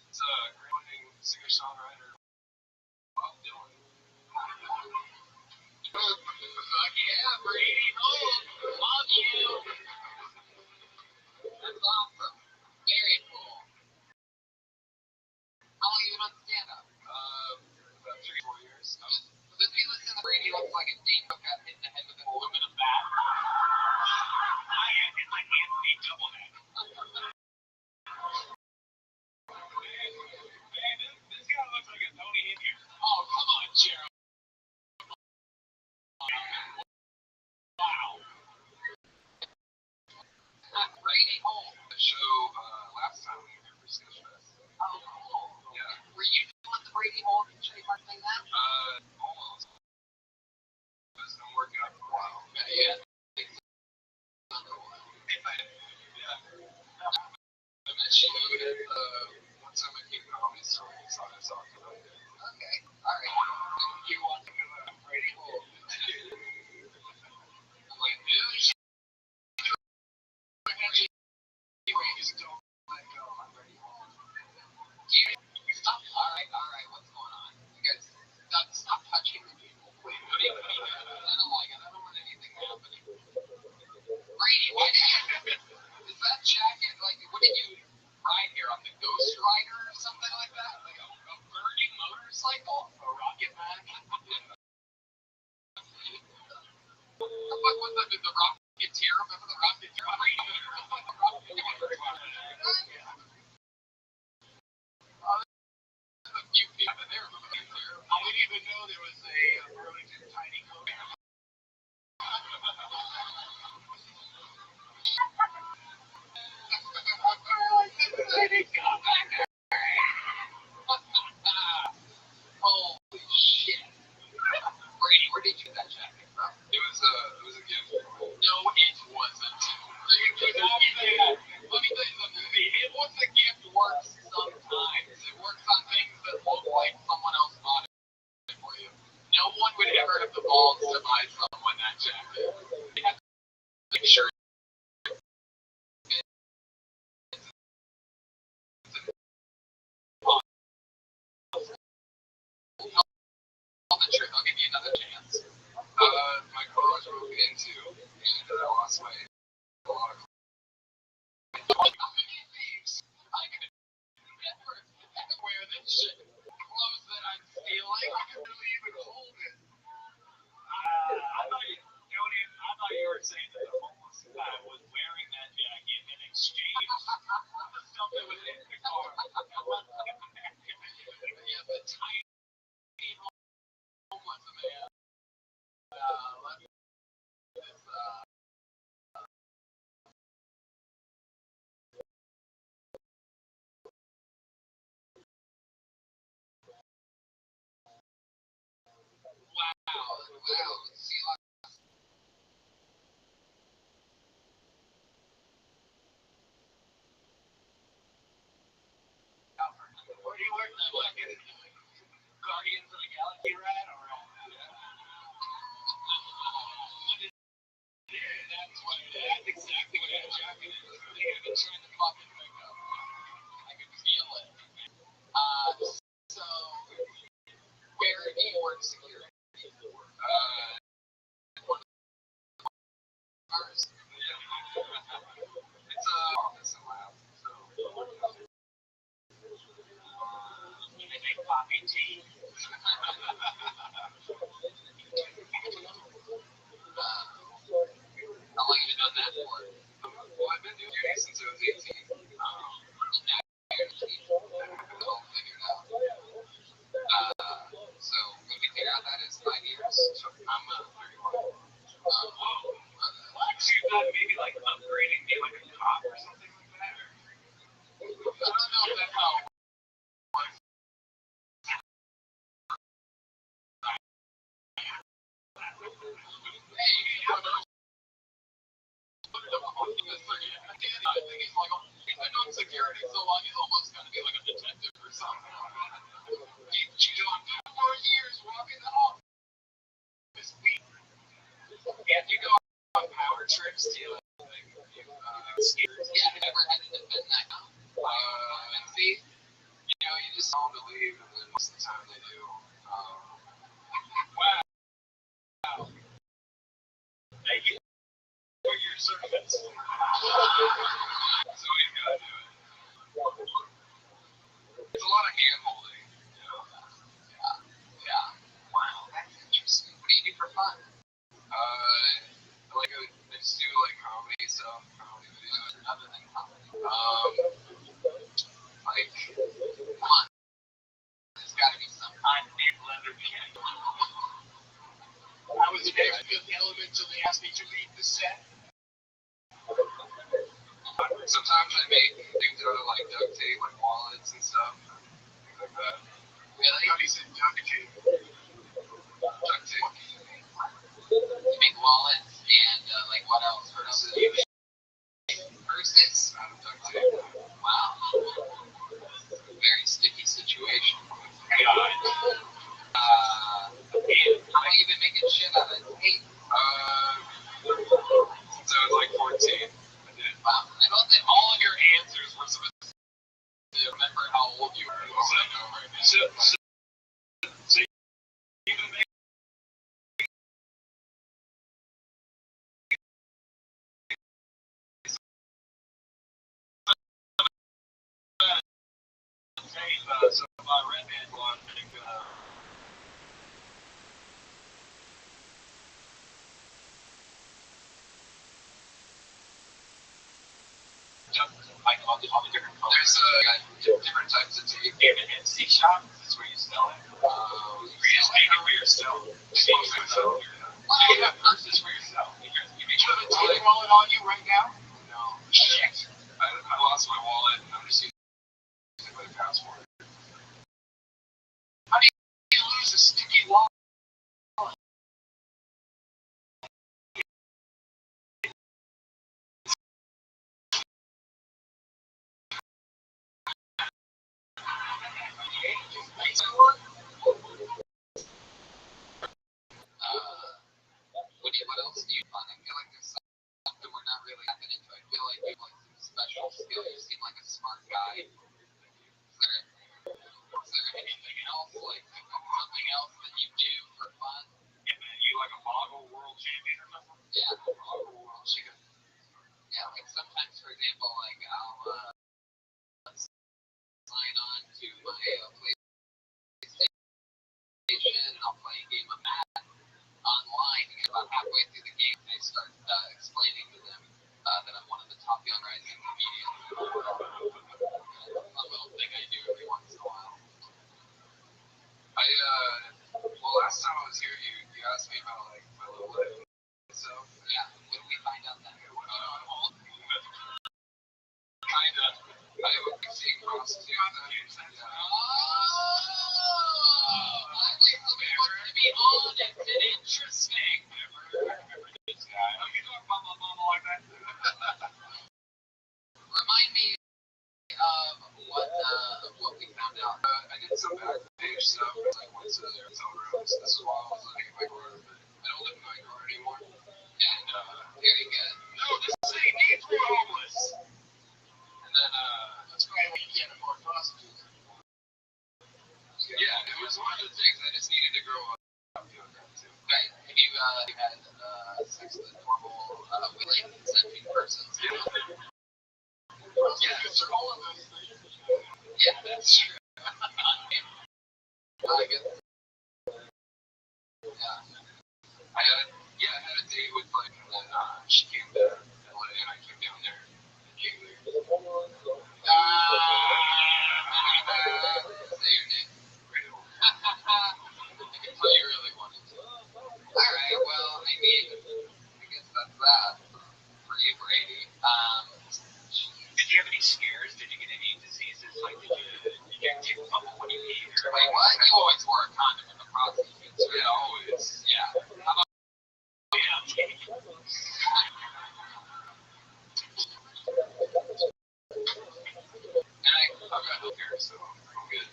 It's a great singer-songwriter, Bob Dylan. Fuck yeah, Brady Hole. Love you. That's awesome. Very cool. How long have you been on stand-up? About 3-4 years. Does he listen to Brady looks like a Dane got hit in the head with an aluminum bat? It's like Anthony Doublehead. Man, this guy looks like a Tony Hingier. Oh, come on, Gerald. Wow. Brady Hole. The show last time we were here for Sketch Fest. Oh, cool. Yeah. Were you doing the Brady Hole trademark thing then? Almost. I'm working on it for a while. Yeah. I met you at one time I came to Comedy Store and saw us talking about it. Okay. All right. You want to do a Brady Hole? I'm like, dude. Just don't let go. I'm Brady Hole. Stop. All right. What's going on? You guys, stop touching the people. Wait, what do you mean? I don't like it. I don't want anything happening. Brady, what is that jacket? Like, what did you ride here on the Ghost Rider or something like that? Like a burning motorcycle? A rocket man? What was the Rocketeer? Remember the Rocketeer? I didn't even know there was a Burlington Tiny Coat. Holy shit. Brady, where did you get that jacket from? It was a gift. No, it wasn't. Let me tell you something. It was a gift works sometimes. It works on things that look like someone else bought it for you. No one would ever have the balls to buy someone that jacket. They have to make sure I'll give you another chance. My car was broken into, and I lost my lot of thieves. I could never wear this shit. Clothes that I'm stealing. I could really even hold it. I thought you were saying that the homeless guy was wearing that jacket in exchange for the stuff that was in the car. Yeah, the tiny homeless man. Wow. See, Where do you work that fucking Guardians of the Galaxy ride? Or that's what it is. That's exactly what that jacket is. They have been trying to fucking wake up. I can feel it. So, where do you work security? cars. It's a office and lab, so. They make coffee and tea. How long have you done that for? Well, I've been doing duty since I was 18. And now you're 18. I'll figure it out. So when we figure out that is 5 years. So I'm 31. What? So you thought maybe like upgrading me like a cop or something like that? I don't know if that's how it works. Hey, you don't know. I think he's like, he's been on security so long, he's almost going to be like a detective or something. You doing 2 more years walking the office. Yeah, if you go on power trips, do you skaters? Yeah, I've never had to defend that. And see, you know, you just tell them to leave, and then most of the time they do. Wow. Thank you for your service. So you gotta do it. It's a lot of hand holding, you know. Yeah. Wow, that's interesting. What do you do for fun? I just do like comedy stuff, comedy videos, Other than comedy? Like, come on, there's gotta be some. I'm Dave Leatherkin. I was an extra element until they asked me to leave the set. Sometimes I make things out of like duct tape, like wallets and stuff, things like that. Really? How do you say duct tape? Duct tape. You make wallets and like what else? Purses. Purses? Out of duct tape. Wow. Very sticky situation. God. How long you been making shit out of tape? Since I was like 14. Wow. I don't think all of your answers were supposed to remember how old you were. So you can make so my redhead one, I think, like all the different colors. There's different types of tape. You have an NC shop? Is this where you sell it? Or you just make it where you sell? You have purses for yourself. You have a tape wallet on you right now? No. Shit. I lost my wallet and I'm just using my passport. How do you lose a sticky wallet? What else do you find? I feel like there's something we're not really tapping into. I feel like you have like some special skill. You seem like a smart guy. Is there anything else, like something else that you do for fun? Yeah, man, you like a boggle world champion or something? Yeah, boggle world chicken. Yeah, like sometimes, for example, like I'll sign on to my PlayStation and I'll play a game of Madden online, and about halfway through the game, I start explaining to them that I'm one of the top young rising comedians. A little thing I do every once in a while. Well, last time I was here, you asked me about like my little life and stuff. Yeah, what do we find out then? Kind of. I would be seeing prostitutes. Yeah. Finally, somebody wants to be on. It's interesting. I remember this guy. Oh, you talk about my mama like that? Remind me of what we found out. I did some backstage stuff. I went to their hotel rooms. This is while I was living in my car. I don't live in my car anymore. And very good. No, this ain't needs for homeless. And then, That's why we can't afford prostitutes anymore. yeah, it was one of the things I just needed to grow up doing that too. Right. Have you like consenting persons. Yeah, they're calling them. Yeah, that's true. I guess. Yeah. I had a date with like, and then she came to LA and I came down there. Say your name. I can tell you really wanted to. Alright, well, I mean, I guess that's that for you, Brady. Did you have any scares? Did you get any diseases? Like, did you get ticked up when you ate? Wait, what? You always wore a condom in the process. Yeah, always. Yeah. How about Yeah. and I've got healthcare, so I'm good.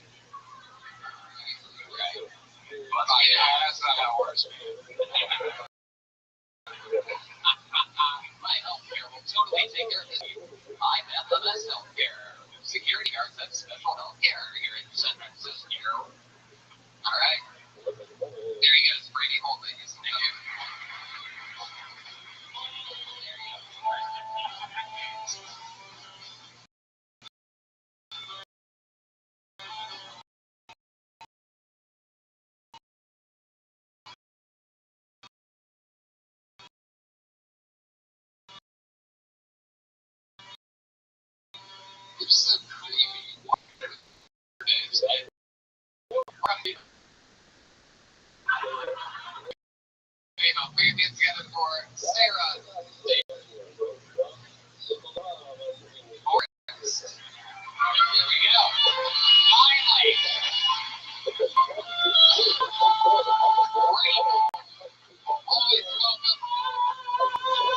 Right. Well, yeah, that's not how it works, man. My healthcare will totally take care of this. I'm FMS Healthcare. Security guards have special healthcare here in San Francisco. Alright. There you go, Brady. Hold it. Thank you. It's so creepy. Days, right? Anyhow, put your hands together for Sarah. Forrest. Here we go. Finally. Great. Always welcome.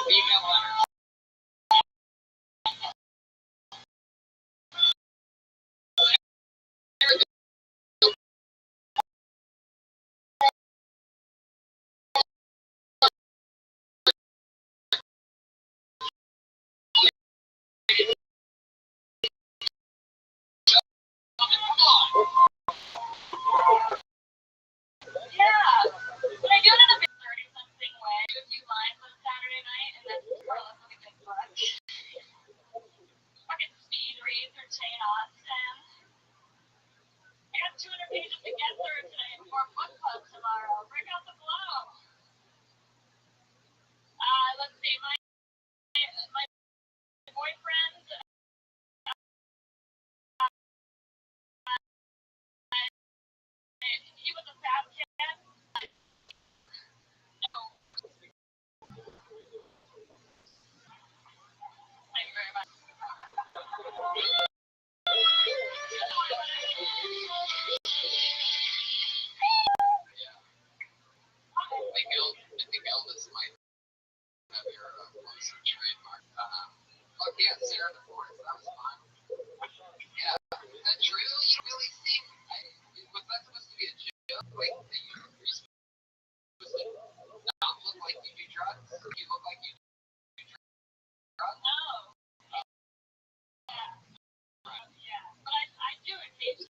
Female letter. Yeah. But I do it in a bit 30-something way. I do a few lines on Saturday night, and then more or less like a big book. Fucking speed read through Jane Austen. I got 200 pages to get through today before book club tomorrow. Break out the glow. Let's see, my boyfriend, he was a fat kid. No. Thank you very much. I think Elvis might have your closer trademark. Fuck yeah, Sarah the Forest. That was fun. Yeah. Is that true? You really think? Was that supposed to be a joke? Like, that you're supposed to not look like you do drugs? You look like you do drugs? No. Yeah. But I do occasionally.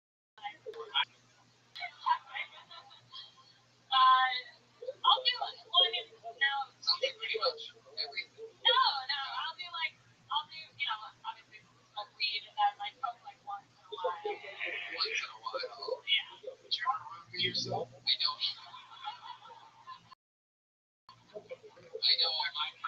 I'll do it. Well, I mean, no. Something pretty much everything. No, I'll do, obviously smoke weed and then like smoke like once in a while. Once in a while. Yeah. But you're not ruining yourself. I know. I know.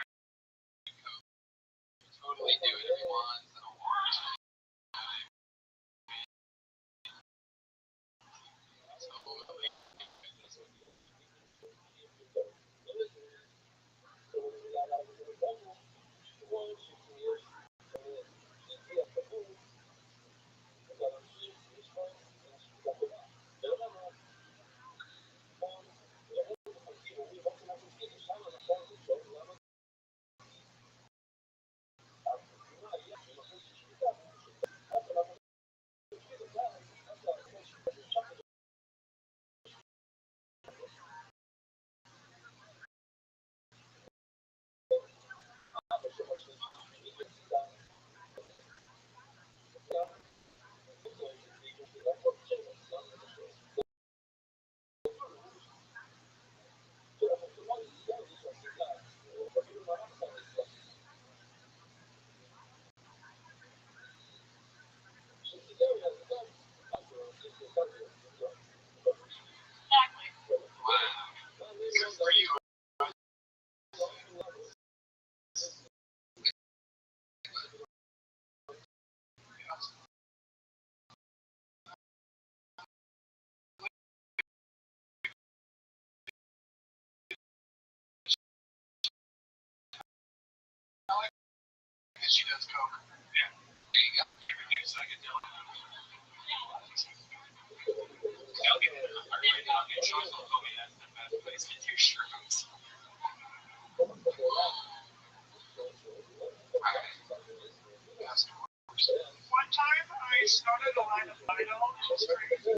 That's Coke. Yeah. There you go. Everything's psychedelic. I'll get chocolate. Oh yeah, that's the best place to do shrooms. One time I started a line of vinyl and strings.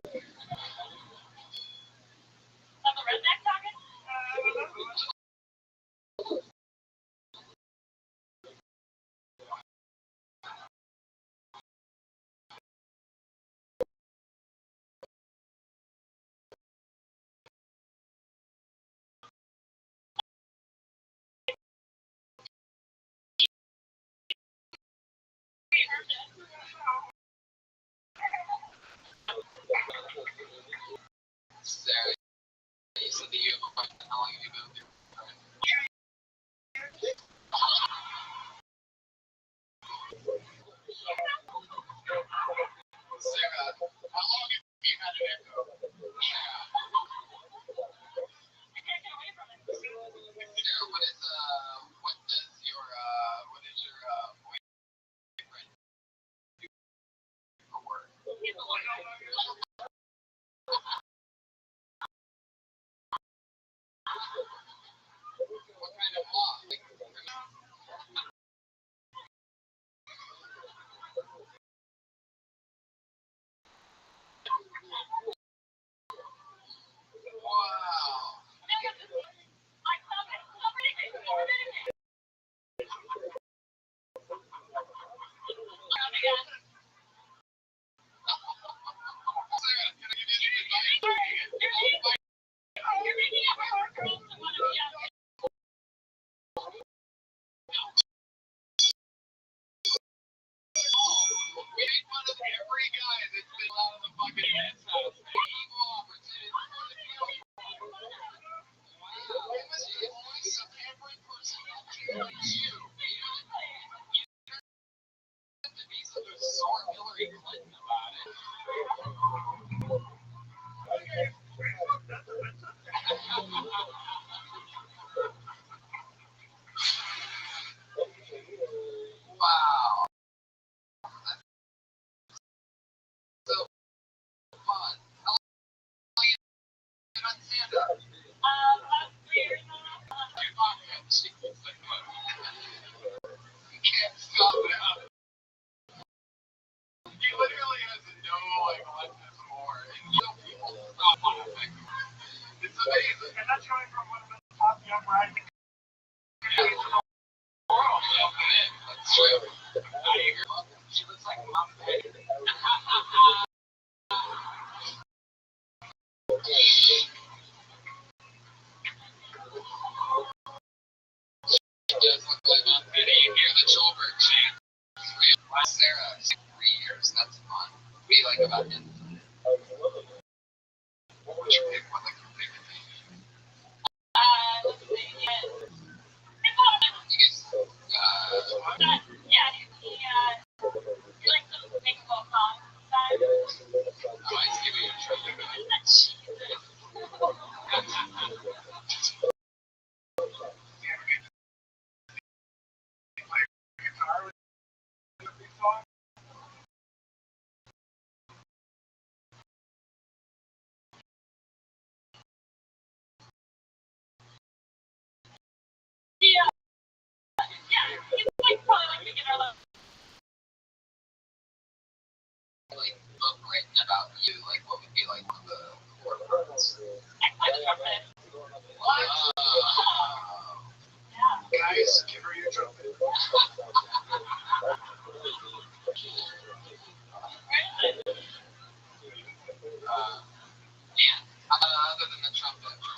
On the redneck talking? Sarah, you said that you have a question. How long have you been with your boyfriend? Sarah, how long have you had an echo? Sarah, what does your boyfriend do for work? What kind of law? Like, wow. Sarah, can I give you some advice? You're making it hard for girls to want to be out there. We make fun of every guy that's been out of the fucking dance house. Equal opportunity. Wow. It was nice of every person like you. To be such a sore Hillary Clinton about it. Wow. That's so fun. How long have you been on stand-up? About 3 years now. You can't stop now. He literally has no less than more. And people stop laughing. It's amazing. And that's coming from one of the top young rising comedians in the world. That's true. How do you hear? She looks like Mom Betty. She does look like Mom Betty. You hear the Joelberg chant. Sarah, 3 years. That's fun. What do you like about it? What would you pick? What like your favorite thing? Let's see. Yeah. You guys, Yeah, he likes to make a little song sometimes. oh, he's giving you a treasure. Play guitar with a big song. Yeah, he's like probably like to get our love. Like book written about you, like what would be like one of the core parts? I just trumpet. Wow. Yeah. Guys, give her your trumpet. Where is it? Yeah. Other than the trumpet, what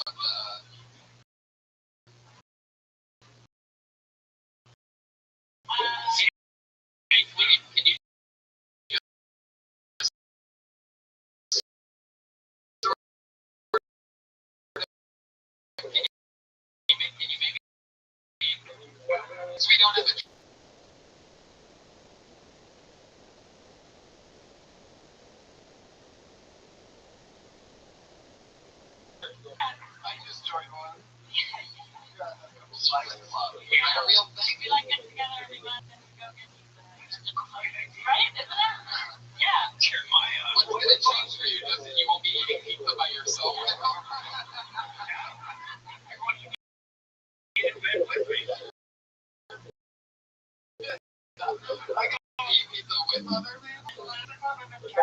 can you maybe so we don't have a I just joined one. like a real thing. We like get together every month and go get pizza. Right? Isn't it? Yeah. What's going to change for you? Does it, you won't be eating pizza by yourself? I want you to eat in bed with me. I can eat pizza with other people. Is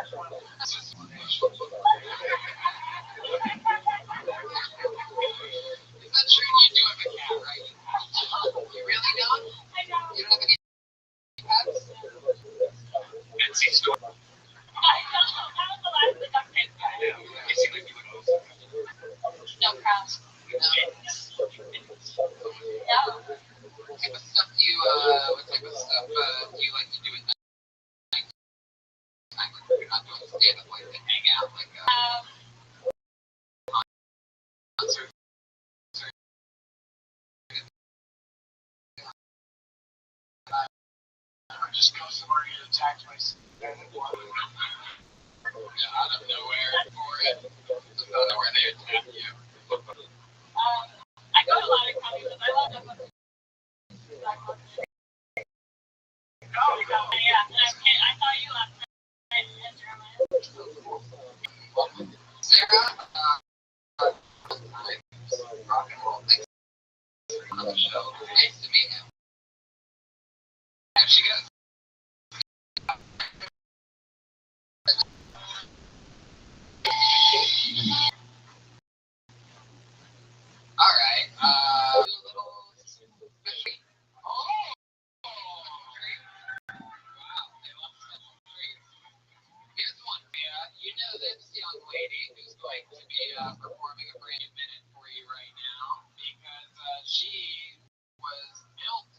that true? You do have a cat, right? You really don't? I know. You don't have any pets? Etsy store. I know. That was the last thing I'm saying. You seem like you would also. No crowds. No. No. What type of stuff do you, do you like to do at night? Like, you're not doing stay up like to hang out, like, concerts. Or just go somewhere and get attacked by some Yeah, out of nowhere for it. Just out of nowhere they attack you. I go to a lot of concerts. I love them. Oh, yeah. I saw you last night in Germany. Sarah, rock and roll, thanks for the show. Nice to meet you. There she goes. All right. A little fishy. Oh, treat. Wow, they love special treats. Here's one for you. You know this young lady who's going to be performing a brand new minute for you right now because she was built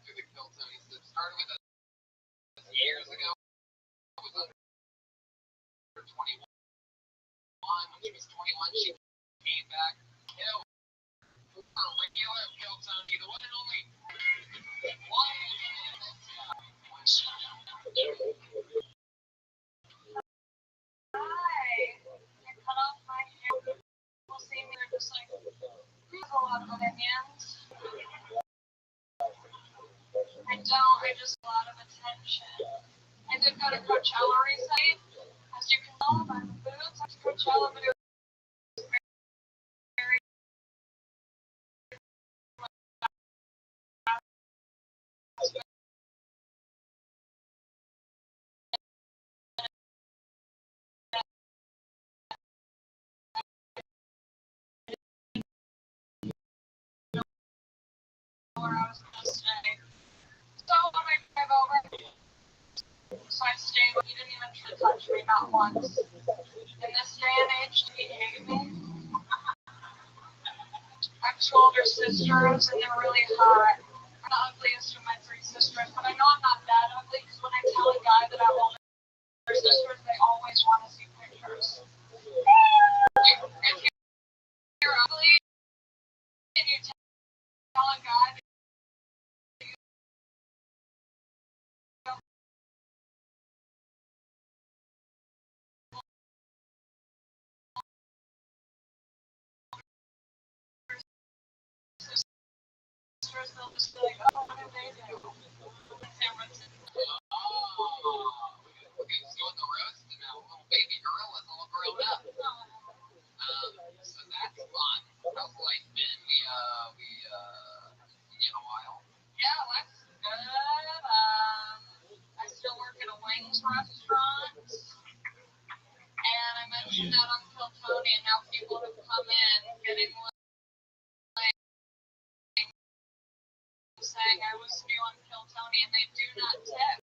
through the Kill Tony system. Started with us years ago. It was under 21. When she was 21, she came back. Kill. Regular Kill Tony, the one and only. Hi. I cut off my hair. People see me, they're just like, there's a lot of opinions. I don't. I just a lot of attention. I did go to Coachella recently. As you can tell by the boots, I went to Coachella, but it was very where I was going to stay. So when I drive over, so I stayed, but he didn't even try to touch me, not once. In this day and age, he hated me. I have two older sisters, and they're really hot. I'm the ugliest of my three sisters, but I know I'm not that ugly because when I tell a guy that I have older sisters, they always want to see pictures. If you're ugly and you tell a guy that sisters, they'll just be like, oh, what did they do? Okay, so in the roast, and now little baby girl is all grown up. So that's fun. How's life been? We haven't seen you in a while. Yeah, life's good. I still work at a wings restaurant. And I mentioned that on Kill Tony, and now people have come in getting like saying I was new on Kill Tony, and they do not tip.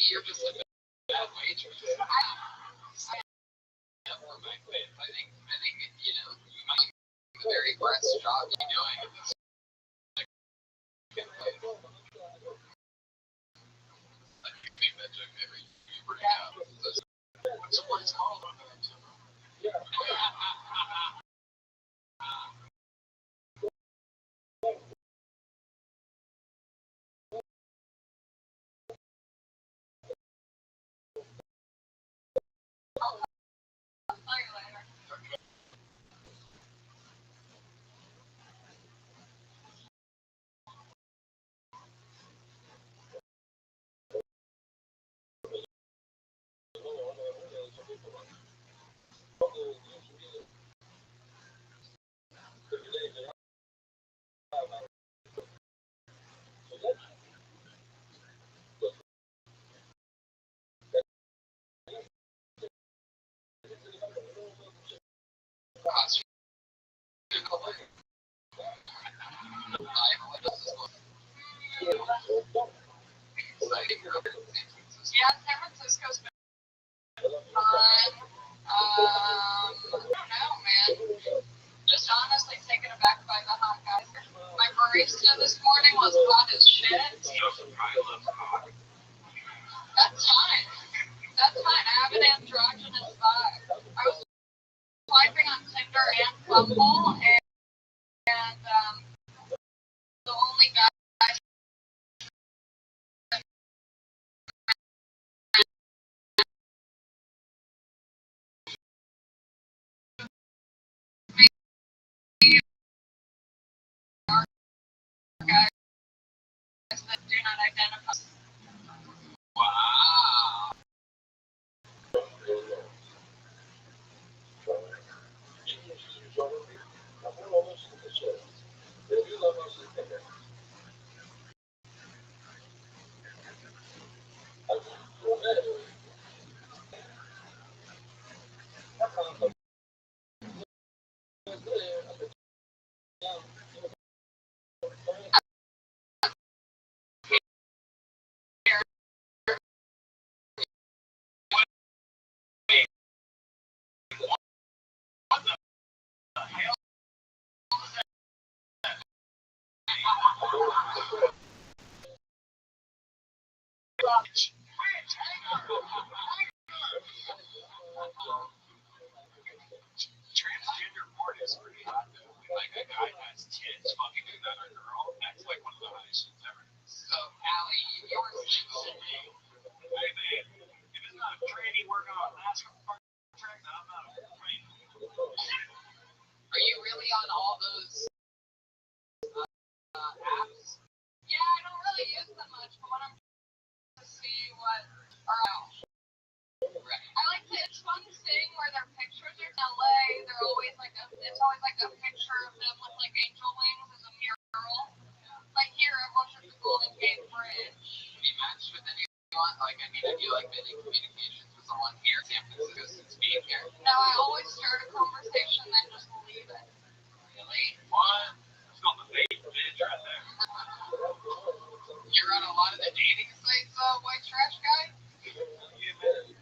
You're just a bad waitress. are you doing at this place? Like, you make that joke every you bring it up. What's what it's called over there, too? I'll tell you later. Gosh, you know, like, Yeah, San Francisco's been fun. I don't know, man. Just honestly taken aback by the hot guys. My barista this morning was hot as shit. That's fine. That's fine. I have an androgynous vibe. I was swiping on Tinder and Bumble, and the only guy guys that do not identify. wow. Transgender porn is pretty hot though. Like a guy has tits fucking another girl. That's like one of the hottest shits ever. So, Allie, you're single. Hey man, if it's not a tranny working on NASCAR track, then I'm not a fan. Are you really on all those apps? Yeah, I don't really use them much, but when I'm to see what are out. Right. I like to, it's fun seeing where their pictures are in LA. They're always like it's always like a picture of them with like angel wings as a mural. Like here, everyone's at the Golden Gate Bridge. Have you matched with anyone? Like, I mean, have you like been in communications with someone here in San Francisco since being here? No, I always start a conversation then just leave it. Really? What? It's called the bait bitch right there. You're on a lot of the dating sites, white trash guy? Yeah, man.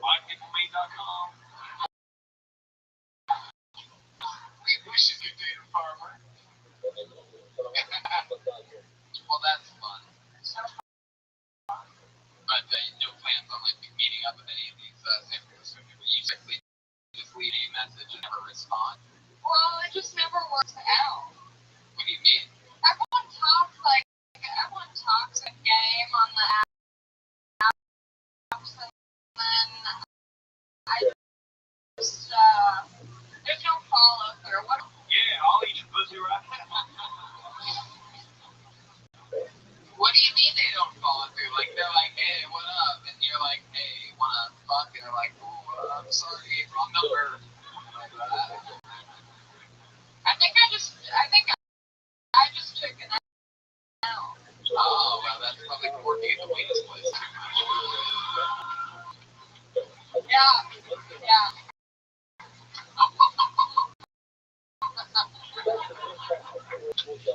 MyPeopleMate.com. We should do dating farmer. Well, that's fun. But no plans on like meeting up with any of these San Francisco people. You typically just leave a message and never respond. Well, it just never works out. What do you mean? Everyone talks a game on the apps, and then I just there's no follow through. What? Yeah, I'll eat your pussy right now. What do you mean they don't follow through? Like, they're like, hey, what up? And you're like, hey, wanna fuck? And they're like, ooh, I'm sorry, wrong number. I think I just took an out. Oh, well, that's probably working at the latest place too much. Yeah.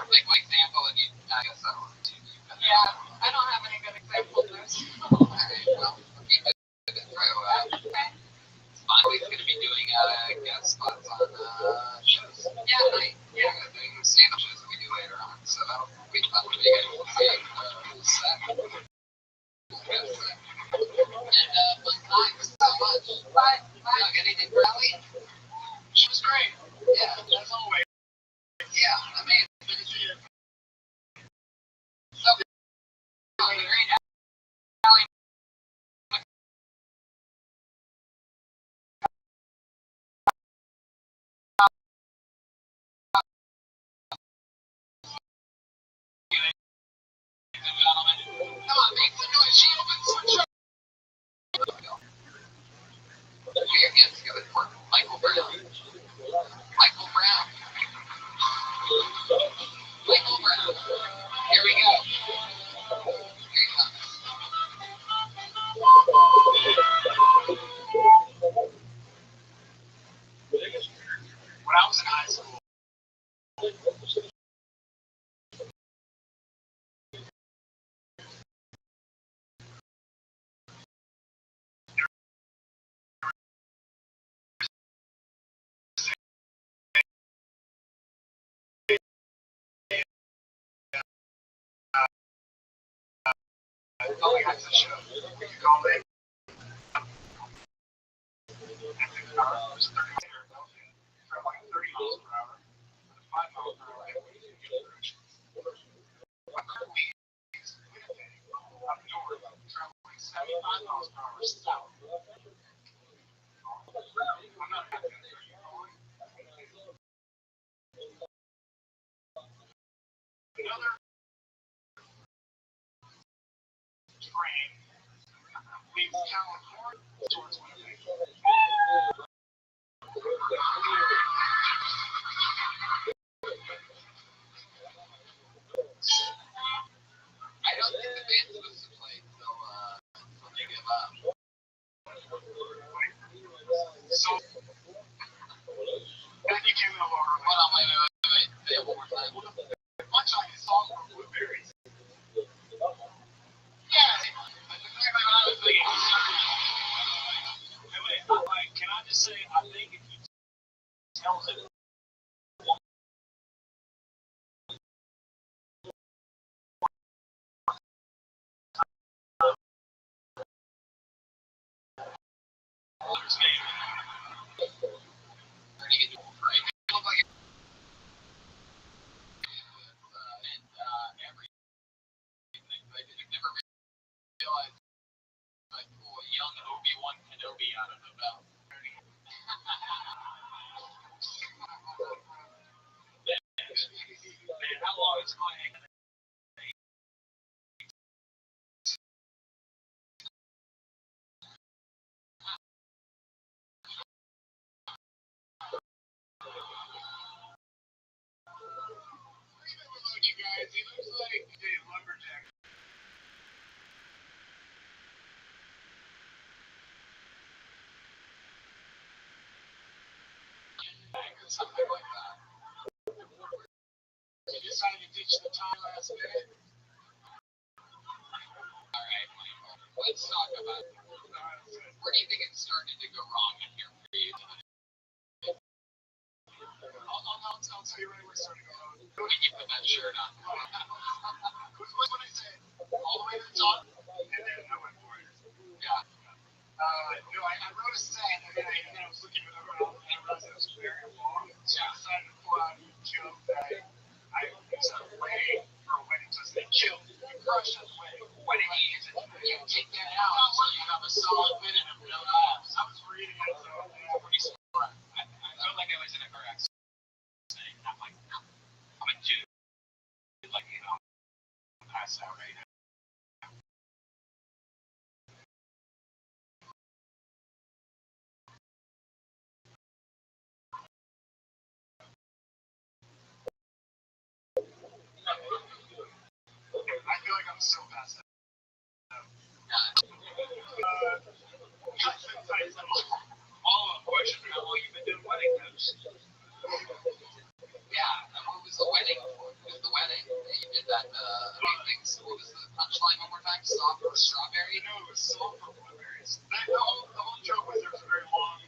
Like my example, and I guess I don't. Yeah, I don't have any good examples. when I was in high school, going back to the show, we could call it. I think the car was 30 miles per hour, from like 30 miles per hour, 5 miles per hour, in either direction. My car leaves Winnipeg up north, traveling 75 miles per hour south. I'm not happy with where you're going. Another train leaves California towards Winnipeg. I don't think the band's supposed to play until they give up. So, then you came in a lower. Hold on, wait. Say it one more time. Much like his song for Blueberries. Yeah, that's exactly what I was thinking. Wait, can I just say, I think if you tell him his name, Young Obi-Wan Kenobi out of the belt. man, how long is my hang? You guys, he looks like a lumberjack. Something like that. You decided to ditch the tie last minute. Alright, let's talk about it. Where do you think it started to go wrong in here for you? I'll tell you right where it started to go wrong. When you put that shirt on. When I said all the way to the top, and then I went for it. Yeah. No, I wrote a set, and then I was looking around, and I realized it was very long. So I decided to pull out a joke that I used a way for a wedding dress. They killed it. You crushed on the wedding. What did he use it? You take that out so you have a solid fit in it. No abs. I was reading it, so yeah, pretty smart. I felt like I was in a car accident. I'm like, I'm a dude. Like, I'm passed out right now. I feel like I'm so passed out. Follow-up question, how long you been doing wedding toast? Yeah, what was the wedding? What was the wedding? You did that, things. What was the punchline one more time? Soft or strawberry? No, it was soft for blueberries. The whole joke was there's a very long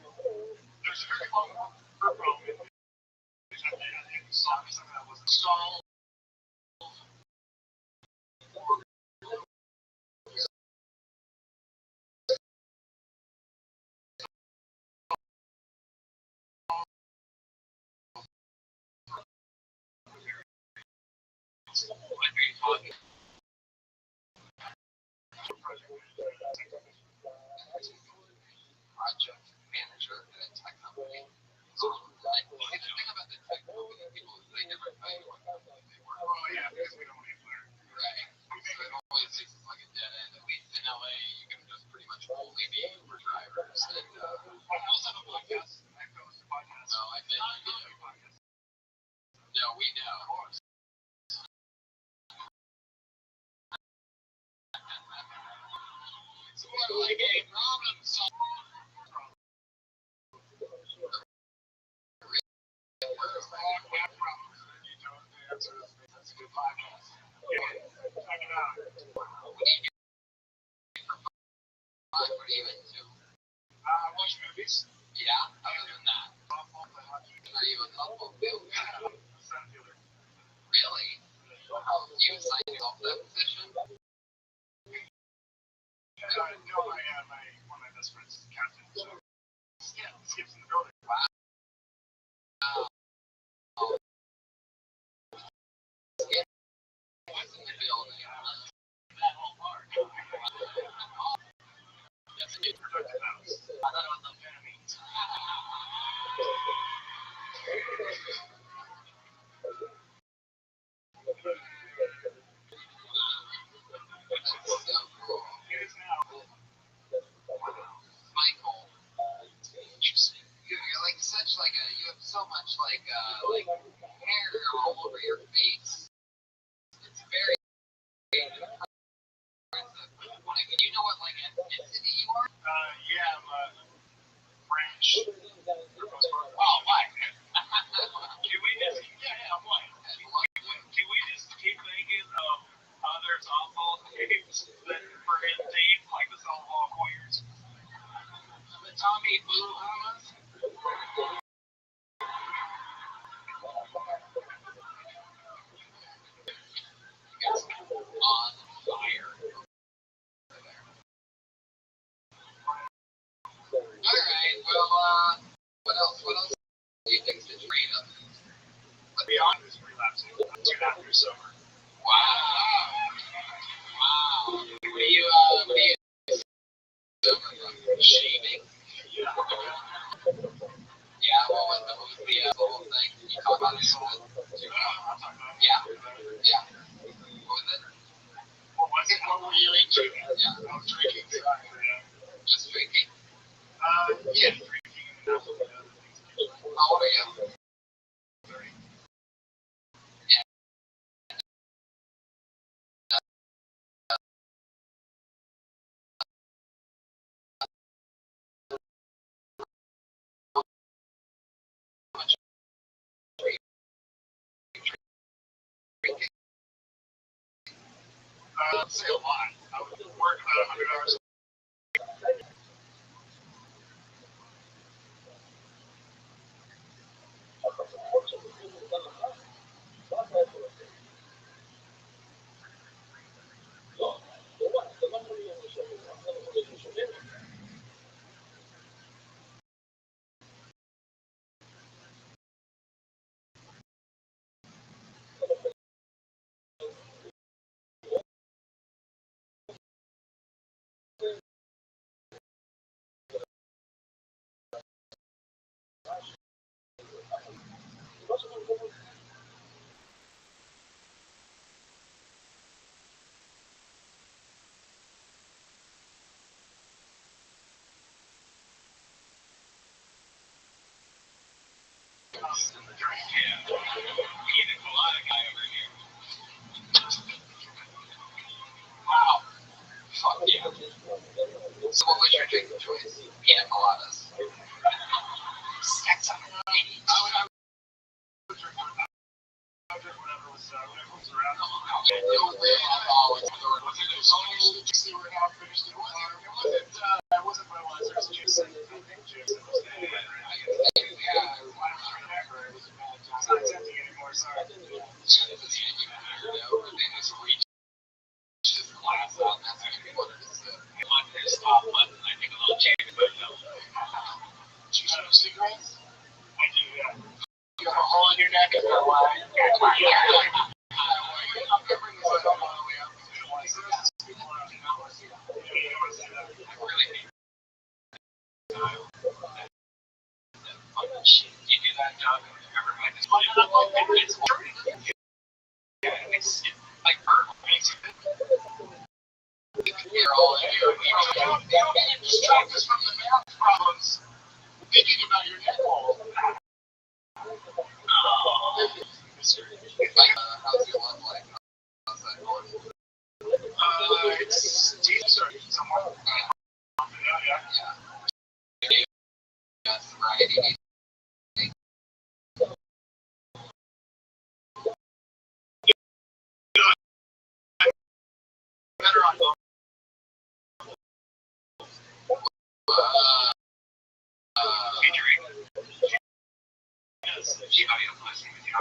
fruit roll. Which I think was soft, something that wasn't soft. Project manager at a tech company. So, like, the thing about the tech company people is they never tell you what company they work for. Oh yeah, because we don't need flair. Right. So it always seems like a dead end. At least in LA, you can just pretty much only be Uber drivers. And I also have a podcast. I host a podcast. no, I think you do. No, we know. So what, like a problem solver? base. Yeah, other than that. Are you a softball field? Center fielder. Really? You assigned yourself that position? No, one of my best friends is the captain. So yeah, skips in the building. Wow. Yeah. What's in the building? That whole part. That's a good productive house. I thought it was the enemies. So cool. It is now. Michael. Interesting. You're like such like a, you have so much like hair all over your face. It's very impressive. You know what like ethnicity you are? Yeah, I'm French. Oh, white. Can we just, I'm white. Can we just keep thinking of other softball teams that were in teams like the softball Warriors? The Tommy Blue Hamas. Guys, on fire. Alright, well, what else do you think's the trade up? But beyond is relapsing 2 after summer. Wow. What do you shaving? Yeah. Yeah, what was the whole thing? Can you talk about it? I'll talk about it. Yeah. What was it? What was it? What were you into? Yeah. I was drinking. Just drinking? Yeah, drinking and other things. How old are you? 30. Yeah. I'd say a lot. I would work about 100 hours a week. Wow. Fuck yeah. So what was your drink of choice? Pina coladas. I would drink whatever was around. It was weird. Always. It wasn't Budweiser, it was Jameson. I think Jameson was the name. Yeah. It's not tempting anymore, sorry. They just reached his glass out. That's actually what it is. On his stop button, I think a little change, but no. Do you smoke cigarettes? I do, yeah. You have a hole in your neck and you're wide. I'm covering this What? up all the way up. I really hate Fucking shit. You do that job and everybody just it's like purple. You're all in here. You don't get distract us from the math problems thinking about your neck hole. How's your love life? How's that going? It's decent somewhat. Yeah. Got variety. Better on both. Anybody else listening with you?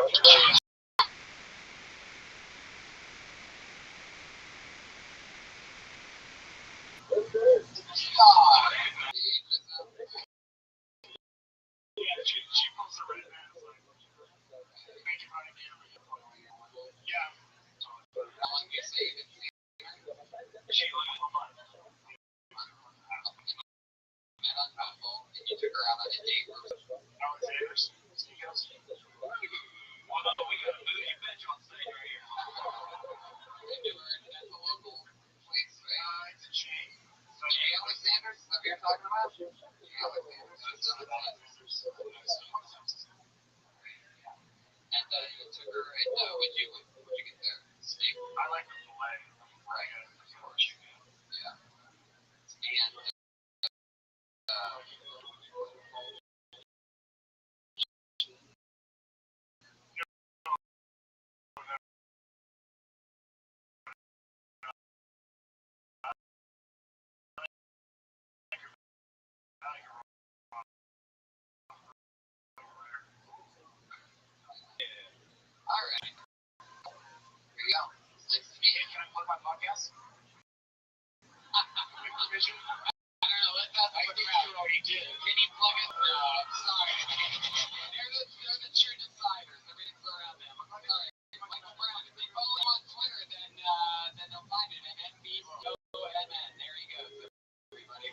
She pulls her right now. Thank you, buddy. Yeah. How long do you say you've been seeing her? She met On the phone, and you took her out on a date. Alexander's. He goes, well, no, we got a booty bench on stage right here. And you were at the local place, right? It's a chain. Jay Alexander's, is that what you're talking about? Jay Alexander's. That's not And you took her, and what'd you get there? Steak? I like the filet. Right. Yeah. And all right. Here you go. Nice to meet you. Can I plug my podcast? With permission? I don't know. I think you already did. Can you plug it? No, I'm sorry. They're the true deciders. Everything's around them. I'm sorry. If they follow him on Twitter, then they'll find it. And NBCOMN. There he goes. Everybody.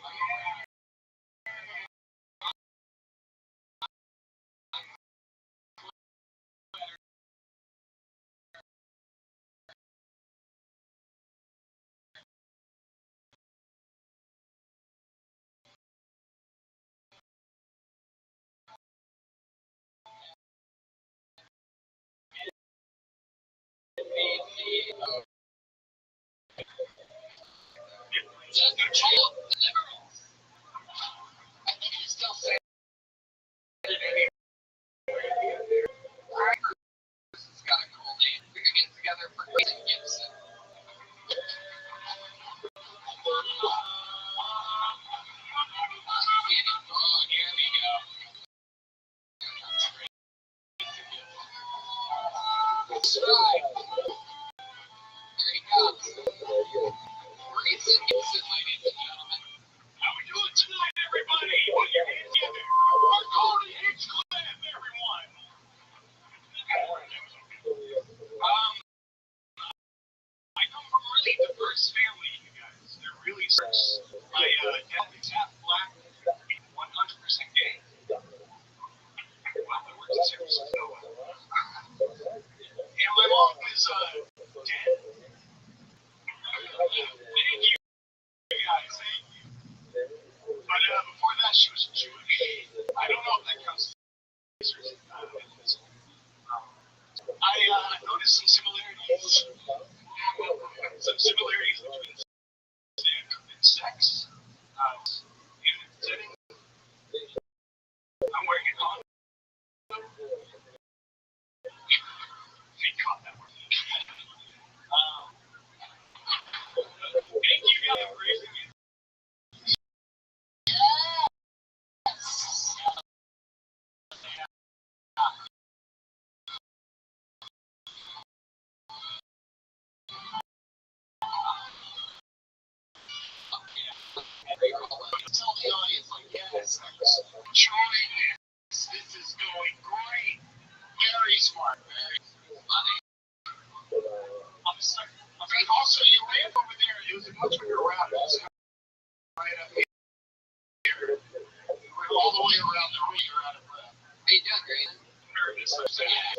Just control the liberals. I think you still say it anyway. This has got a cool name. We could get together for Queen Gibson. Oh, here we go. Right. There he comes. Reese and Gibson, ladies and gentlemen. How we doing tonight, everybody? Put your hands together. We're Golden Age Club, everyone. I come from a really diverse family, you guys. They're really diverse. My dad is half black, 100% gay. Wow, that works in San Francisco. And my mom is dead. Thank you, guys. Thank you. But before that, she was Jewish. I don't know if that counts. I noticed some similarities. Some similarities between sex. In setting. I'm wearing a condom. He caught that word. Thank you guys for raising me. Tell the audience, like, yes, Enjoying this. This is going great. Very smart. Very funny. I'm sorry. Also, you ran over there. It was a much bigger route. It was right up here. We went all the way around the room. You're out of breath. How you doing, Grayson? Nervous. I'm saying, How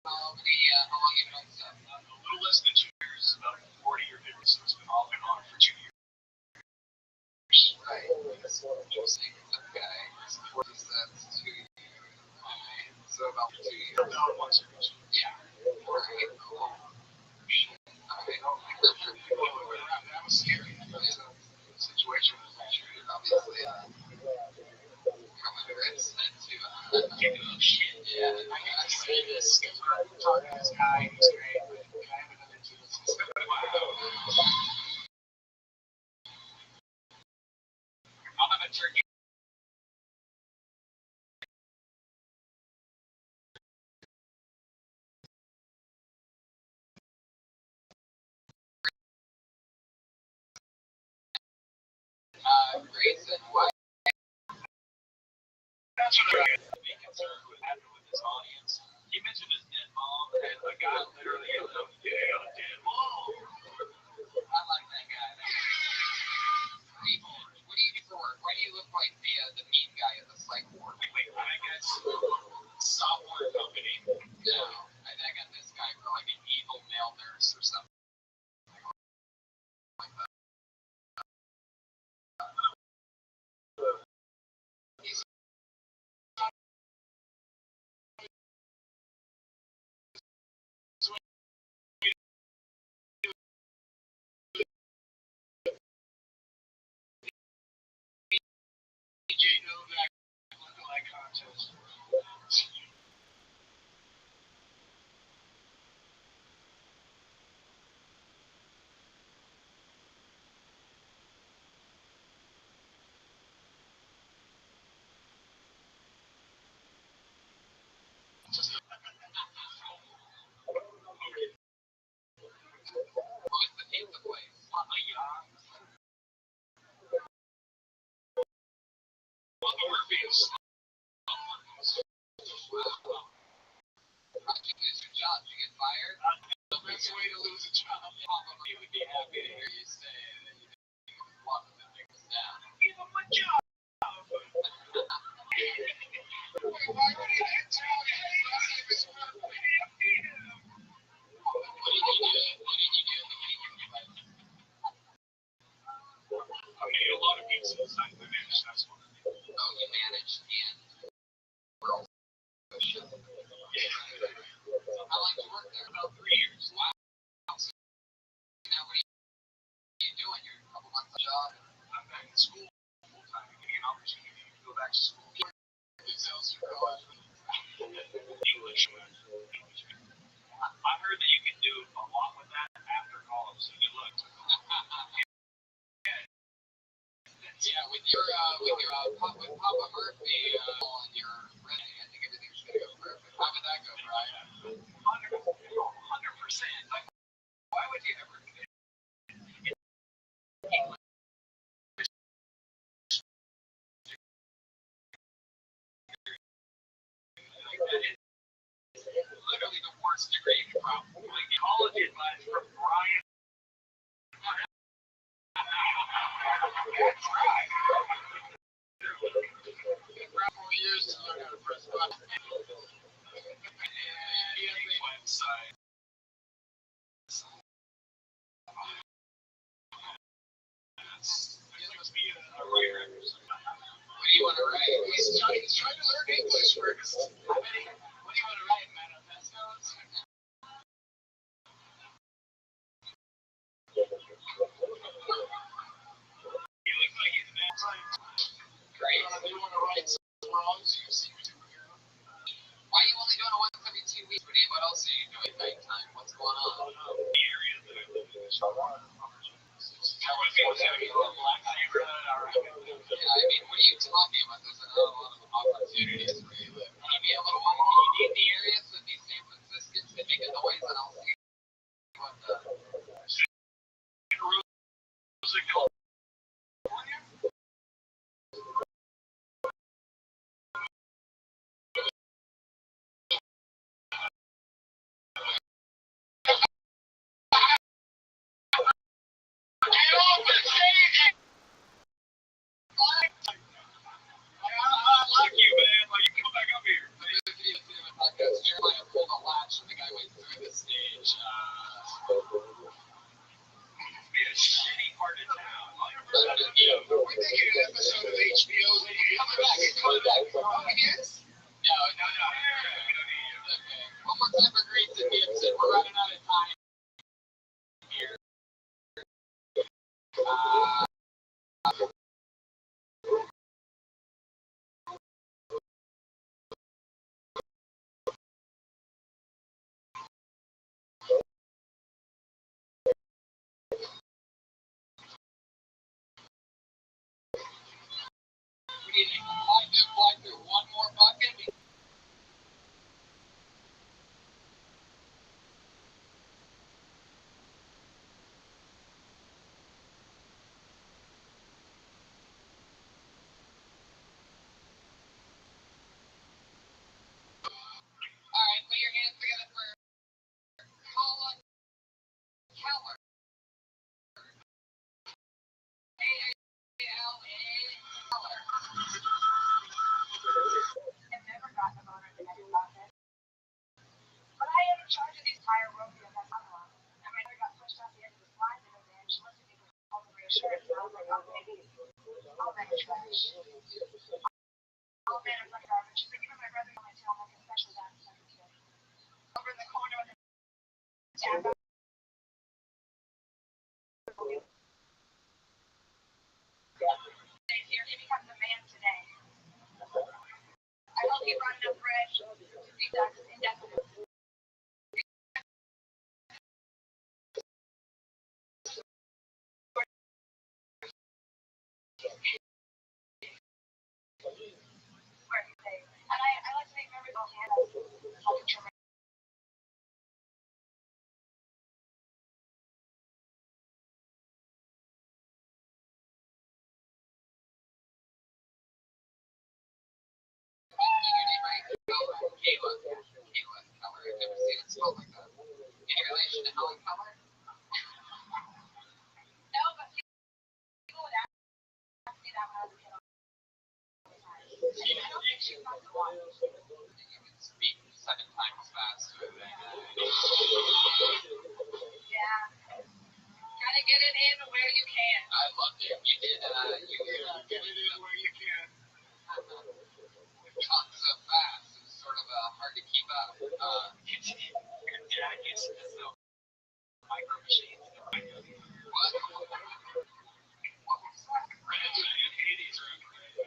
long have you been on stuff? a little less than 2 years, about 40 or 50, so it's been off and on for 2 years. Right. Interesting. Okay. 40 cents, 2 years. Okay. So about 2 years. About once a week. Yeah. Right. Cool. Shit. Okay. That was scary. The situation was actually Obviously, coming to incident too. oh shit. Yeah. I hate to say this because we're talking to this guy who's great, but can I have another 2 minutes? Wow. I'm gonna turkey That's what I get. The main concern with happened with this audience. He mentioned his dead mom, and a guy literally yelled out, "Yeah, dead mom." I like that guy. What do you do for work? Why do you look like the mean guy at the psych ward? Wait, I guess software company. No, I got this guy for like an evil male nurse or something like that. He's DJ Novak lookalike contest. what was the pizza place? Papa Young's. Papa Murphy's. How'd you lose your job? Did you get fired? The best way to lose a job. Papa Murphy would be happy to hear you say that you think it was one of the things down. Give him a job. What did you do? What did you do in the beginning of your life? I made a lot of pizzas. I managed that's one. Oh, you managed and world. Shit. Yeah. How long did you work there? About 3 years. Wow. So now what are you doing? You're a couple months on the job. I'm back in school full time. Give me an opportunity to go back to school. Who's else you college? English. I heard that you can do a lot with that after college, so good luck. Yeah, with Papa Murphy on your resume, I think everything's gonna go perfect. How would that go, Brian? 100%. Like, why would you ever do that? That is literally the worst degree you could probably get. College advice from Brian. That's right. It took 4 years to learn how to press buttons. And he has a website. He must be a writer. What do you want to write? He's trying to learn English first. What do you want to write? Manifestos? He looks like he's mad. Great. You want to write some wrongs? You see what you're doing. Why are you only doing it once every 2 weeks? What else are you doing at nighttime? What's going on? The area that I live in is a lot of opportunities. I want to be able to have a black neighborhood. Yeah, I mean, what are you talking about? There's not a lot of opportunities where you live. Can you be a little more? Can you name the areas that these San Franciscans that make a noise and I'll see what the. I like you, man. Like, you come back up here. Jeremiah pulled a latch and the guy went through the stage. Be a shitty part of town. We're making an episode of HBO. Coming back. Yes? No. Okay. One more time for Greens and Gibson. We're running out of time here. We need to fly through one more bucket. All that trash. All manner of garbage. She's like, even my brother on my tail, like, especially that second kid. Over in the corner with the tap. Here, he becomes a man today. I hope he brought enough bread to feed us indefinitely. And I like to make memories of Hannah. Kayla. Kayla Keller. I've never seen it spelled like that. Any relation to Helen Keller? No, but people would ask me that when I was a kid. I don't think she was on the one. You would speak 7 times faster than Yeah. Gotta get it in where you can. I loved it. You did. Get it in where you can. Talk so fast. It's sort of hard to keep up. Your dad used to sell micro machines. What?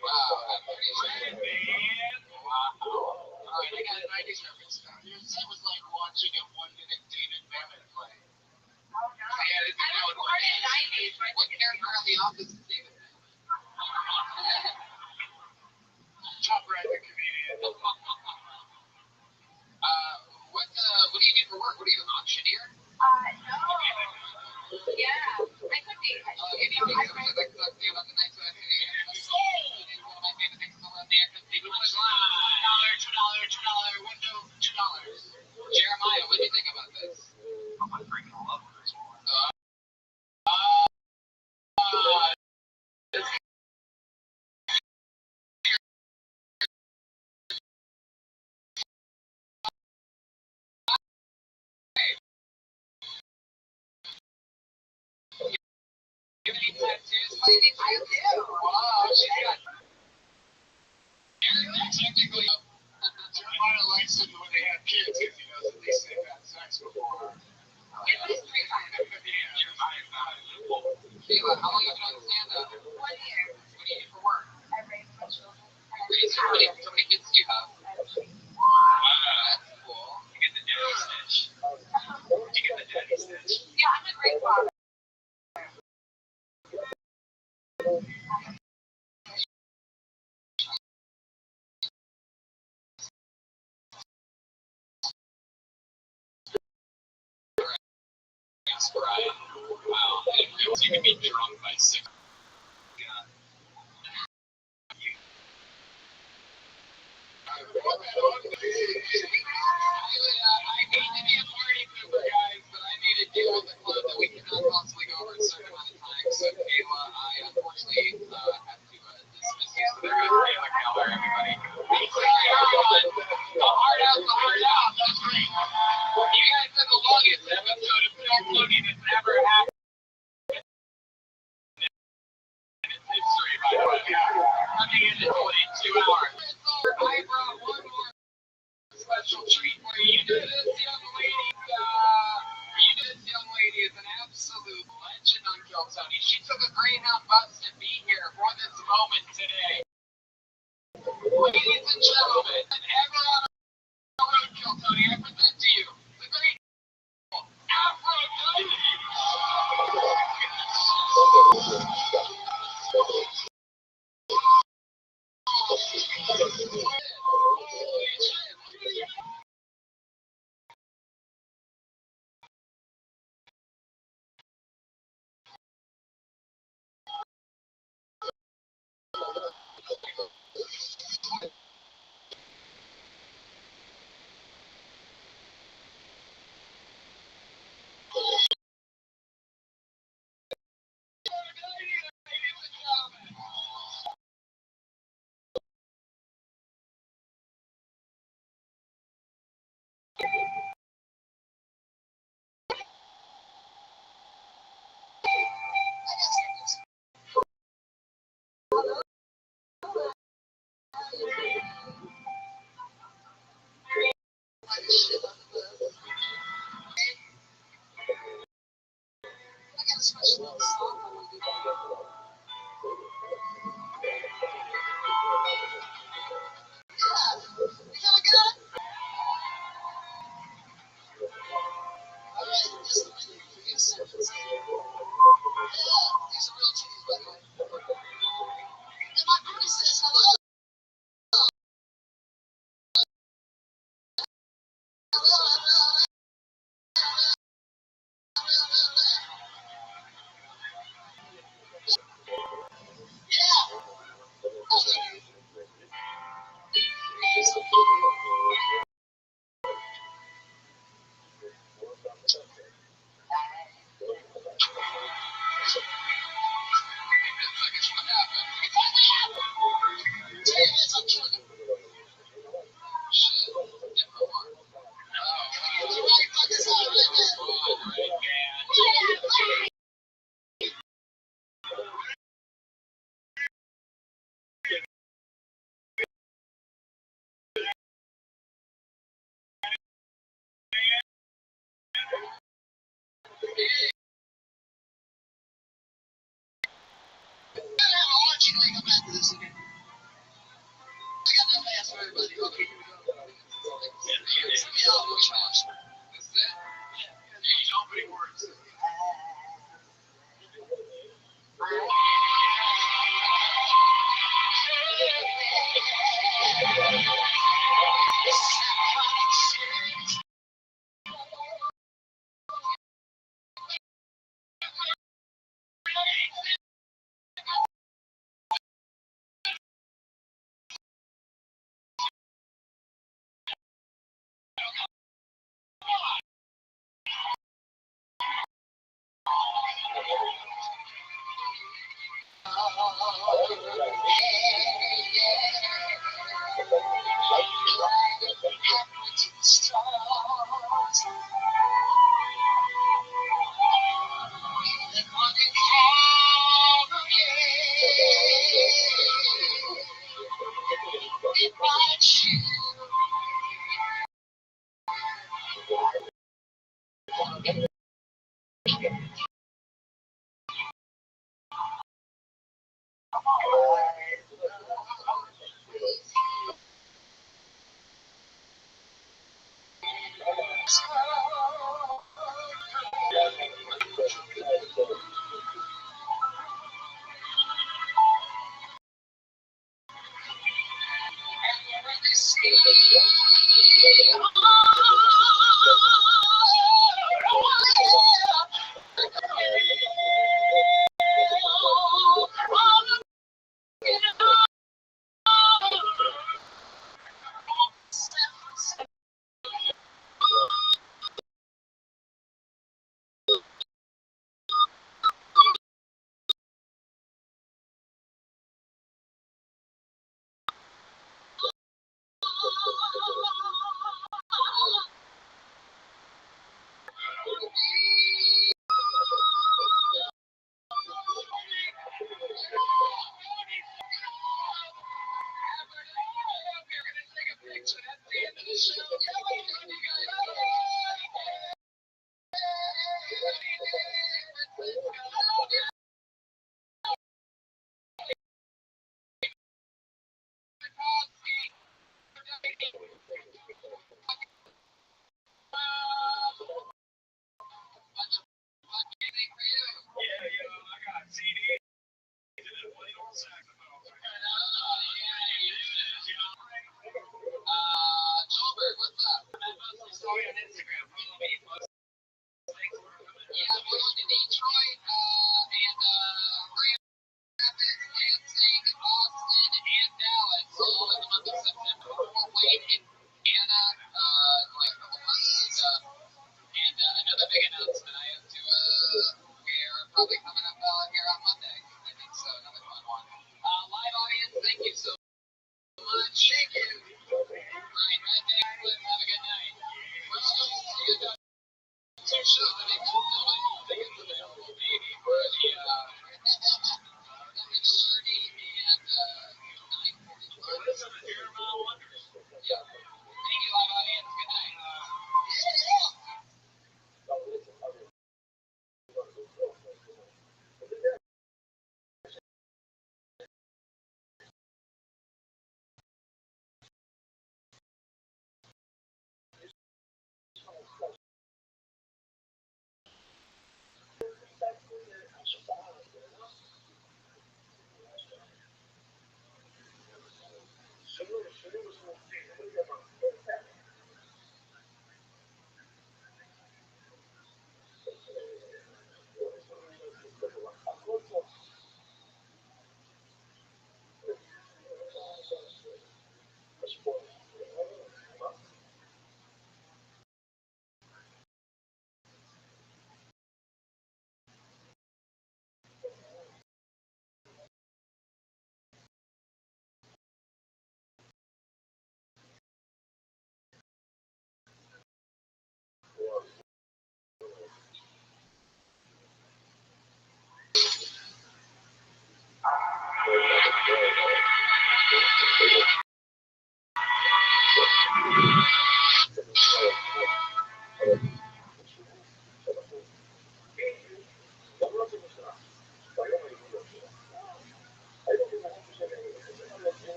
Wow, I'm pretty sure. Wow. Alright, I got a 90s reference now. It was like watching a 1-minute David Mamet play. Oh, no. Yeah, it's I was born in the 90s, right? What character on The Office is David? Top rated comedian. What do you do for work? What are you, an auctioneer? No. Yeah. I could be. Anything that sucks you about the night side? It's one of my favorite things in the world. $2, window, $2. Jeremiah, what do you think about this? I'm not breaking all up with this one. You have any tattoos, lady? I do. Wow, she's got. Technically, Jeremiah likes it when they have kids because he knows at least they've had sex before. At least 3 times. Kayla, how long have you been on stand-up? 1 year. What do you do for work? I raise my children. How many kids do you have? Wow. That's cool. You get the daddy stitch. You get the daddy stitch. Yeah, I'm a great father. Thanks, Brian. Wow, I didn't realize you could be drunk by 6. I hate to be a party pooper, guys, but I made a deal with the club that we cannot possibly go over a certain amount of time. So, Kayla, I unfortunately have to dismiss you. There goes Kayla Keller, everybody. The hard out, the hard out. That's great. You guys are the longest episode of Film Floating that's ever happened in history, by the way. Coming in at 22 hours. I brought one more.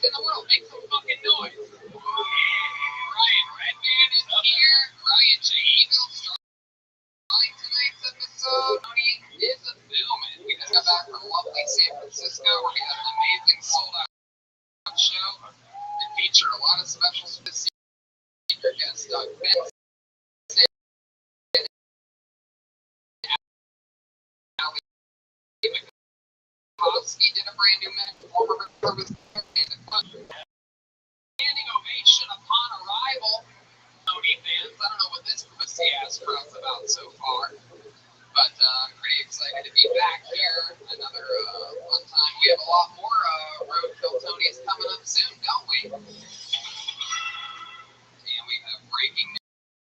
in the world. Make some fucking noise. Ryan Redman is here. Ryan J. Eagles joining tonight's episode. Tony is a booming. We just got back from lovely San Francisco where we had an amazing sold-out show. It featured a lot of special speaker guests. Doug Benson, Ali did a brand new former standing ovation upon arrival. Tony fans, I don't know what this pussy ass crowd's about so far, but I'm pretty excited to be back here. Another fun time. We have a lot more Roadkill Tonys coming up soon, don't we? And we have breaking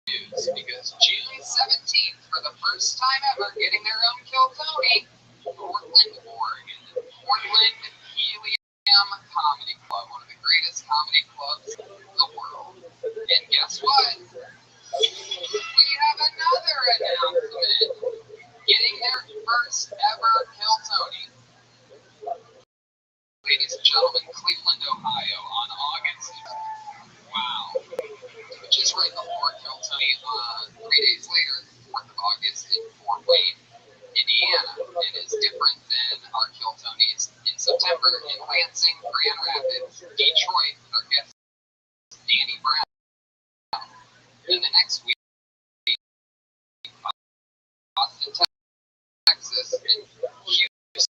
news because June 17th, for the first time ever, getting their own Kill Tony, Portland, Oregon. Portland Helium Comedy Club, one of the greatest comedy clubs in the world. And guess what? We have another announcement. Getting their first ever Kill Tony. Ladies and gentlemen, Cleveland, Ohio, on August. Wow. Which is right before Kill Tony. 3 days later, the 4th of August, in Fort Wayne, Indiana. It is different than our Kill Tonys in September in Lansing, Grand Rapids, Detroit, with our guest Danny Brown. And the next week, Austin, Texas, and Houston,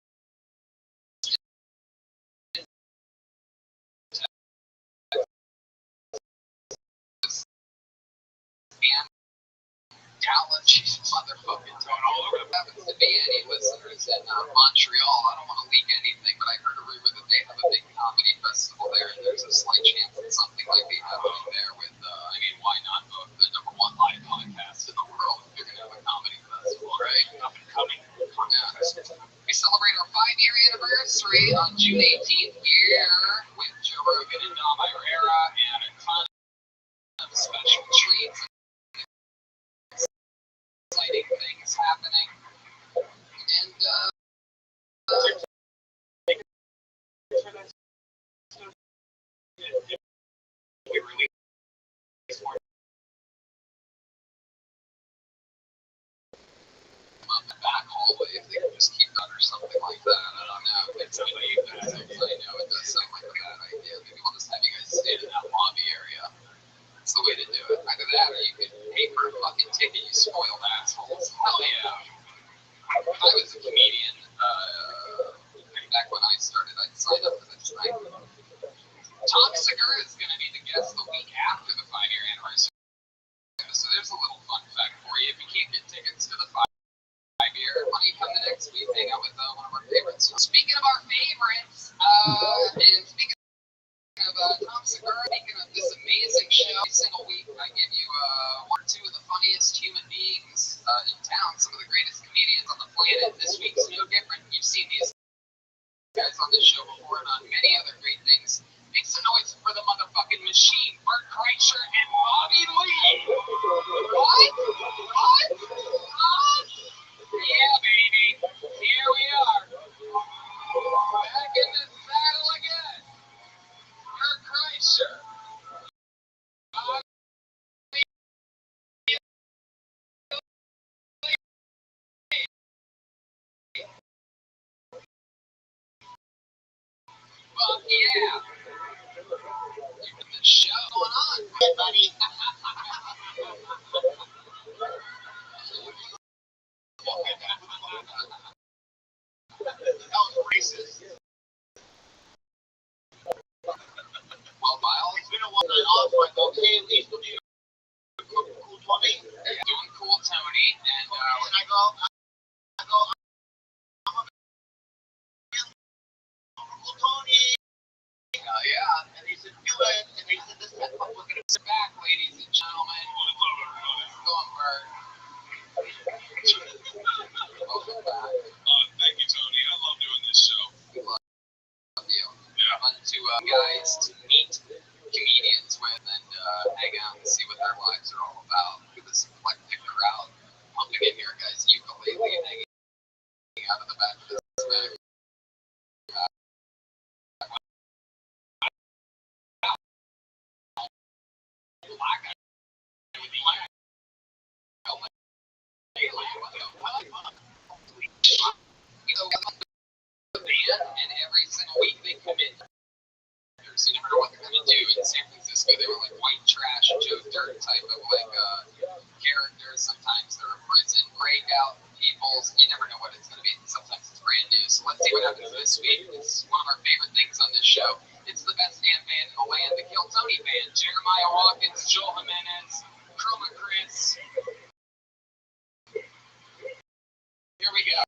Texas, and Dallas. Jesus, motherfucking tone all over. Happens to be any listeners in Montreal. I don't want to leak anything, but I heard a rumor that they have a big comedy festival there, and there's a slight chance that something might be happening there with, why not both the #1 live podcast in the world if you're going to have a comedy festival, right? Up and coming. Yeah. We celebrate our 5-year anniversary on June 18th here with Joe Rogan and Dom Irera and a ton of special treats and exciting things happening. And, we release more up the back hallway if they can just keep that or something like that. I don't know. It's somebody that I know it does sound like a bad idea. Maybe we'll just have you guys stand in that lobby area. That's the way to do it. Either that or you could pay for a fucking ticket, you spoiled assholes. Hell yeah. I was a comedian back when I started. I'd sign up for this night. Tom Segura is going to be the guest the week after the 5-year anniversary. So there's a little fun fact for you. If you can't get tickets to the 5-year, why don't you come the next week, hang out with one of our favorites. Speaking of our favorites, and speaking of Tom Segura, speaking of this amazing show, every single week I give you 1 or 2 of the funniest human beings in town, some of the greatest comedians on the planet. This week's no different. You've seen these guys on this show before and on many other great things. Make some noise for the motherfucking machine, Bert Kreischer and Bobby Lee. What? Yeah, baby. Here we are. Back in the saddle again. Bert Kreischer. Bobby Lee. Fuck yeah. The show going on, everybody. That was racist. Well, Miles, it's been a while. I was like, okay, at least we'll do Cool Tony. Yeah, doing Cool Tony, and I go, I'm Cool Tony. Yeah, and they said, do it, and they said, this is what we're going to sit back, ladies and gentlemen. Go on, Bert. Welcome back. Thank you, Tony. I love doing this show. We love you. Yeah. Fun to guys to meet comedians with and hang out and see what their lives are all about. Look at this eclectic crowd pumping in here, guys. Ukulele and hanging out in the back of this bag. black guy with the black. And every single week they come in. So you never know what they're gonna do. In San Francisco, they were like white trash, Joe Dirt type of like characters. Sometimes they're a prison breakout people. You never know what it's gonna be. Sometimes it's brand new. So let's see what happens this week. It's one of our favorite things on this show. It's the best damn band in the land, the Kill Tony Band. Jeremiah Watkins, Joel Jimenez, Chroma Chris. Here we go.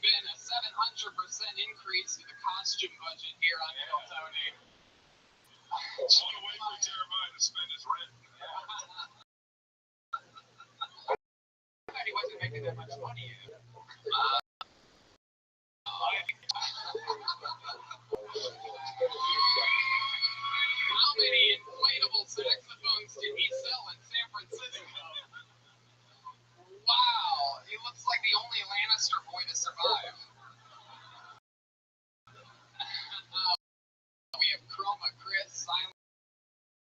Been a 700% increase to the costume budget here on El Tony. What a way for Jeremiah to spend his rent. He wasn't making that much money yet. How many inflatable saxophones did he sell in San Francisco? Wow, he looks like the only Lannister boy to survive. We have Chroma Chris, Silent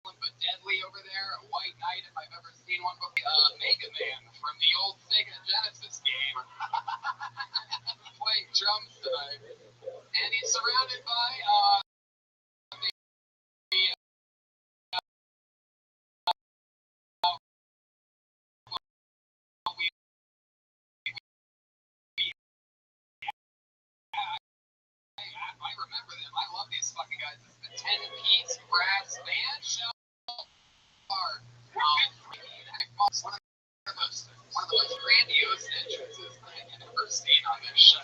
but Deadly over there, White Knight if I've ever seen one before, Mega Man from the old Sega Genesis game, playing drums tonight, and he's surrounded by I remember them. I love these fucking guys. It's the 10-piece brass band show. One of the most grandiose entrances I've ever seen on this show.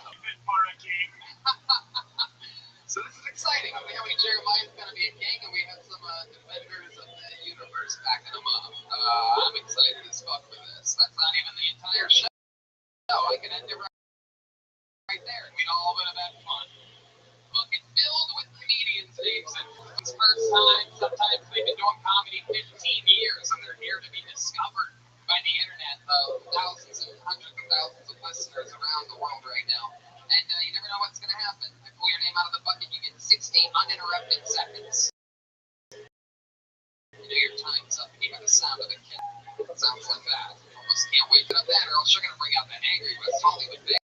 So this is exciting. Apparently Jeremiah's going to be a king, and we have some defenders of the universe backing him up. I'm excited as fuck for this. That's not even the entire show. I can end it right there, and we'd all been have fun. Fucking filled with comedians' names, and it's first time. Sometimes they've been doing comedy 15 years, and they're here to be discovered by the internet. Thousands and hundreds of thousands of listeners around the world right now. And you never know what's going to happen. If you pull your name out of the bucket, you get 60 uninterrupted seconds. You know your time's up. You hear the sound of the kid. It sounds like that. Almost can't wait to that, or else you're going to bring out that angry West Hollywood bear.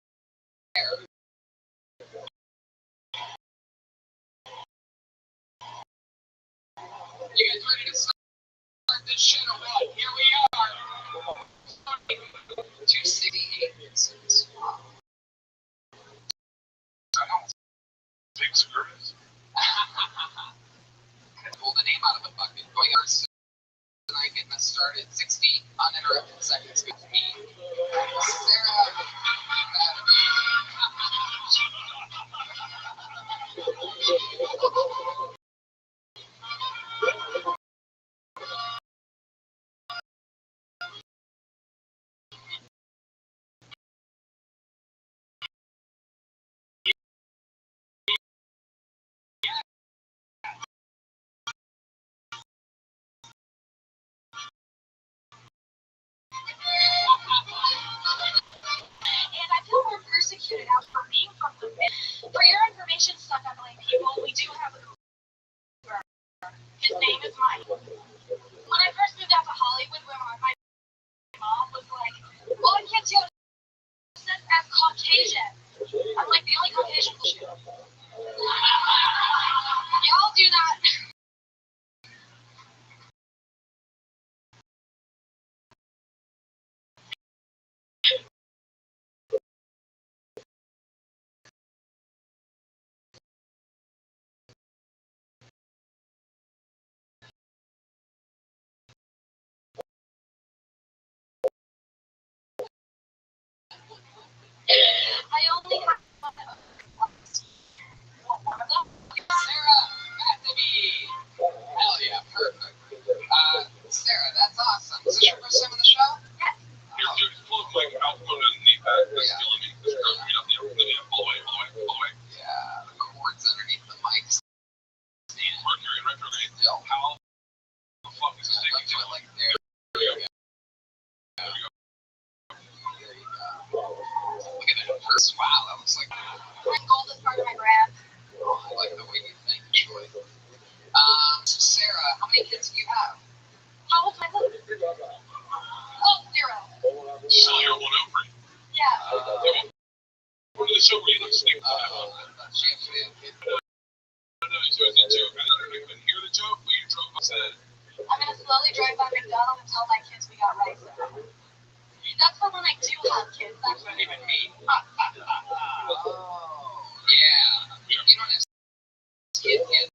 You guys ready to start this shit or what? Here we are. 268 inches. Big screws. Pull the name out of the bucket. Going first tonight, getting us started. 60 uninterrupted seconds with me. Sarah. And I feel more persecuted out for being from the mid. For your information, stuck on people, we do have a His name is Mike. When I first moved out to Hollywood, where my mom was like, "Oh, I can't see how it says as Caucasian." I'm like, the only Caucasian y'all do that. I only have one of them. Sarah, Bethany. Hell yeah, perfect. Sarah, that's awesome. Is this your first time on the show? Yes. Dude, pull up like out from underneath that. That's killing me. Just pull away. Yeah, the cords underneath the mics. Mercury retrograde. Still. How the fuck is this Let's do it like there. There you go. There you go. Look at that first. Wow, that looks like. Gold is part of my brand. I like the way you think, Troy. Sarah, how many kids do you have? How old's my son? Oh, 0. So you're 103. Yeah. What did the show where you like sneak She actually had kids. No, so it's a joke. I couldn't hear the joke, but you drove up and said, I'm gonna slowly drive by McDonald's and tell my kids we got rice. That's for when I do have kids. That's Not even me. Oh, yeah. You don't have kids.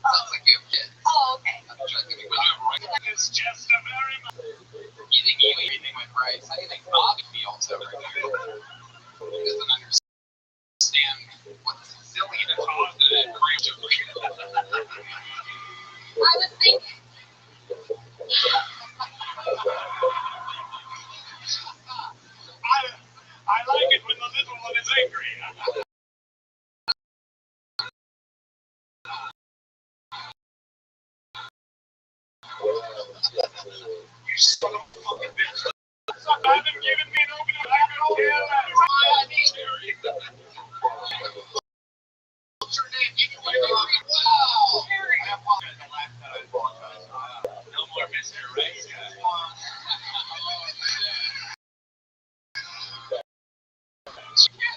Sounds like you have kids. oh, okay. I'm trying to think "Well, you're right. It's just a very You think you anything with rice? How do you think Bobby feels over here? He doesn't understand what's silly to talk to that creature. I would think. I like it when the little one is angry. You son of a fucking bitch. I haven't given me an open I don't care about why I need you. What's your name? Wow. I apologize. The last time I apologize. No more Mr. Rice guy.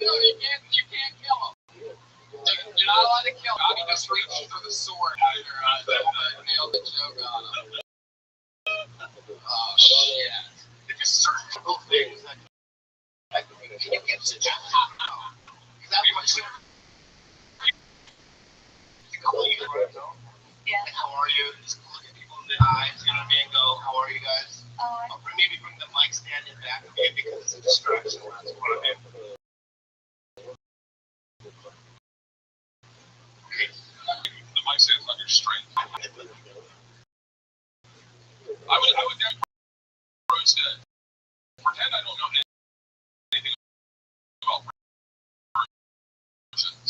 No, you can't kill him. You're not allowed to kill him. Bobby just reached for the sword after nailed the joke on him. Oh, shit. If you search for things that Can you get to just is that what you Yeah. How are you? Just look at people in the eyes, you know what I mean? Go, how are you guys? Maybe bring the mic stand in back of you because it's a distraction. That's what I mean. the mic stands under strength. I would approach that. Pretend I don't know anything about versions.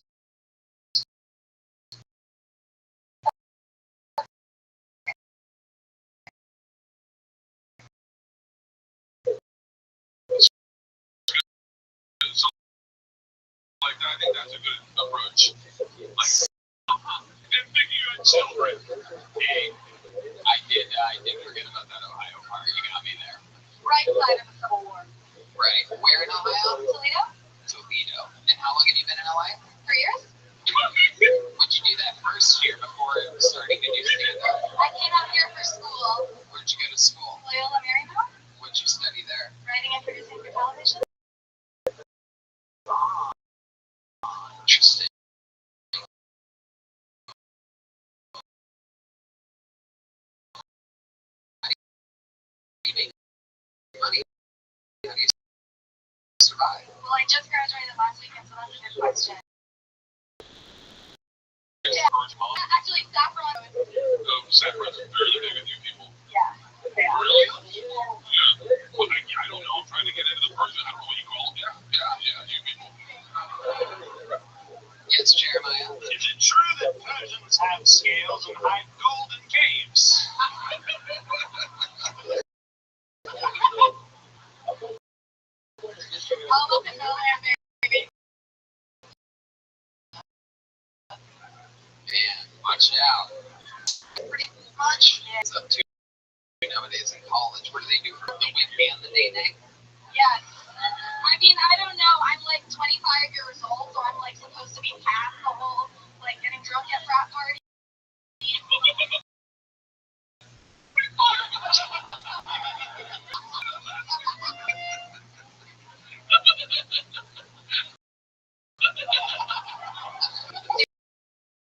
So, like that, I think that's a good approach. Like, and thinking you had children. Hey, I did forget about that Ohio part. You got me there. Right side of the Civil War. Right. Where in Ohio? Toledo? Toledo. And how long have you been in LA? 3 years? Would you do that first year before starting to do stand-up? I came out here for school. Where'd you go to school? Loyola Marymount. What'd you study there? Writing and producing for television. Interesting. Money. How do you survive? Well, I just graduated last weekend, so that's a good question. Yeah. Actually, Saffron was. Sacramento's barely big with you people. Yeah. Really? Yeah. Well, I don't know. I'm trying to get into the Persian. I don't know what you call it. Yeah, you people. Yes, Jeremiah. Is it true that Persians have scales and hide golden caves? Man, watch out. Pretty much it's up to nowadays in college. What do they do for the weekend, the day? Yes. I mean, I don't know. I'm like 25 years old, so I'm like supposed to be past the whole like getting drunk at frat party. You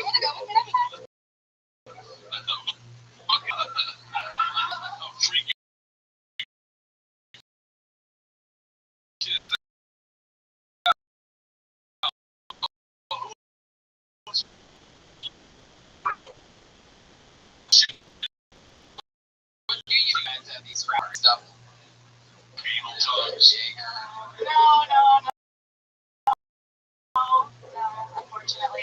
wanna go with me next time? What do you guys have these frat stuff? Anal tugs. No, unfortunately.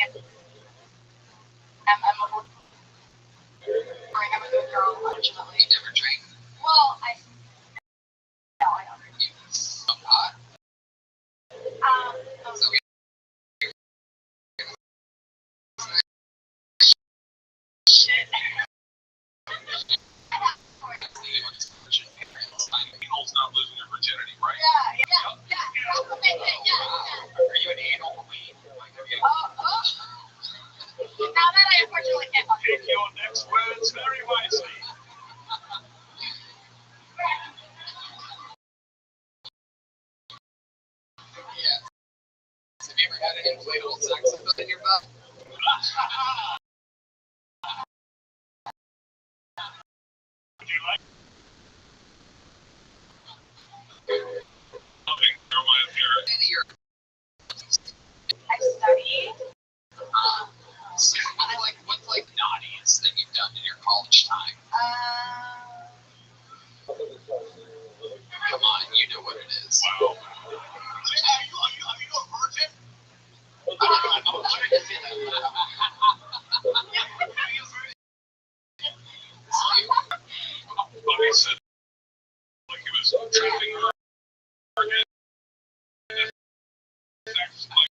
I'm a good girl, unfortunately. You never drink? Well, I don't drink. You smoke pot? No. So Shit. Anal's not losing their virginity, right? Yeah. Are you an anal queen? Now that I unfortunately can't fuck. Pick your next words very wisely. Yeah. Have you ever had an inflatable saxophone in your butt? Would you like? Nothing. Never mind. Here. I studied. So what's like naughtiest that you've done in your college time? Come on, you know what it is. Wow. Are you a virgin? I'm trying to say that. Bobby said like he was trapping her. Sex, like,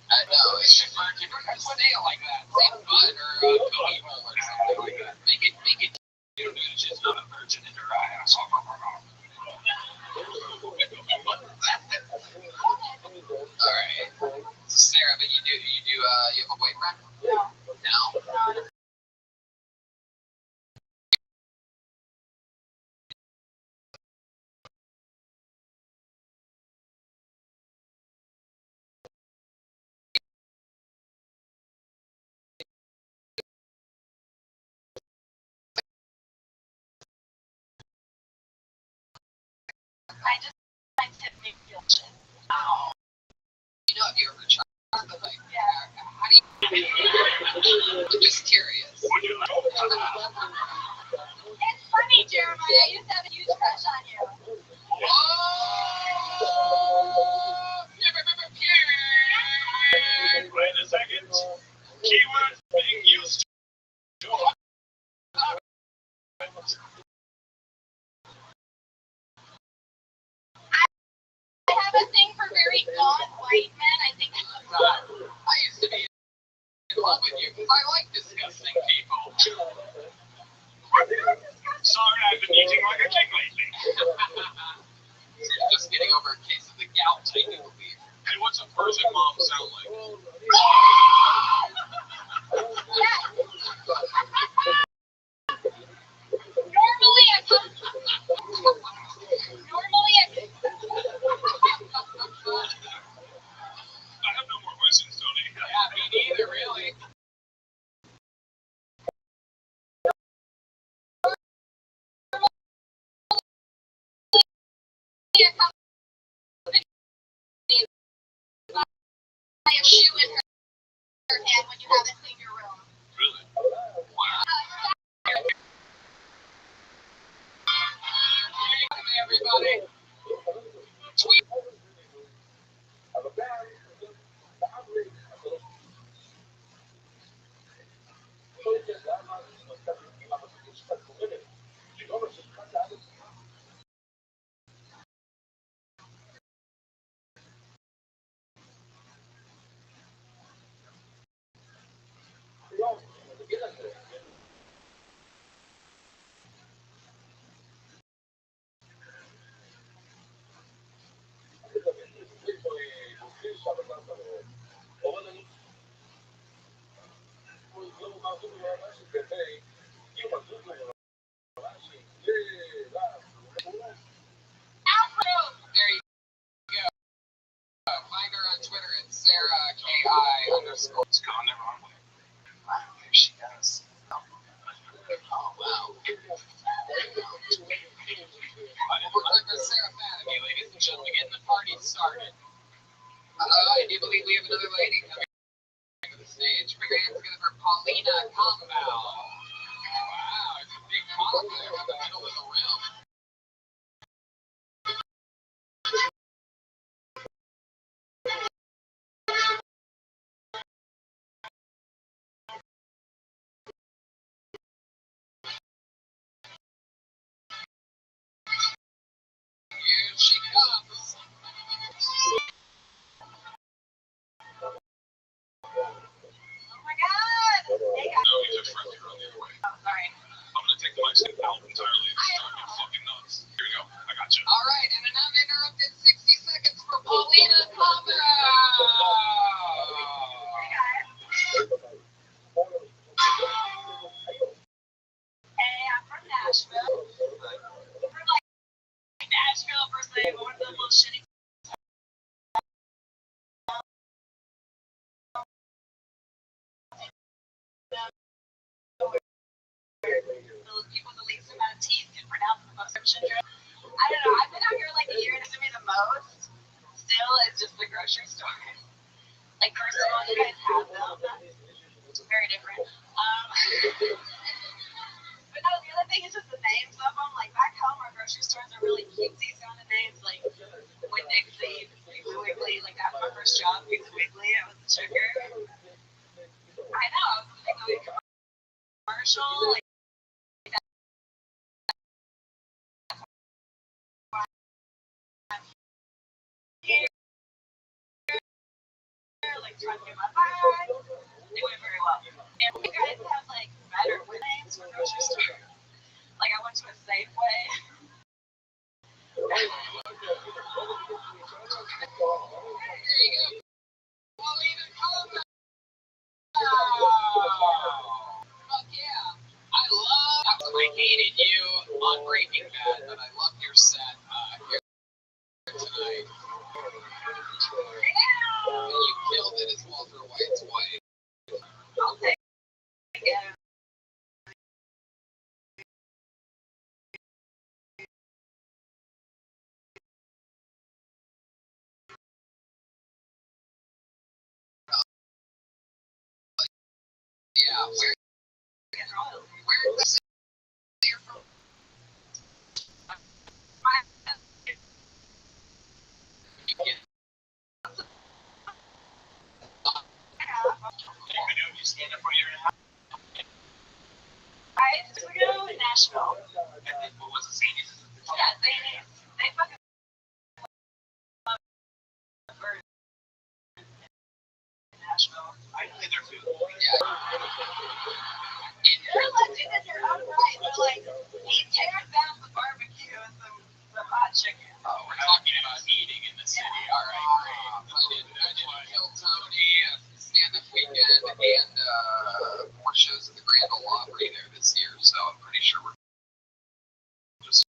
I know, it should work. If you stay like that, say bud or cookie roll or something like that. Make it. You know, she's not a virgin in her ass. Alright. So Sarah, but you have a boyfriend? No? I just my tip make me feel shit. You know, have you ever tried but like, Yeah. how do you I'm just curious. It's funny, Jeremiah. I used to have a huge crush on you. wait a second. Keywords being used to I have a thing for very gaunt white men. I think it's I used to be in love with you because I like disgusting people. Sorry, I've been eating like a king lately. You're just getting over a case of the gout, I do believe. Hey, what's a Persian mom sound like? Normally I come. I have no more questions, Tony. Yeah, me neither, really. I have shoe in her hand when you haven't cleaned your room. Really? Wow. There you go. Find her on Twitter at Sarah KI_. It's gone the wrong way. Wow, there she goes. Oh, wow. We're time for Sarah Fanaby, ladies and gentlemen, getting the party started. I do believe we have another lady coming to the stage. Bring your hands together for Paulina Combo. Wow, it's a big combo there in the middle of the room. Here she comes. Oh my God! Hey guys. No, he's a friend. You're on the other way. Oh, sorry. I'm gonna take my step out entirely and start getting fucking nuts. Here we go. I got you. All right, and an uninterrupted 60 seconds for Paulina Combo. Hey guys. Hey, I'm from Nashville. From like Nashville per se, but one of those little shitty. Those people with the least amount of teeth can pronounce the most syndrome. I don't know. I've been out here like a year, and it's me the most. Still, it's just the grocery store. Like, first of all, you guys have them. It's very different. But no, the other thing is just the names of them. Like, back home, our grocery stores are really cutesy sounding names. Like, Winn-Dixie, Piggly Wiggly. Like, that was my first job, Piggly Wiggly. I was the checker. I know. I was the Piggly Wiggly commercial. Like, here, like, trying to get my bag. It went very well. And you guys have, like, better names for grocery store. Like, I went to a Safeway. There you go. Paulina Combo. Fuck yeah. I hated you on Breaking Bad, but I loved your set here tonight. And you killed it as Walter White's wife. I'll take it. Yeah, where is you're from? You get You stand up for your house. I just would go in Nashville. What was it? Zanies? Yeah, they fucking love birds in Nashville. I played there too. yeah. You're legend in your own right, but like, he tears down the barbecue and some hot chicken. Oh, we're talking about eating in the city. All right, great. I did Kill Tony, stand-up weekend, and more shows at the Grand Ole Opry there this year. So I'm pretty sure we're just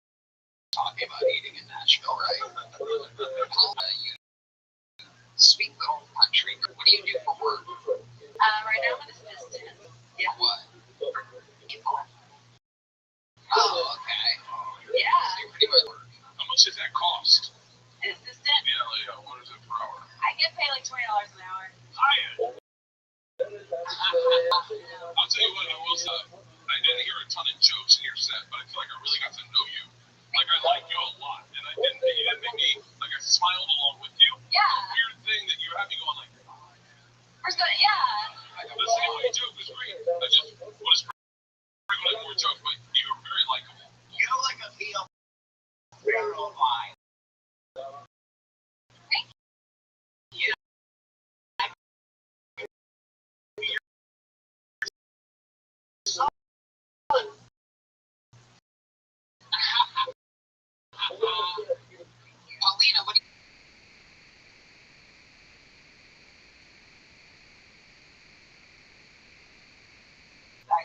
talking about eating in Nashville, right? You speak little country. What do you do for work? Right now I'm an assistant. Yeah. What? For people. Oh, okay. Yeah. So you're pretty much work. How much does that cost? An assistant. Yeah, like, what is it?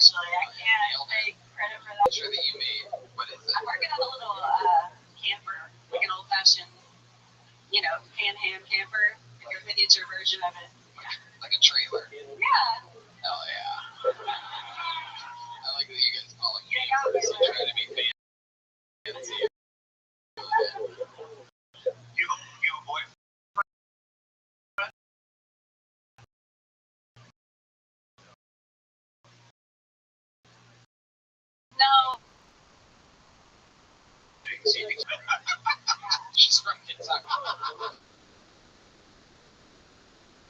actually. I can't take credit for that. Picture that you made. What is it? I'm working on a little camper, like an old-fashioned, pan ham camper, like a miniature version of it. Like a trailer. Yeah. Hell yeah. I like that you guys call it Yeah, campers. yeah. You try to be fancy. You a boy? No. She's from Kentucky.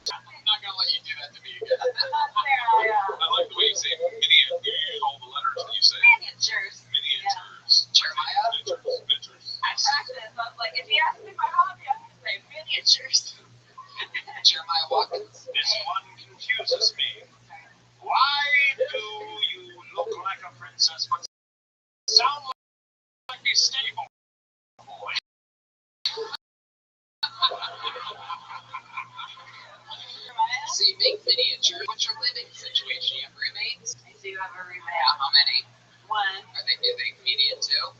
I'm not gonna let you do that to me again. That's fair, yeah. I like the way you say miniature. You use all the letters that you say. Miniatures. Miniatures. Jeremiah? Miniatures. I practice. I was like, if you ask me my hobby, I'm going to say miniatures. Jeremiah Watkins. This one confuses me. Why do you look like a princess but sound like a stable boy? So you make miniatures. What's your living situation? You have roommates? I do have a roommate. Yeah, how many? One. Are they comedian too?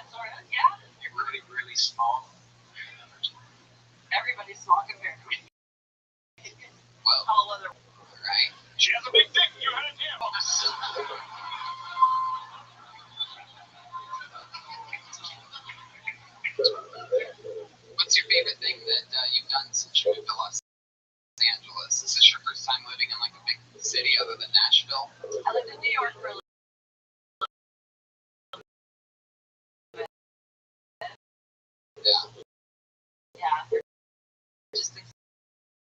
Sort of, yeah. You're really, really small. Everybody's small compared to me. Well, All other. right. She has a big dick. You had it here. What's your favorite thing that you've done since you moved to Los Angeles? Is this your first time living in like a big city other than Nashville? I lived in New York for a little bit. Yeah. Yeah. For just 6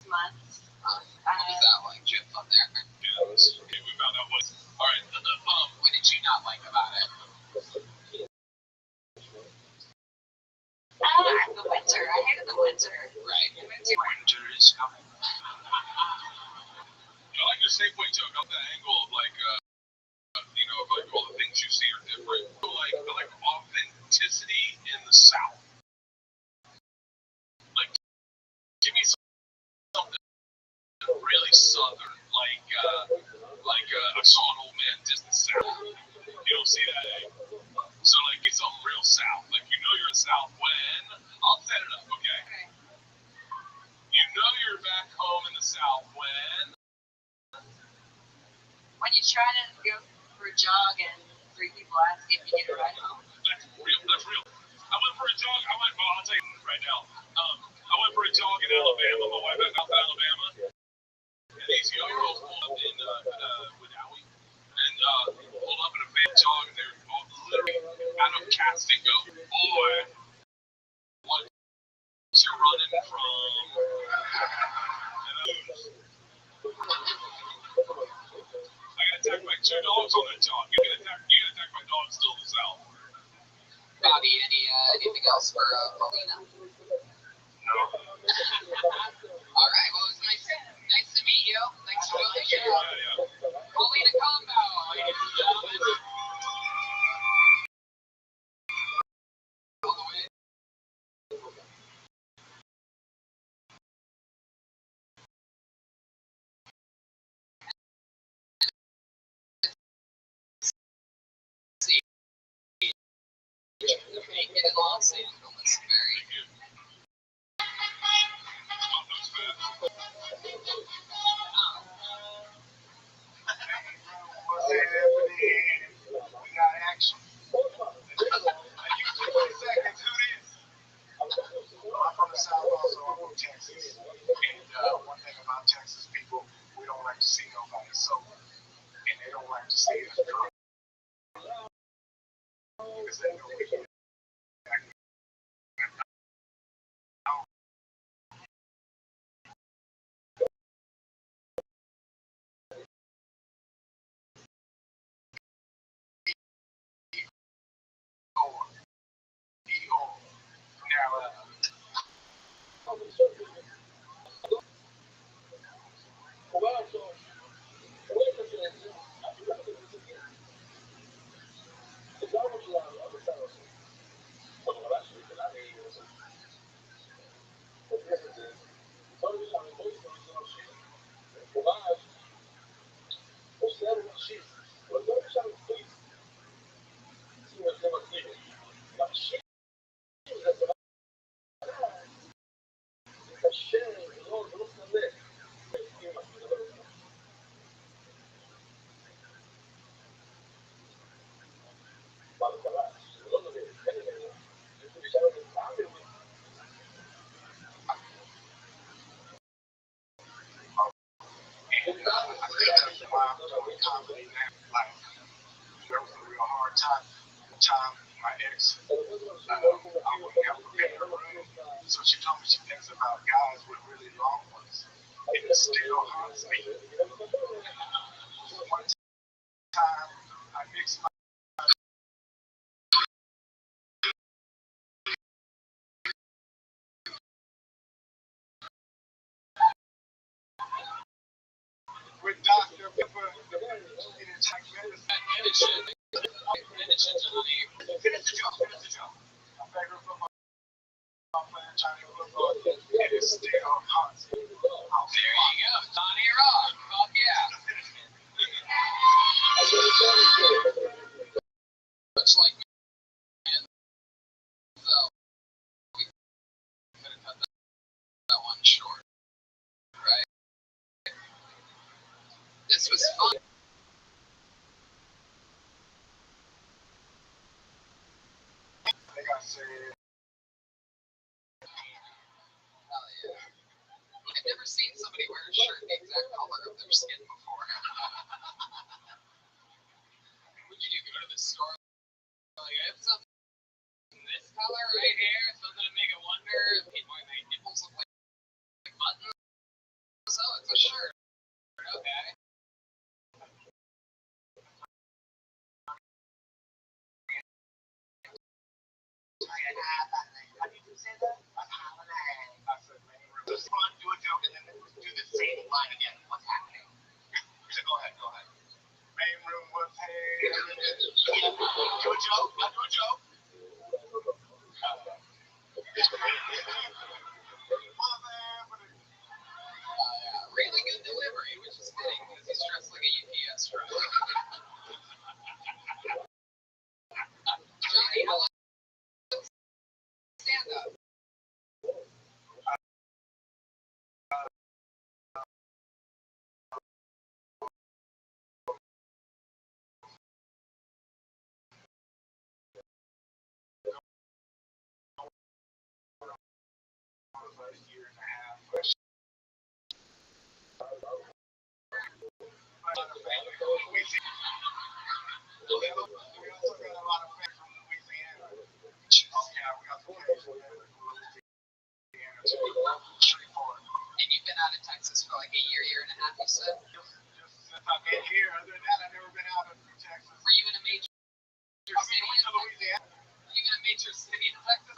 months. What was that like? Did you have fun there? Yeah, okay, we found out what. All right. What did you not like about it? The winter. I hated the winter. Right. Winter is coming. I like your Safeway joke off the angle of like, of like all the things you see are different. So like, I like authenticity in the South. Like, give me something really Southern, like I saw an old man diss the South. You don't see that, eh? So like, get something real South. Like, you're in the South when I'll set it up, okay? You're back home in the South when You try to go for a jog and 3 people ask if you get a ride home. That's real. That's real. I went for a jog. I'll tell you right now. I went for a jog in Alabama. My wife is out in Alabama. And these young girls pulled up in with Howie. And pulled up in a big jog. And they're all literally out of cats. They go, boy, what you're running from. I got attacked by 2 dogs on that jog. You get attacked by dogs still in the South. Bobby, anything else for Paulina? No. All right. Well, it was nice to meet you. Thanks for doing the show. Yeah. Paulina Combo, ladies and gentlemen. All the way. Make it in Los Angeles. Very good. What's happening? We got action. I usually 20 seconds. Who this? I'm from the South, also. I'm from Texas. And one thing about Texas people, we don't like to see nobody sober. And they don't like to see us drunk. Because they know we can. doing comedy now. Like, there was a real hard time. My ex, I wouldn't have prepared her room. So she told me she thinks about guys with really long ones. And it still haunts me. One time, I mixed my with Dr. Pepper in attack medicine. Finish the joke. My favorite football player, Johnny Football, and it still haunts me. There you go, Johnny Rock. Fuck yeah. Much like me, so we could have cut that one short, right? This was fun. I think I said, Hell yeah. I've never seen somebody wear a shirt the exact color of their skin before. What'd you do? Go to the store? Like, I have something in this color right here, something to make it wonder if my nipples look like buttons. So it's a shirt. Okay. how did you say that? I said, man, just run, do a joke, and then do the same line again. What's happening? So go ahead. Main room was hey. Do a joke. Now do a joke. Really good delivery, which is fitting because he's dressed like a UPS driver. Johnny, how long stand up? A year and a half. We also got a lot of fans from Louisiana. Oh yeah, we got some fans from Louisiana too. Shreveport. And you've been out of Texas for like a year and a half, you said? Just since I've been here. Other than that, I've never been out of Texas. Were you in a major city I went to Louisiana. Were you in a major city in Texas?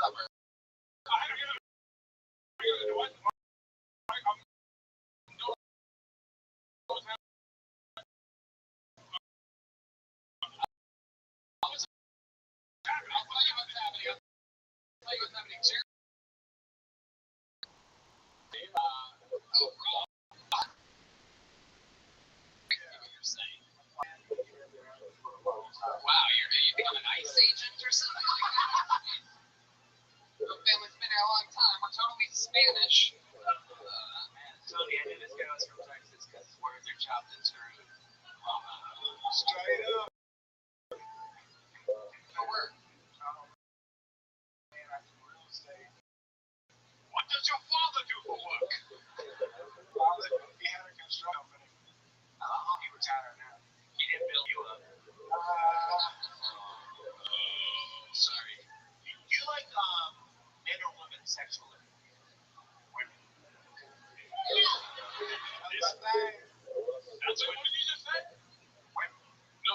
Wow, you become an ICE agent or something like that? Family's been here a long time. We're totally Spanish. Man, Tony, I knew this guy was from Texas because his words are chopped and screwed. Straight up. For work. What does your father do for work? Father, he had a construction company. He retired now. He didn't build you up. Sorry. Do you like men or women sexually? Women. That's what did you just say? Women. No,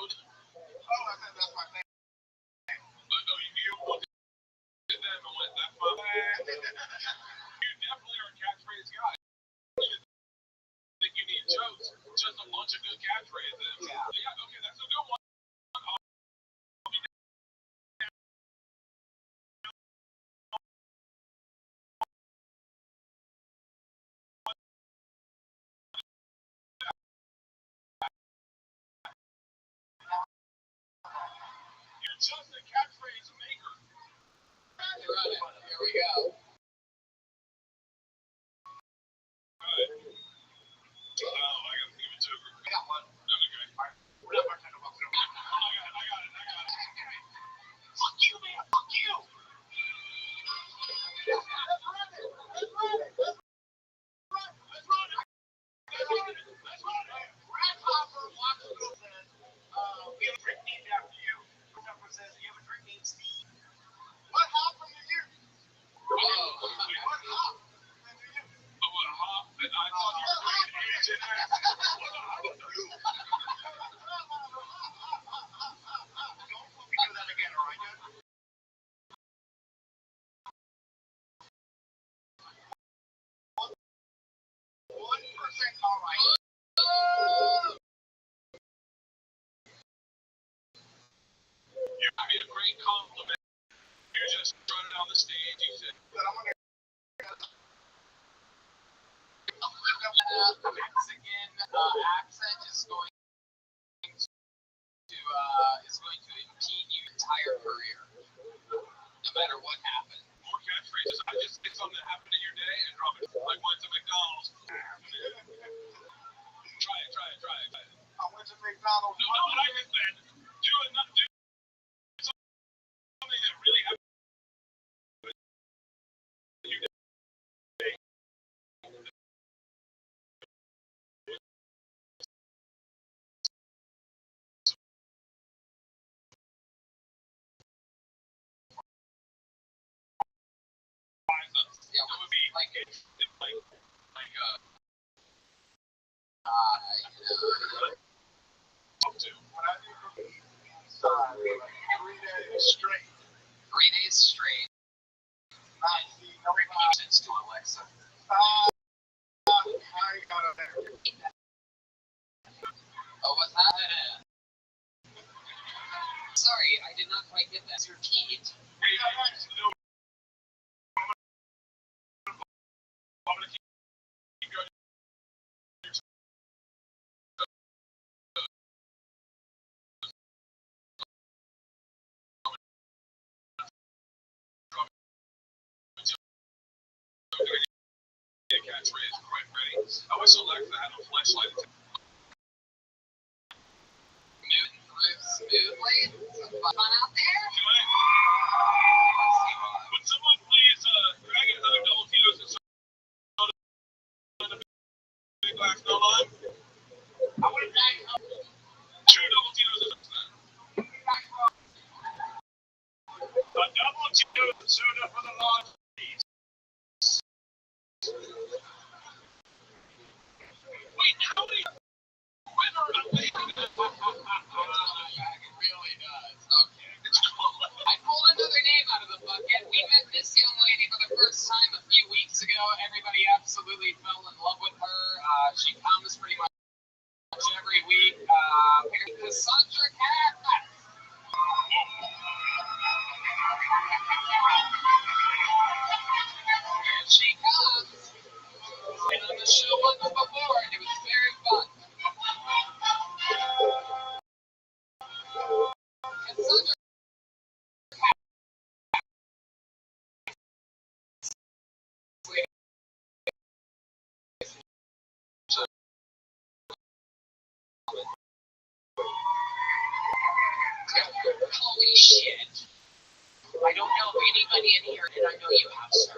You're just running on the stage. You said, But I'm gonna. The Mexican accent is going to impede your entire career, no matter what happens. more catchphrases. I just think something that happened in your day and drop it. Like went to McDonald's. Try it. I went to McDonald's. No, what I just said. Do something that really happened in your day. Yeah, It would be like you know, up to. When I did the inside, like 3 days straight. 3 days straight. Not see no Repeat to Alexa. I got a there. Oh, what's that? Sorry, I did not quite get that. Repeat. Wait, no. I'm gonna keep going. Catchphrase, quick, ready? I wish Alexa had a flashlight. Moving through smoothly. Some fun out there. Would someone please, can I get another double Tito's and soda in a big glass no lime? I went back up. 2 double Tito's and a double Tito's and soda for the large, please. Wait, how many? When are they? It really does. Okay. I pulled another name out of the bucket. We met this young lady for the first time a few weeks ago. Everybody absolutely fell in love with her. She comes pretty much every week. Cassandra Cat. Here she comes. Been on the show once before, and it was very fun. Cassandra Holy shit. I don't know if anybody in here, and I know you have, sir.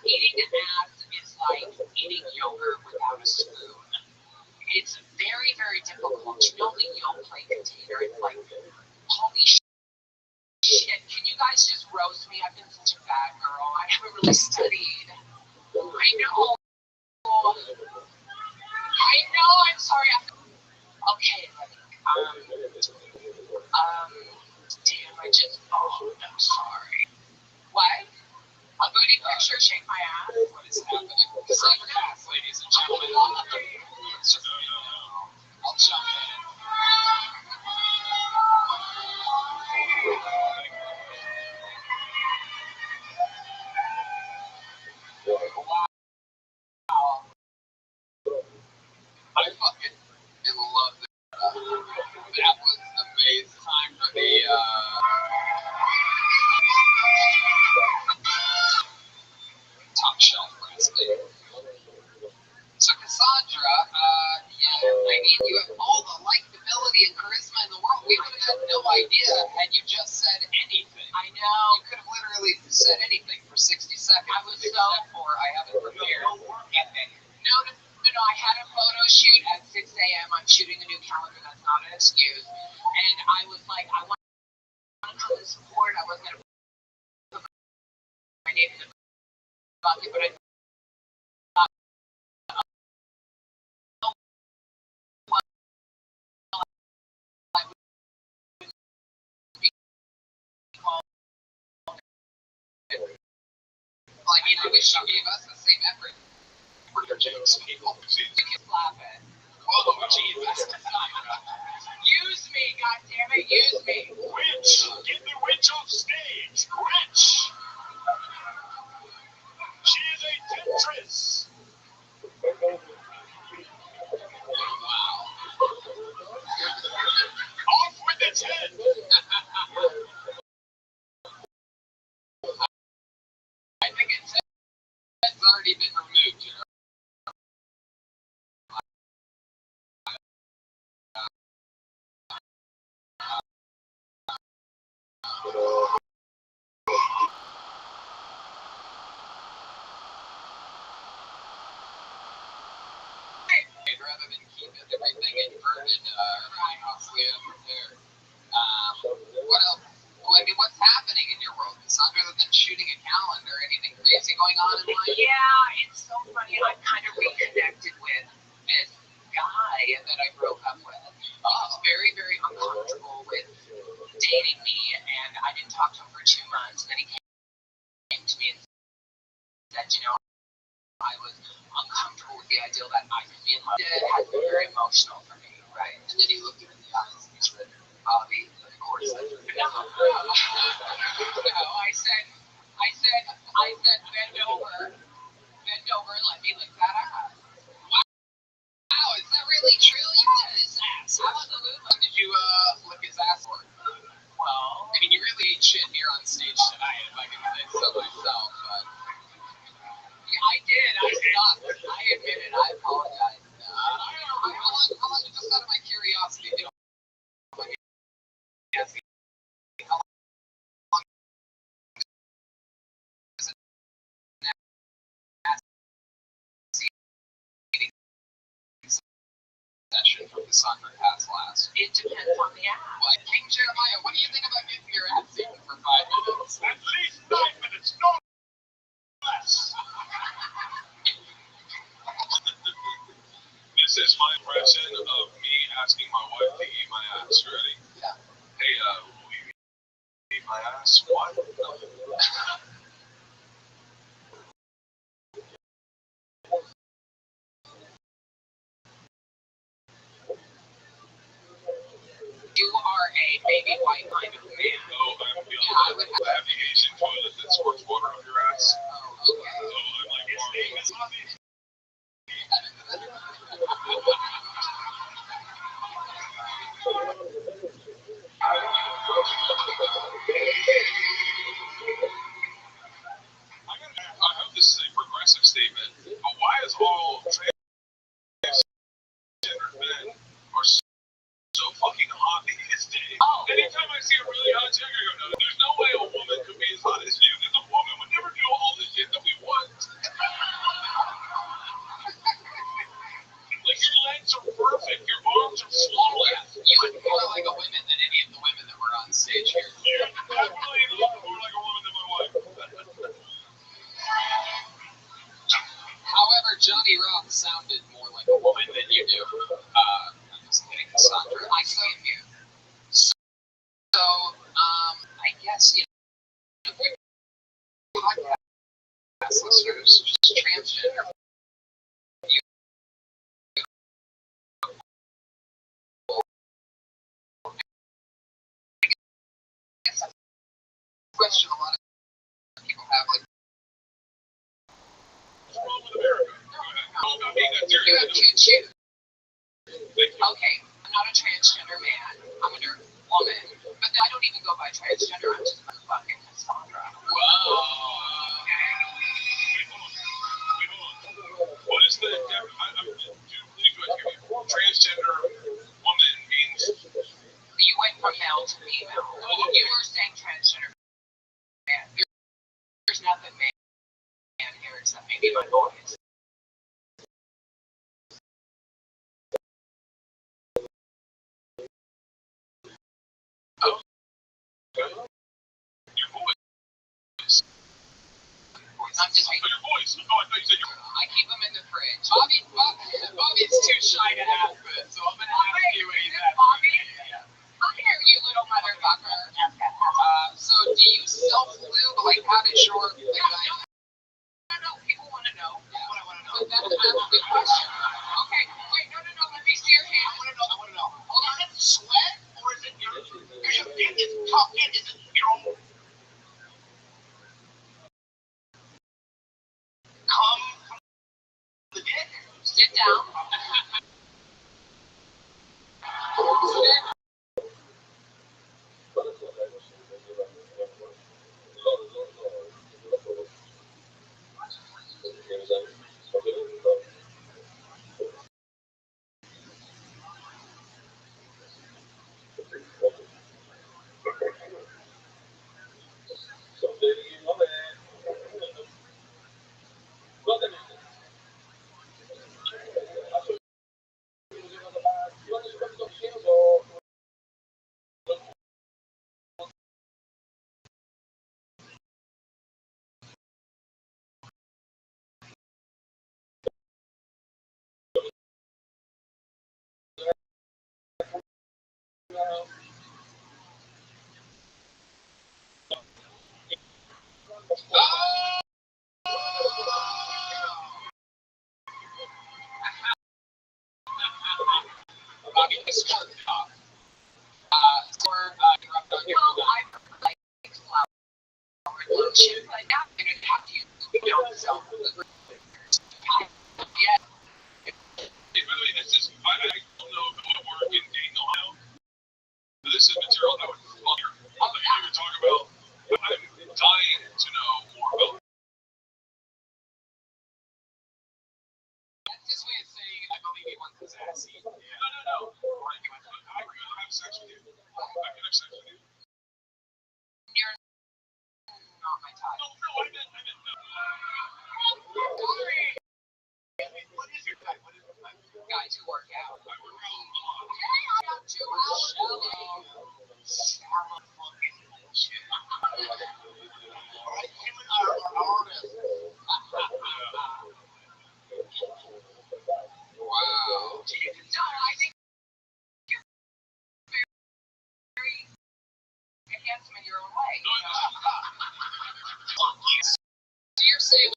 Eating ass is like eating yogurt without a spoon. It's very, very difficult. You know the Yoplait container? It's like, holy shit. Can you guys just roast me? I've been such a bad girl. I haven't really studied. I know. I'm sorry. Okay, damn, I just followed. I'm sorry. What? A booty picture? Shake my ass? What is happening? Cassandra Cass, ladies and gentlemen. I'll jump in. Wow. I fucking love that. That was amazing. Time for the, top shelf recipe. So Cassandra, I mean, you have all the likability and charisma in the world. We would have had no idea had you just said anything. I know. You could have literally said anything for 60 seconds. I was so for I haven't prepared. No, I had a photo shoot at 6 a.m. I'm shooting a new calendar. That's not an excuse. And I was like, I want to come and support. I wasn't going to put my name in the bucket, but I I mean, I wish you gave us the same effort. We're your James people. You can slap it. Whoa, Jesus. Use me, God damn it, use me. Witch! Get the witch off stage! Witch! She is a temptress! Off with its head! I think its head's already been removed, you know. Rather than keep everything inverted, costly and prepared. What else? Well, I mean, what's happening in your world, Cassandra, other than shooting a calendar? Anything crazy going on in life? Yeah, it's so funny. I'm kind of reconnected with this guy that I broke up with. He's very, very uncomfortable with dating me, and I didn't talk to him for 2 months. Then he came to me and said, you know, I was uncomfortable with the idea that I could be in love. It has been very emotional for me, right? And then he looked at me in the eyes and he said, Bobby, of course. No, I said, bend over and let me lick that ass. Wow, is that really true? You licked his ass. Absolutely. When did you lick his ass for? Well, I mean, you really ate shit here on stage tonight, if I can say so myself, but... yeah, I did. I stopped. I admit it. I apologize. How long, just out of my curiosity, you know, asking, how long is an ass eating session from the soccer pass last? It depends on the ass. Well, King Jeremiah, what do you think about getting your ass eaten for 5 minutes? At least 9 minutes, no less! This is my impression of me asking my wife to eat my ass. Ready? Yeah. Hey, will you eat my ass? What? You are a baby white kind of man. No, I'm the Yeah, I would I have the Asian toilet that squirts water up your ass. Oh, So okay. I'm like, his name is Bobby. I hope this is a progressive statement, but why is all transgender men are so fucking hot these days? Oh. Anytime I see a really hot chick, I go, no, there's no way a woman could be as hot as you, because a woman would never do all the shit that we want. Like, your legs are perfect, your arms are flawless. You look more like a woman than any of the women that were on stage here. You definitely look more like a woman than my wife. However, Johnny Rock sounded more like a woman than you do. I'm just kidding, Cassandra. I believe you. So, I guess, you know, podcast listeners, just transgender. Question a lot of people have, like, What's wrong with America? How about being a you have dirty? two chicks. Okay, I'm not a transgender man. I'm a woman. But I don't even go by transgender. I'm just fucking Cassandra. Whoa. What is the please do I hear you? Transgender woman means You went from male to female. You were saying transgender man. There's nothing man here except maybe my boys. your voice. I'm just Oh, your voice. Oh, I thought you said your I keep them in the fridge. Bobby's too shy to ask this, so I'm gonna ask you what he's asking. Bobby? Yeah. Come here, you little motherfucker. So do you self-lube? Like, how does your No, people want to know. what I want to know? That's a good question. Okay, wait, no, let me see your hand. I want to know. Hold on. Is it sweat or is it your Bobby, this is for I like flour lotion, but now I'm gonna have to use so yeah. Hey, by the way, this is, I don't know if it would work in Dayton, Ohio. This is material that would fuck your, like you would talk about. I'm dying to know more about. That's his way of saying I believe he wants his ass eaten. No. I could have sex with you. I could have sex with you. You're not my type. No, I meant no. Sorry. What is your type? What is your type? Guys who work out. I work out a lot. Hey, I got 2 hours today. Shallow fucking bullshit. Alright, him and I are artists. Wow. No, I think you're very handsome in your own way. So you're saying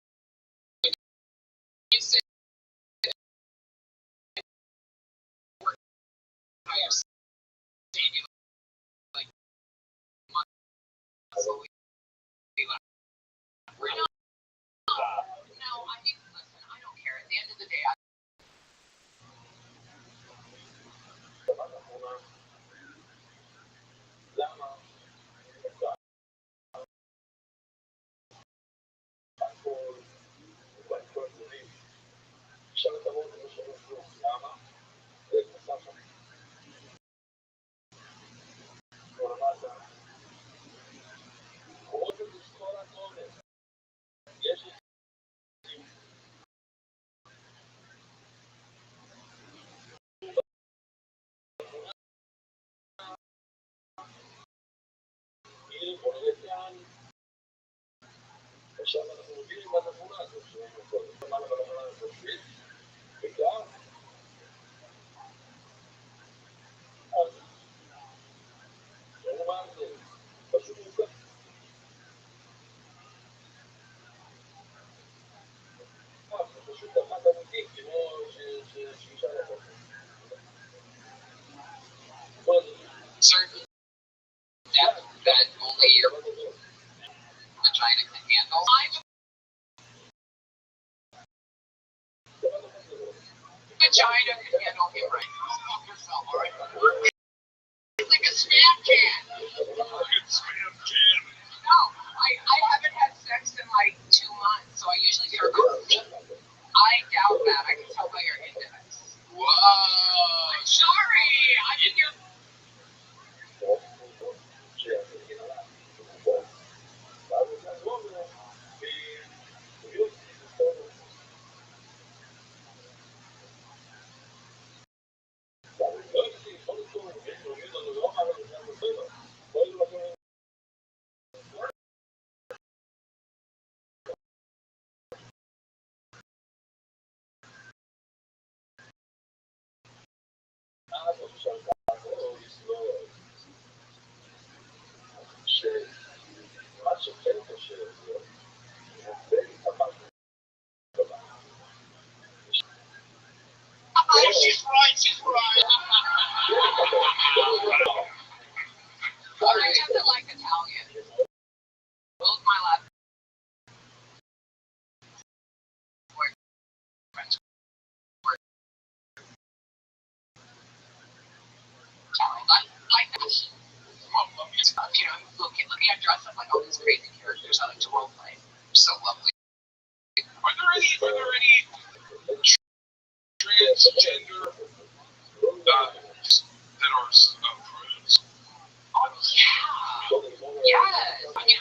you say I have seen you like muscle. No, I mean, listen, I don't care. At the end of the day, certain depth that only your vagina can handle. Vagina can handle him right now. Yourself, all right? It's like a spam can. Fucking spam can. No, I haven't had sex in like 2 months, so I usually start going. I doubt that. I can tell by your index. Whoa. I'm sorry. I think you're. She's right. I have to like Italian. Both my last boyfriends were Italian. I like that. You know, look at me. I dress up like all these crazy characters I like to role play. They're so lovely. Are there any transgender that are prudes? Oh yeah. Yes. I mean,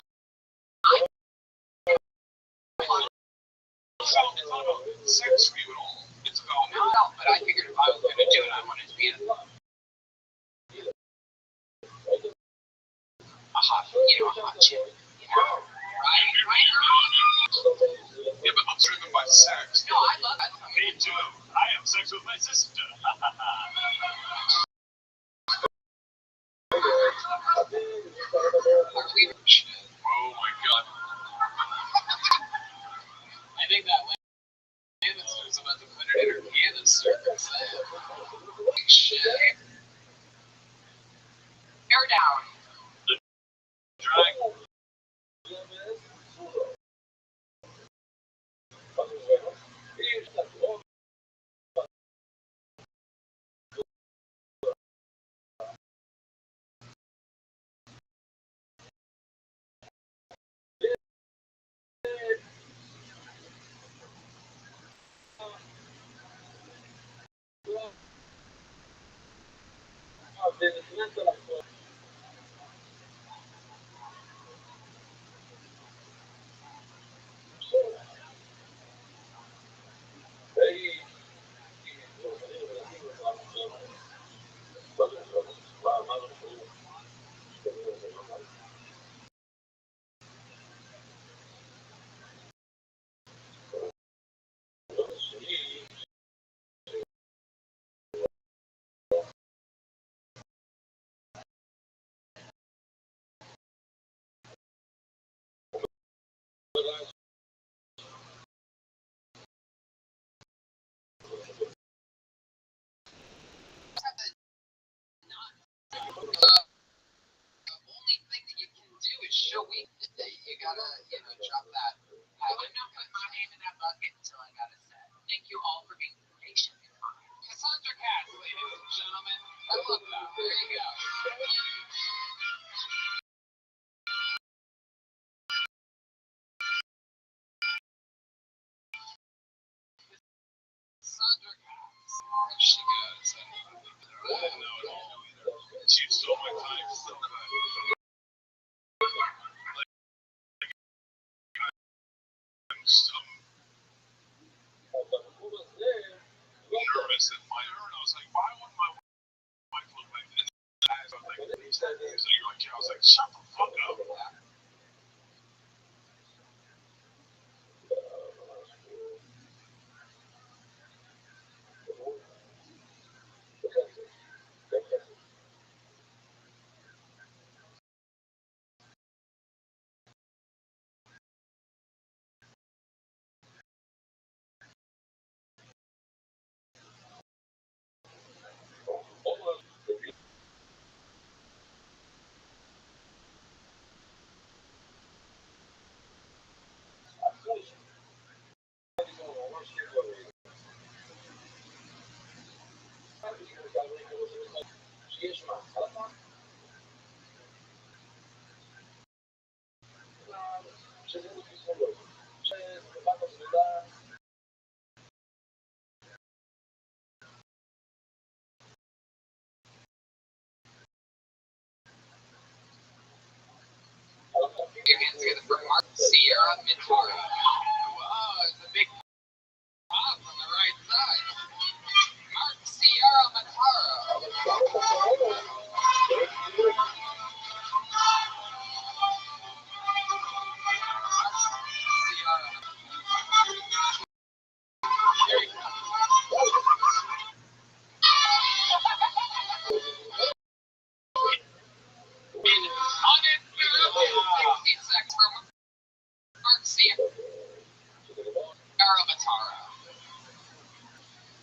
It's not about sex for you at all. It's about no, but I figured if I was going to do it, I wanted to be a hot chick. You know, right, girl? Yeah, but I'm driven by sex. No, I love that. Me too. I have sex with my sister. down. Drag. Only thing that you can do is show weakness. You gotta, drop that. I would not put my name in that bucket until I got a set. Thank you all for being patient and kind. Cassandra Cass, ladies and gentlemen. I love that. There you go. Cassandra Cass. There she goes. I didn't know it all either. She stole my time so bad. Nervous in my ear, and I was like, why wouldn't my wife look like this? I was like, so you're like, yeah, I was like, shut the fuck up. Put your hands together for Mark Sierra Mitara. Wow, it's a big pop on the right side. Mark Sierra Mitara.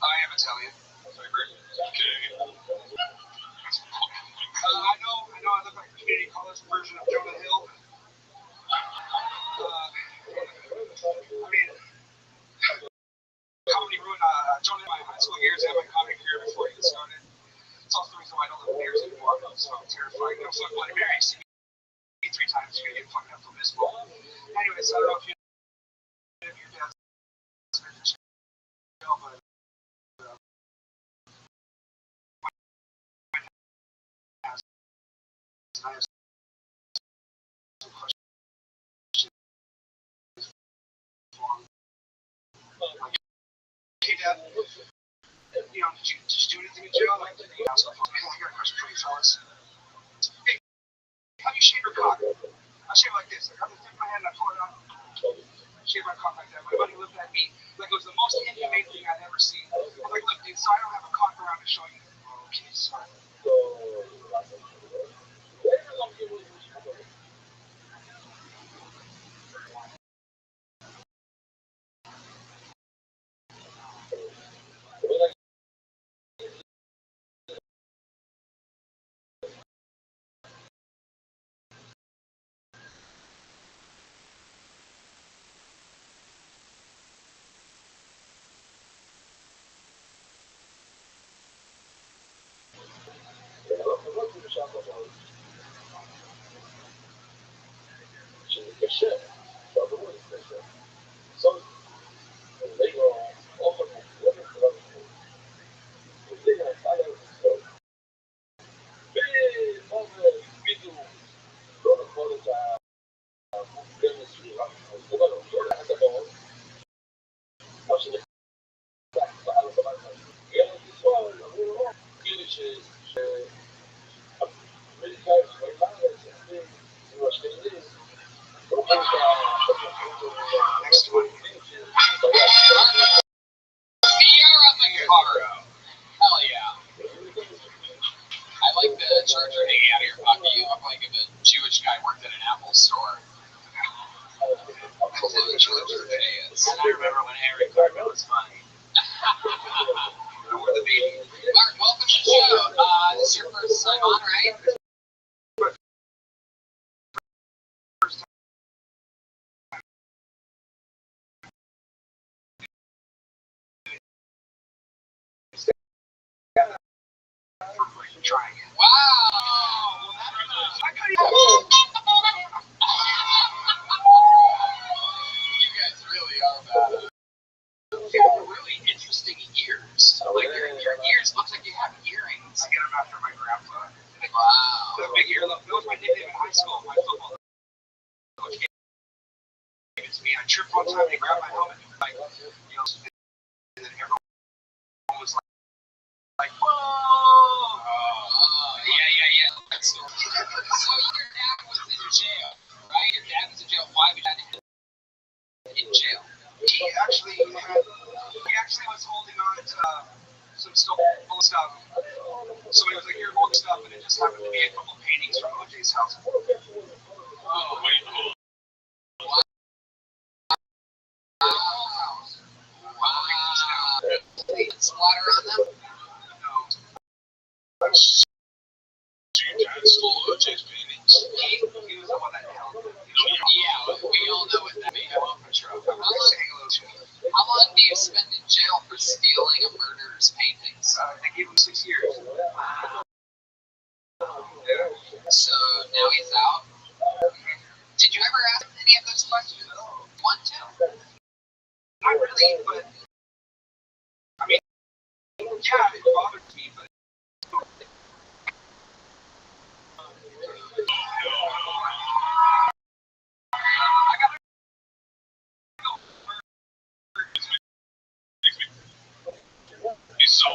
I am Italian. I know I look like a community college version of Jonah Hill. I mean, comedy ruined Jonah my high school years and my comedy career before it even started. It's also the reason why I don't live in Bears anymore. So I'm terrified. So I'm Bloody Mary. See me 3 times, you're gonna get fucking up for this ball. Anyways, I don't know if your dad's been to jail, but I have some questions for him. Like, hey, Dad, did you do anything in jail? Like, I got a question for you, fellas. Hey, how do you shave your cock? I shave like this. Like, I'm just taking my hand and I pull it out. I shave my cock like that. My buddy looked at me like it was the most inhumane thing I'd ever seen. I'm like, look, dude, so I don't have a cock around to show you. Okay, sorry. trying it. Wow. You guys really are bad. You have really interesting ears. Like your ears looks like you have earrings. I get them after my grandpa. Wow. The big earlobe. That was my nickname in high school. My football coach gave it to me. I tripped one time and he grabbed my helmet. Like, you know, and then everyone was like, whoa. Yeah. So your dad was in jail, right? Your dad was in jail. Why was dad in jail? He actually was holding on to some stolen stuff. Somebody was like, "Here, hold the stuff," and it just happened to be a couple paintings from OJ's house. Oh, wait, hold on. Wow. Did splatter on them? No. So your dad stole OJ's paintings? He was the one that held it. Yeah, we all know what that means. How Saying hello to me. long do you spend in jail for stealing a murderer's paintings? They gave him 6 years. So now he's out. Did you ever ask any of those questions? Want to? Not really, but I mean, yeah, it bothered me, but. He's so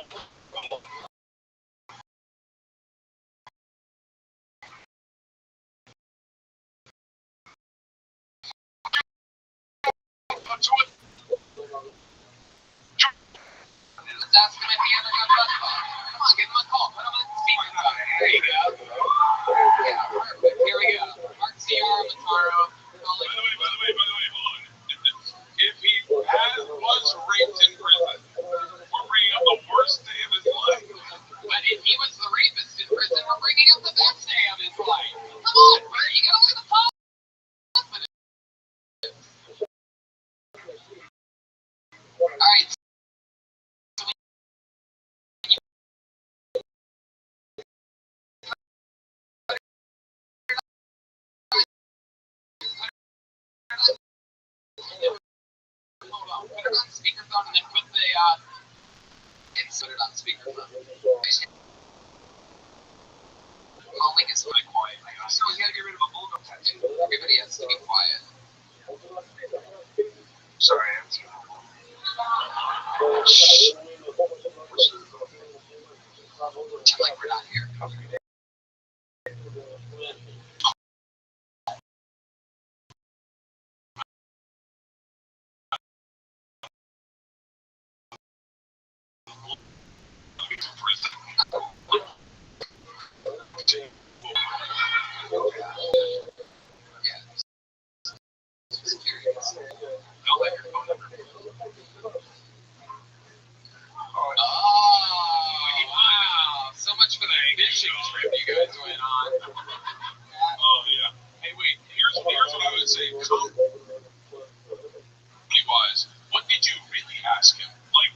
Let's ask him if he ever got bus call. Come on, give him a call. Put him on the speakerphone. There you go. Yeah, perfect. Here we go. Mark Sierra Mataro. By the way, hold on. If he was raped in prison, we're bringing up the worst day of his life. But if he was the rapist in prison, we're bringing up the best day of his life. Come on, Bert, you gotta look at the positive. All right. Hold on. Put it on speakerphone and then put the insert it on speakerphone. Calling is really quiet. So he had to get rid of a bulldog tattoo. Everybody has to be quiet. Sorry, I'm Pretend like we're not here. Yeah. Just curious. Don't let your phone number. Oh, wow. So much for the fishing trip you guys went on. Oh, yeah. Hey, wait. Here's what I would say. Company-wise, what did you really ask him? Like.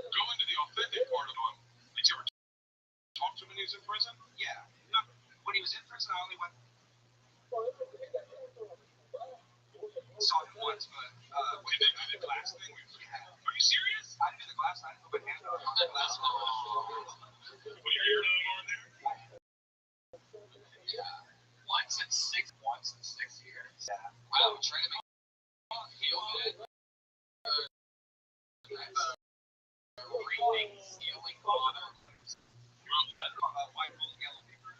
Going to the authentic part of him, did you ever talk to him when he was in prison? Yeah. No, when he was in prison, I only went. Saw him once, but Did they do the glass thing? Are you serious? I didn't do the glass. I didn't put my hand on the glass. Put your ear down more in there? Yeah. Once in 6 years. Yeah. Wow, trying to make feel good. reading, stealing water. White and yellow paper.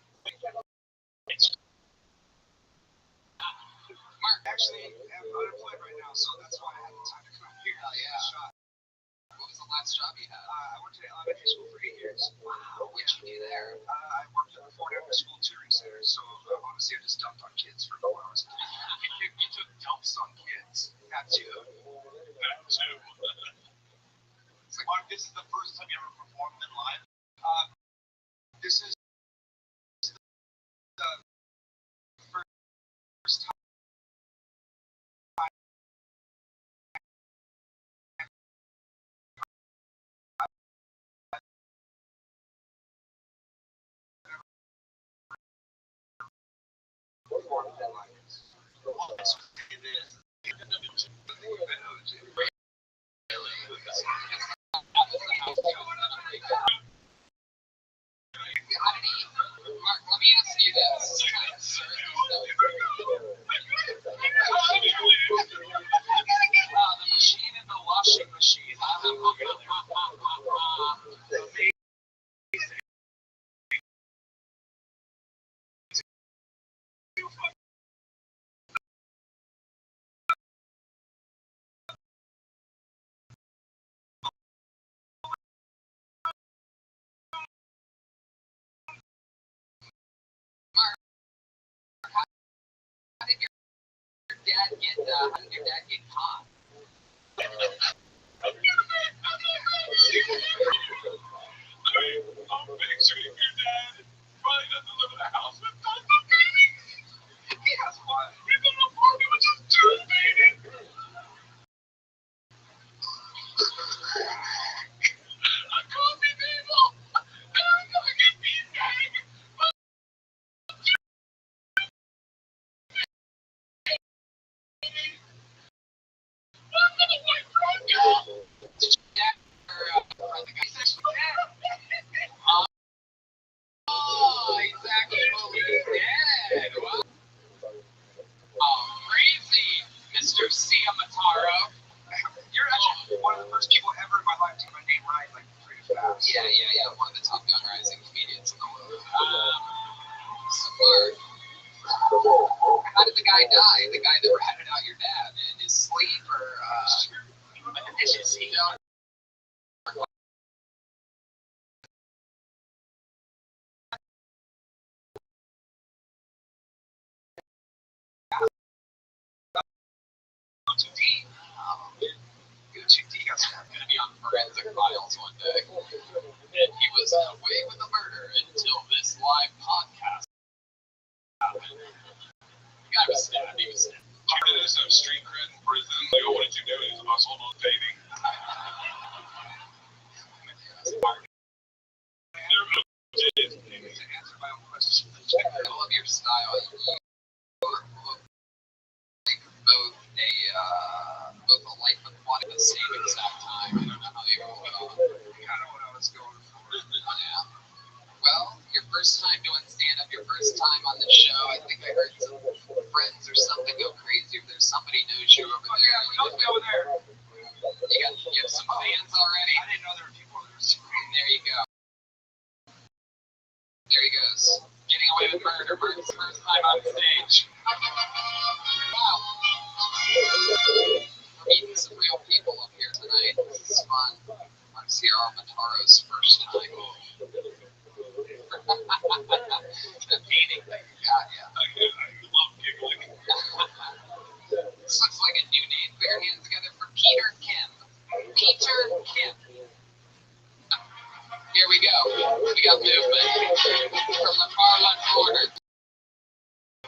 Mark, Actually, I'm unemployed right now, so that's why I had the time to come here. hell yeah. Shot. What was the last job you had? I went to elementary school for 8 years. Wow, what'd you do there? I worked at the Ford After School Tutoring Center, so honestly, I just dumped on kids for 4 hours. You took dumps on kids. That too. So, Mark, this is the first time you ever performed in live? This is the first time. Mark, let me ask you this. This is kind of absurd. The machine and the washing machine. How did your dad get caught? I'm picturing your dad probably doesn't live in a house with tons of babies. He has one. He's in an apartment with just 2 babies. I call me people. And I'm gonna get these guys. I'm gonna white front girl. Oh, exactly what we did. Wow. Oh, crazy, Mr. Ciamataro. You're actually one of the first people ever in my life to get my name right, like pretty fast. Yeah. One of the top young rising comedians in the world. So, Mark, how did the guy die? The guy that ratted out your dad in his sleep, or is he done? I'm Going to be on Forensic Files one day. And he was away with the murder until this live podcast happened. The guy was stabbed. He was stabbed. You did some street cred in prison. Like, oh, what did you do? He was hustled on dating. to answer my own question. I love your style. You look like both a life and one at the same exact time. I don't know how you pull it off. I don't know what I was going for. Yeah. Well, your first time doing stand-up, your first time on the show, I think I heard some friends or something go crazy. If there's somebody knows you over there. Knows me over there. You have some fans already? I didn't know there were people there. There you go. There he goes. Getting away with murder. Murder's first time on stage. Wow. We're meeting some real people up here tonight. This is fun. Mark Ciaramataro's first time. The painting that you got, yeah. I love giggling. This looks like a new name. Put your hands together for Peter Kim. Peter Kim. Here we go. We got movement from the far left corner. I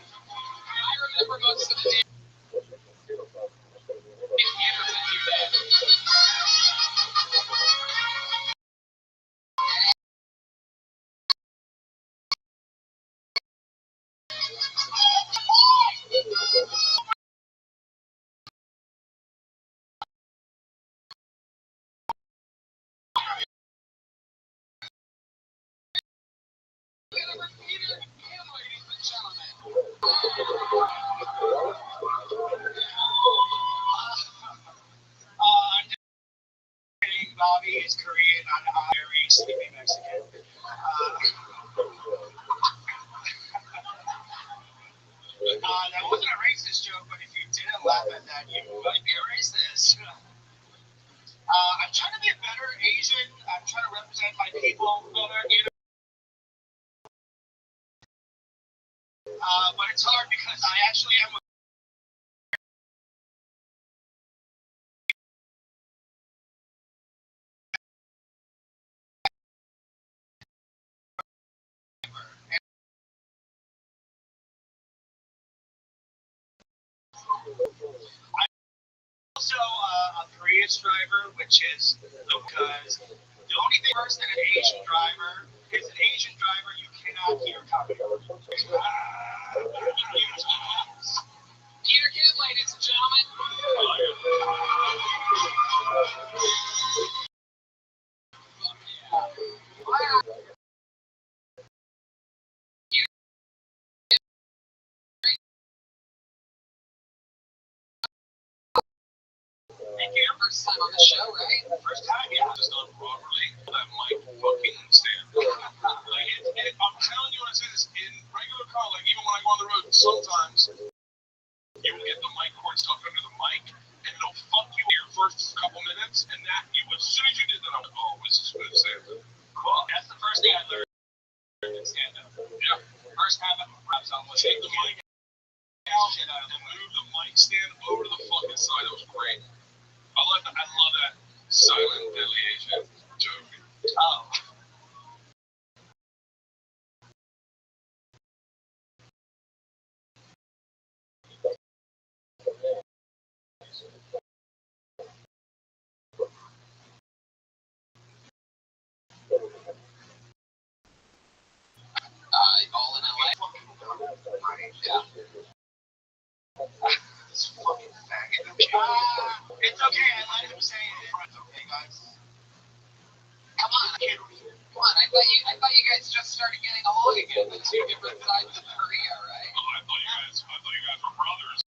remember most of the names. Anderson, you did. Peter Kim, ladies and gentlemen. he's Korean, I'm very sleepy Mexican. That wasn't a racist joke, but if you didn't laugh at that, you might be a racist. I'm trying to be a better Asian. I'm trying to represent my people better, but it's hard because I actually am. Also a Prius driver, which is because the only thing worse than an Asian driver is an Asian driver you cannot hear coming. Peter Kid, ladies and gentlemen. Thank you. First time on the show, right? First time, yeah. It's done properly. That mic fucking stand. I'm telling you when I say this, in regular car, like even when I go on the road, sometimes you will get the mic cord stuck under the mic, and it'll fuck you your first couple minutes, and that you as soon as you did that, I'm like, oh, this is good stand. Cool. That's the first thing I learned in stand up. Yeah. First time I was on was Take the mic out and move the mic stand over to the fucking side. That was great. I love that silent delegation joke. Oh. All in LA. Yeah. This fucking faggot. It's okay. I let him say it. It's okay, guys. Come on, I thought you guys just started getting along again. The two different sides of Korea, right? Oh, I thought you guys were brothers.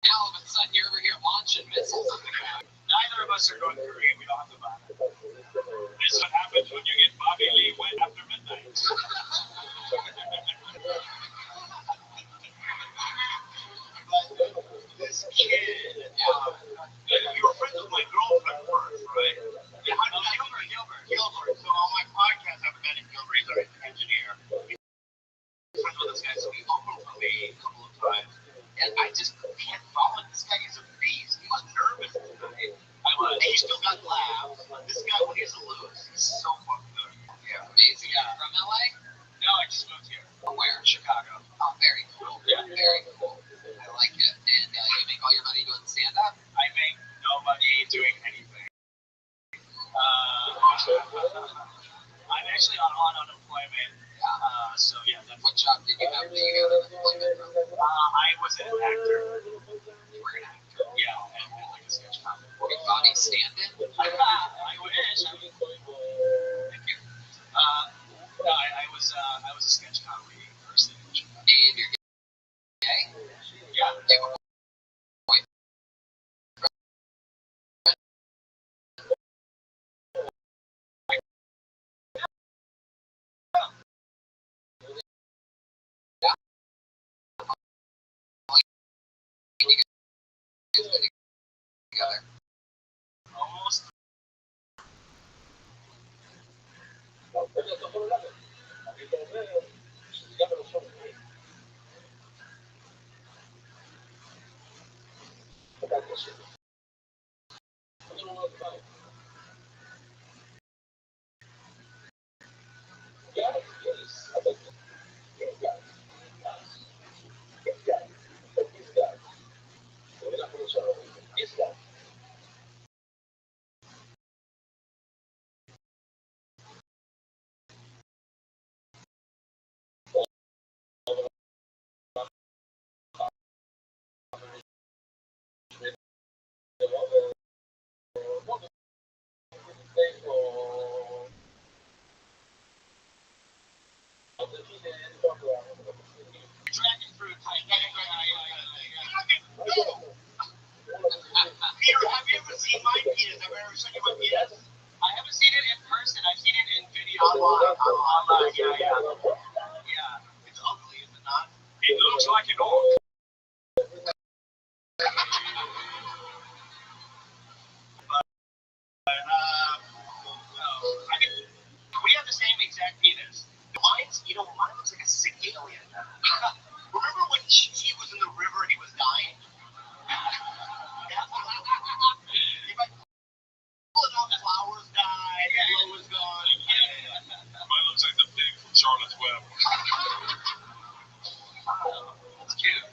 Now all of a sudden you're over here launching missiles on the ground. Neither of us are going to Korea. We don't have to buy it. This is what happens when you get Bobby Lee wet after midnight. But this kid, you were friends with my girlfriend first, right? Yeah, Gilbert. So on my podcast, I've met him. Gilbert, he's an engineer. He's friends with this guy, so he opened for me a couple of times. And I just can't follow it. This guy is a beast. He was nervous tonight. And he still got laughs. This guy, when he has to lose, he's so fucking good. Yeah, amazing. Yeah. From LA? No, I just moved here. Where? Chicago. Oh, very cool. Yeah. Very cool. I like it. And you make all your money doing stand-up? I make no money doing anything. I'm actually on unemployment. So yeah, that's What job did you have that you got unemployment from? I was an actor. You were an actor. Yeah, and like a sketch comedy. With Bobby Stanton? I wish. Thank you. No, I was a sketch comedy person. And you're gay? Yeah. You have a boyfriend? Yeah. You guys been together? Almost. Yes. I haven't seen it in person. I've seen it in video. Online. Yeah. It's ugly, is it not? It looks like an orc. I mean, we have the same exact penis. Mine looks like a sick alien. Remember when E.T. was in the river and he was dying? If I pull it out, flowers died, yellow was gone. Mine looks like the pig from Charlotte's Web. That's cute.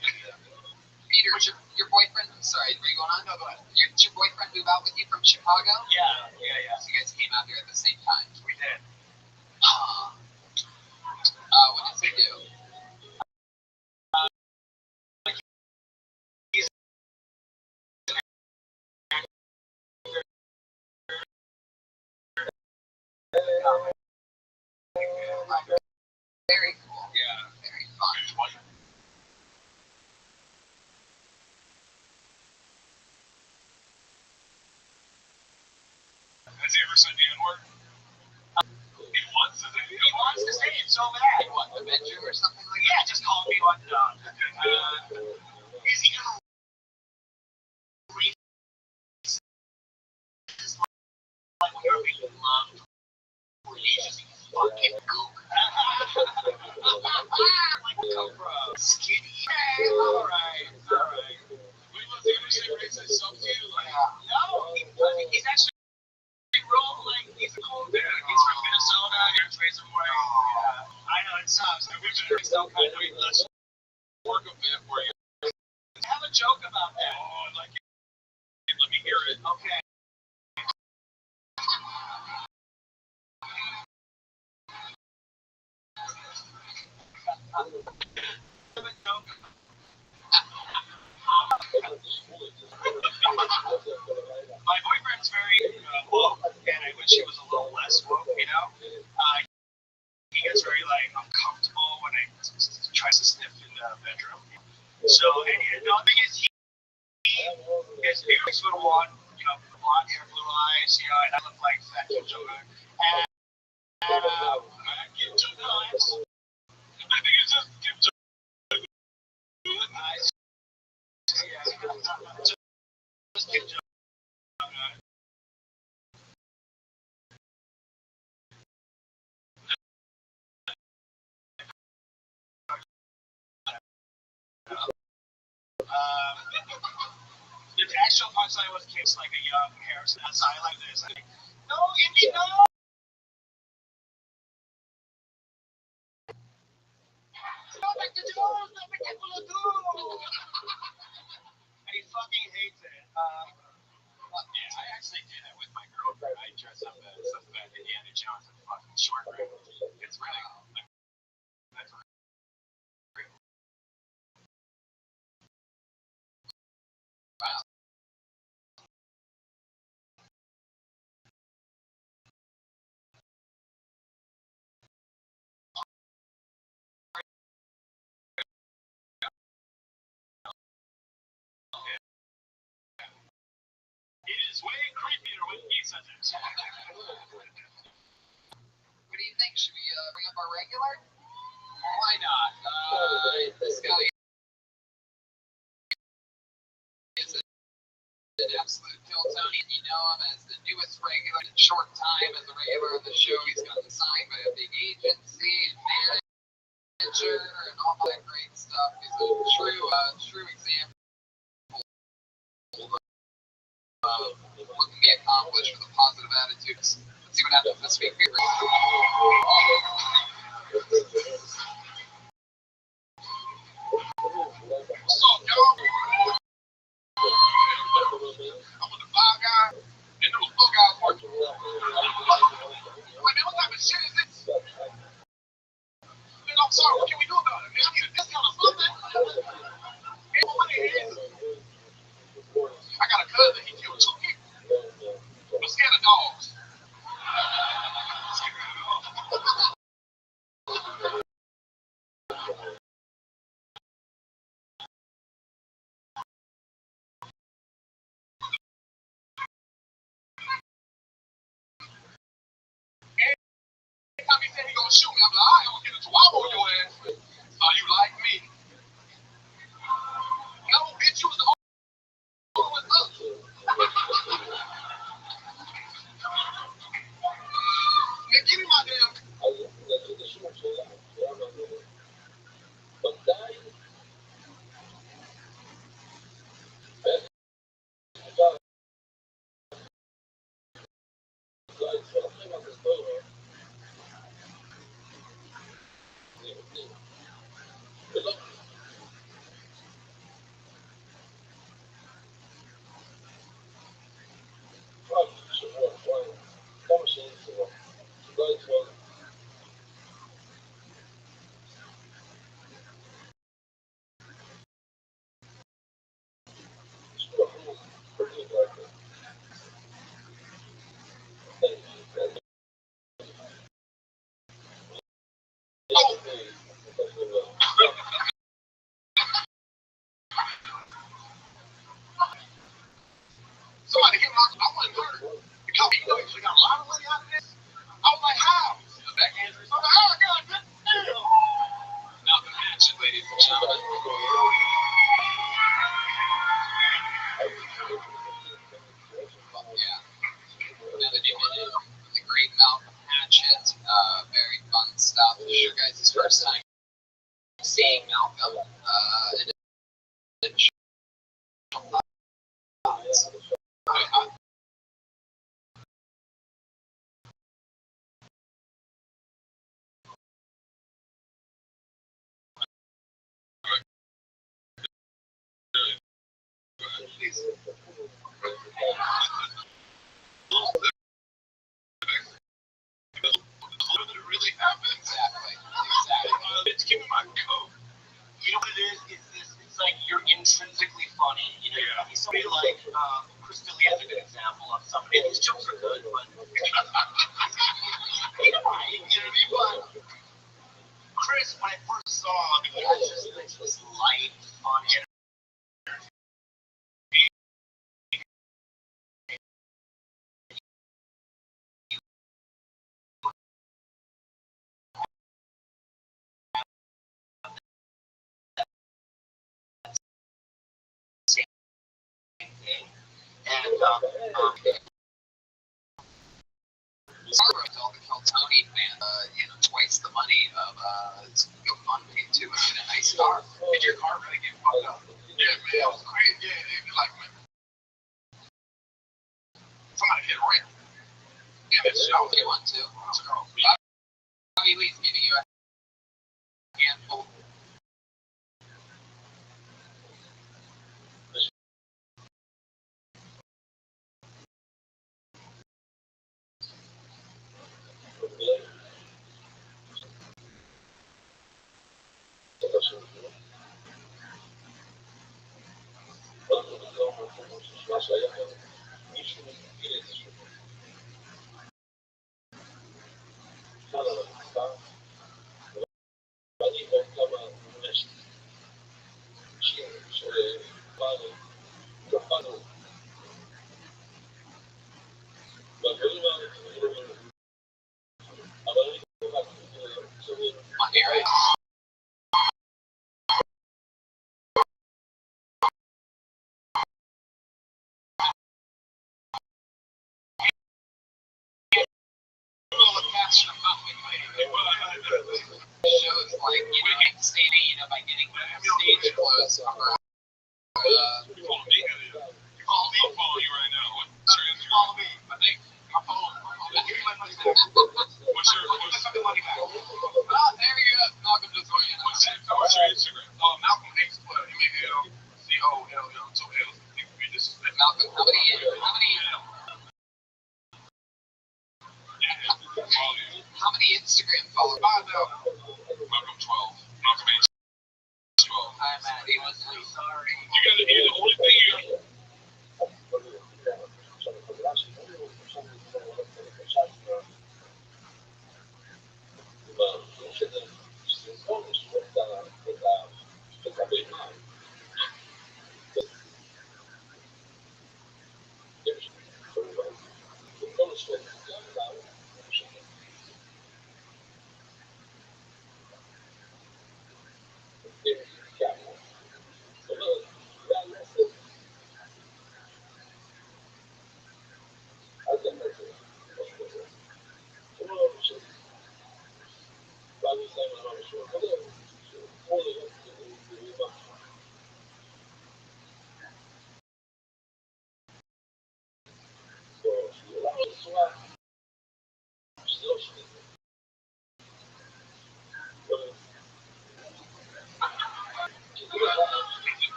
Peter, your boyfriend, sorry, were you going on? No, go ahead. Did your boyfriend move out with you from Chicago? Yeah. So you guys came out here at the same time. We did. What does he do? Very cool. Yeah. Very fun. He's white. Has he ever said the N-word? He wants to say the He N-word. wants to say it so bad. What, Avenger or something like Yeah, just call me what dog. Is he gonna raise like we're being loved? Or he's just fucking gook? Like Cobra. Skinny. Alright. Wait, was he ever say racist stuff to you? Like, No, he's actually real, like, he's a cool dude. He's from Minnesota. He's raised him way. Yeah. I know, it sucks. We've been raised so kind of. let's work a bit for you. Have a joke about that. Oh, I'd like it. Let me hear it. Okay. My boyfriend's very woke, and I wish he was a little less woke, you know? He gets very, like, uncomfortable when I tries to sniff in the bedroom. So, and the other thing is, he is 6'1", you know, blonde hair, blue eyes, you know, and I look like fat Kim Jong-un. And, Kim Jong-un. I think it's just Kim Jong-un. just Kim Jong-un. The actual punchline was Kim's like a young Harrison. That's how I like this. I think, no, Indy, no! And he fucking hates it. Yeah, I actually did it with my girlfriend. I dress up as Indiana Jones in fucking short room. It's really like, that's real. Wow. It is way creepier when he says it. What do you think? Should we bring up our regular? Why not? This guy is an absolute kill Tony, and you know him as the newest regular in a short time as a regular on the show. He's gotten signed by a big agency and manager and all that great stuff. He's a true example of what can be accomplished with a positive attitude. Let's see what happens this week. What's up, y'all? I'm with the five guy, and there was four guys working. Wait, man, what type of shit is this? Man, I'm sorry, what can we do about it, man? I need a discount or something. Hey, what money it is? I got a cousin, he killed 2 people. I'm scared of dogs. gonna shoot me. I'm like, I ain't gonna get a twab on your ass. So you like me? No, bitch, you was the only one with us. Nigga, give me my damn. Somebody hit my. I wasn't hurt. Because you know you got a lot of money out of this. I was like, how? The back injury. I'm like, oh god, damn. Now the match, ladies and gentlemen. Yeah. Now that you mentioned the great Malcolm Hatchet, very fun stuff. This is your guys' first time seeing Malcolm. It really happened. Exactly. Bitch, give me my coat. You know what it is? It's like you're intrinsically funny. You know, yeah. Somebody like Chris D'Elia is a good example of somebody. His jokes are good, but you know, but Chris, when I first saw him, he was just like this light, fun energy. Tony, man, twice the money of GoFundMe to get a nice car. Did your car really get fucked up? Yeah, man, it was crazy. Yeah, it was like, man, somebody hit a ramp. Yeah, that shit. I was one too. Bobby Lee's giving you a handful. Shows like staining, by getting stage clothes for You follow me? You follow me? I'm following you right now. What's your Instagram? Follow me. I think I'm following. Give me my money back. What's your money back? there you go. Malcolm just going in. What's your Instagram? Malcolm X Club. MALCOL, 2 L's. Malcolm, how many? How many Instagram followers? Malcolm 12. Malcolm X 12. I'm honestly sorry. The only thing you got.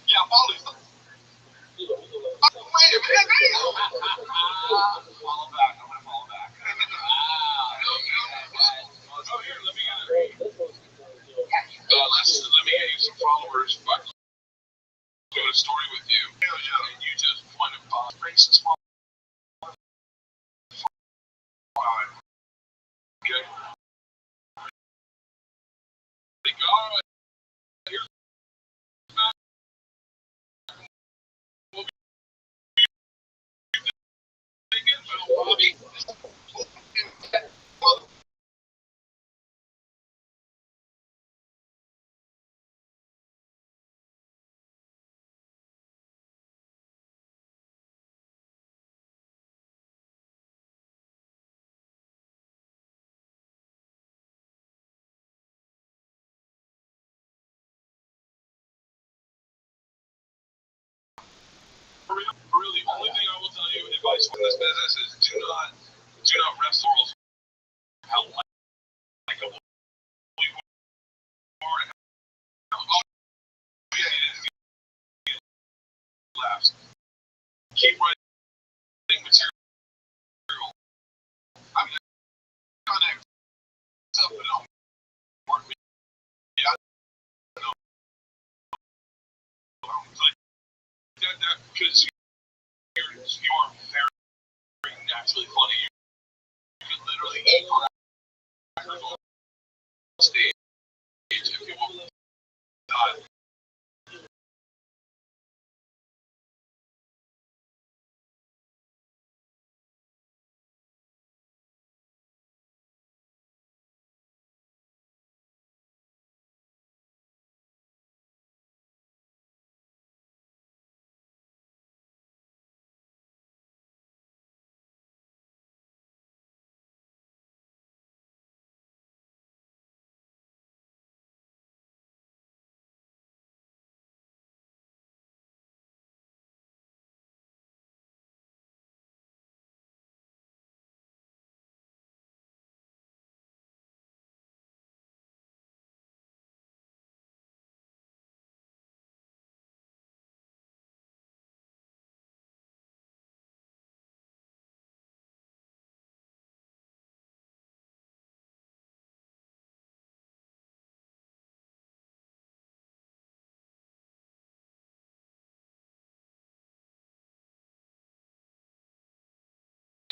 Yeah, Molly's. Wait a minute. Follow back. I'm gonna follow back. Oh, here, let me let me get you some followers. But do a story with you, and you just point of racist. Okay. All right. Here's we'll be thinking, Bobby. Really, the only thing I will tell you, advice in this business is do not rest laurels. How likable you are, and how yeah, it is. Laughs. Keep writing material. I mean, kind of stuff, but don't work me. Yeah, I know. Like that because you are very naturally funny. You can literally eat crackers on stage if you will.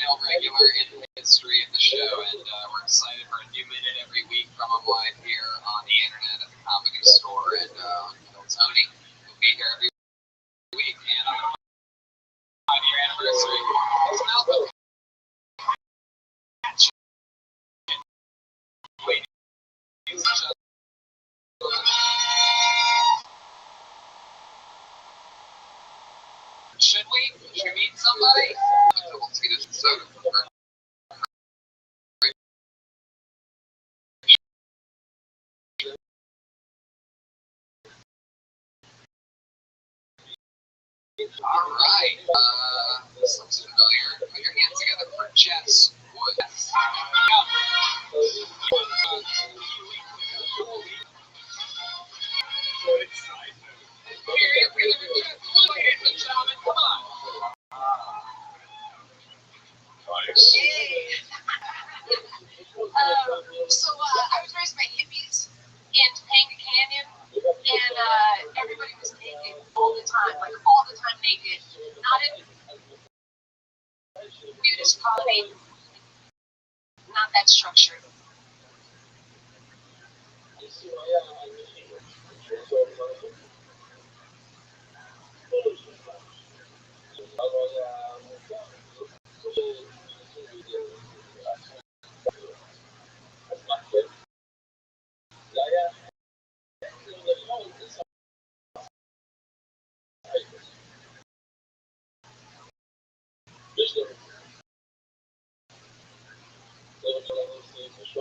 Regular in the history of the show, and we're excited for a new minute every week from him live here on the internet at the Comedy Store, and Tony will be here every week, and on a 5-year anniversary. It's Malcolm. Wait, should we meet somebody? Let's get it soda. All right. This looks familiar. Put your hands together for Jess Wood. Come on. Nice. Hey. So I was raised by hippies in Topanga Canyon, and everybody was naked all the time, like all the time naked. Not in nudist colony, not that structured. Just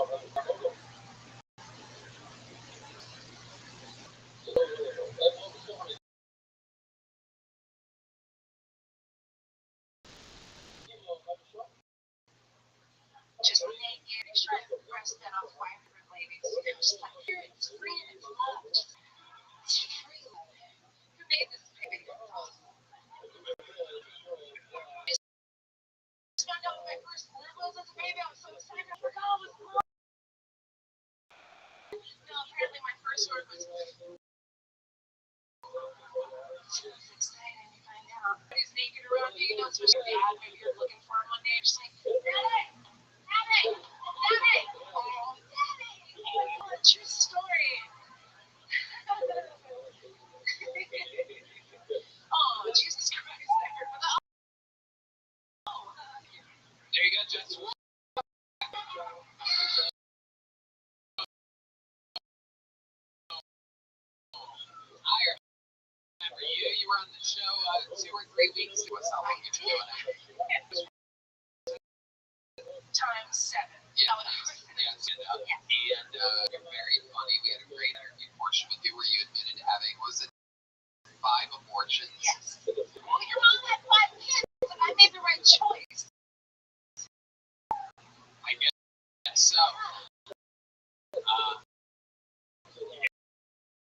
when they get trying to press that off 500 ladies, just like, here, it's free and it's loved. It's free. Who made this baby? Just found out what my first word was as a baby. I was so excited. I forgot it was love. No, apparently my first word was so excited. You find out he's naked around you, especially your dad. Maybe you're looking for him one day. You're just like, Daddy! Daddy! Daddy! Oh, Daddy! Oh, true story. Oh, Jesus Christ. There you go, Jess. I remember you were on the show 2 or 3 weeks ago. How long have you been doing it? Times 7. Yeah, and you're very funny. We had a great interview portion with you where you admitted having, was it 5 abortions? Yes. Well, your mom had 5 kids, and I made the right choice. I guess so.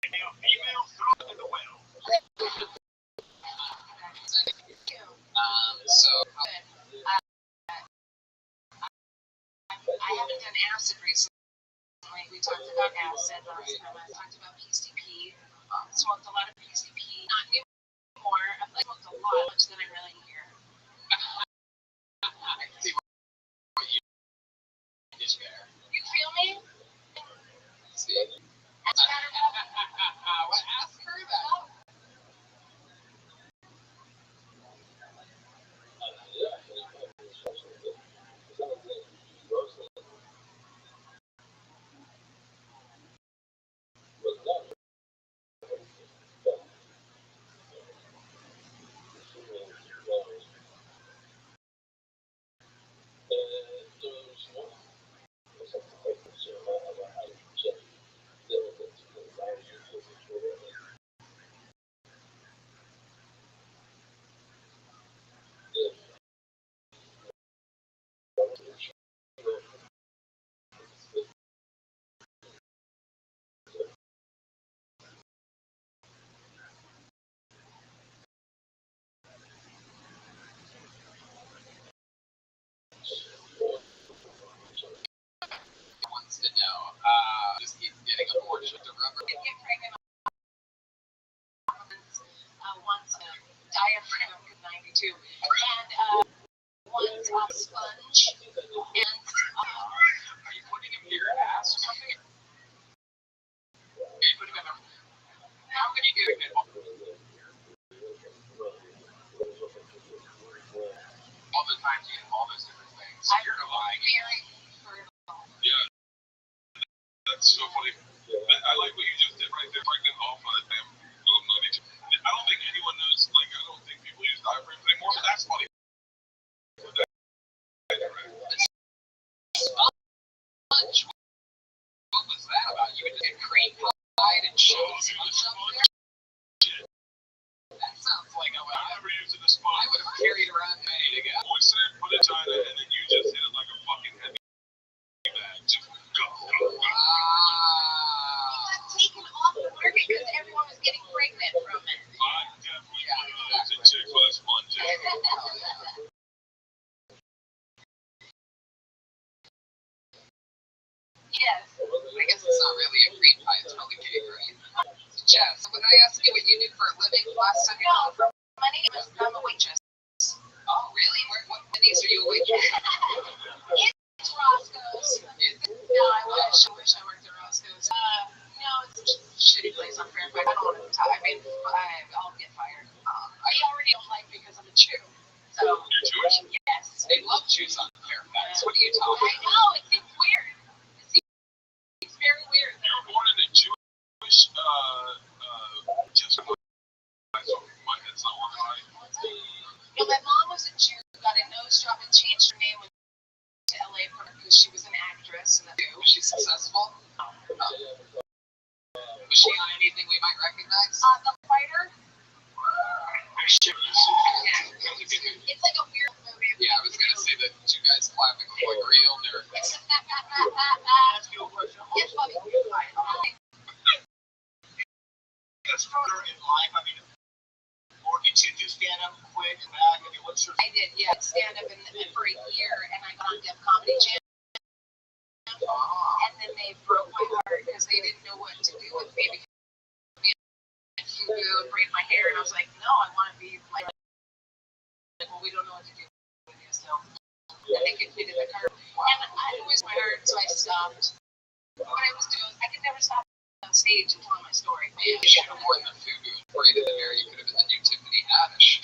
Female thrown in the well. So I haven't done acid recently. We talked about acid last time. I talked about PCP. Smoked a lot of PCP. Not anymore. I've smoked a lot, much than I really hear. I can see what you did there. You feel me? See? That's better. Well, ask her that. Wants to know, just keep getting abortion to rubber. Get pregnant once diaphragm 92 and once sponge and Are you putting him near your ass or something? Are you putting him in? How can you get a good one? All the times you get all those different things. You're lying. very fertile. Yeah, that's so funny. I like what you just did right there. Pregnant off of damn little nutty. I don't think anyone knows. Like, I don't think people use diaphragms anymore. But that's funny. Sponge. What was that about? You would get cream pie and cheese or something? That sounds like a I never used it as I sponge. would have carried around many to go. Moisten it, put it in China, and then you just hit it like a fucking heavy bag. Just go. It got taken off the market because everyone was getting pregnant from it. I definitely put it in chicks with a sponge. Yes. I guess it's not really a cream pie, it's probably cake, right? Jess, when I asked you what you do for a living last time you No, my name is, I'm a waitress. Oh, really? What Wendy's are you a waitress? It's Roscoe's. Is it? No, I wish I worked at Roscoe's. No, it's just a shitty place on Fairfax. I don't want to talk. I mean, I'll get fired. I already don't like because I'm a Jew. So, You're Jewish? yes. They love Jews on Fairfax. What are you talking I know, it seems weird. It's very weird. You were born in a Jewish, just my head's not working right. Well, my mom was a Jew, got a nose job and changed her name to LA because she was an actress. in that too. Was she successful? Was she on anything we might recognize? The Fighter. Shit. It's like a weird movie. Yeah, I was gonna say the two guys clapping look like real nerds. Yes, Bobby. It's further in life. I mean, or did you do stand up quick back? I mean, what's your? I did, yeah, stand up for a year, and I got on Def Comedy Jam, and then they broke my heart because they didn't know what to do with me. Fugu and braid my hair, and I was like, no, I want to be like, well, we don't know what to do with you, so I think it fitted the curve. And I always my heart, so I stopped. What I was doing, I could never stop on stage and telling my story. You should have worn the Fugu and braided the hair. You could have been the new Tiffany Haddish.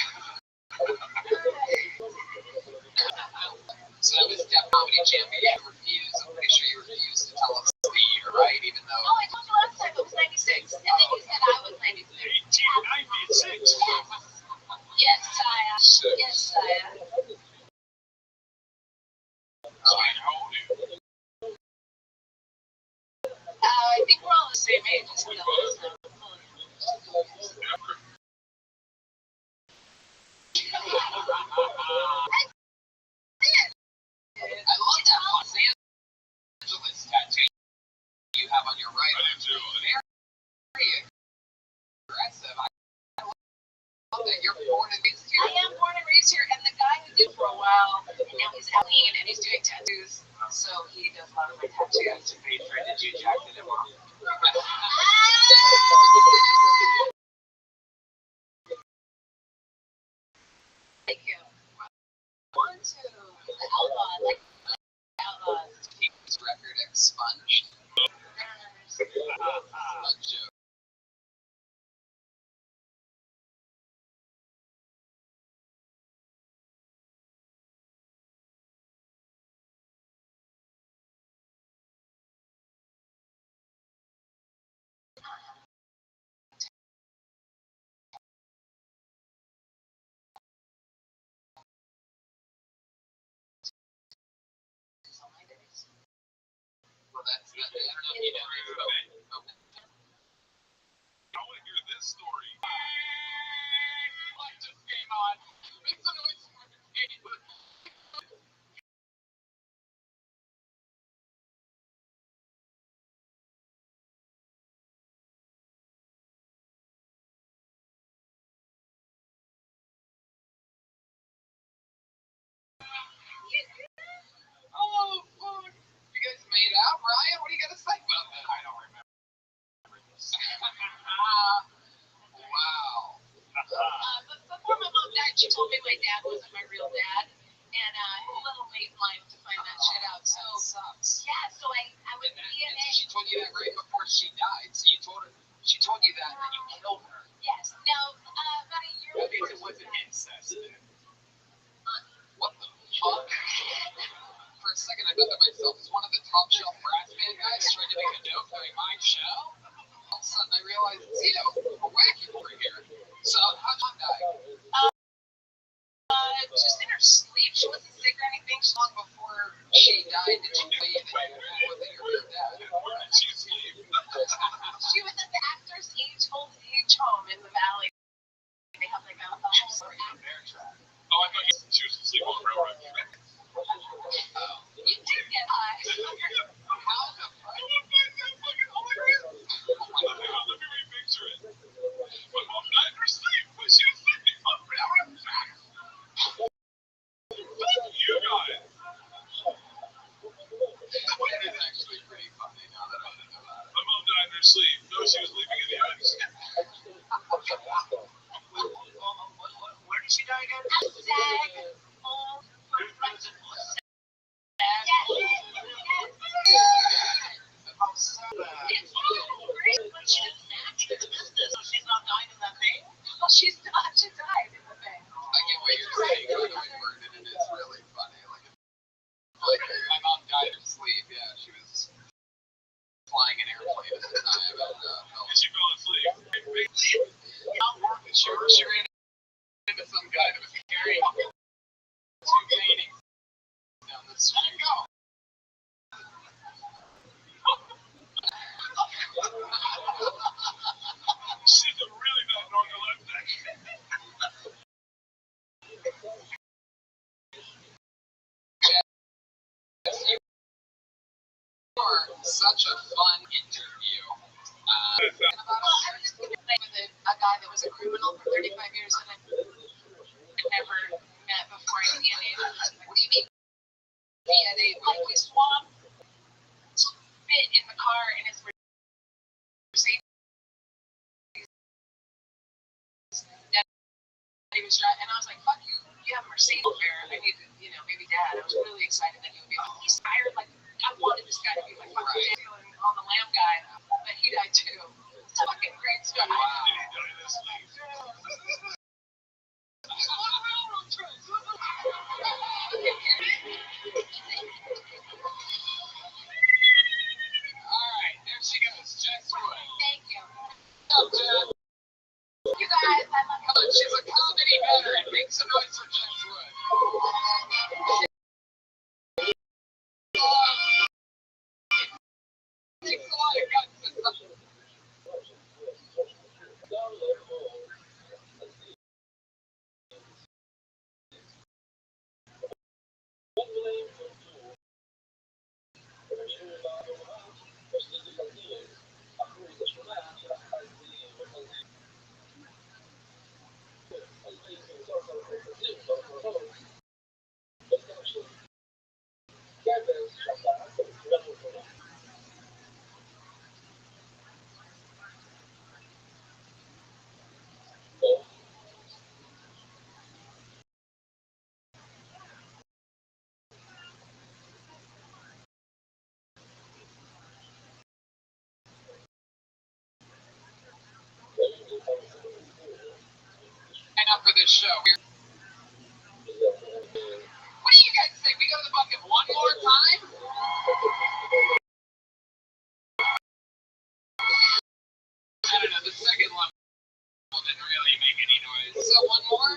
So that was Def Comedy Jam. You refused. I'm pretty sure you refused to tell us the year, right? Even though. Oh, I told you last time it was 96, and then you said I was 96. 1896. Yes, Saya. Yes, Saya. I think we're all the same age. Still. I love that Los Angeles tattoo you have on your right. Very aggressive. I love that you're born and raised here. I am born and raised here, and the guy who did for a while, and now he's Aline, and he's doing tattoos, so he does a lot of my tattoos. Did you jack him off? Thank you. 1, 2, the outlaw, like outlaws. His record expunged. A joke. Well, that's I don't know if you know. Okay. I want to hear this story. Light just came on. Make some noise for the game. Oh, fuck. You guys made out, Ryan? What do you got to say about that? I don't remember this. Wow. But before my mom died, she told me my dad wasn't my real dad, and a little late in life to find that shit out. So Sucks. yeah, so I was And DNA. she told you that right before she died. So you told her. She told you that, and then you killed her. Yes. Now about a year That before means it wasn't incest. What the fuck? For a second, I thought to myself, is one of the top shelf brass band guys trying to make a joke during my show? All of a sudden, I realized it's you. We're wacky over here. So, how'd Mom die? just in her sleep. She wasn't sick or anything. She Long before she died, did she tell you that you wasn't your real dad? She was at the Actors Old Age Home in the Valley. They have like a home for actors. Oh, I thought she was asleep on the railroad. You did get high. How the fuck? Let me repicture it. My mom died in her sleep when she was sleeping on the railroad tracks. You guys. That is actually pretty funny now that I think about it. My mom died in her sleep. No, she was sleeping in the ice. Where did she die again? A SAG. It's great, but she doesn't act in the business, so she's not dying in that thing. Well, she's not. She died in the thing. I get what you're saying. I know I heard it, and it's really funny. Like my mom died in sleep. Yeah, she was flying an airplane at the time, And she fell asleep. she ran into some guy that was carrying two paintings down the street. such a fun interview. I was just with a guy that was a criminal for 35 years and I never met before in Indiana. What do you mean? He had a likely swamp fit in the car in his Mercedes. He was driving, and I was like, "Fuck you! You have a Mercedes there. I need to, maybe Dad." I was really excited that he would be. He's tired. Like I wanted this guy to be my fucking dad on the Lamb guy, but he died too. It's a fucking great story. Did he die this week? Alright, there she goes, Jess Wood. Thank you. What's up, Jess? You guys, I love you. She's a comedy veteran. Make some noise for Jess Wood. Takes a lot of guts to sign up for this show. What do you guys say? We go to the bucket one more time? I don't know, the second level didn't really make any noise. So one more?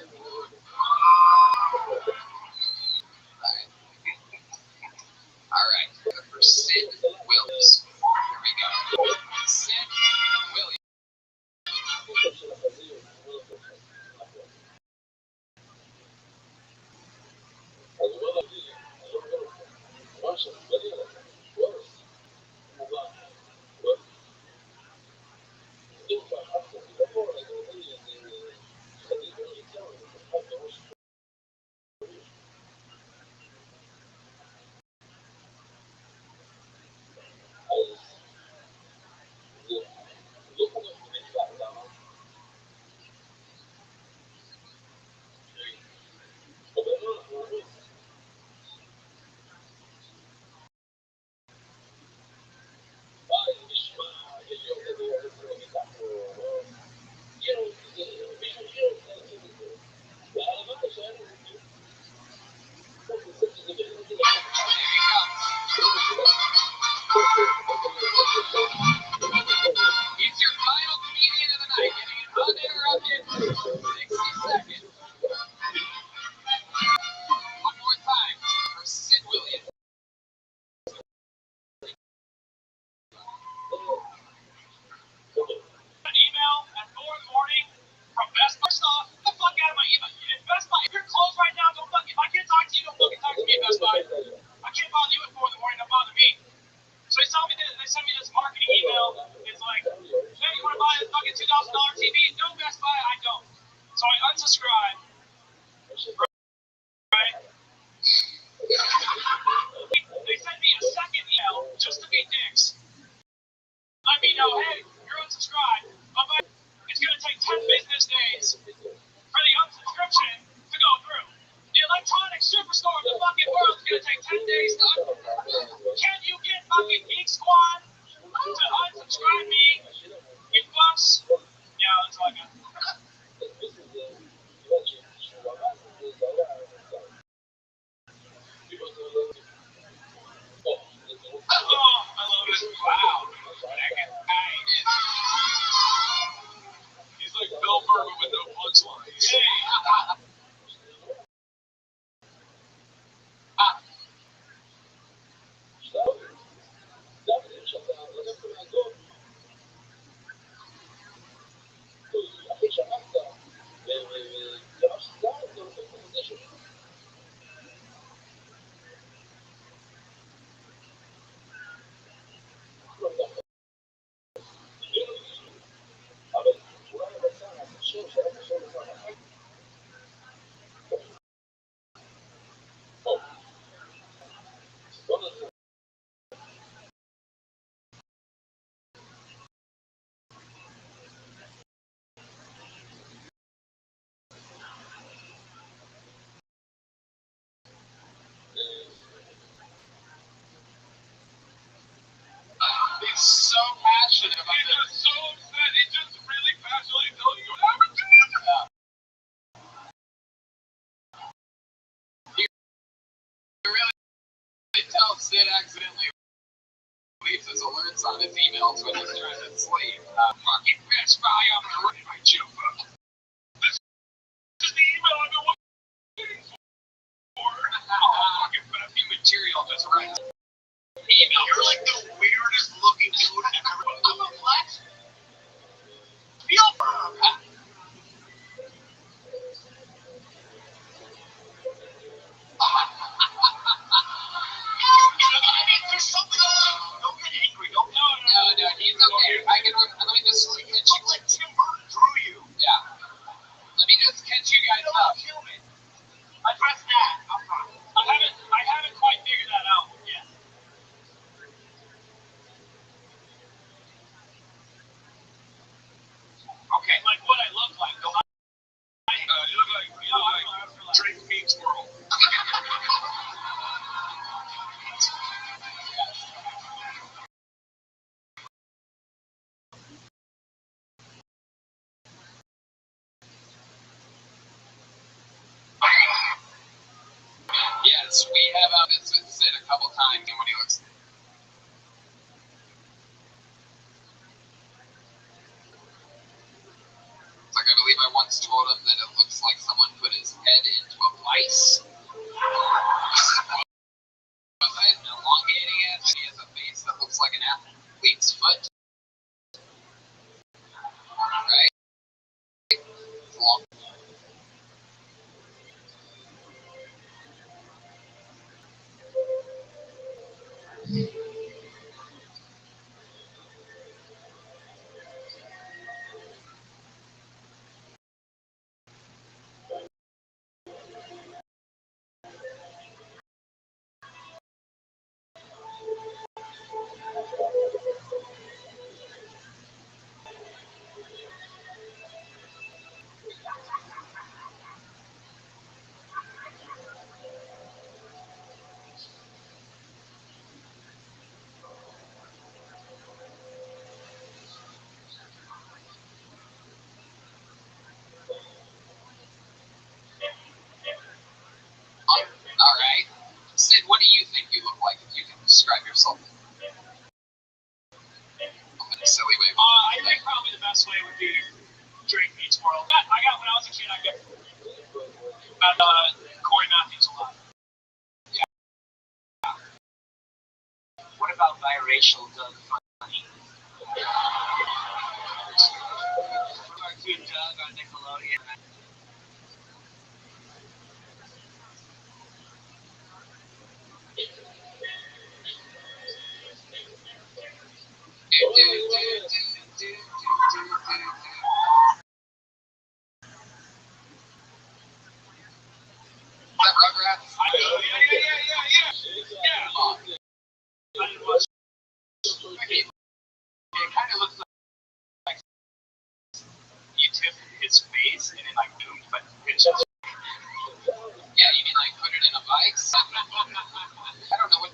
Alright, for Sid Williams. Here we go. Sid Williams. Sid accidentally leaves his alerts on his emails when he's trying to sleep. Fucking Best Buy, I'm gonna write my joke up. This is the email I've been waiting for. Fucking Buffy material just right. Email. You're like the weirdest looking dude ever. I'm a flex. Feel firm. There's something on. Don't get angry. Don't. No, he's okay. Let me just catch you. Like Tim Burton drew you. Yeah. Let me just catch you guys up. Human. Address that. I'm fine. I haven't quite figured that out yet. Okay. Like what I look like. You look like Drake meets World. Yes, we have this with Sid a couple times, and when he looks. It's like I believe I once told him that it looks like someone put his head into a vice. Elongating it, and he has a face that looks like an athlete's foot. Right? It's long. All right. Sid, what do you think you look like if you can describe yourself? In a silly way. I think probably the best way would be Drake meets World. I got when I was a kid, I got Corey Matthews a lot. Yeah. What about biracial Doug Funny? Cartoon Doug on Nickelodeon. Is that Rugrats? Yeah. I didn't watch it. It kind of looks like you tip his face and it like boomed, but it's just. Yeah, you mean like put it in a vice? I don't know what.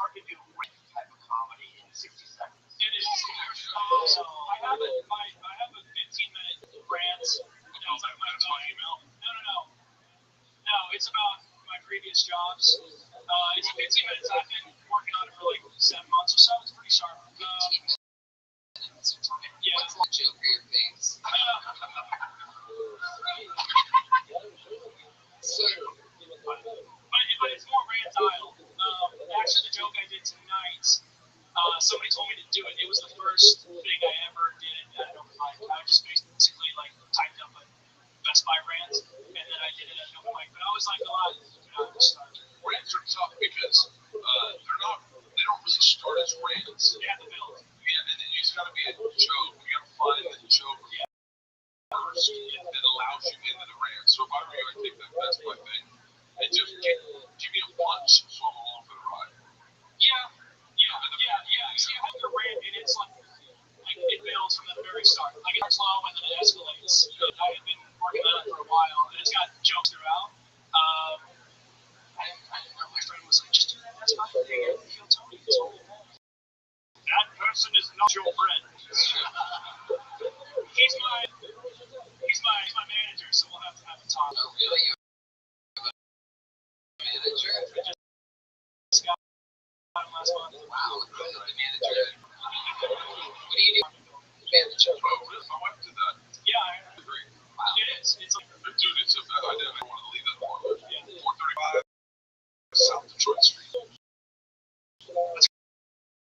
Hard to do any type of comedy in 60 seconds. It is. I have a 15-minute rant. That's my email. No, it's about my previous jobs. It's 15 minutes. I've been working on it for like 7 months or so. It's pretty sharp. 15 minutes. Yeah. What's the joke for your face? So, But it's more rant style. Actually, the joke I did tonight somebody told me to do it. It was the first thing I ever did at an open mic. I just basically like typed up a Best Buy brands, and then I did it at an open mic. But I always liked a lot of Rants are tough because they don't really start as rants. They have to build. Yeah, and then you just gotta be a joke. You gotta find the joke first that allows you into the rant. So if I were you, I'd take that Best Buy thing and just give me a punch so I'm along for the ride. Yeah. See, I have the rant, and it's like it builds from the very start. Like it starts low and then it escalates. I have been working on it for a while, and it's got jokes throughout. I didn't know my friend was like, just do that Best Buy thing and feel Tony. That person is not your friend. He's my manager, so we'll have to have a talk. Oh, really? You have a manager? I just got him last month. Wow, the manager. What do you do? Manager. Oh, really? My wife did that. Yeah, I Agree. wow. It is. It's like, Dude, it's a bad idea. I want to leave that apartment. 435 South Detroit Street. that's a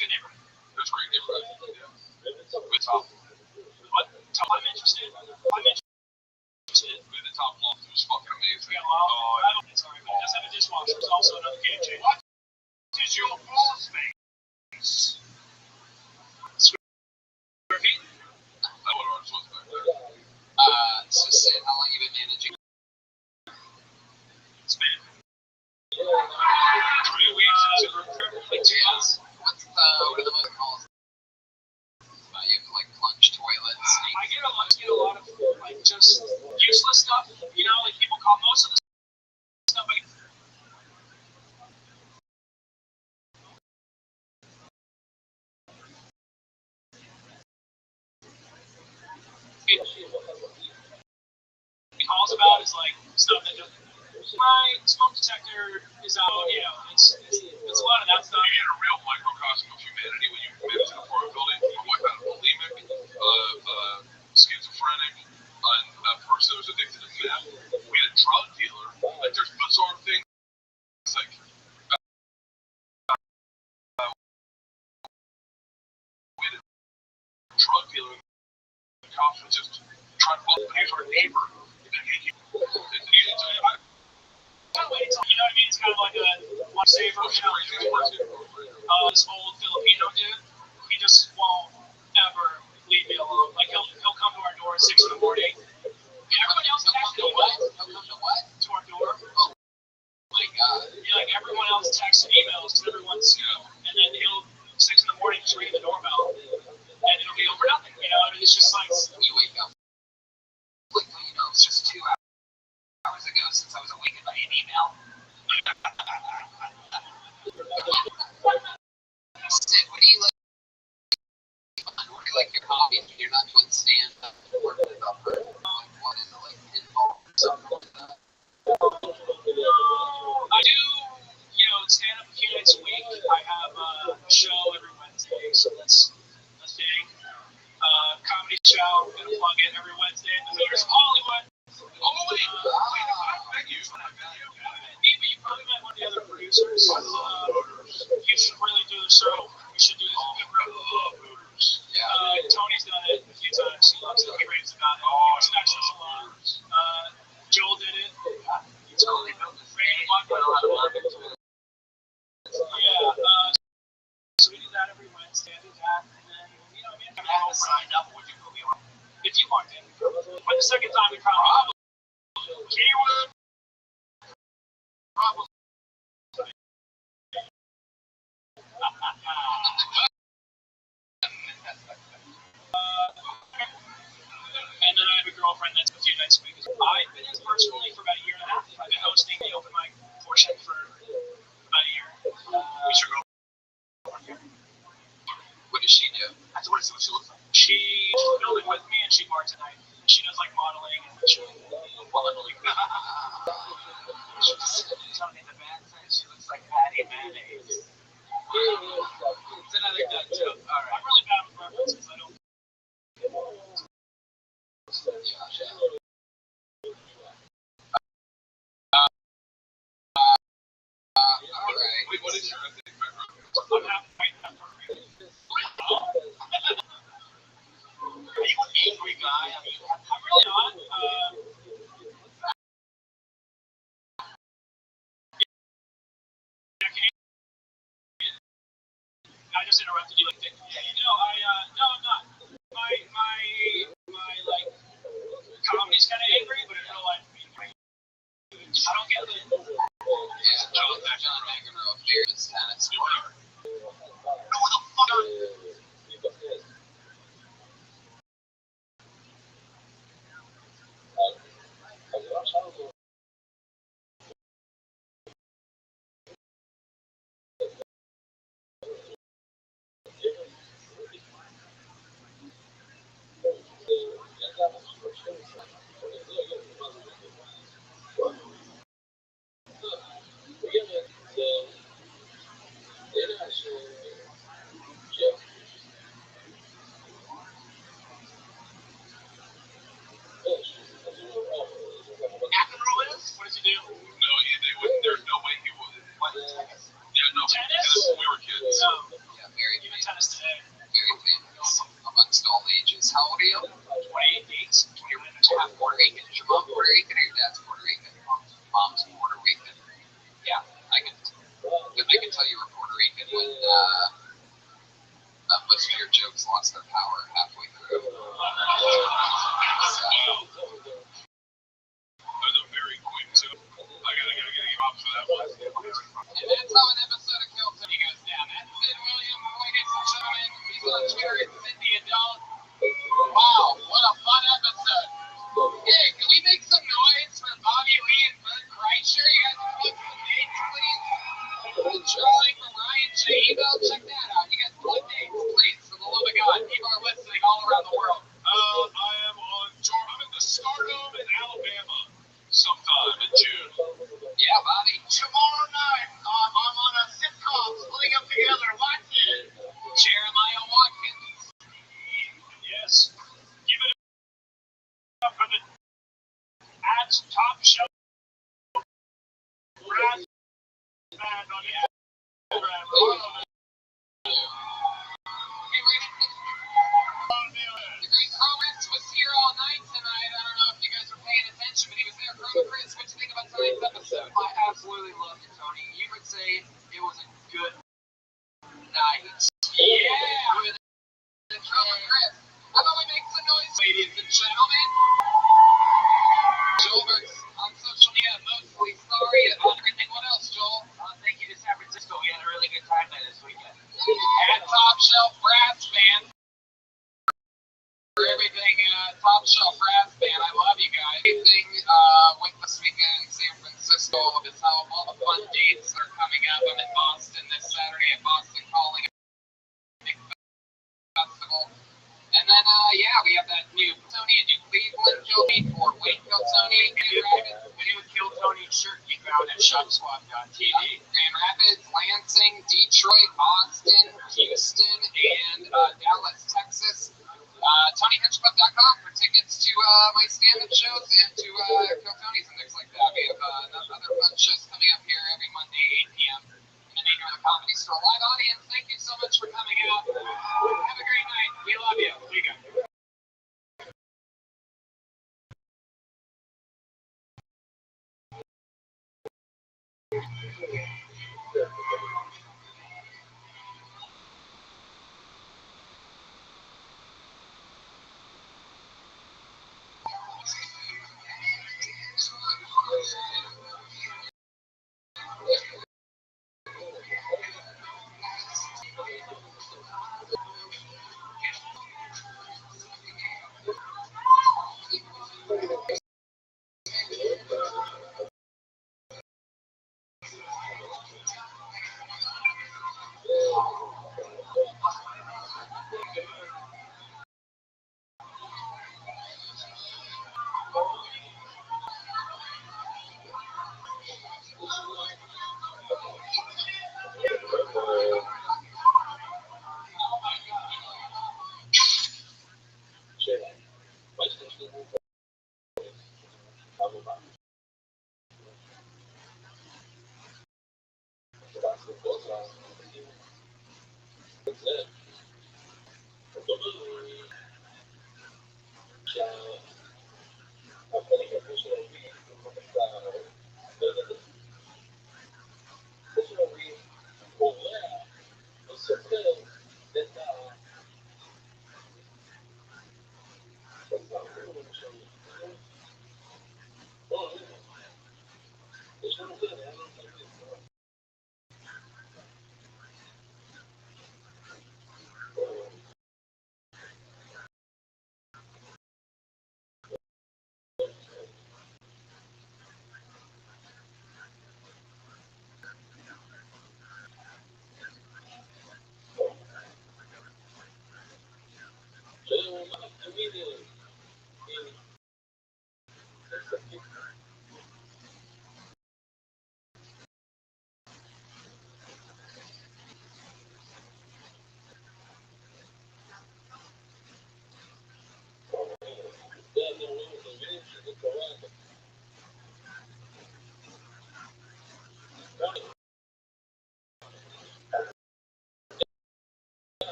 good neighborhood. That's a great neighborhood. Yeah. Good top. What? I'm interested. The top loft was fucking amazing. Yeah, well, it's alright, but it does have a dishwasher. There's also another game changer. What is your floor space? Square feet? That what ours was back there. So Sid, how long you been managing? It's been 3 weeks as a group for like 2 months. What are the other calls? You have to like plunge toilets. I get a lot of like just useless stuff. You know, like people call most of the stuff I get. Calls about is like stuff that just my smoke detector is out. You know, it's a lot of that stuff. You get a real microcosm of humanity when you manage an apartment building. My wife had a bulimic, schizophrenic, a person who was addicted to meth. We had a drug dealer. Like there's bizarre things. It's like we had a drug dealer. The cops would just try to follow. Here's our neighbor. You know what I mean? It's kind of like a lifesaver. This old Filipino dude, he just won't ever leave me alone. Like he'll come to our door at 6 in the morning. And everybody else texts me. Come to what? To our door. Oh my God. Yeah, like everyone else texts and emails because everyone's, you know, and then he'll 6 in the morning just ring the doorbell, and it'll be over nothing. You know, it's just like You wake up. Like, you know, it's just 2 hours ago since I was awakened by an email. Sid, what do you like? What do you like your hobby? You're not doing stand-up or what is it, like pinball or something like that? I do, you know, stand up a few nights a week. I have a show every Wednesday, so that's a thing. Comedy show, gonna plug it every Wednesday in the Theaters of Hollywood. Oh, wait. Thank you. Maybe you probably met one of the other producers. You should really do the show. You should do this. Tony's done it a few times. He loves it. He raves about it. He respects us a lot. Joel did it. Totally built this thing. So we do that every Wednesday. I do that, and then, you know, If I haven't signed up, would you put me on? if you want in. But the second time, we probably. Keyword. Probably. And then I have a girlfriend that's a few nights a week. I've been in personally for about a year and a half. I've been hosting the open mic portion for about a year. Who's your girlfriend? What does she do? I just want to see what she looks like. She's building with me, and she barks at night. She does like modeling and modeling. Tony the bad sense. She looks like Patty Mayonnaise. It's another gut joke. All right. I'm really bad with references. I don't. All right. Wait, what is your ethnic background? I'm half white, half Puerto Rican. I just interrupted you like that. No, no, I'm not. My like comedy's kind of angry, but in real life, I don't get it. Yeah, John McEnroe feared his tennis. No, where the fuck are you? McEnroe is? What does he do? No, there's no way he would. What, tennis? Yeah, no, Tennis? when we were kids. No, Yeah, very even famous. tennis today. Very famous amongst all ages. How old are you? 28. You're half Puerto Rican. Is your mom Puerto Rican or your dad's Puerto Rican? Mom's Puerto Rican. Yeah, I can tell you were Puerto Rican when most of your jokes lost their power halfway through. That was a very quick too. I gotta give props for that one. And that's how an episode of Kill Tony goes down. That's Sid William, ladies and gentlemen. He's on Twitter at Sydney Adult. Wow, what a fun episode. Hey, can we make some noise for Bobby Lee and Bert Kreischer? You guys can plug some dates, please? Charlie from Ryan J. Email, check that out. You guys plug dates, please, for the love of God. People are listening all around the world. I am on tour. I'm in the Stardome in Alabama sometime in June. Yeah, Bobby. Tomorrow night, I'm on a sitcom splitting up together. Watch it. Jeremiah Watkins. Yes. Give it up for the top shelf. Brad band on the Instagram. The great Chris was here all night tonight. I don't know if you guys were paying attention, but he was there. Chris, what do you think about tonight's episode? I absolutely loved it, Tony. You would say it was a good night. Yeah! With Chris. How about we make some noise, ladies and gentlemen? Joel Burks on social media, mostly sorry about everything. What else, Joel? Thank you to San Francisco. We had a really good time there this weekend. And Top Shelf Brass Band. For everything, Top Shelf Brass Band. I love you guys. Everything with this weekend in San Francisco is how all the fun dates are coming up. I'm in Boston this Saturday at Boston Calling, a big festival. And then, we have that new Tony and new Cleveland Tony for Waco Tony and Rapids. The new Kill Tony shirt you found at ShopSwap.tv. Grand Rapids, Lansing, Detroit, Austin, Houston, and Dallas, Texas. TonyHitchcliffe.com for tickets to my stand-up shows and to Kill Tony's and things like that. We have other fun shows coming up here every Monday, 8 p.m. in the Neighborhood of the Comedy Store. Live audience, thank you so much for coming out. Have a great night. We love you. See you guys.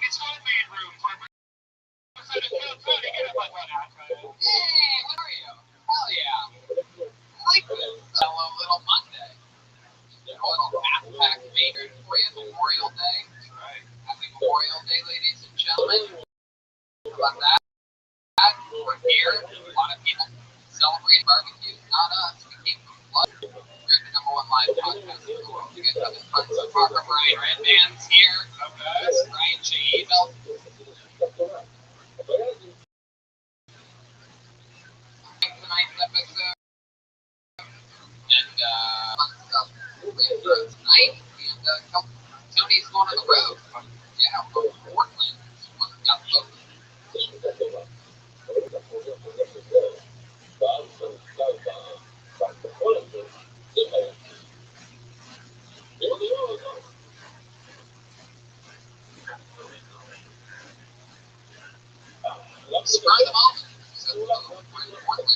It's homemade room for hey, what are you? Hell yeah. I like this. Hello, little Monday. A little half-pack maker for you, Memorial Day. Right. Happy Memorial Day, ladies and gentlemen. How about that? We're here. A lot of people celebrate barbecue. Not us. We came from Blood. We're the #1 live podcast in the world. You guys have been fun so far. Ryan Redman's here. Ryan J. Bell. Tonight's episode. And fun stuff tonight. And Tony's going on the road. Yeah, from Portland. Got booked. Spur of the moment. So we're in Portland.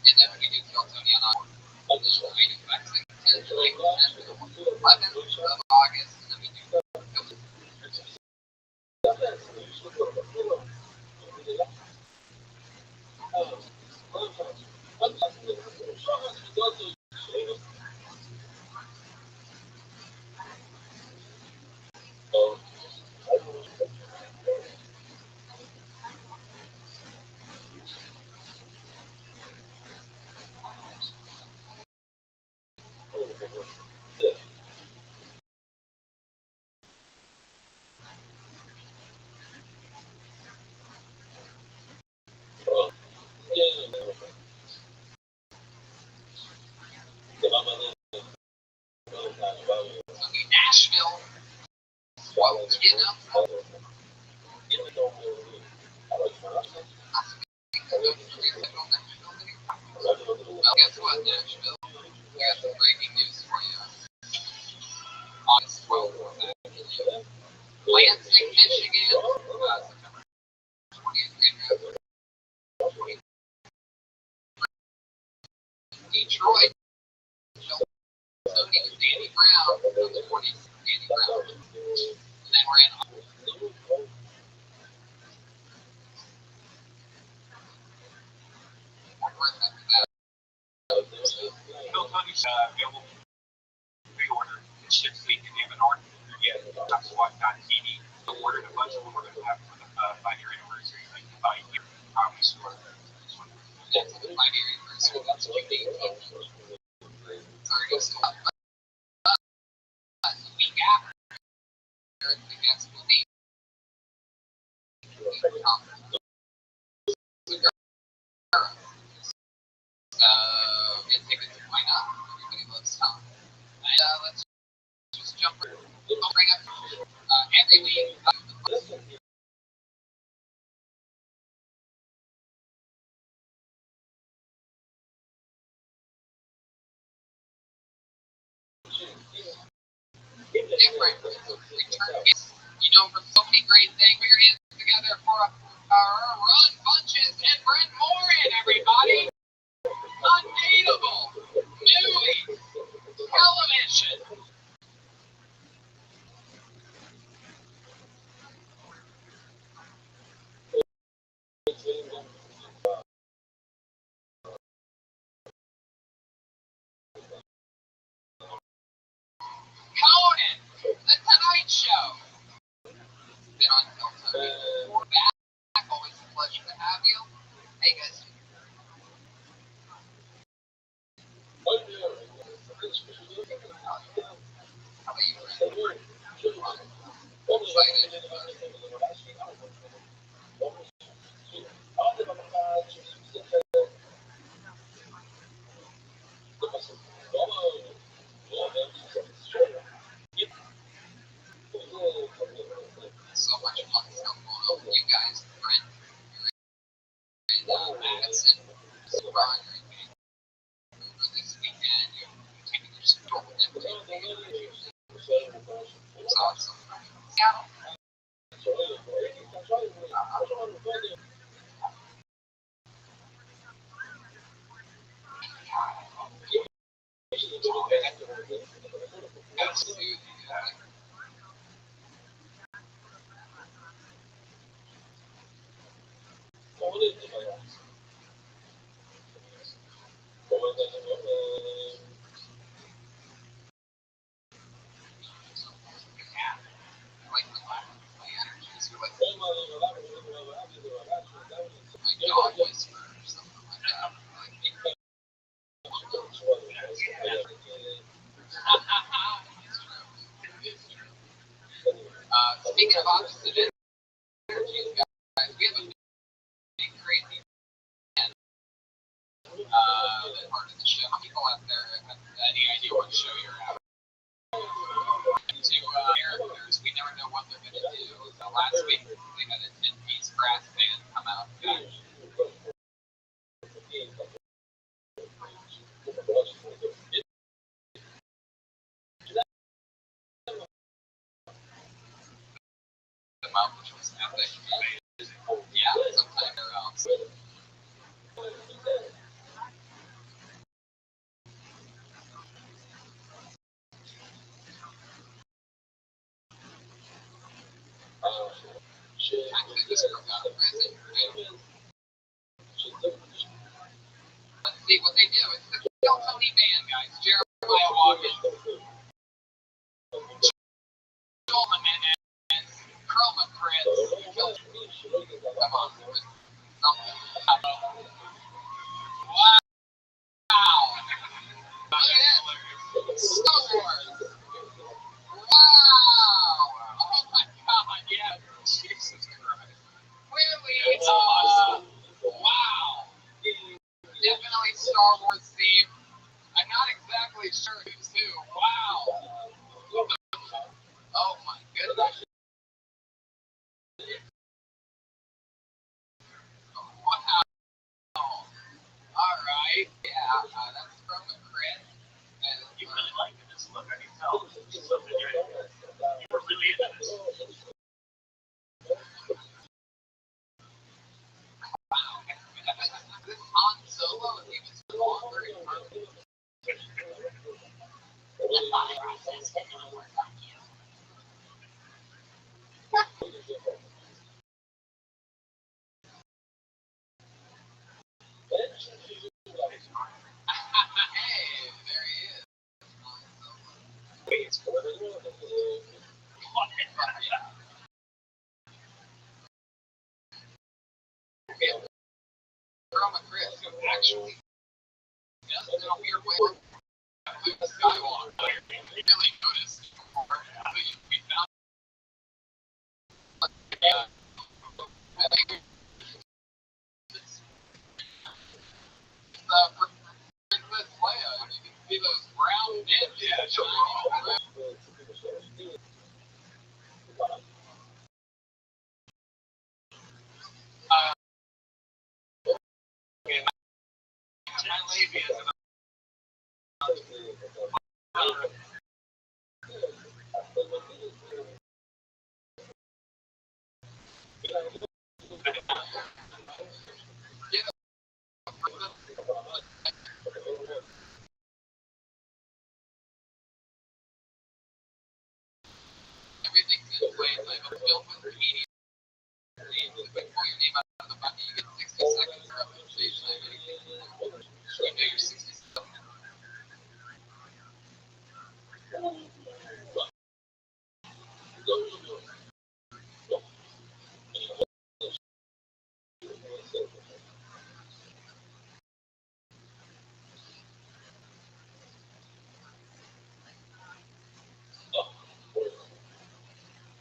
And then we do kill Tony on this will be affecting 10th, 11th of August, and then we do Nashville. Well, you know, well, guess what, Nashville? We got some breaking news for you. August 12th, Lansing, Michigan, September 20th, Detroit, Tony with Danny Brown, on the 20th, Danny Brown. And then we're in Bill Tony's available pre-order. It ships week and they haven't ordered it yet. That's TV. They ordered a bunch of them. We're going to have for the 5-year anniversary. Like the 5-year comedy store. That's the 5-year anniversary. That's what they already still have. The week after, the guest will be get tickets, why not? Everybody loves Tom. And let's just jump right. I'll bring up every week. Different return guests. You known for so many great things. Put your hands together for Ron Bunches and Brent Morin, everybody. Undateable movie television. Conan, The Tonight Show. Been on film before. Back, always a pleasure to have you. Hey guys. How about you, Brent? Excited. So much fun stuff going on with you guys, Brent. You're in Madison, Ron, you're in Vancouver this weekend. You're taking your store with MTV. It's awesome. Seattle. Absolutely. Like the lack of my energies, or like my dog whisper or something like that. Speaking of opposite energies, guys, we have a big, crazy weekend. That part of the show. How many people out there have any idea what show you're at? To characters, we never know what they're going to do. So last week, they had a 10-piece brass band come out and them out, which was epic. Yeah, sometime around. Actually, this girl got a present for you. Let's see what they do. It's the Kill Tony band, guys. Jeremiah Watkins, Joel Jimenez, Chroma Prince. Come on, boys. Wow. Look at it. Star Wars. Wow. Oh my God. Yeah. Jesus Christ. Really? Wow. Definitely Star Wars theme. I'm not exactly sure who's who. Wow. Oh my goodness. Wow. All right. Yeah. That's from the Chris. And You really liked this look, I can tell. You were really into this. wow. This Han Solo, he was longer in person. The thought process did not work on you. Hey, there he is. Wait, Chroma Chris, who actually just in a weird way Luke Skywalker. We really noticed before. So we found I think it's for Princess Leia. You can see those brown bits. Yeah, sure. My labia is Everything's in place. Like a film with immediately. If I pull your name out of the bucket, you get 60 seconds of representation. You know you're 60 seconds.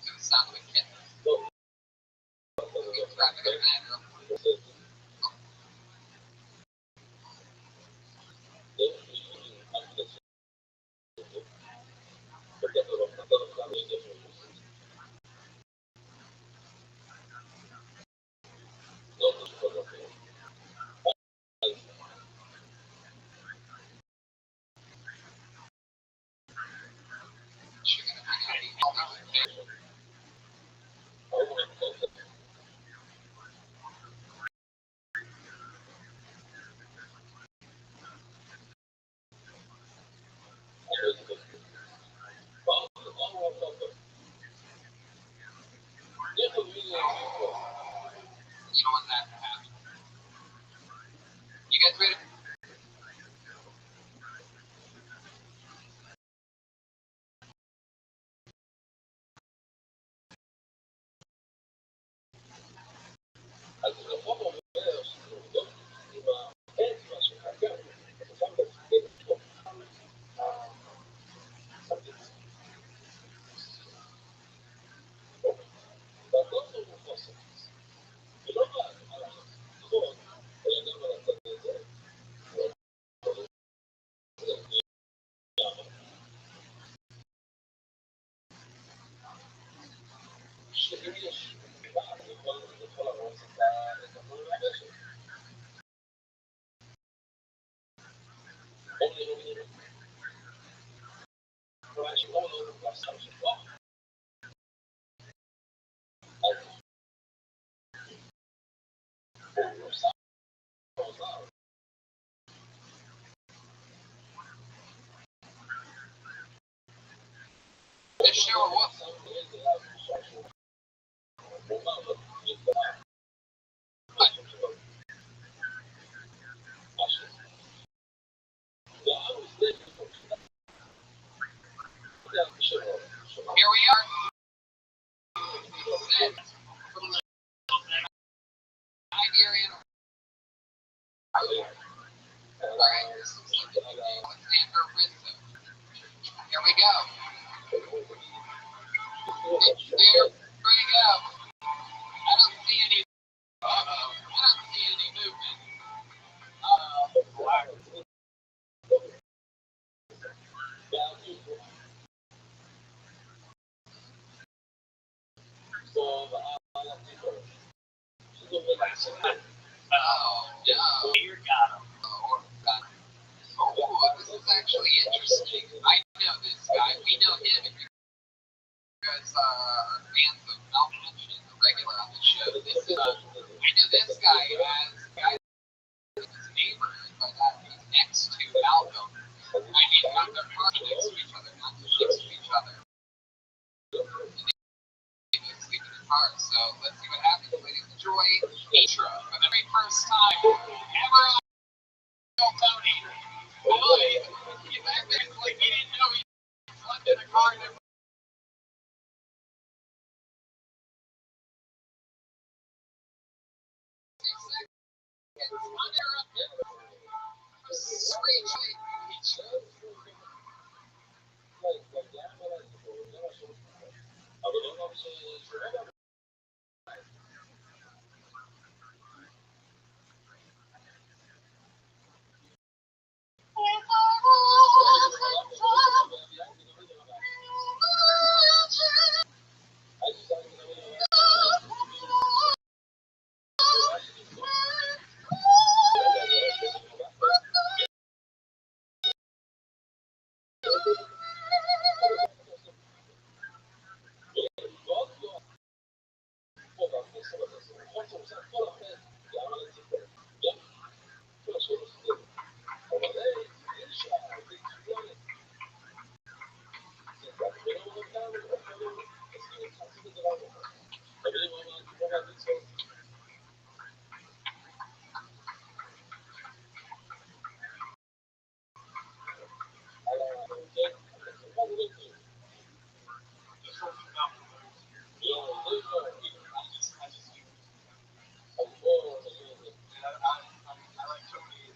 To the sound of a kitten. Get traffic at that. You don't want that to happen. You guys ready? This show or what? Here we are. Iberian. Alright, this looks like the new Alexander Rizzo. Here we go. Here we go. I don't see any. I don't see any movement. Oh, no. Dear God. Oh, this is actually interesting. I know this guy. We know him if you guys are fans of Malcolm and the regular on the show. I know this guy as his neighbor, but he's next to Malcolm. I mean, not they're parked next to each other, not next to each other. They sleep in the car. So let's see what happens. Ladies, enjoy intro for the very first time ever on Tony. Boy, he back there, it's like he didn't know he slept in a car. Uninterrupted. Screeching. Just talking about the moves here. I just do. I like Tony.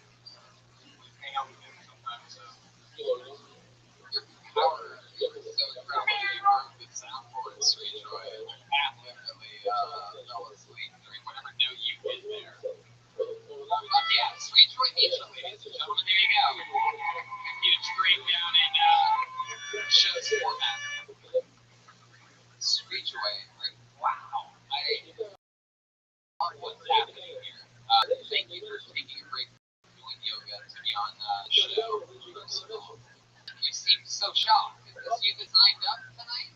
Hang out with him sometimes. So. Your power is so incredible. You broke the soundboard at Sweet Joy. Pat literally fell asleep during whatever note you hit there. But yeah, Sweet Joy Beach, ladies and gentlemen, there you go. Huge breakdown in show's format. Sweet Joy, like, wow. I love what's happening here. Thank you for taking a break from doing yoga to be on the show. You seem so shocked. Is this you that signed up tonight?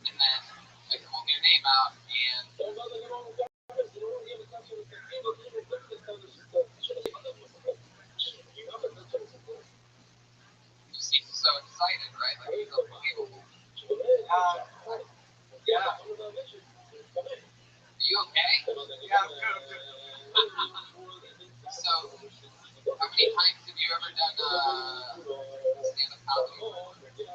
And then I called your name out, and you seem so excited, right? Like it's unbelievable. Yeah. Are you okay? Yeah, I'm good. So, how many times have you ever done stand-up comedy?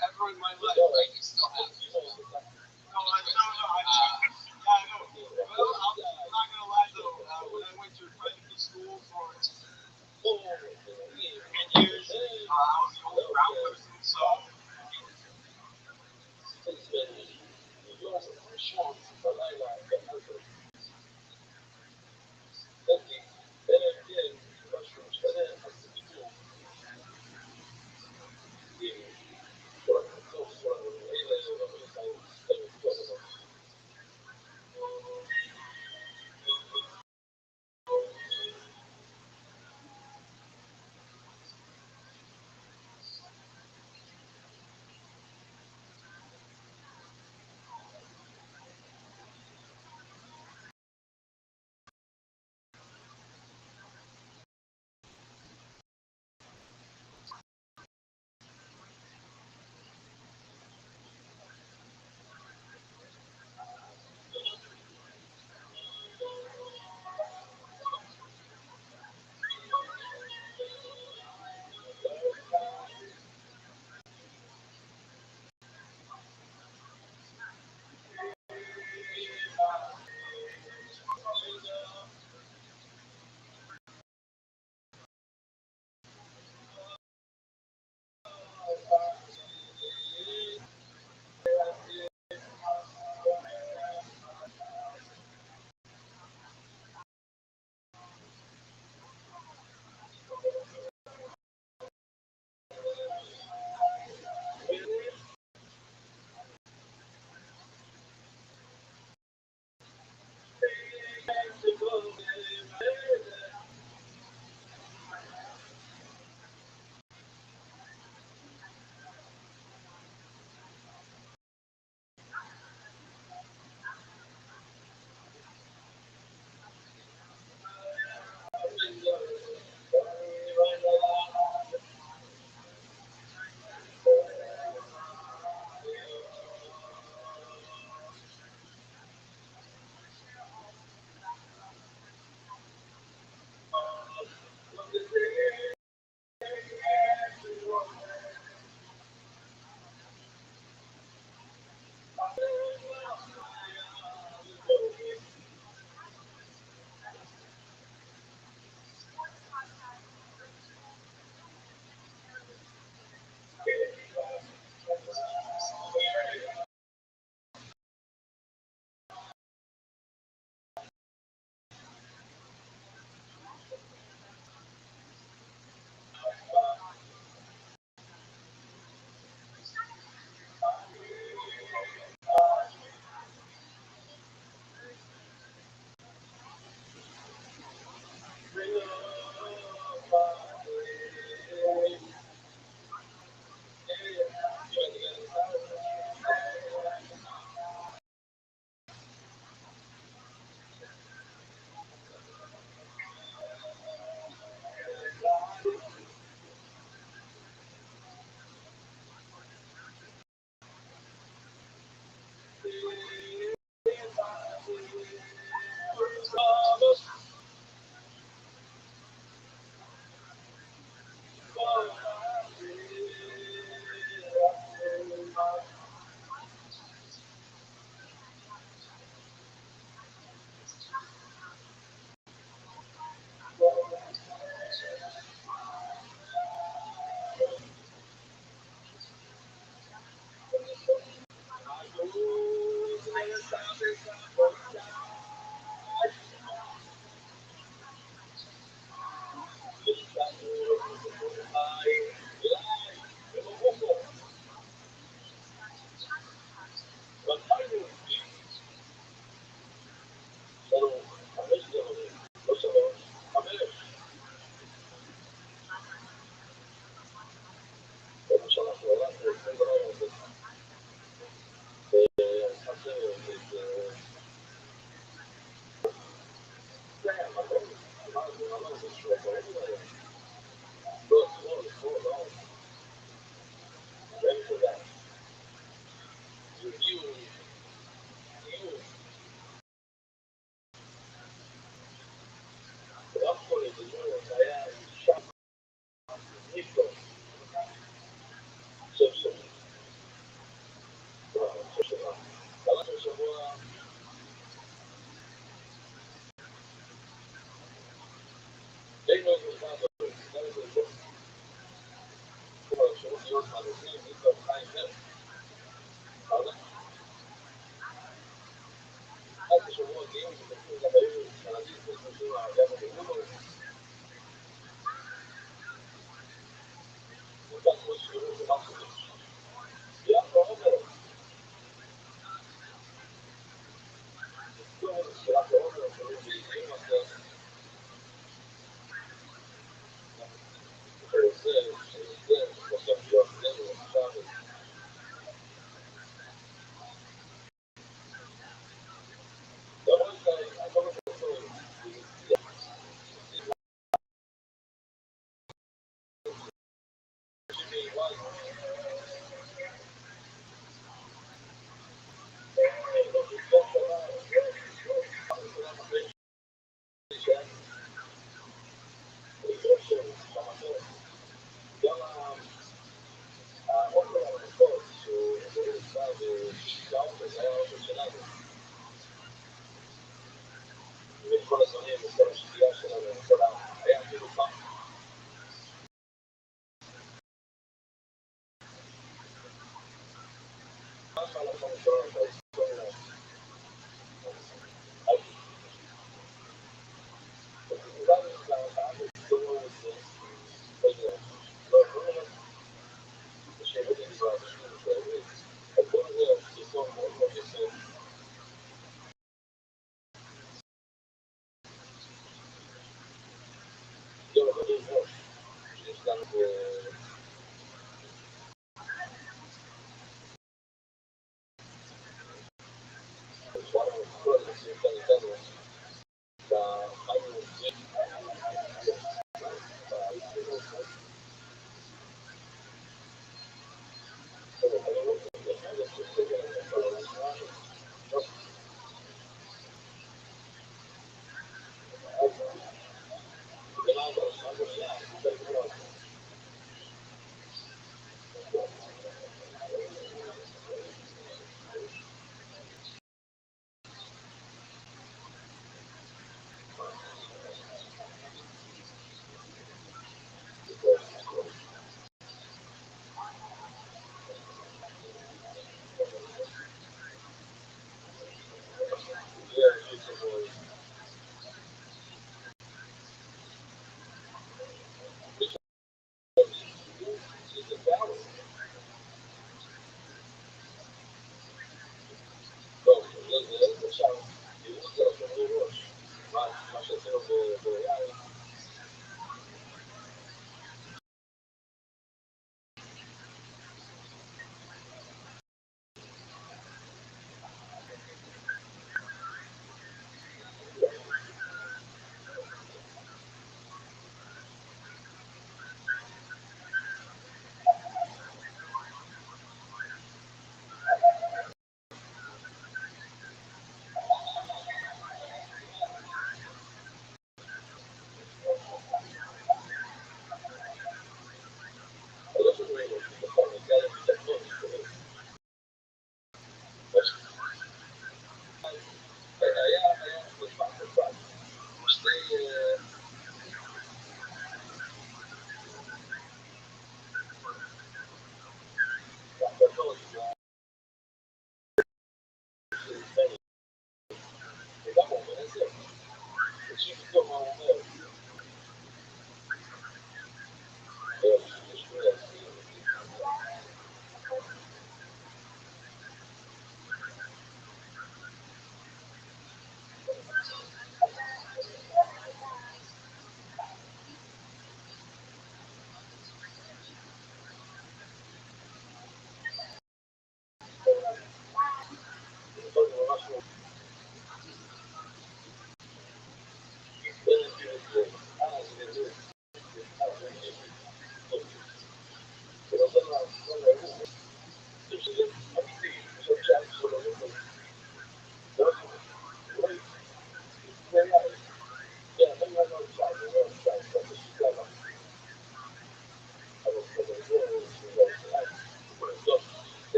Ever in my life. Right, you still have. No, I know. Well, I'm not gonna lie though. When I went to private school for 10 years, I was the only brown person, so.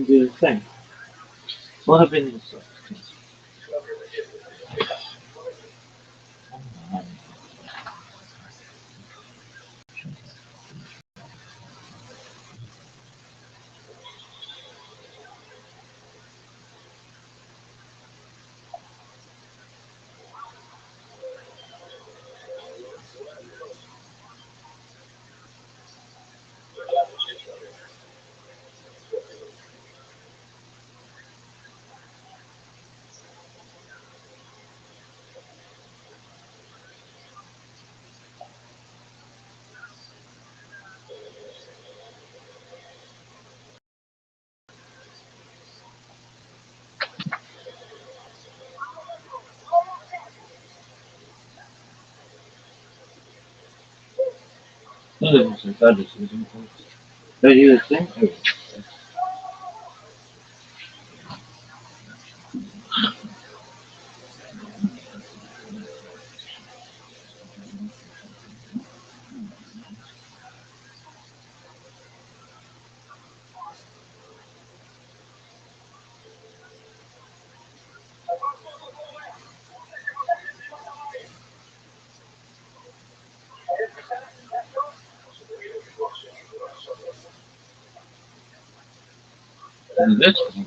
do the thing. What have been this? No, that is They do the thing. And this one,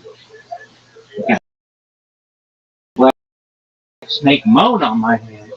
like snake mode on my hand.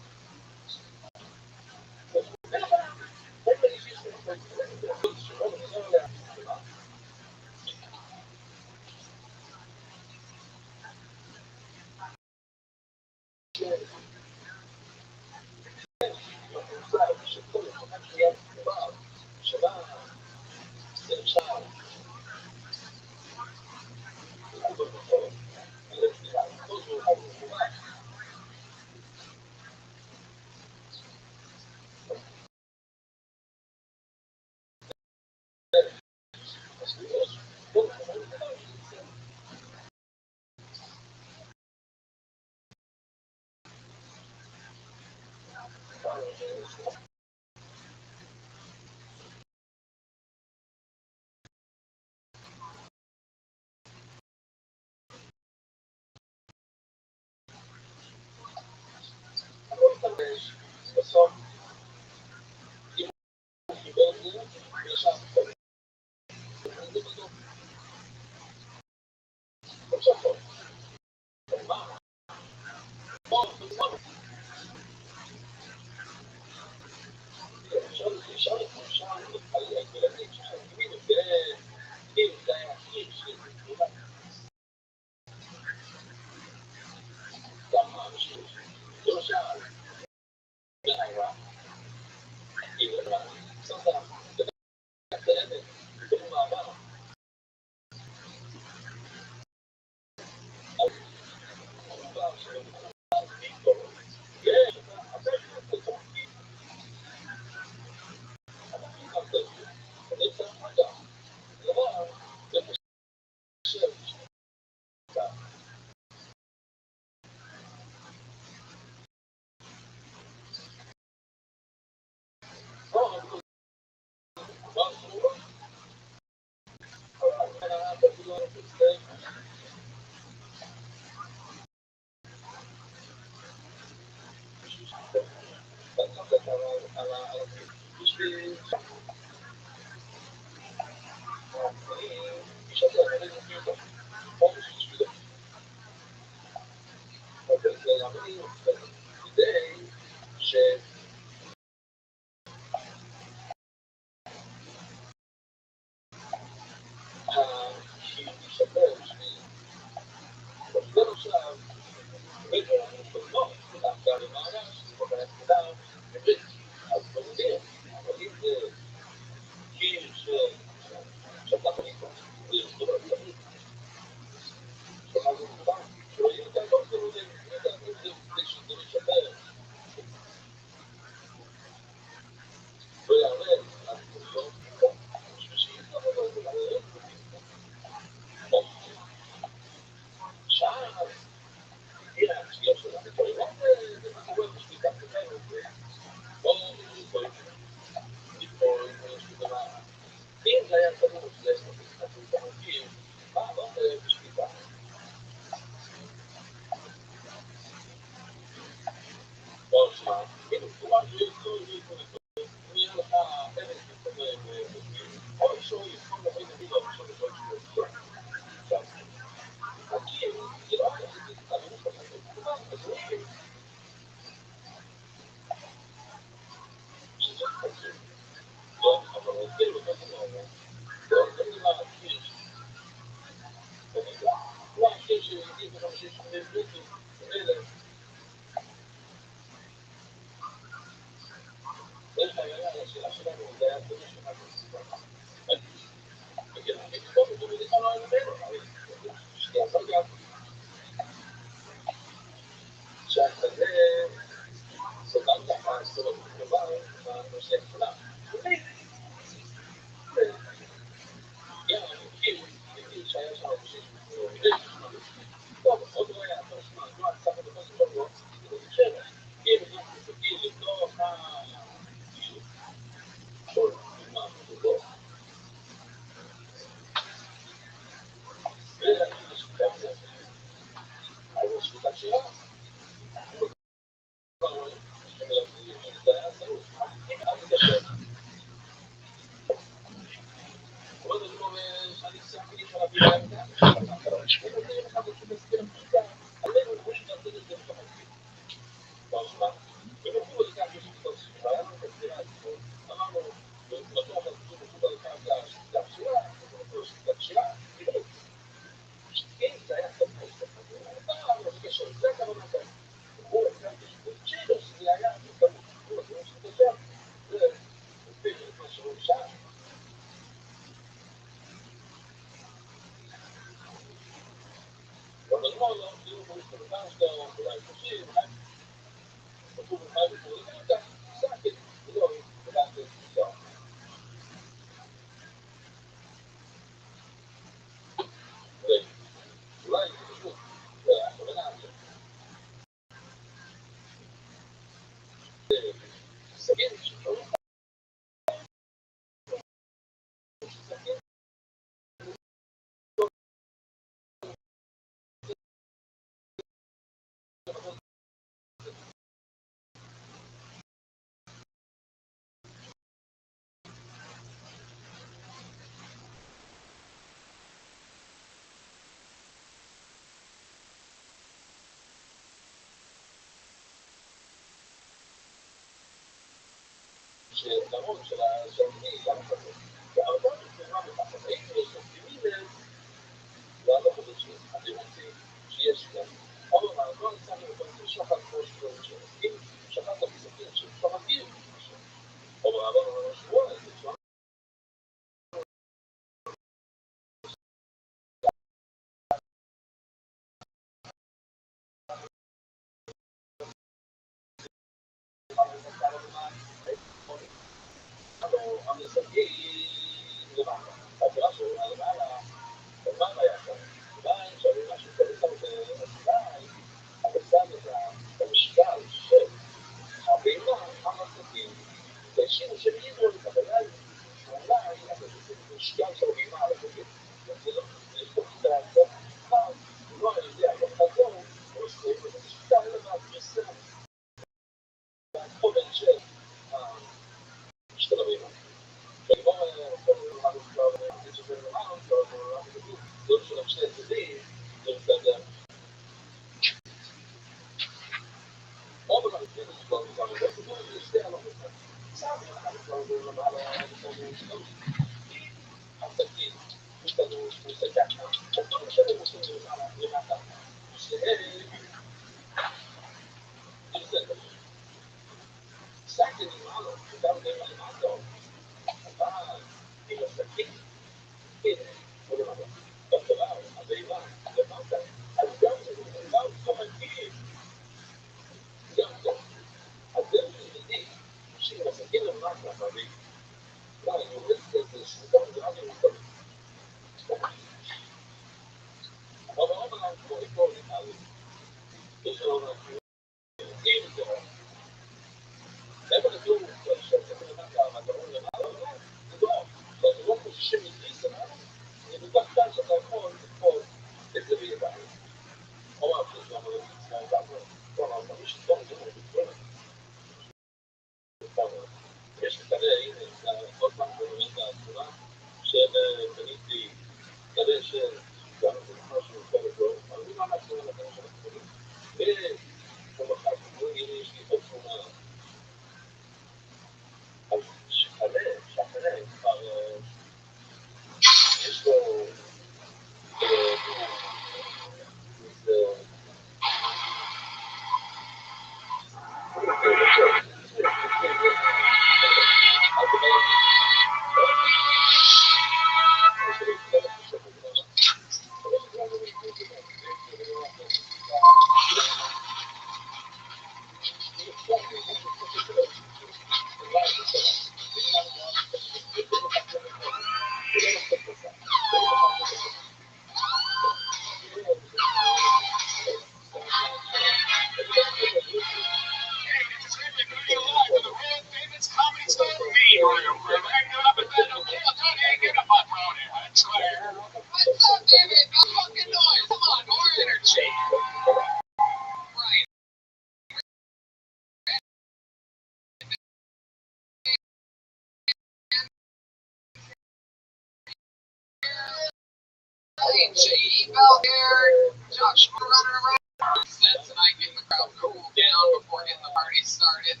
J.E. out there, Josh running around. Set tonight, getting the crowd cool down before getting the party started.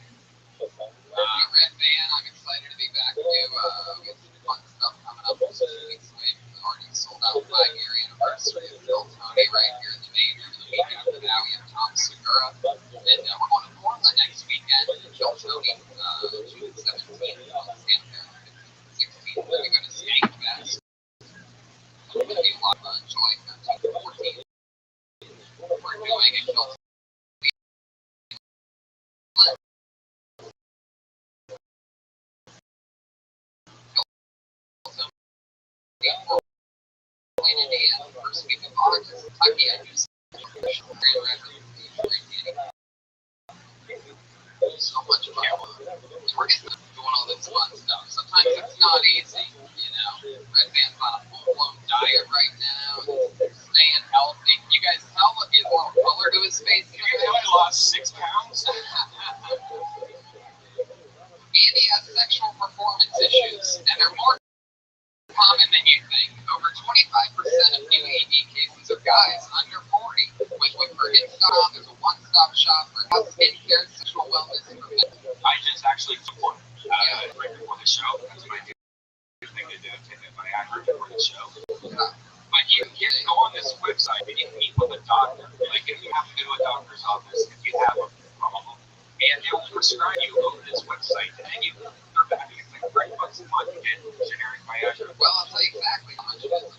Red Band, I'm excited to be back too. We got some fun stuff coming up. 2 weeks away from the already sold out 5-year anniversary of Phil Tony right here in the main room. The week after that, we have Tom Segura. And we're going to Portland next weekend. Phil Tony, June 17th. Stand there. 16th, we're going to Skank Fest. We're going to be a lot of July 13th to 14th. We're doing a Phil first week of August, Kentucky. I do so much fun. We're getting doing all this fun stuff. Sometimes it's not easy, you know. Red Band's on a full-blown diet right now, staying healthy. You guys tell what he has a little color to his face. You know, I lost 6 pounds. Andy has sexual performance issues, and they're more common than you think. Over 25% of new ED cases are guys under 40. With Rothschild'S, there's a one-stop shop for health, skincare, sexual wellness, and prevention. I just actually took one right before the show. That's my new thing to do, take a Viagra before the show. But you can go on this website and you meet with a doctor. Like if you have to go to a doctor's office, if you have a problem, and they'll prescribe you over this website, and then they're back. It's like $3 a month to get generic Viagra. Well, I'll tell you exactly how much it is.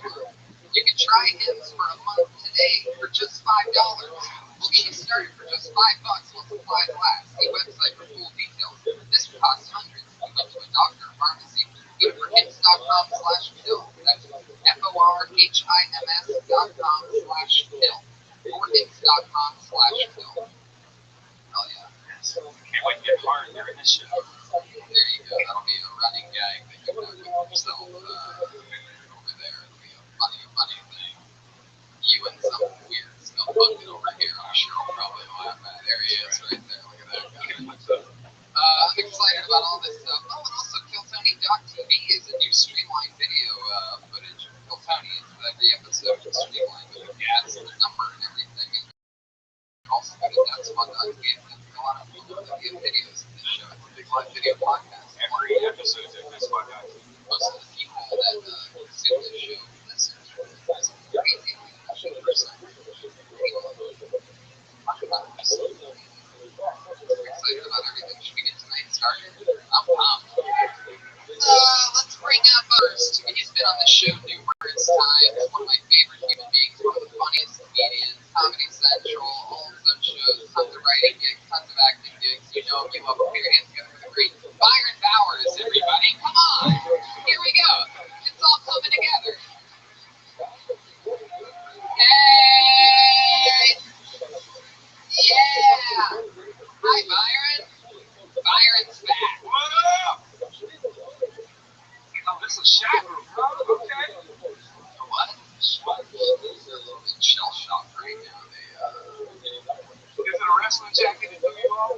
You can try Hims for a month today for just $5. We'll get you started for just $5 while supplies last. See website for full details. This would cost hundreds if you went to a doctor or pharmacy. Go for hims.com/pill. That's FORHIMS.com/pill. Or hims.com/pill. Oh yeah. Can't wait to get hard during this show. There you go. That'll be a running gag that you can do with yourself over there. It'll be a funny thing. You and some weird scumbag over here, I'm sure will probably laugh at. There he is, right there. Look at that guy. I'm excited about all this stuff. Oh, and also KillTony.tv is a new streamlined video footage of Kill Tony. It's every episode times, one of my favorite human beings, one of the funniest comedians, Comedy Central, all of those shows, tons of writing gigs, tons of acting gigs. You know, you up, put your hands together for the great Byron Bowers, everybody. Come on, here we go. It's all coming together. Hey, yeah. Hi, Byron. Byron's back. What up? Oh, this is chat room. Oh, okay. What? They're a little bit shell shocked right now. Is it a wrestling jacket that you all?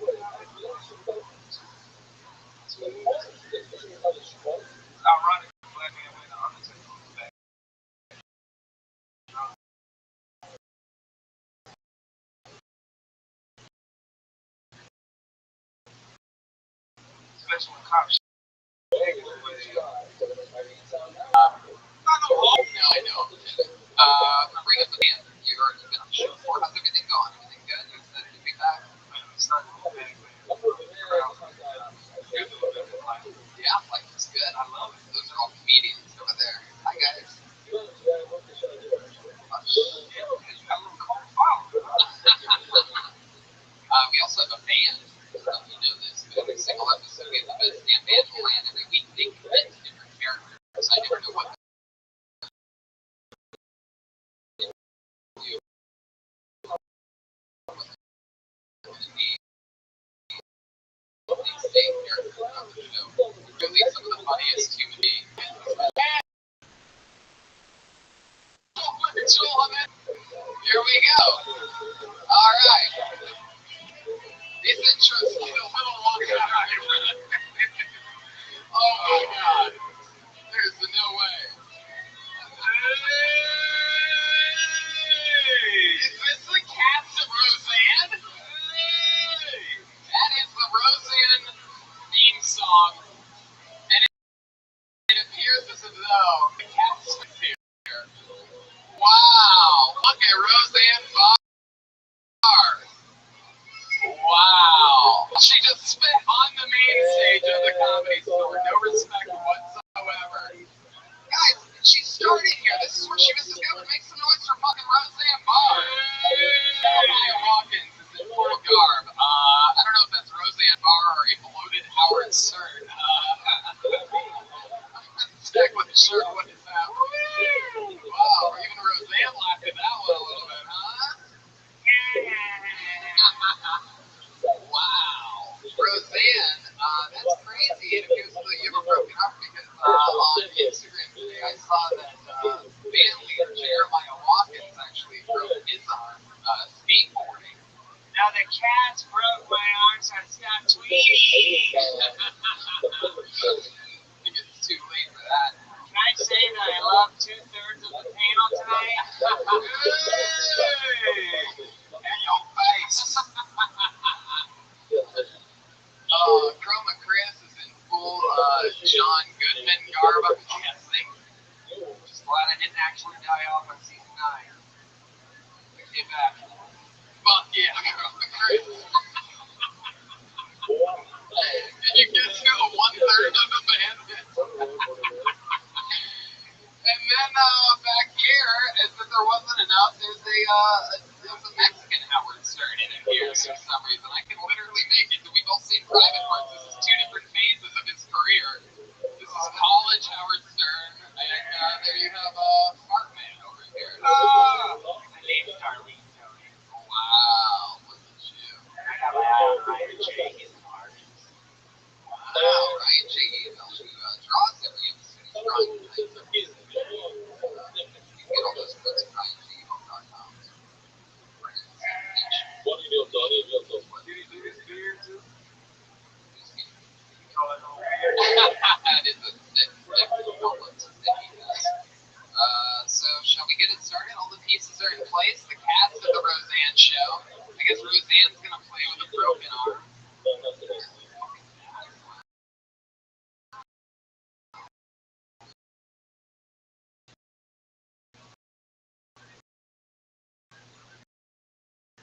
Ironic. Black man went to Undertaker back. Special cops. No, I know. Bring up the band. You've been on the show before. How's everything going? Everything good? You excited to be back? Yeah, life is good. I love it. Those are all comedians over there. Hi, guys. We also have a band. I don't know if you know this, but every single episode we have the best damn band in the land. Every week they commit to different characters. I never know what really some of the funniest human beings. Here we go. All right. These intros get a little longer. Oh my God. There's no way. Is this the cast of Roseanne? That is the Roseanne theme song. And it appears as though the cast is here. Wow. Look at Roseanne Barr. Wow. She just spit on the main stage of the Comedy Store. No respect whatsoever. Guys, she's starting here. This is where she was discovered. Make some noise for fucking Roseanne Barr. Maya Watkins is in full garb. I don't know if that's Roseanne Barr or a bloated Howard Stern. Check with the shirt. What is that? Wow, even Roseanne laughed at that one a little bit, huh? Wow. Roseanne, that's crazy. It appears that you have a broken heart because on Instagram today I saw that band leader Jeremiah Watkins actually broke his arm skateboarding. Now the cats broke my arm, so I stopped tweeting. I think it's too late for that. Can I say that I love 2/3 of the panel tonight? Hey! In your face! Chroma Chris is in full John Goodman garb, I'm guessing. Just glad I didn't actually die off on season 9. Get back. Fuck yeah, Chroma Chris. Did you get to the 1/3 of the band? And then back here, as if there wasn't enough, there's a Mexican Howard Stern in it here for some reason. I can literally make it. We've all seen Private Parts. This is two different phases of his career. This is college Howard Stern, and there you have Fartman over here. My name's Darlene Tony. Wow, look at you. I got my eye on Ryan J. He's margins. Wow, Ryan J. Emails who draws every episode. He's drawing tonight. You can get all those books at RyanJemail.com. That is a definitely compliment that he does. So shall we get it started? All the pieces are in place. The cast of the Roseanne show. I guess Roseanne's gonna play with a broken arm.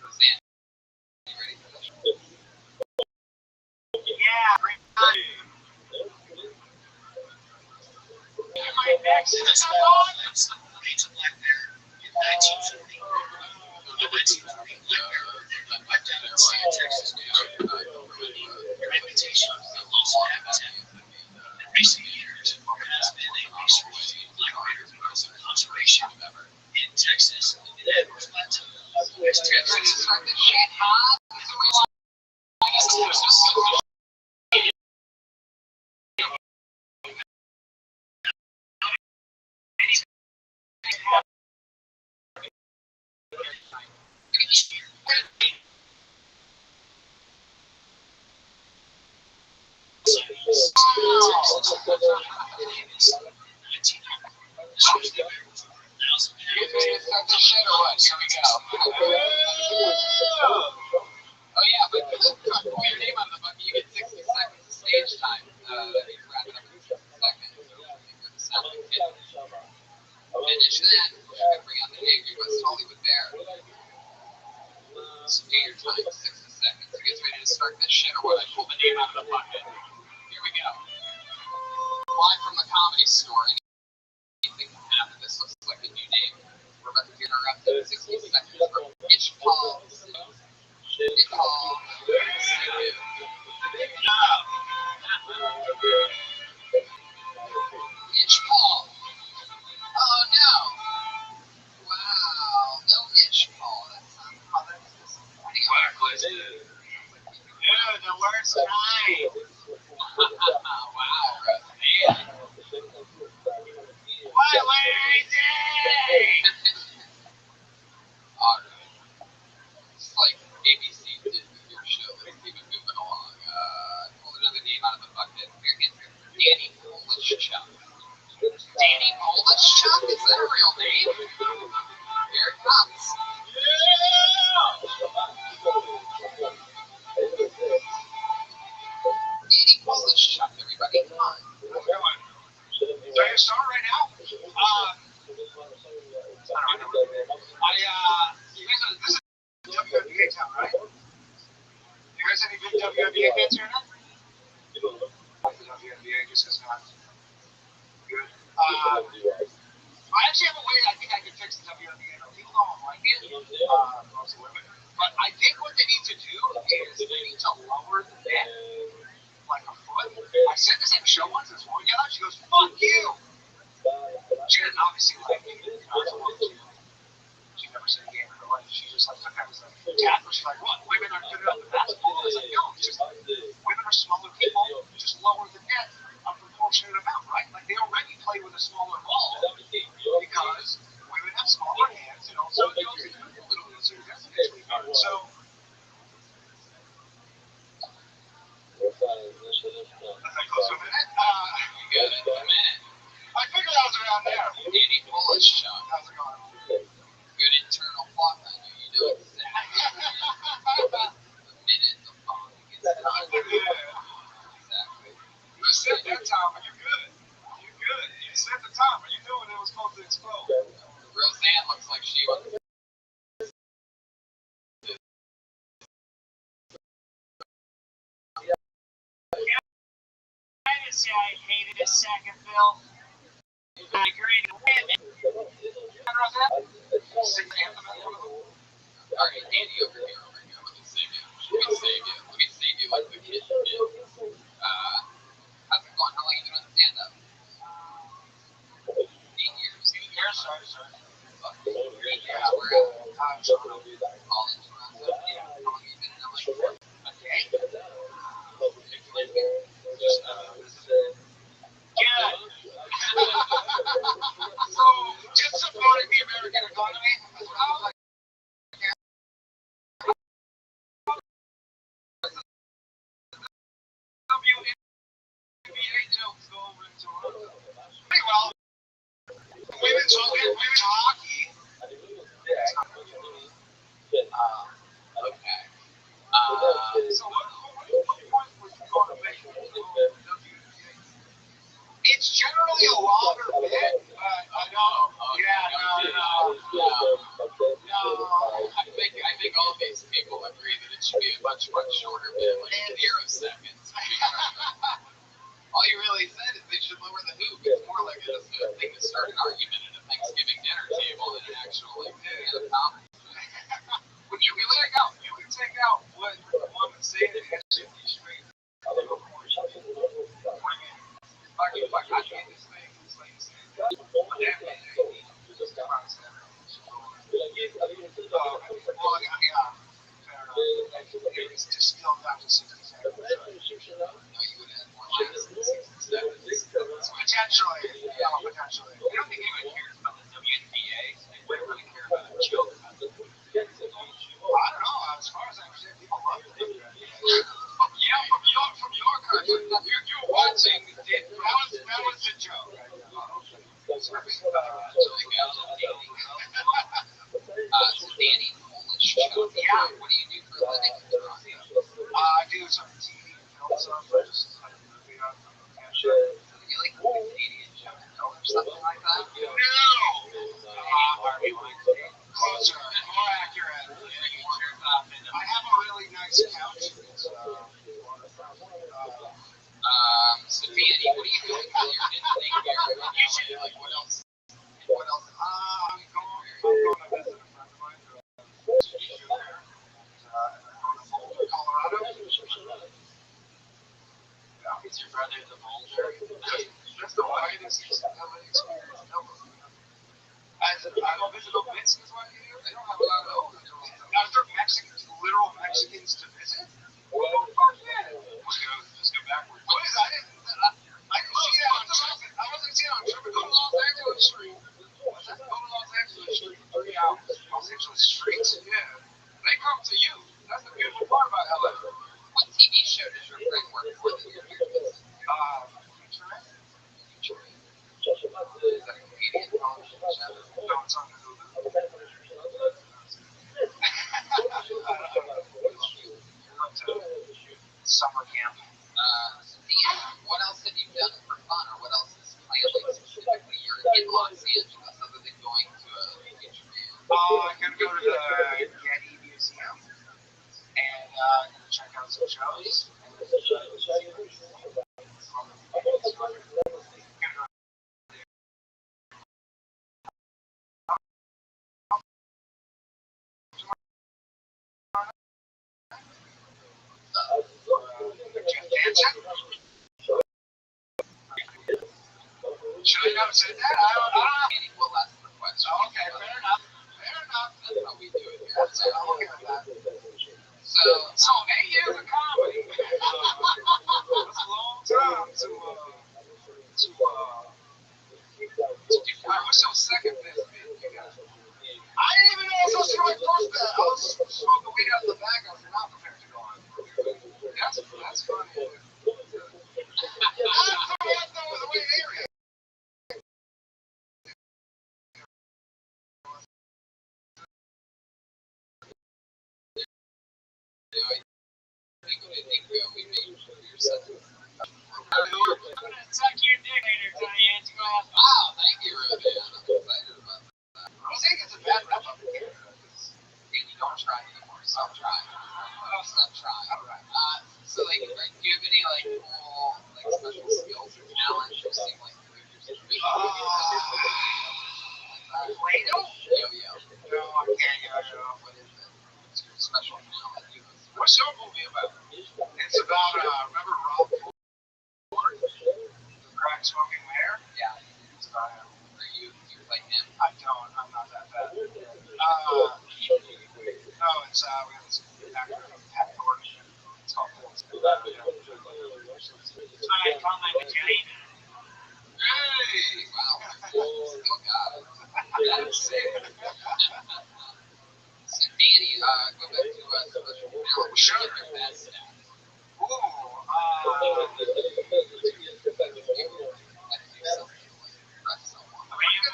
Roseanne, you ready for this? Yeah, bring it on. Am I right next to the It's a black bear in 1940. The 1940 black bear went down in Texas due to the reputation of the lost habitat. In recent years, there has been a resurgence of black bear because of conservation in Texas and Edwards Plateau. West Texas. Oh yeah, but pull your name out of the bucket. You get 60 seconds of stage time. You wrap it up in 60 seconds. Finish that. We're gonna bring out the Angry West Hollywood Bear. So do your time, 60 seconds. You guys ready to start this shit or what? I pull the name out of the bucket. Here we go. Live from the Comedy Store. Anything can happen. This looks like a new name. We're about to interrupt in 60 seconds for Itch Paul. Itch Paul. Itch Paul. Oh no. Wow. No Itch Paul. That's disappointing. Dude, the worst kind. Wow, man. What were you doing? Alright. It's like ABC did with your show. Let's keep it moving along. Pull another name out of the bucket. Danny Polish-Chuck. Danny Polish-Chuck? Is that a real name? Here it comes. Danny Polish-Chuck, everybody. Come on. So you're starting right now? You guys are, this is WNBA town, right? You guys any big WNBA fans here now? The WNBA just is not good. I actually have a way I think I can fix the WNBA. People don't like it, mostly women. But I think what they need to do is they need to lower the net like a foot. I said this at a show once, this woman yelled out, she goes, "Fuck you!" She didn't obviously like me. She never said a game in her life. She just like took that as a tackle. She's like, "What? Women aren't good enough in basketball?" I was like, "No, it's just women are smaller people. Just lower the net a proportionate amount, right? Like they already play with a smaller ball because women have smaller hands, and also it goes in a little easier definition. So." Close to a minute. Good. A minute. I figured I was around there. Danny Polish-Chuck. How's it going? Good internal plot line. You know exactly. The minute the bomb gets done. Exactly. You set that time, but you're good. You're good. You set the time, but you knew when it was supposed to explode. Roseanne looks like she was. I hated his second bill. I agree to win. Alright, Danny, over here. Let me save you. Let me save you like the kid you did. How's it going? How long you doing stand-up? 8 years. 8 years? Sorry. 8 years. We're all in Toronto. Yeah. How long have you been in LA for? A day? So, just supporting the American economy as well. Like, WNBA jokes go over in Toronto. Pretty well. Women's hockey. Okay. So what point was you going to make? It's generally a longer bit, but I know. No. I think all these people agree that it should be a much shorter bit, like 0 seconds. All you really said is they should lower the hoop. It's more like a thing visit Mexicans while you're here? They don't have a lot of those. Are there Mexicans, literal Mexicans to visit? Well, fuck yeah. Let's go backwards. What is that? I didn't see that on Trip. I wasn't seeing it on Trip. Go to Los Angeles Street. What's that? Go to Los Angeles Street for 3 hours. Los Angeles streets? Yeah. They come to you. That's the beautiful part about LA. What TV show does your friend work for that you're here to visit? Future. Is that a comedian? No, it's on Hulu. Summer camp. What else have you done for fun, or what else is planned? Like specifically, you're in Los Angeles, other than going to a feature band. I'm gonna go to the Getty Museum and check out some shows. Should I not say that? I don't know. Well, that's the question. Oh, okay, fair enough. That's how we do it here. So, I'm okay with that. So 8 years of comedy. That's a long time to I wish I was second best, man. I didn't even know I was supposed to write first best. I was smoking weed out of the bag. I was not prepared to go on. That's funny. That was the way they reacted. Suck your dick later, Diane. Wow, thank you, Rabbi. I'm excited about that. I don't think it's a bad wrap up here. You don't try anymore. Stop trying. Stop trying. All right. So, like, do you have any, like, cool, like, special skills or talents you seem like you're Play-Doh? Yo-yo. No, I can't yo-yo. What is it? What's your special talent? What's your movie about? It's about, remember Rob? Crack smoking mayor? Yeah. It's about him. Are you like him? I don't. I'm not that bad. No, it's we have this actor, Pat Thornton. It's called Thornton. That's what I call my vagina. Hey! Wow. Still got it. That's sick. So, Danny, go back to special talent. Sure. Your best stats.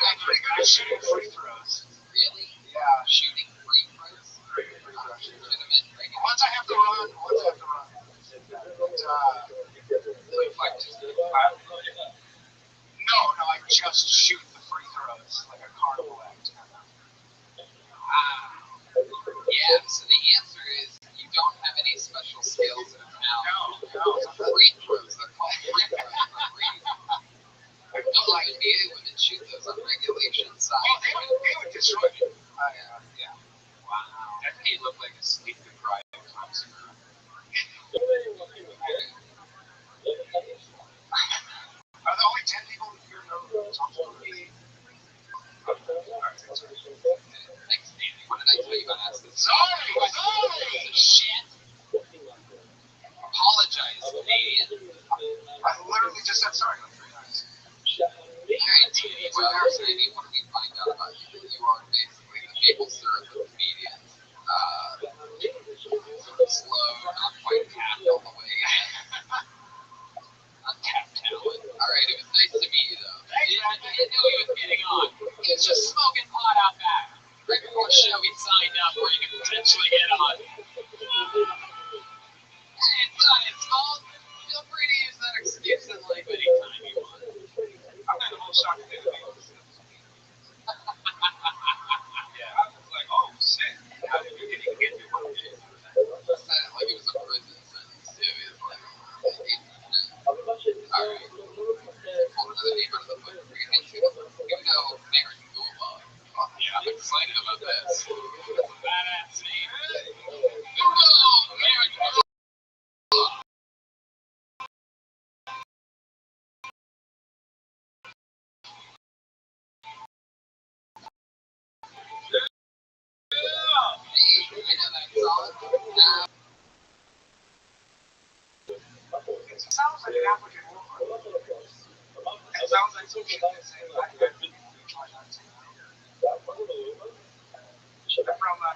I'm pretty good at shooting free throws. Really? Yeah. Shooting free throws? Once I have to run. No, I just shoot the free throws like a carnival act. Yeah, so the answer is you don't have any special skills or talent. No. Free throws, they're called free throws for a reason. No idea women shoot those on regulation side. Oh, they would destroy you. Yeah. Wow. That made look like a sleep deprived concert. Are there only 10 people here know Rothschild'S? Thanks, Danny. What did I tell you about that? Sorry! Shit! Apologize, Canadian. I literally just said sorry like 3 times. Alright, Danny. Well, Danny, what did we find out about you? You are basically the maple syrup of comedians. Sort of slow, not quite tapped all the way. Untapped talent. Alright, it was nice to meet you, though. I didn't know he was getting on. He was just smoking pot out back. Right before the show, he signed up where he could potentially get on. Hey, it's not his fault. Feel free to use that excuse in life anytime you want. I'm in the most shocked to do it. Yeah, I was like, oh, shit. How did you even get to one day? I said it like it was a prison sentence, too. It was like, alright. Hold another name out of the book. We're going to get to it. Even though Mary Gulba. Yeah, I'm excited about this. Badass name. Mary Gulba. know that song. It sounds like an African woman. It sounds like something that say like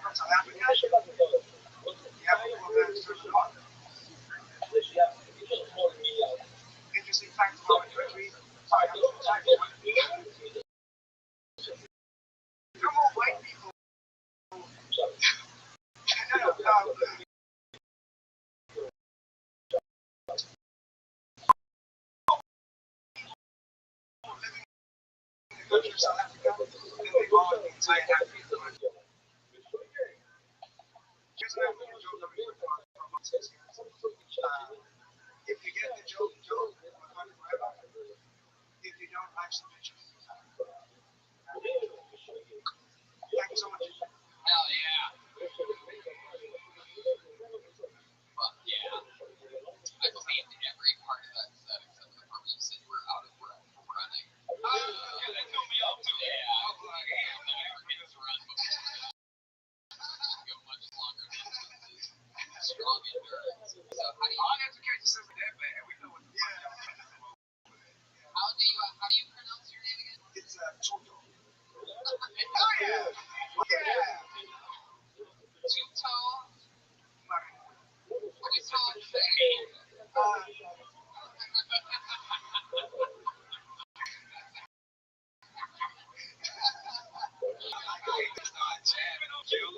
from South Africa. You have to go back to the north. Interesting fact about the country. Come on, white people. Country of South Africa, and they go on the entire Africa. Here's an African joke that we from if you get the joke, we're going forever. If you don't, I'm some bitch. Thank you so much. Hell yeah. But yeah, I believed every part of that set except the part where you said we're out of breath from running. Yeah, that threw me off too. Yeah, I was like, I'll never get to run before that. Go much longer than strong endurance. So how do you? I'll have to catch us over that bad. We know what the fuck. How do you pronounce your name again? It's Toto. Oh yeah. Yeah. Tuto. What is Tuto?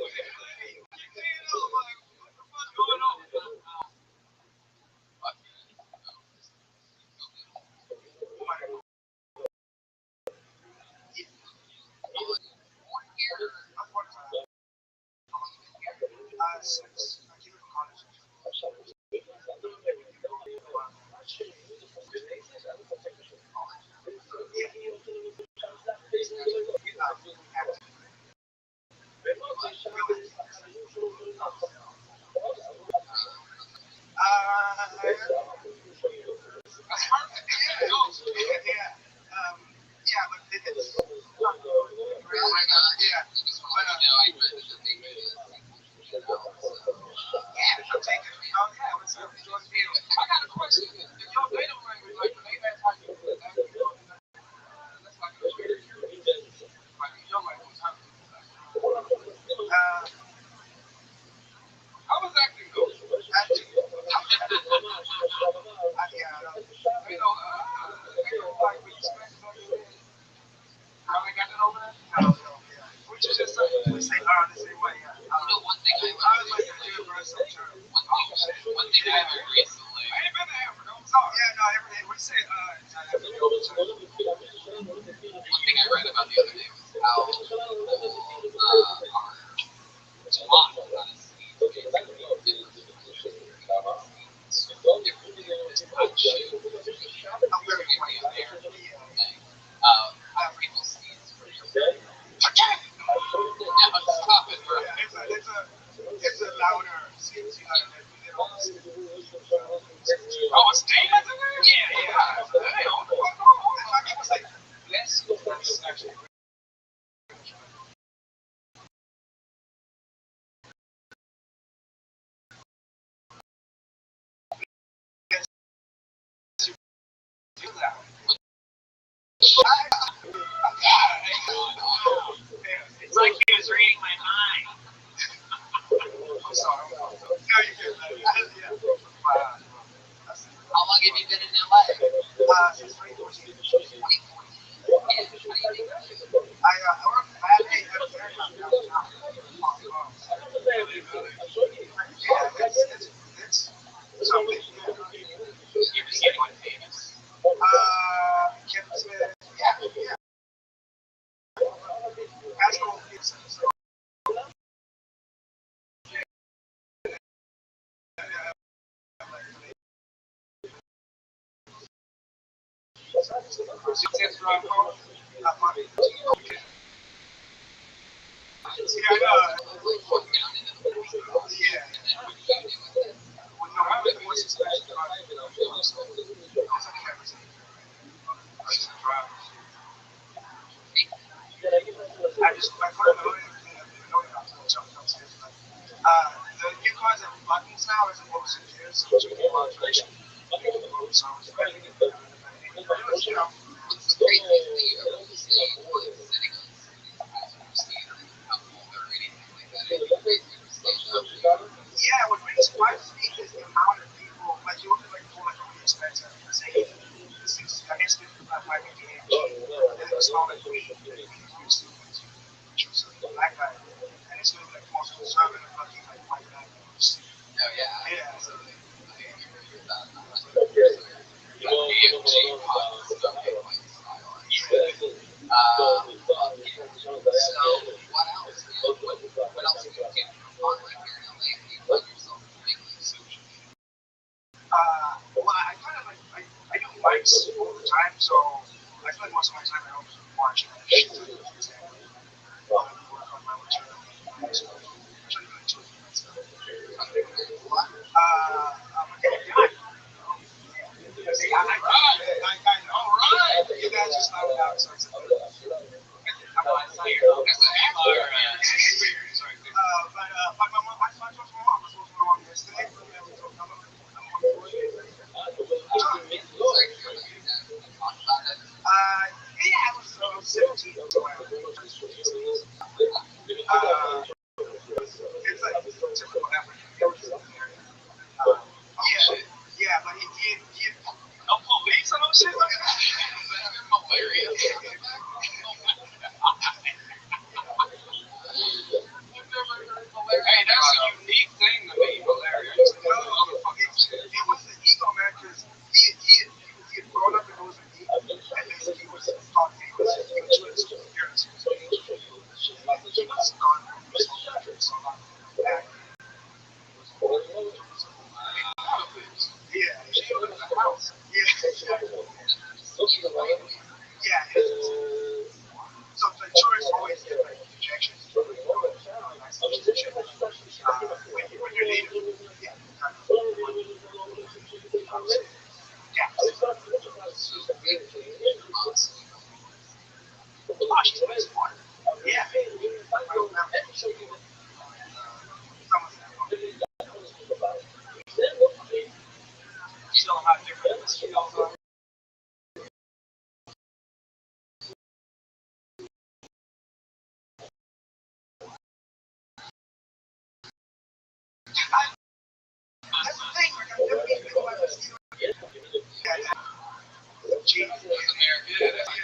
Since I came to college. Yeah, but it's Oh my god, yeah. I just want to know I read that they made it. Yeah, I'm taking it. Oh yeah, what's up, Jordan Peele? I got a question. If your native language, like when they ask how you do it, that's like a very like your language. How was acting though? Acting. You know, like when you smash on your head. Y'all ain't got that over there? No, yeah. What you just say? We say the same way, yeah. You know, one thing I It's like a universal term. one thing I learned recently. I ain't been to Africa. I'm sorry. Yeah, no, every day we say One thing I read about the other day was how people are taught how to see basically different I'm very quiet. how people see it. Now stop it, bro. It's a louder sense, you know. Oh, it's demons in there? Yeah. Hey, what the fuck going on? Some people say, bless you. That's actually It's like he was reading my mind. I'm sorry. No, you can. How long have you been in LA? Since 2014. 2014. It's something. You just get one famous. Kevin Smith. Yeah. Astro Pizza. I just, my partner, The new cars have buttons now as opposed to gears, so it's really more efficient. So it's better. You know, What's crazy is the state like sitting on seat or how cold or anything like that. It's crazy to stand up. yeah, what really surprises me is the amount of people, like you look at like Ford, like really expensive, say, this is, I guess, my AMG, and it's not like we used to, which was a black guy, and it's really like most conservative looking, like white guy. Oh yeah. Yeah. So I agree with that. The AMG was okay, like style. So what else? What else do you do for fun when you're in LA? Do you find yourself doing like social? Well, I kind of like, I do bikes all the time, so I spend most of my time at home watching shit. Work on my material, so I try to do like 2 or 3 months. I'm a guy. I know. All right. You guys just started out, so it's a bit. I'm not sorry. But my mom, I talked to my mom. I spoke to my mom yesterday. Yeah, I was 17. So it's like typical African. Yeah, but he no police or no shit like that. Hilarious. Hey, that's a unique thing to me, hilarious. It was the ego, man, because he had grown up and it was a me, and basically he was thought he was his parents. He was gone from his whole country, so back. Yeah, she lived in the house. Yeah. Yeah. So the tourists always get like injections. When you're native, yeah, kind of. Yeah. Oh, she's very smart. Yeah. You don't have different skills. That's the thing. Like, I've never been about this. Yeah. Gee. Yeah,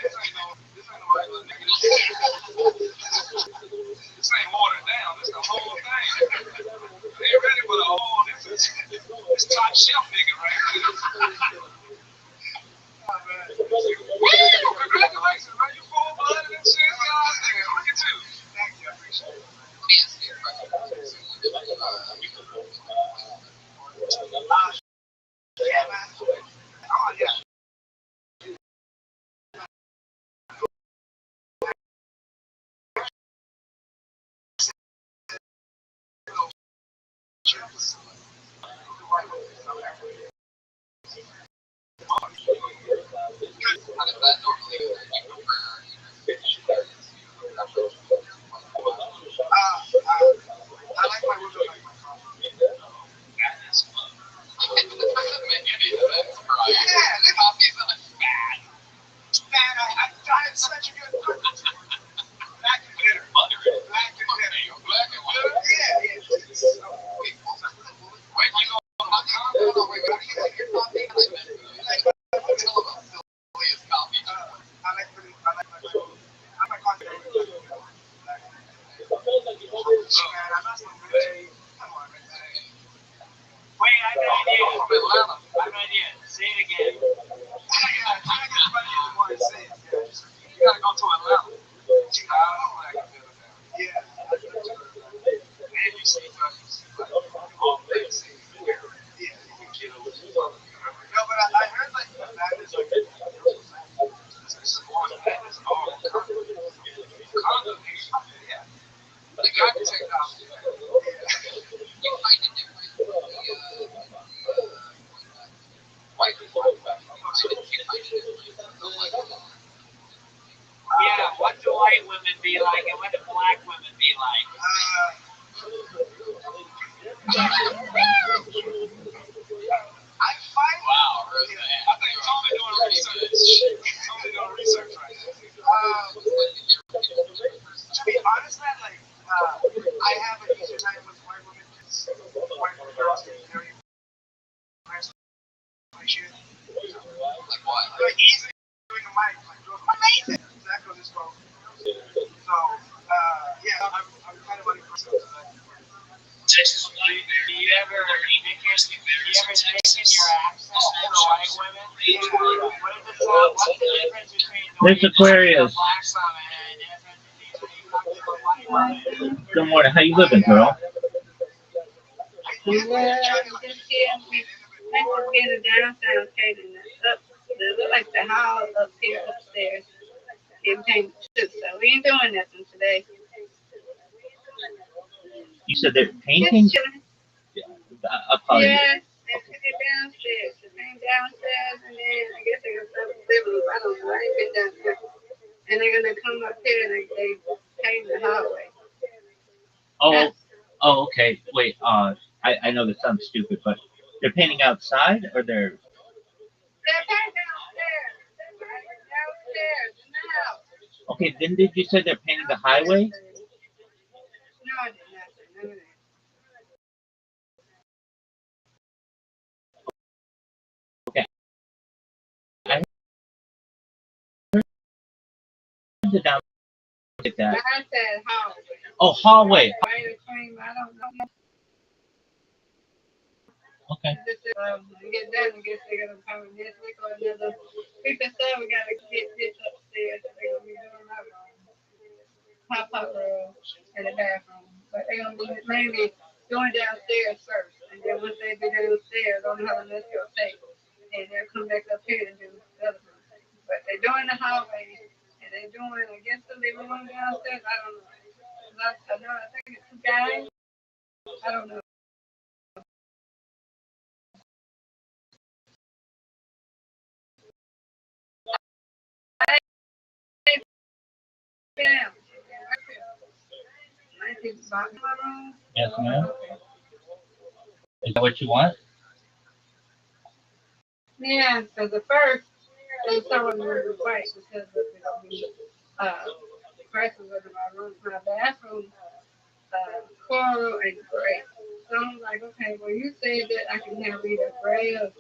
this ain't no regular nigga. This ain't watered down. This the whole thing. They ain't ready for the whole. This top shelf nigga right here. Woo! Congratulations, man. You full-blooded and shit. God damn. Look at you. Thank you. I appreciate it. Let me ask you a question. Yeah, man. Oh, yeah. How does that normally work? Do you prefer I like my window like my car. That is fun. Yeah, the coffee's not bad. Man, I got such a good black and bitter. Black and bitter. Black and bitter? Yeah. Wait, you know my coffee? No, wait, what do you like your coffee? I like tell about Philly's coffee. I like my coffee. Man, I'm not so good. Come on, man. Wait, I got an idea. I got an idea. Say it again. Yeah, trying to get somebody in the morning say it. You gotta go to Atlanta. Yeah. And you see like all this. Yeah. No, but I heard like that is like It's all condemnation. yeah. They got the technology. You find it different. White people. Yeah, what do white women be like and what do black women be like? I find Wow, Rose. yeah, I think it's only doing research. It's only doing research right now. to be honest, man, like I have an easier time with white women because white girls get very nice shit. Like what? Like easily doing a mic, like amazing. That goes as well. So yeah, I'm kind of unimpressed with that. Do you ever taken your accent for white women? Yeah. What's the difference between the way There's you talk to a Aquarius. black woman and the difference between the way you talk to a white woman? Good morning. How you living, girl? Well, just here, we just get a downstairs catering up. It look like the hall up here upstairs. It came too, so we ain't doing nothing today. You said they're painting? Just chilling. I'll call you. Yes, they took it downstairs. They came downstairs, and then I guess they're gonna start the living room. I don't know. I ain't been down there. And they're gonna come up here and they paint the hallway. Oh, okay. Wait, I know this sounds stupid, but they're painting outside or they're They're painting downstairs. They're painting downstairs in the house. okay, then did you say they're painting the highway? No, I did not say none of that. Okay. I heard it down like that. I said hallway. Oh, hallway. Right between, I don't know. Okay. We get done, I guess they're gonna come in this week or another. Week or so, we gotta get this upstairs. They're gonna be doing my room, pop-up room, and the bathroom. But they're gonna be mainly doing downstairs first, and then once they be downstairs, I don't know how long that's gonna take, and they'll come back up here and do the other room. But they're doing the hallway, and they're doing, I guess, the living room downstairs. I don't know. I know, I think it's 2 guys. I don't know. Down. Yes, ma'am. Is that what you want? Yeah, so the first, they someone was white because of the prices of my room, my bathroom, coral and gray. So I'm like, okay, well, you said that I can have either gray or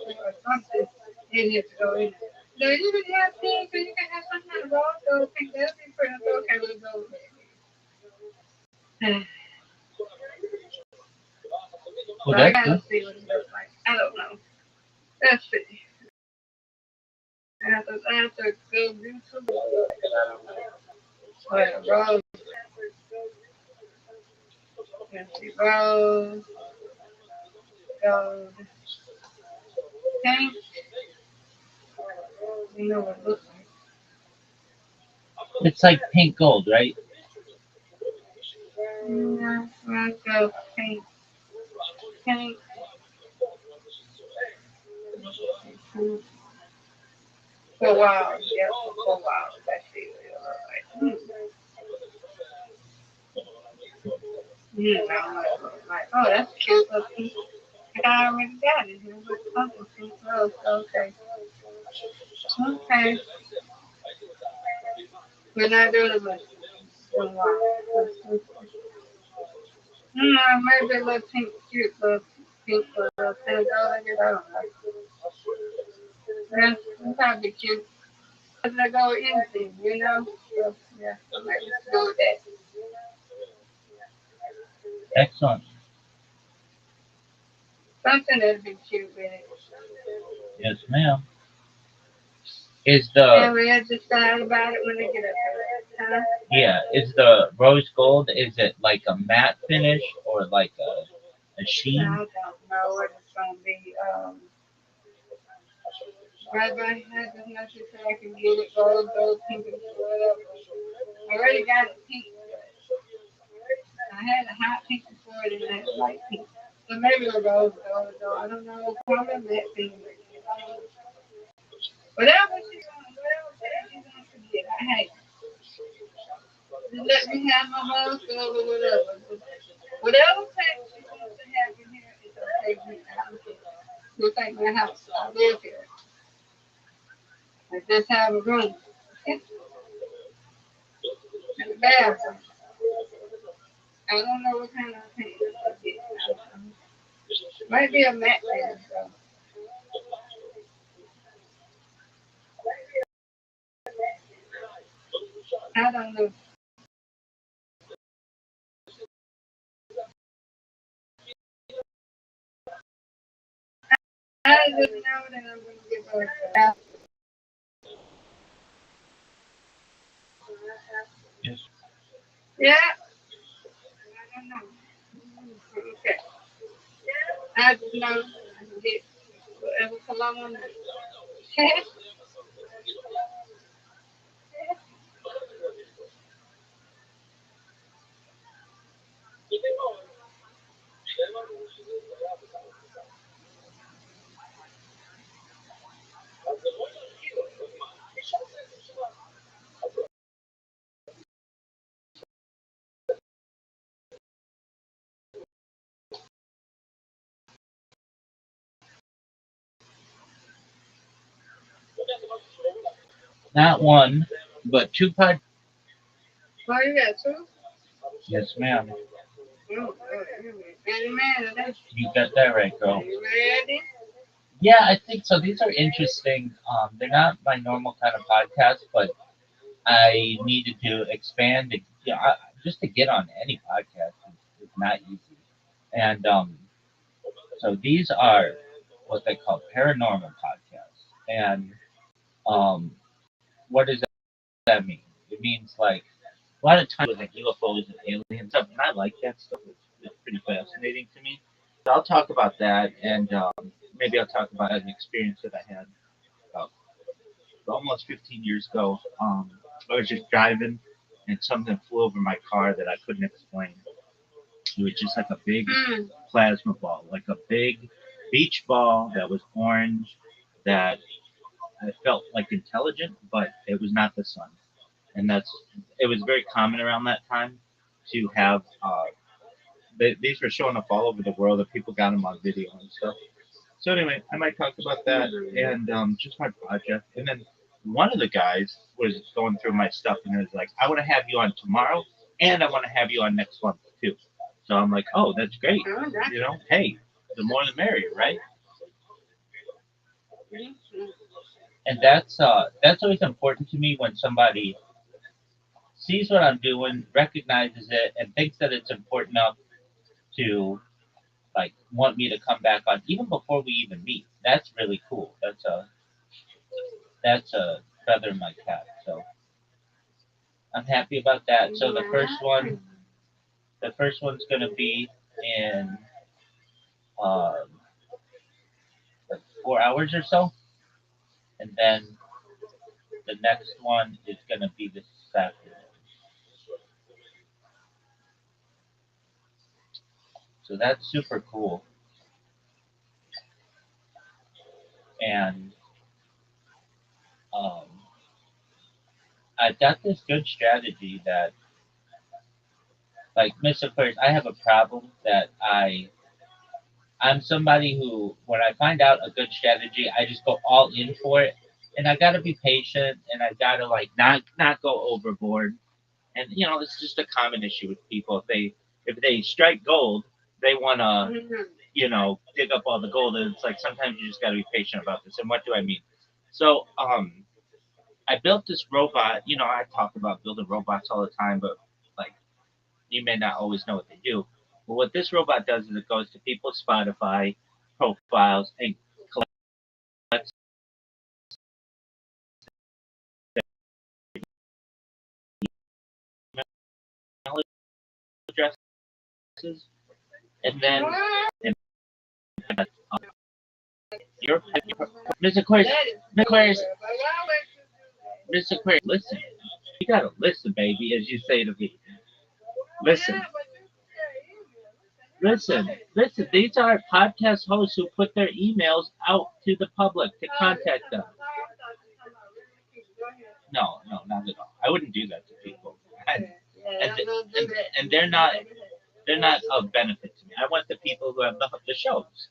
something in it to go in. So you can have pink, or you can have some kind of rose gold pink. That'd be pretty. Okay, we'll go with it. So Well, I that's gotta good. see what it looks like. I don't know. Let's see. I have to go do some. Well, rose. Let's see, rose, gold, pink. You know what it looks like. It's like pink gold, right? Yeah, let's go pink, pink. For a while, yeah, for a while. Let's see what it looks like. Like, oh, that's cute. Little pink. I already got it. It was something pink rose. Okay. Okay. We're not doing it much. For a while. Maybe a little pink, cute little pink little thing. I don't know. Yeah, that'd probably be cute. Doesn't go with anything, you know? So, yeah, so maybe let's go with that. Excellent. Something that'd be cute with it. Yes, ma'am. Is And the we'll decide about it when they get up there. Huh? yeah, is the rose gold, is it like a matte finish or like a I sheen? don't know what it's going to be. Rabbi, I just know she said I can get it gold, pink, and whatever. I already got it pink. I had a hot pink before it and I had a light pink. So maybe it'll go gold, though. I don't know. Probably that thing. Whatever she's going to get, I hate it. Just let me have my rose gold or whatever. Whatever text she wants to have in here. Look like my house. I live here. I just have a room. And a bathroom. I don't know what kind of thing it is. Might be a mat there. So. I don't know. I just know that I'm going to give her a bath. Yes. Yeah. I don't know. Okay. I just know I can get whatever color I want. Not one, but two podcasts. Oh, you got two? Yes, ma'am. Oh, ready, man. You got that right, girl. You ready? Yeah, I think so. These are interesting. They're not my normal kind of podcast, but I needed to expand. Just to get on any podcast is not easy. And so these are what they call paranormal podcasts. And um, what does that mean? It means like a lot of times with like UFOs and alien stuff, and I like that stuff. It's pretty fascinating to me. So I'll talk about that, and maybe I'll talk about an experience that I had about almost 15 years ago. I was just driving, and something flew over my car that I couldn't explain. It was just like a big plasma ball, like a big beach ball that was orange, that I felt like intelligent, but it was not the sun. And it was very common around that time to have these were showing up all over the world, and people got them on video and stuff. So anyway, I might talk about that and just my project. And then one of the guys was going through my stuff and it was like, I want to have you on tomorrow, and I want to have you on next month too. So I'm like, oh, that's great. You know, hey, the more the merrier, right? And that's always important to me when somebody sees what I'm doing, recognizes it, and thinks that it's important enough to like want me to come back on, even before we even meet. That's really cool. That's a feather in my cap. So I'm happy about that. So the first one's gonna be in um, like 4 hours or so, and then the next one is gonna be this Saturday. So that's super cool. And um, I've got this good strategy that, like Miss Aquarius, I have a problem that I'm somebody who, when I find out a good strategy, I just go all in for it, and I gotta be patient, and I gotta like not go overboard. And it's just a common issue with people. If they strike gold, they wanna dig up all the gold, and it's like sometimes you just gotta be patient about this. And what do I mean? So I built this robot. I talk about building robots all the time, but like you may not always know what they do. But what this robot does is it goes to people's Spotify profiles and collects email addresses, and then and, uh, your Mr. Aquarius, Mr. Aquarius, Mr. Aquarius, listen. You gotta listen, baby, as you say to me. Listen, listen. These are podcast hosts who put their emails out to the public to contact them. No, not at all. I wouldn't do that to people. And they're not of benefit to me. I want the people who have the shows.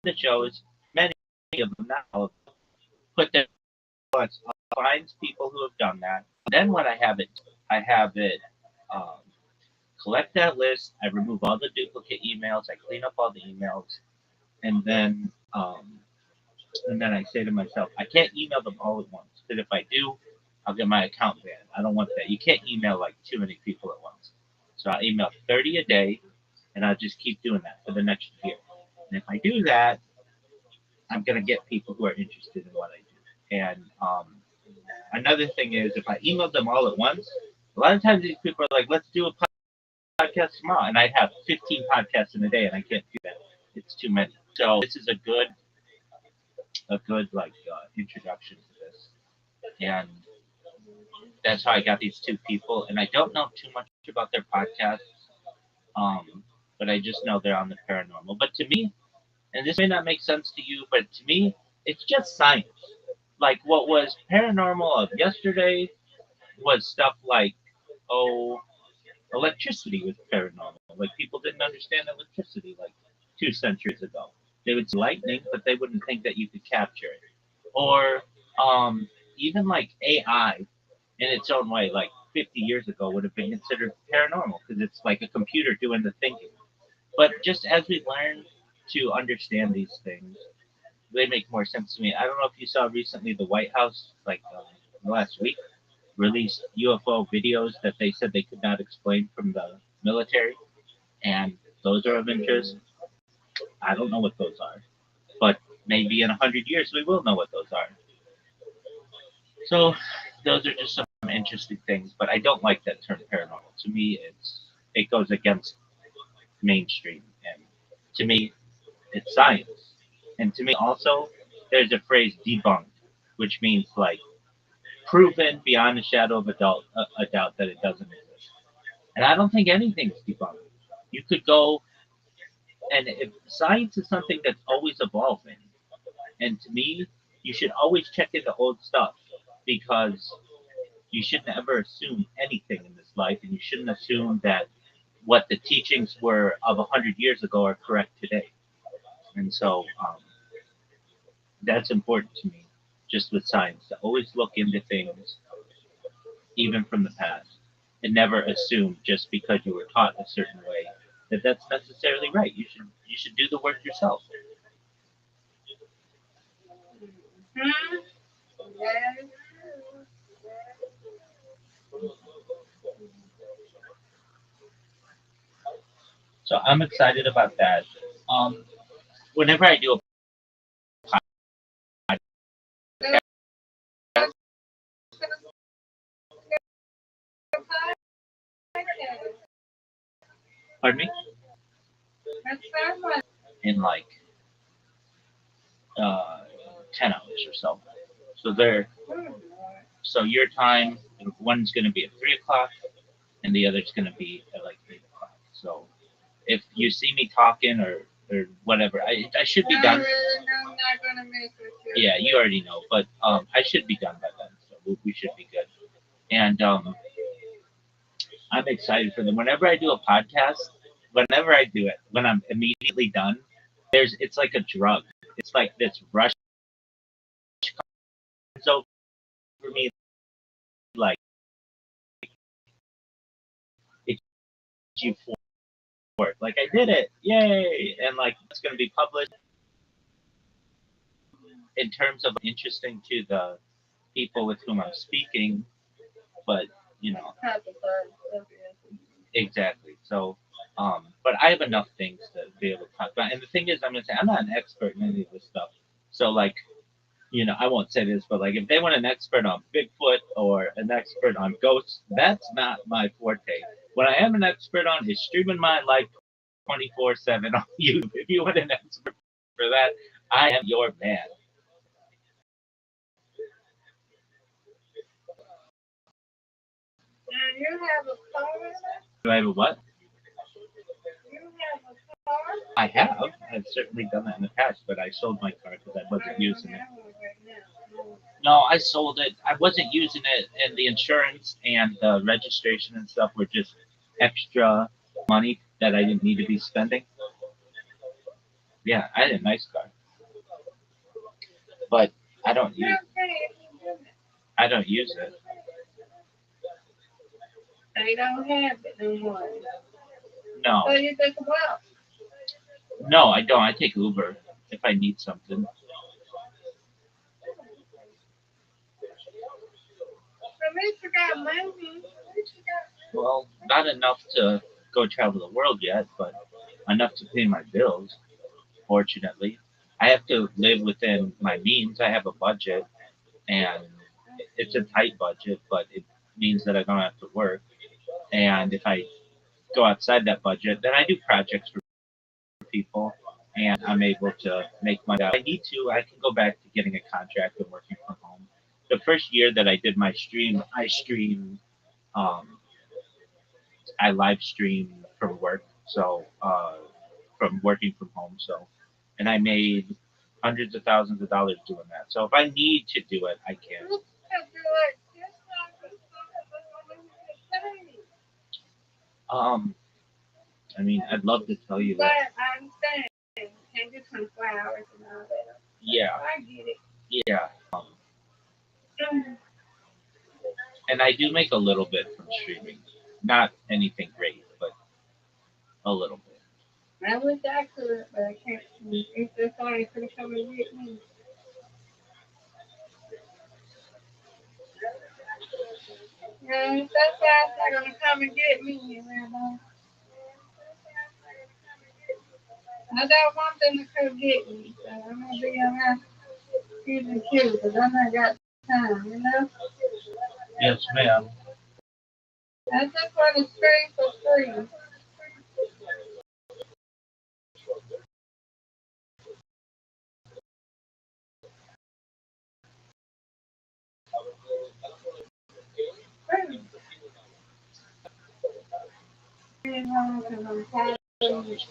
the shows, many of them, not all of them, put their thoughts, finds people who have done that. Then what I have it um, collect that list. I remove all the duplicate emails. I clean up all the emails, and then I say to myself, I can't email them all at once because if I do, I'll get my account banned. I don't want that. You can't email like too many people at once. So I email 30 a day, and I'll just keep doing that for the next year. And if I do that, I'm gonna get people who are interested in what I do. And another thing is, if I email them all at once, a lot of times these people are like, "Let's do a podcast tomorrow," and I have 15 podcasts in a day, and I can't do that. It's too many. So this is a good like introduction to this, and that's how I got these two people. And I don't know too much about their podcasts, but I just know they're on the paranormal. But to me, and this may not make sense to you, but to me, it's just science. Like what was paranormal of yesterday was stuff like, oh, electricity was paranormal. Like people didn't understand electricity like 2 centuries ago. They would see lightning, but they wouldn't think that you could capture it. Or even like AI in its own way, like 50 years ago would have been considered paranormal because it's like a computer doing the thinking. But just as we learn to understand these things, they make more sense to me. I don't know if you saw recently the White House, like last week, released UFO videos that they said they could not explain from the military, and those are of interest. I don't know what those are, but maybe in 100 years we will know what those are. So those are just some interesting things, but I don't like that term paranormal. To me, it goes against mainstream, and to me, it's science. And to me, also, there's a phrase debunked, which means like proven beyond a shadow of a doubt that it doesn't exist. And I don't think anything's debunked. You could go, and if science is something that's always evolving, and to me, you should always check into old stuff because you should never assume anything in this life, and you shouldn't assume that what the teachings were of 100 years ago are correct today. And so that's important to me, just with science, to always look into things, even from the past, and never assume just because you were taught a certain way that that's necessarily right. You should do the work yourself. Hmm? Yes. So I'm excited about that. Um, Whenever I do a pardon me, That's so much. in like 10 hours or so. So there, so your time, one's going to be at 3 o'clock, and the other's going to be at like 8 o'clock. So if you see me talking or whatever, I should be done. I'm not gonna mess with you. Yeah, you already know, but I should be done by then, so we should be good. And I'm excited for them. Whenever I do a podcast, whenever I do it, when I'm immediately done, it's like a drug. It's like this rush comes over me, like it's euphoric. Like I did it, yay! And like it's gonna be published in terms of interesting to the people with whom I'm speaking, but you know, exactly. So, but I have enough things to be able to talk about. And the thing is, I'm gonna say I'm not an expert in any of this stuff. So, like, I won't say this, but like, if they want an expert on Bigfoot or an expert on ghosts, that's not my forte. What I am an expert on is streaming my life 24/7 on YouTube. If you want an expert for that, I am your man. And you have a car? Do I have a what? You have a car? I have. I've certainly done that in the past, but I sold my car because I wasn't using it. No, I sold it. I wasn't using it, and the insurance and the registration and stuff were just extra money that I didn't need to be spending. Yeah, I had a nice car. but I don't use it. They don't have it no more. No, So you think about no, I don't. I take Uber if I need something. at least you got money. At least you got Well, not enough to go travel the world yet, but enough to pay my bills. Fortunately, I have to live within my means. I have a budget, and it's a tight budget, but it means that I don't have to work. And if I go outside that budget, then I do projects for people, and I'm able to make money. If I need to, I can go back to getting a contract and working from home. The first year that I did my stream, um, I live stream from work, so from working from home. So, and I made hundreds of thousands of dollars doing that. So if I need to do it, I can. to do it. Just like it's Um, I mean, I'd love to tell you but that. I understand. Can't do 24 hours and all that. Yeah, I get it. yeah. Mm. And I do make a little bit from streaming. Not anything great, but a little bit. I wish I could, but I can't. It's just only for come and get me. Yeah, that's why they're gonna come and get me, Rabbi. I don't want them to come get me, so I'm gonna be around using you because I not got time, you know? Yes, ma'am. I just want to scream for free. Because I'm tired of it.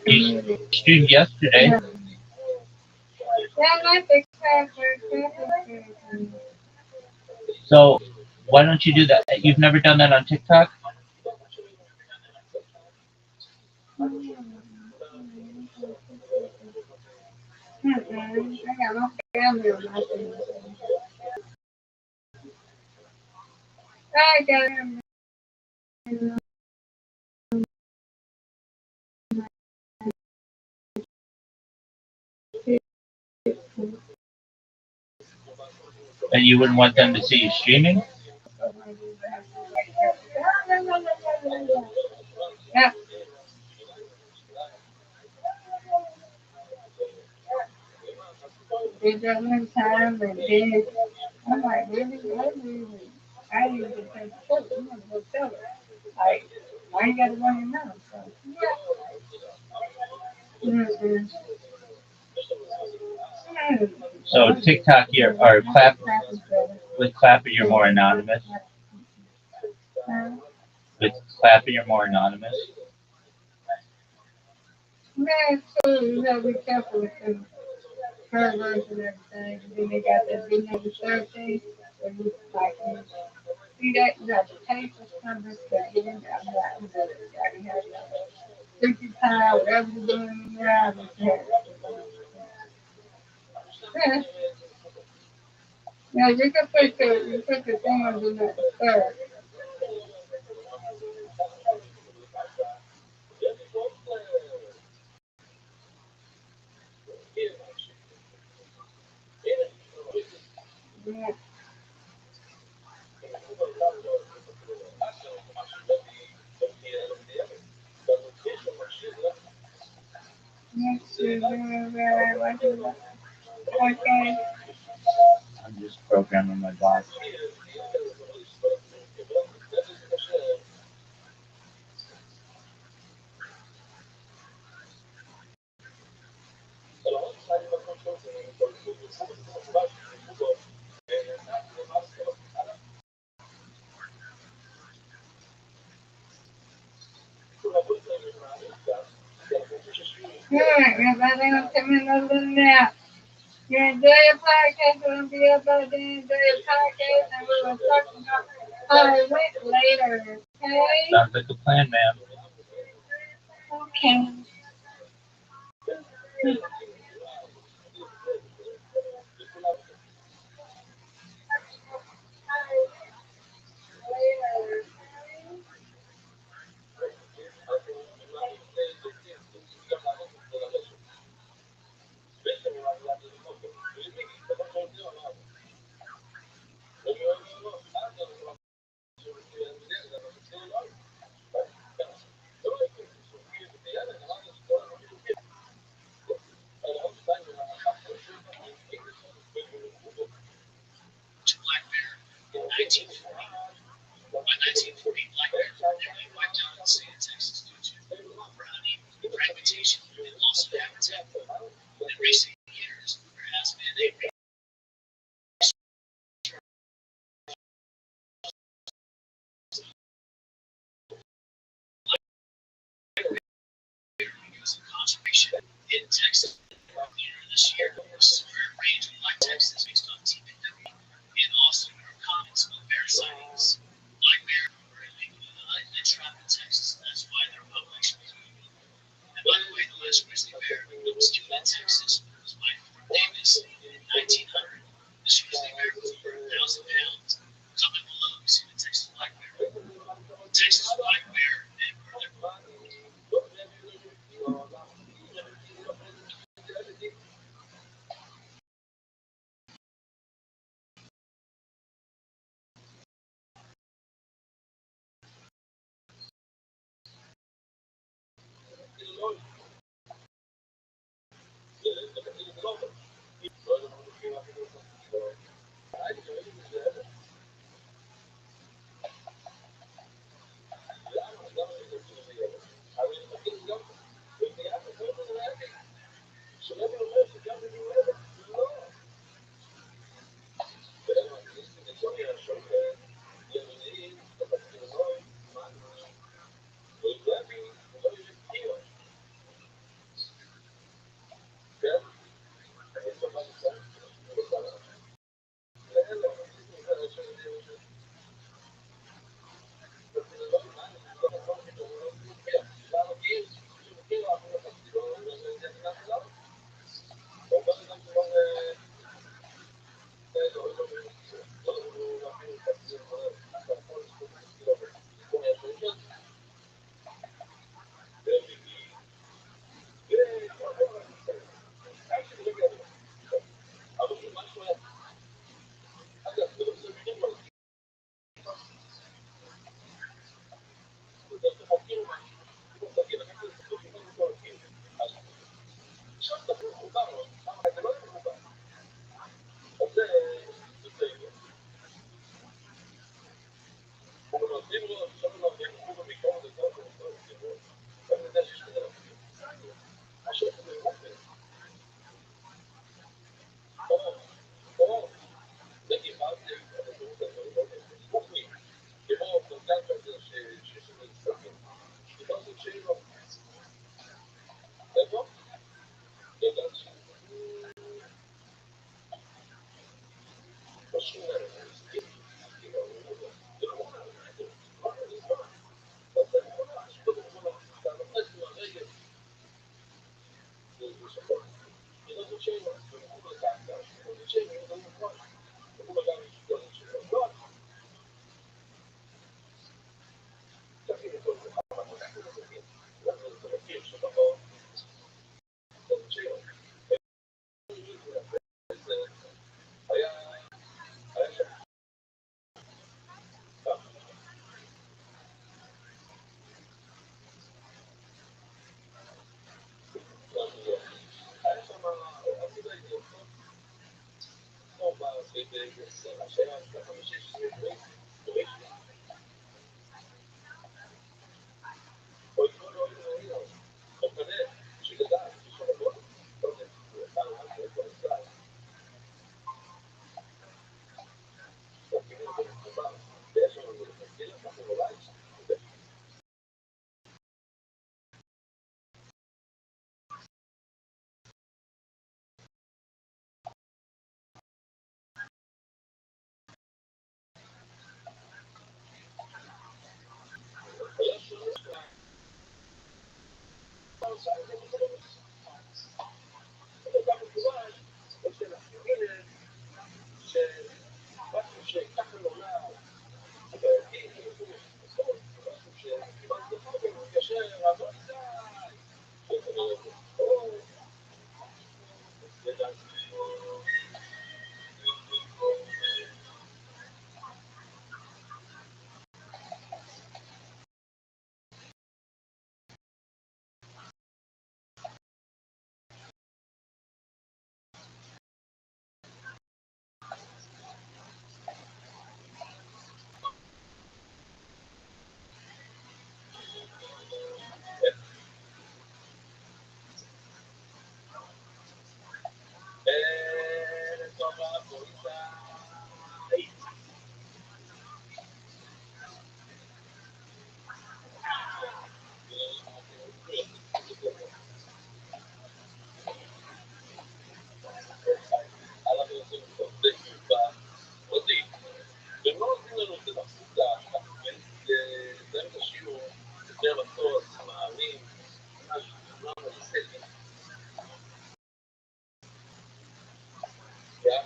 You streamed yesterday. Yeah, I like the class. So why don't you do that? You've never done that on TikTok? I got my family on my thing. I got him. And you wouldn't want them to see you streaming? Yeah. Did that one time and then I'm like, really? I didn't even think so. You want to go tell her. Like, why you gotta run your mouth? So, mm-mm. So TikTok, you're or clap with Clapper, you're more anonymous. With Clapper, you're more anonymous. Man, so you gotta be careful with them perverts and everything. And then they got that big number 13. Where you like, see that? You got to pay for something to get in there. I'm not going to have 50 pounds, whatever you're doing in there. I don't care. Yeah, yeah, you put the thing on do not disturb. Yeah, next to where I was. Okay. I'm just programming my box. All right, everybody, gonna come in a little nap. You enjoy your podcast. We're gonna be up by then. Enjoy your podcast, and we will talk about how it went later. Okay. Sounds like a plan, ma'am. Okay. reputation and loss of habitat. In recent years, there has been a use of conservation in Texas. Later this year, a severe range of black Texas based on TPW in Austin are comments of bear sightings. Black bear are illegal in trap in Texas, and that's why their population is moving. And by the way, the last grizzly bear that was killed in Texas was by Fort Davis in 1900. This grizzly bear was over 1,000 pounds. Comment below if you see the Texas black bear. Texas black bear and brother.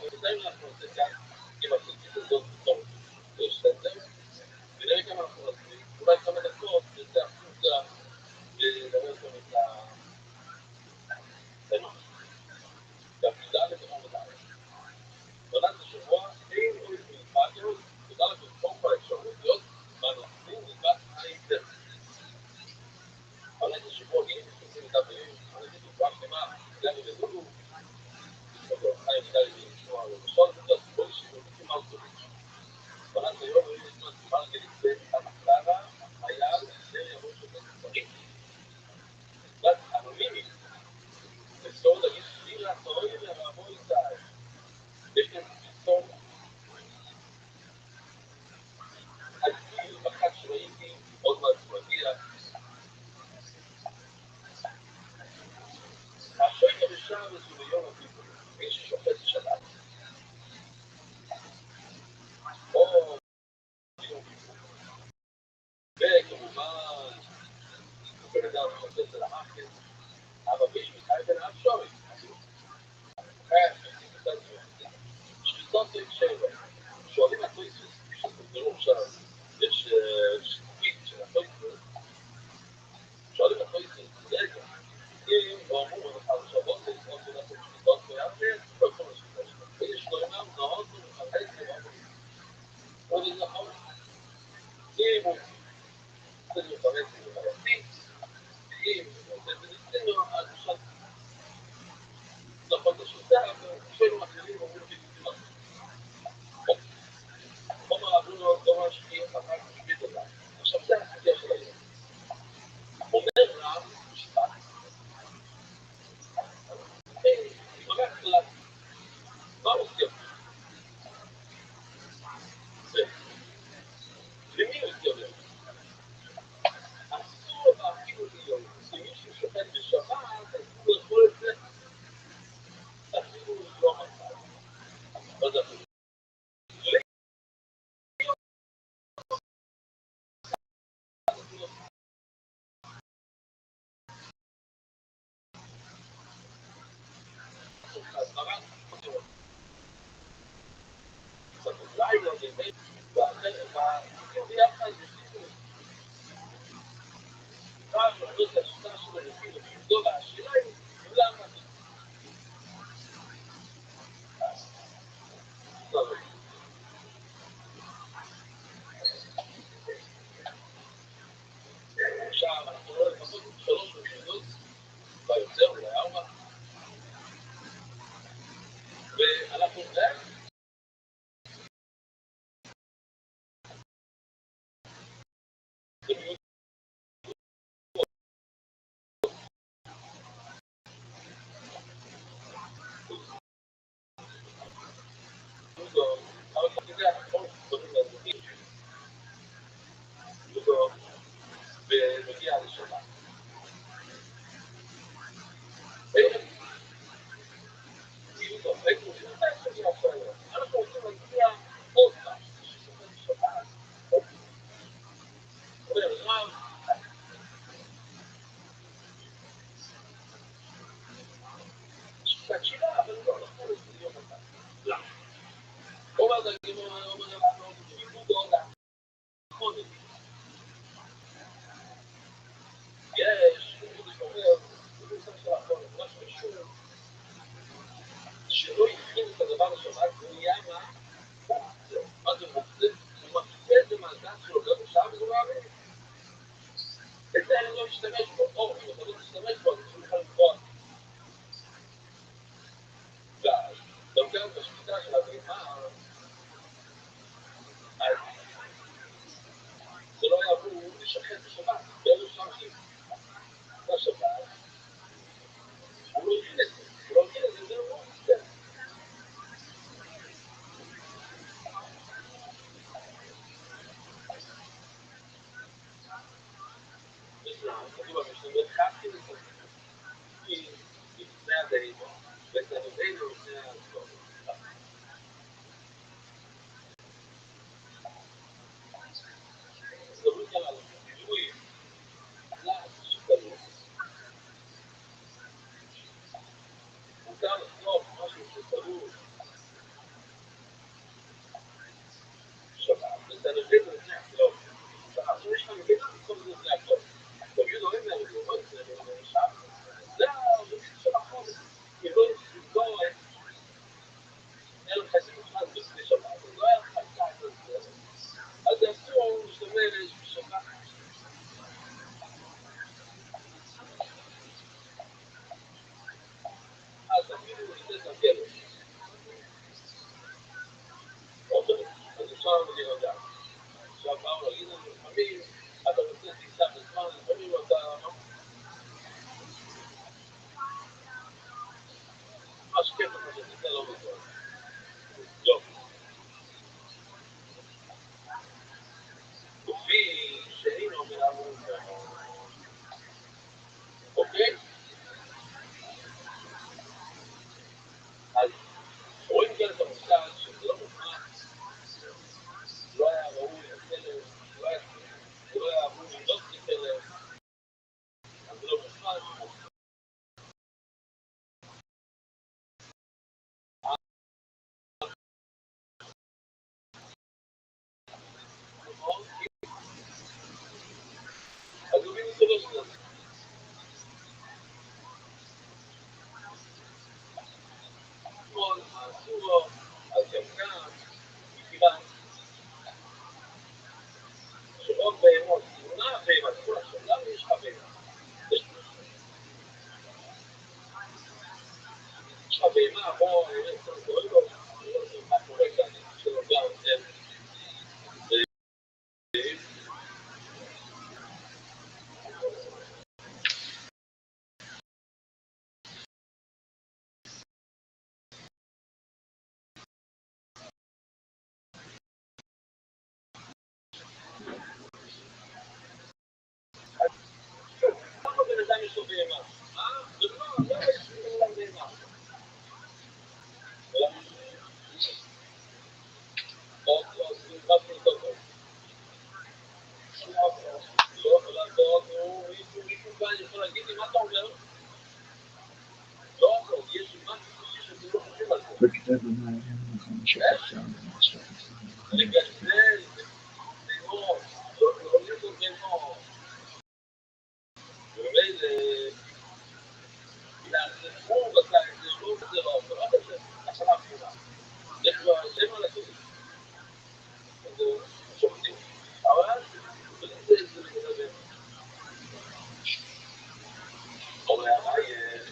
בינתיים אנחנו נעשה כאן עם התמצית הזאת בתור סטנדר, ונראה כמה אנחנו נעשים, אולי כמה דקות נצא החוצה ונראה אותם את התנועה. והפקידה לתוכן בדעת. תולד השבוע, אין אוהב מיוחדות, תודה לכם פה כל האפשרות להיות בנושאים לבת האינטרנט. תולד השבוע, אם תכנסים את הבאים, אני חושב כבר כמה, גם בגדול, חיים דלי לשמוע על ראשון, וזאת כל שירות כמעט טובים. תולד היום, אני נשמע כבר גלגל המחקרה, חייל, זה יבוא של נצרים. בת אנונימית, בסוד להגיד שירה, תורי ורבו איתי. יש כאן בסוד בחג שראיתי, עוד מעט הוא מגיע, השקע בשער הזה ביום הכיפורים, מי ששופט שבת, או ביום כיפורים, וכמובן, בן אדם חוצה אצל המחקר, אבל מי שמחי בן אב שורי, שחיטות עם שבע, שואלים הטויסוס, שתראו עכשיו, יש שתפית של הטויסוס, שואלים הטויסוס, רגע, אם הוא אמור לך לשבות, או לעשות שחיטות ויאפשר, לא כל השחיטות שלו. ויש לו אמר, נהות ומחלק ואמרו. הוא זה נכון, אם הוא רוצה לפרט ולפרטי, אם הוא רוצה בנצטנו, אז אפשר נכון את השיטה, ושואלים אחרים ואומרים שגיטים אחרים. אומר אבו לו, דור השקיע, אחר משפיט אותה. עכשיו זה הסוגיה של היום. אומר רב, משפט, מרק כלל, מה עושים? למי הוא התגבר? אסור אפילו להיות, שמישהו שופט בשבת, אסור לאכול את זה, אפילו לא מצב. לא זה אפילו. אז מרק, קצת לילה, באמת, והחלק ביחד, פעם עובד את השיטה שלו לפי לגדול העשירה, למה? עכשיו אנחנו רואים לפחות 3 נקודות, אולי יותר, אולי 4, ואנחנו נראה ונגיע לשבת. אנחנו רוצים להגיע עוד משהו, ששופט שבת, אומר רב, שפת שירה, אבל לא נכון את זה יום אחד. למה? אומר דגימו, אומר לנו, תגידו דולה, חודש. יש, הוא אומר, משהו משהו, שלא יכין את הדבר לשבת, הוא ימה, מה זה מוקצה? הוא מקצה את זה מהדעת שלו, גם בשעה וזה לא עמד. את זה אני לא משתמש בו, או, אם אתה לא משתמש בו, אני חושב לך לקרוא. ואז, גם כאן בשביתה של הברימה, אז זה לא יעבור לשחט בשבת, בערב שחים. בשבת, הוא לא יכין את זה, הוא לא יכין את זה, זה לא מוקצה. כתוב במשנה, חפתי לזה, כי לפני הדיינו, ותנודנו לפני הסוף. מדברים כאן על פיתוי, עלת שתלו. מותר לחלוק משהו שתלו, יש לך שזה לא בסדר. יופי. כפי שאינו מלאמור, אוקיי? אז רואים כאן את המושג שזה לא מוכנס, לא היה ראוי לכלב, זה לא היה אמור להיות ככלב, אז זה לא מוכנס. אז הוא מבין סולו של זה. כל הסורו, אז גם כאן, מכיוון שעוד בהמות, תמונה בהמה, תמונה שלנו יש לך בהמה. יש לך בהמה, בוא נראה את זה, מה קורה כאן, שלא גם הם. למה בן אדם יש לו בהמה? זה לא יש לו בהמה. לא, מישהו כאן יכול להגיד לי מה אתה אומר? לא, יש משהו שזה לא חושב על זה. לגדל בינות, לא לגדל בינות. ובאמת, להצלחו בצד, זה לא כזה לא, זה לא כזה, השנה האחרונה. יש לו שם על הכי. זה שופטים. אבל, זה לגדל. אומר,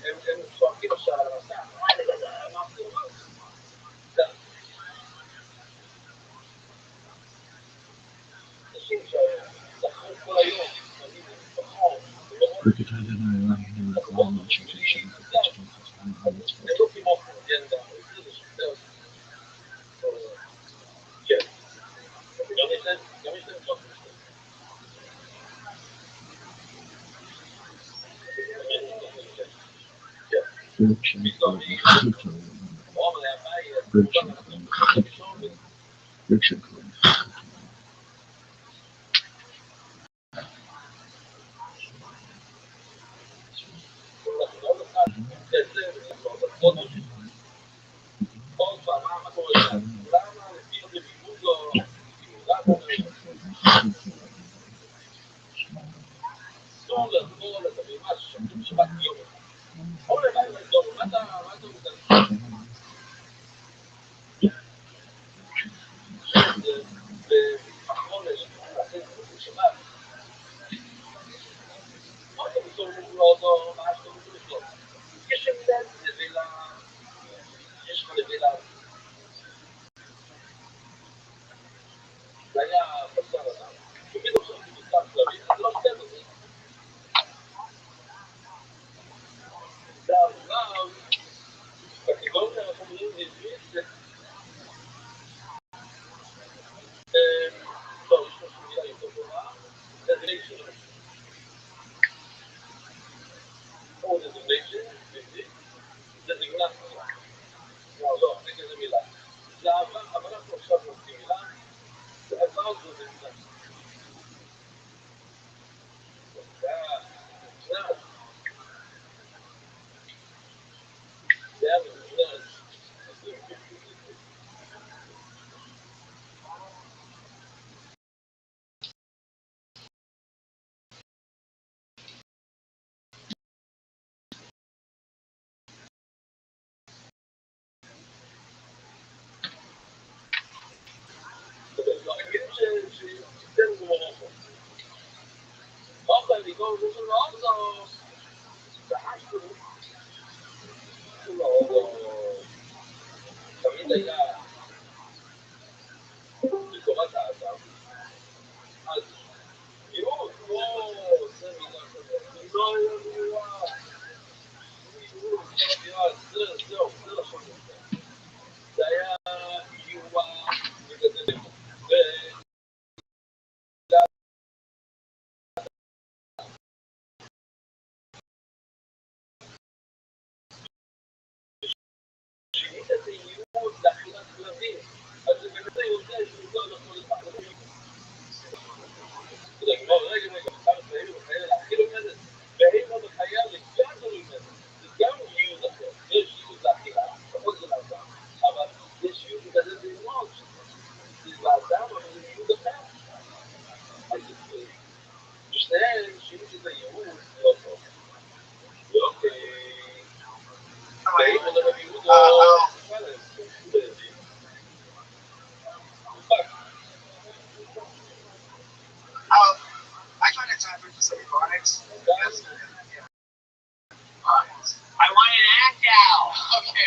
הם צועקים עכשיו על המסע. אנשים שזכרו כל היום, הם לא כמו אג'נדה, כן. גם יש להם צורך. I try to tap into some products. I want an act out. Okay.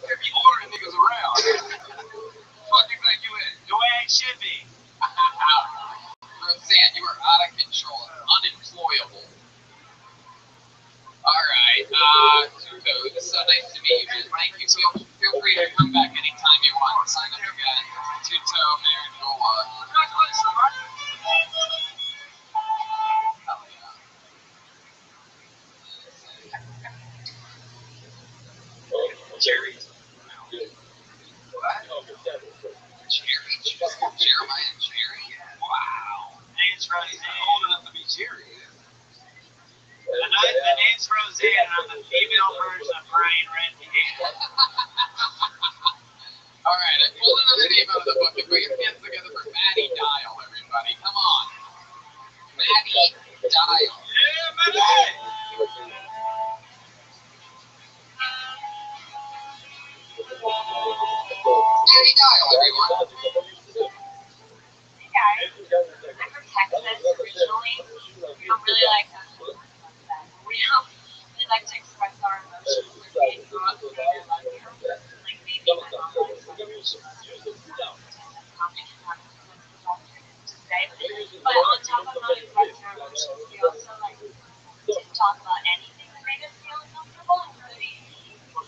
If you ordering niggas around, fuck you think you is? The way I should be. Roseanne, you are out of control, unemployable. Alright, Tuco, it was so nice to meet you, man. Thank you. Feel free to come back anytime you want. Sign up again. Tuco, Marin, Nola. Hell yeah. Jerry. Jeremiah and Jerry? Wow. Name's Roseanne. Old enough to be Jerry. The name's Roseanne, and I'm the female version of Brian Renke. Alright, I pulled another name out of the book and put your hands together for Maddie Dial, everybody. Come on. Maddie Dial. Yeah, Maddie! Maddie Dial, everyone. Hey guys, I'm from Texas originally. I'm really like we don't really like to express our emotions. We grew up saying I love you. Like maybe my mom likes to say. But on top of not expressing our emotions, we also like didn't talk about anything that made us feel uncomfortable, including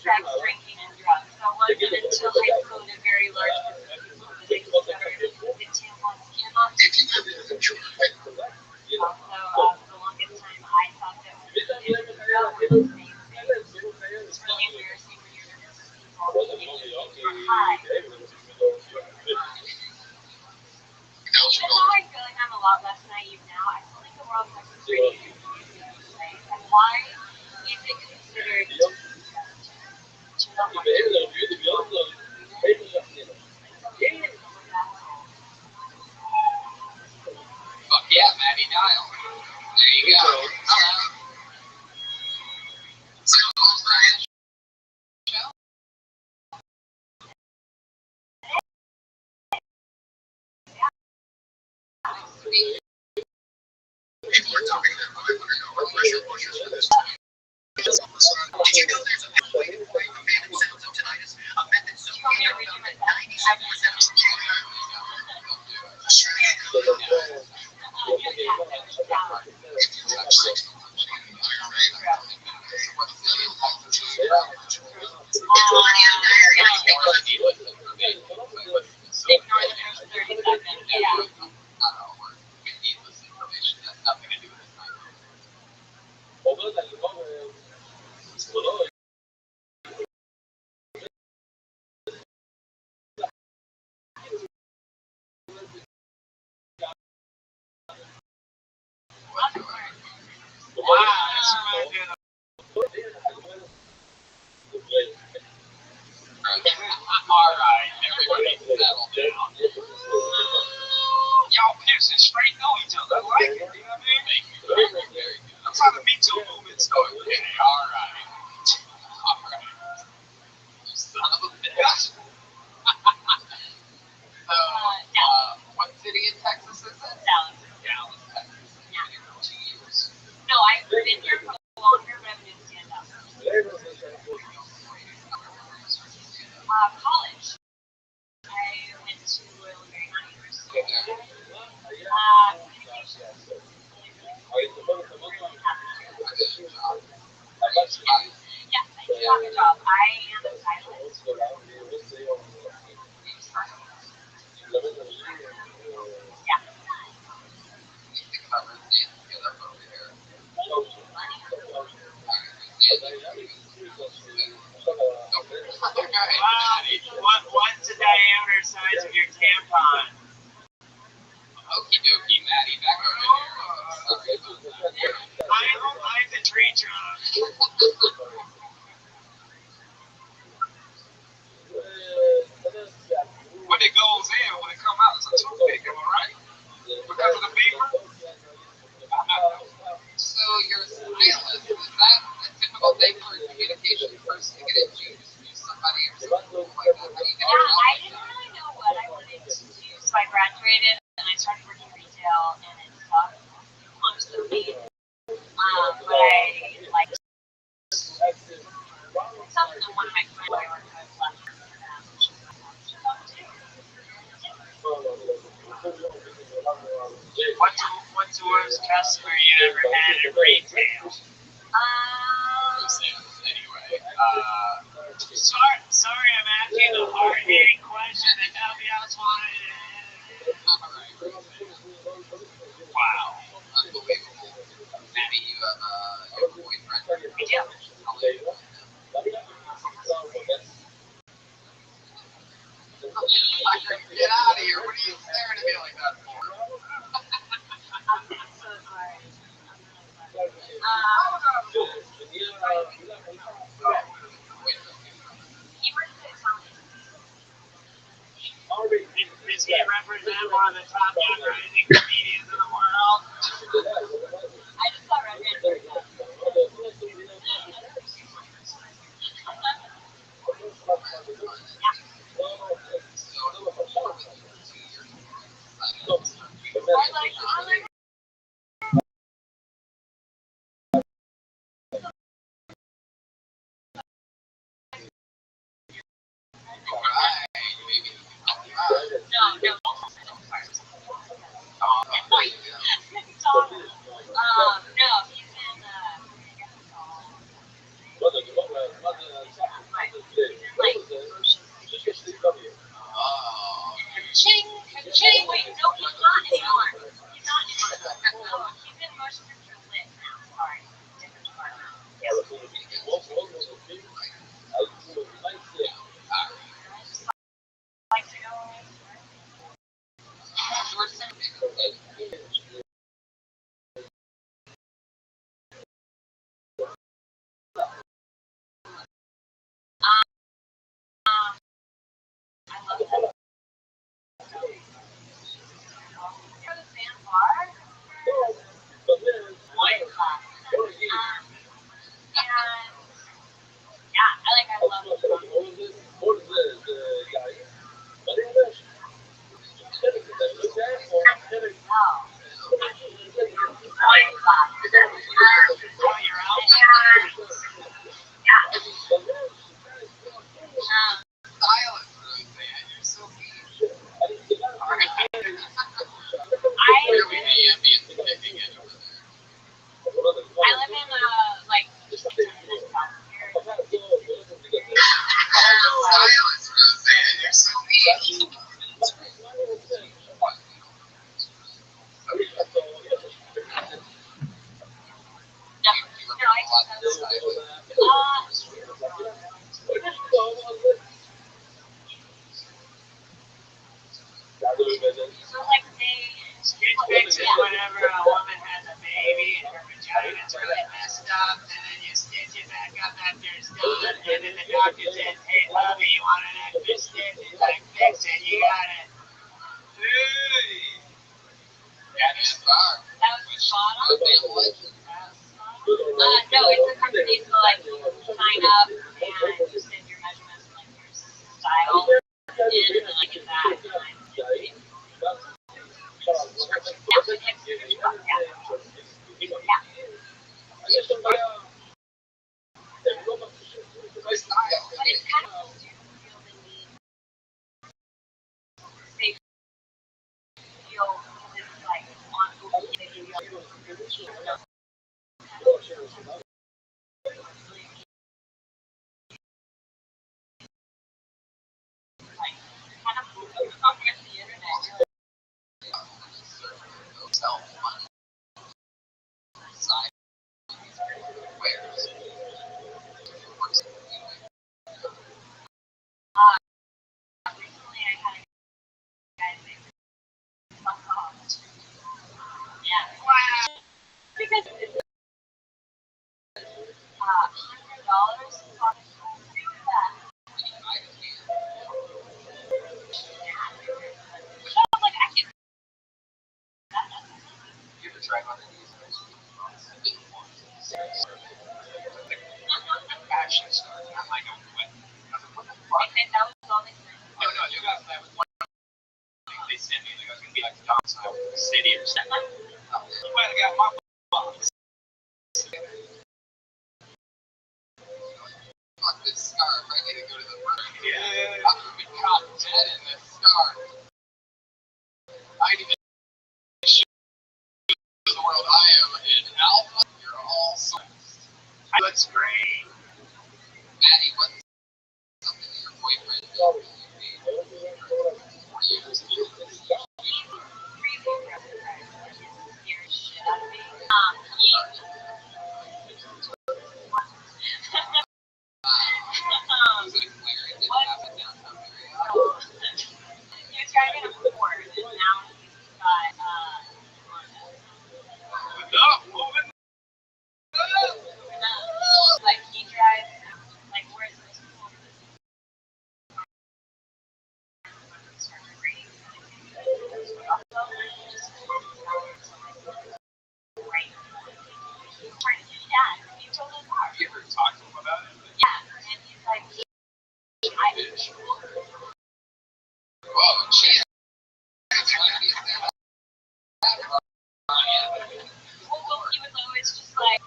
sex, drinking, and drugs. So it wasn't until high school that a very large group of people that I discovered that tampons can also be also, for the longest time, I thought that when you did drugs were the same thing. It's really embarrassing when you're next to people and you think you're high. And now I feel like I'm a lot less naive now. I feel like the world has a pretty confusing place. And why is it considered to not want to Fuck yeah, Maddie Dial. There you go. Hello. So, Brian, show? People are talking that I want to know what pressure washers for this. Did you know there's a pathway for a man with sounds of tinnitus? A method so found that 97% of Alright, everybody settle down. Y'all piercing straight know each other. I like it. You know what I mean? Thank you. Very good. That's how the Me Too movement started. Okay, alright. You son of a bitch. So, what city in Texas is it? Dallas. Dallas, Texas. You've been here for 2 years. No, I've been here for longer, but I'm going to stand up. College. I went to Royal American University. Communications. Yes, I do have a job. I am a stylist. Yeah. What's the diameter size of your tampon? Okie dokie, Maddie, back over here. Sorry about that. I don't like the tree trunk. When it goes in, when it comes out, it's a toothpick, am I right? Because of the paper? So your stylist, is that a typical thing for communication first to get it? Do you just use somebody or something like that? How do you get Yeah, it? I didn't really know what I wanted to do, so I graduated and I started working retail, and it sucked constantly. But I liked something that one of my friends I worked with left for them. She's up too. What's the worst customer you ever had at retail? Anyway, Sorry, I'm asking a hard-hitting question that nobody else wanted. wow, unbelievable. Maybe you have your boyfriend. We do. I'll let you know. Get out of here. What are you staring at me like that for? I'm so sorry. He works at Sonic. Does he represent one of the top young rising comedians in the world? I just got recommended. Ching, ching. Wait, no, he's not anymore. He's not anymore. He's in motion picture lit now. Sorry, different department. Like to go. I love that. For the sandbar, wine club. And yeah, I love the song. Oh, wine club. Oh, you're out? Yeah. Silence, Roseanne. You're so mean. Really ambient picking it over there. I live in like 10 minutes south of here. Silence, Roseanne. You're so mean. So like It fixes whenever a woman has a baby and her vagina's really messed up, and then you stitch it back up after it's done, and then the doctor says, hey, lovey, you want an extra stitch? It's like, fix it, you got it. Hey! That is far. that was Spada. Damn legend. No, it's a company, so like you sign up and you send your measurements and like your style, and then I get that. And but it's kind of cool too to feel the need. They feel it's like on they give you like kind of cool. $100. You ever tried one of these? Action star. I'm like, what? What the I fuck? think that was all they said. No, you got that was one thing they sent me. Like I was gonna be like domicile for the city or something. You might have got my box. Fuck this scarf. I need to go to the room. Yeah. I'm gonna be caught dead in this scarf. I need to show the world I am an alpha. You're all so. That's great. Maddie, what's something that your boyfriend told you made 4 years ago? Was it clear it didn't happen downtown very often? He was driving a Ford, and now he's got Moving like he drives like where's this school? Right. He's trying to do that. He told his car. Have you ever talked to him about it? Yeah, and he's like, I Bitch. Whoa, jeez. That's funny. well, he was always just like,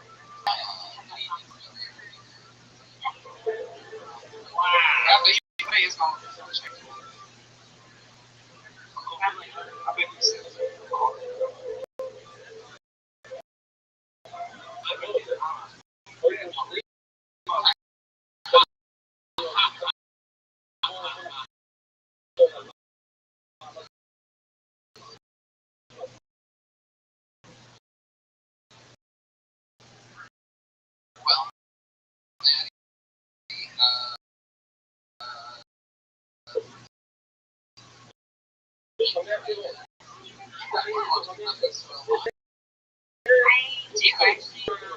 Rabbi, is going to check it. I bet he said Well, Maddie, I do actually.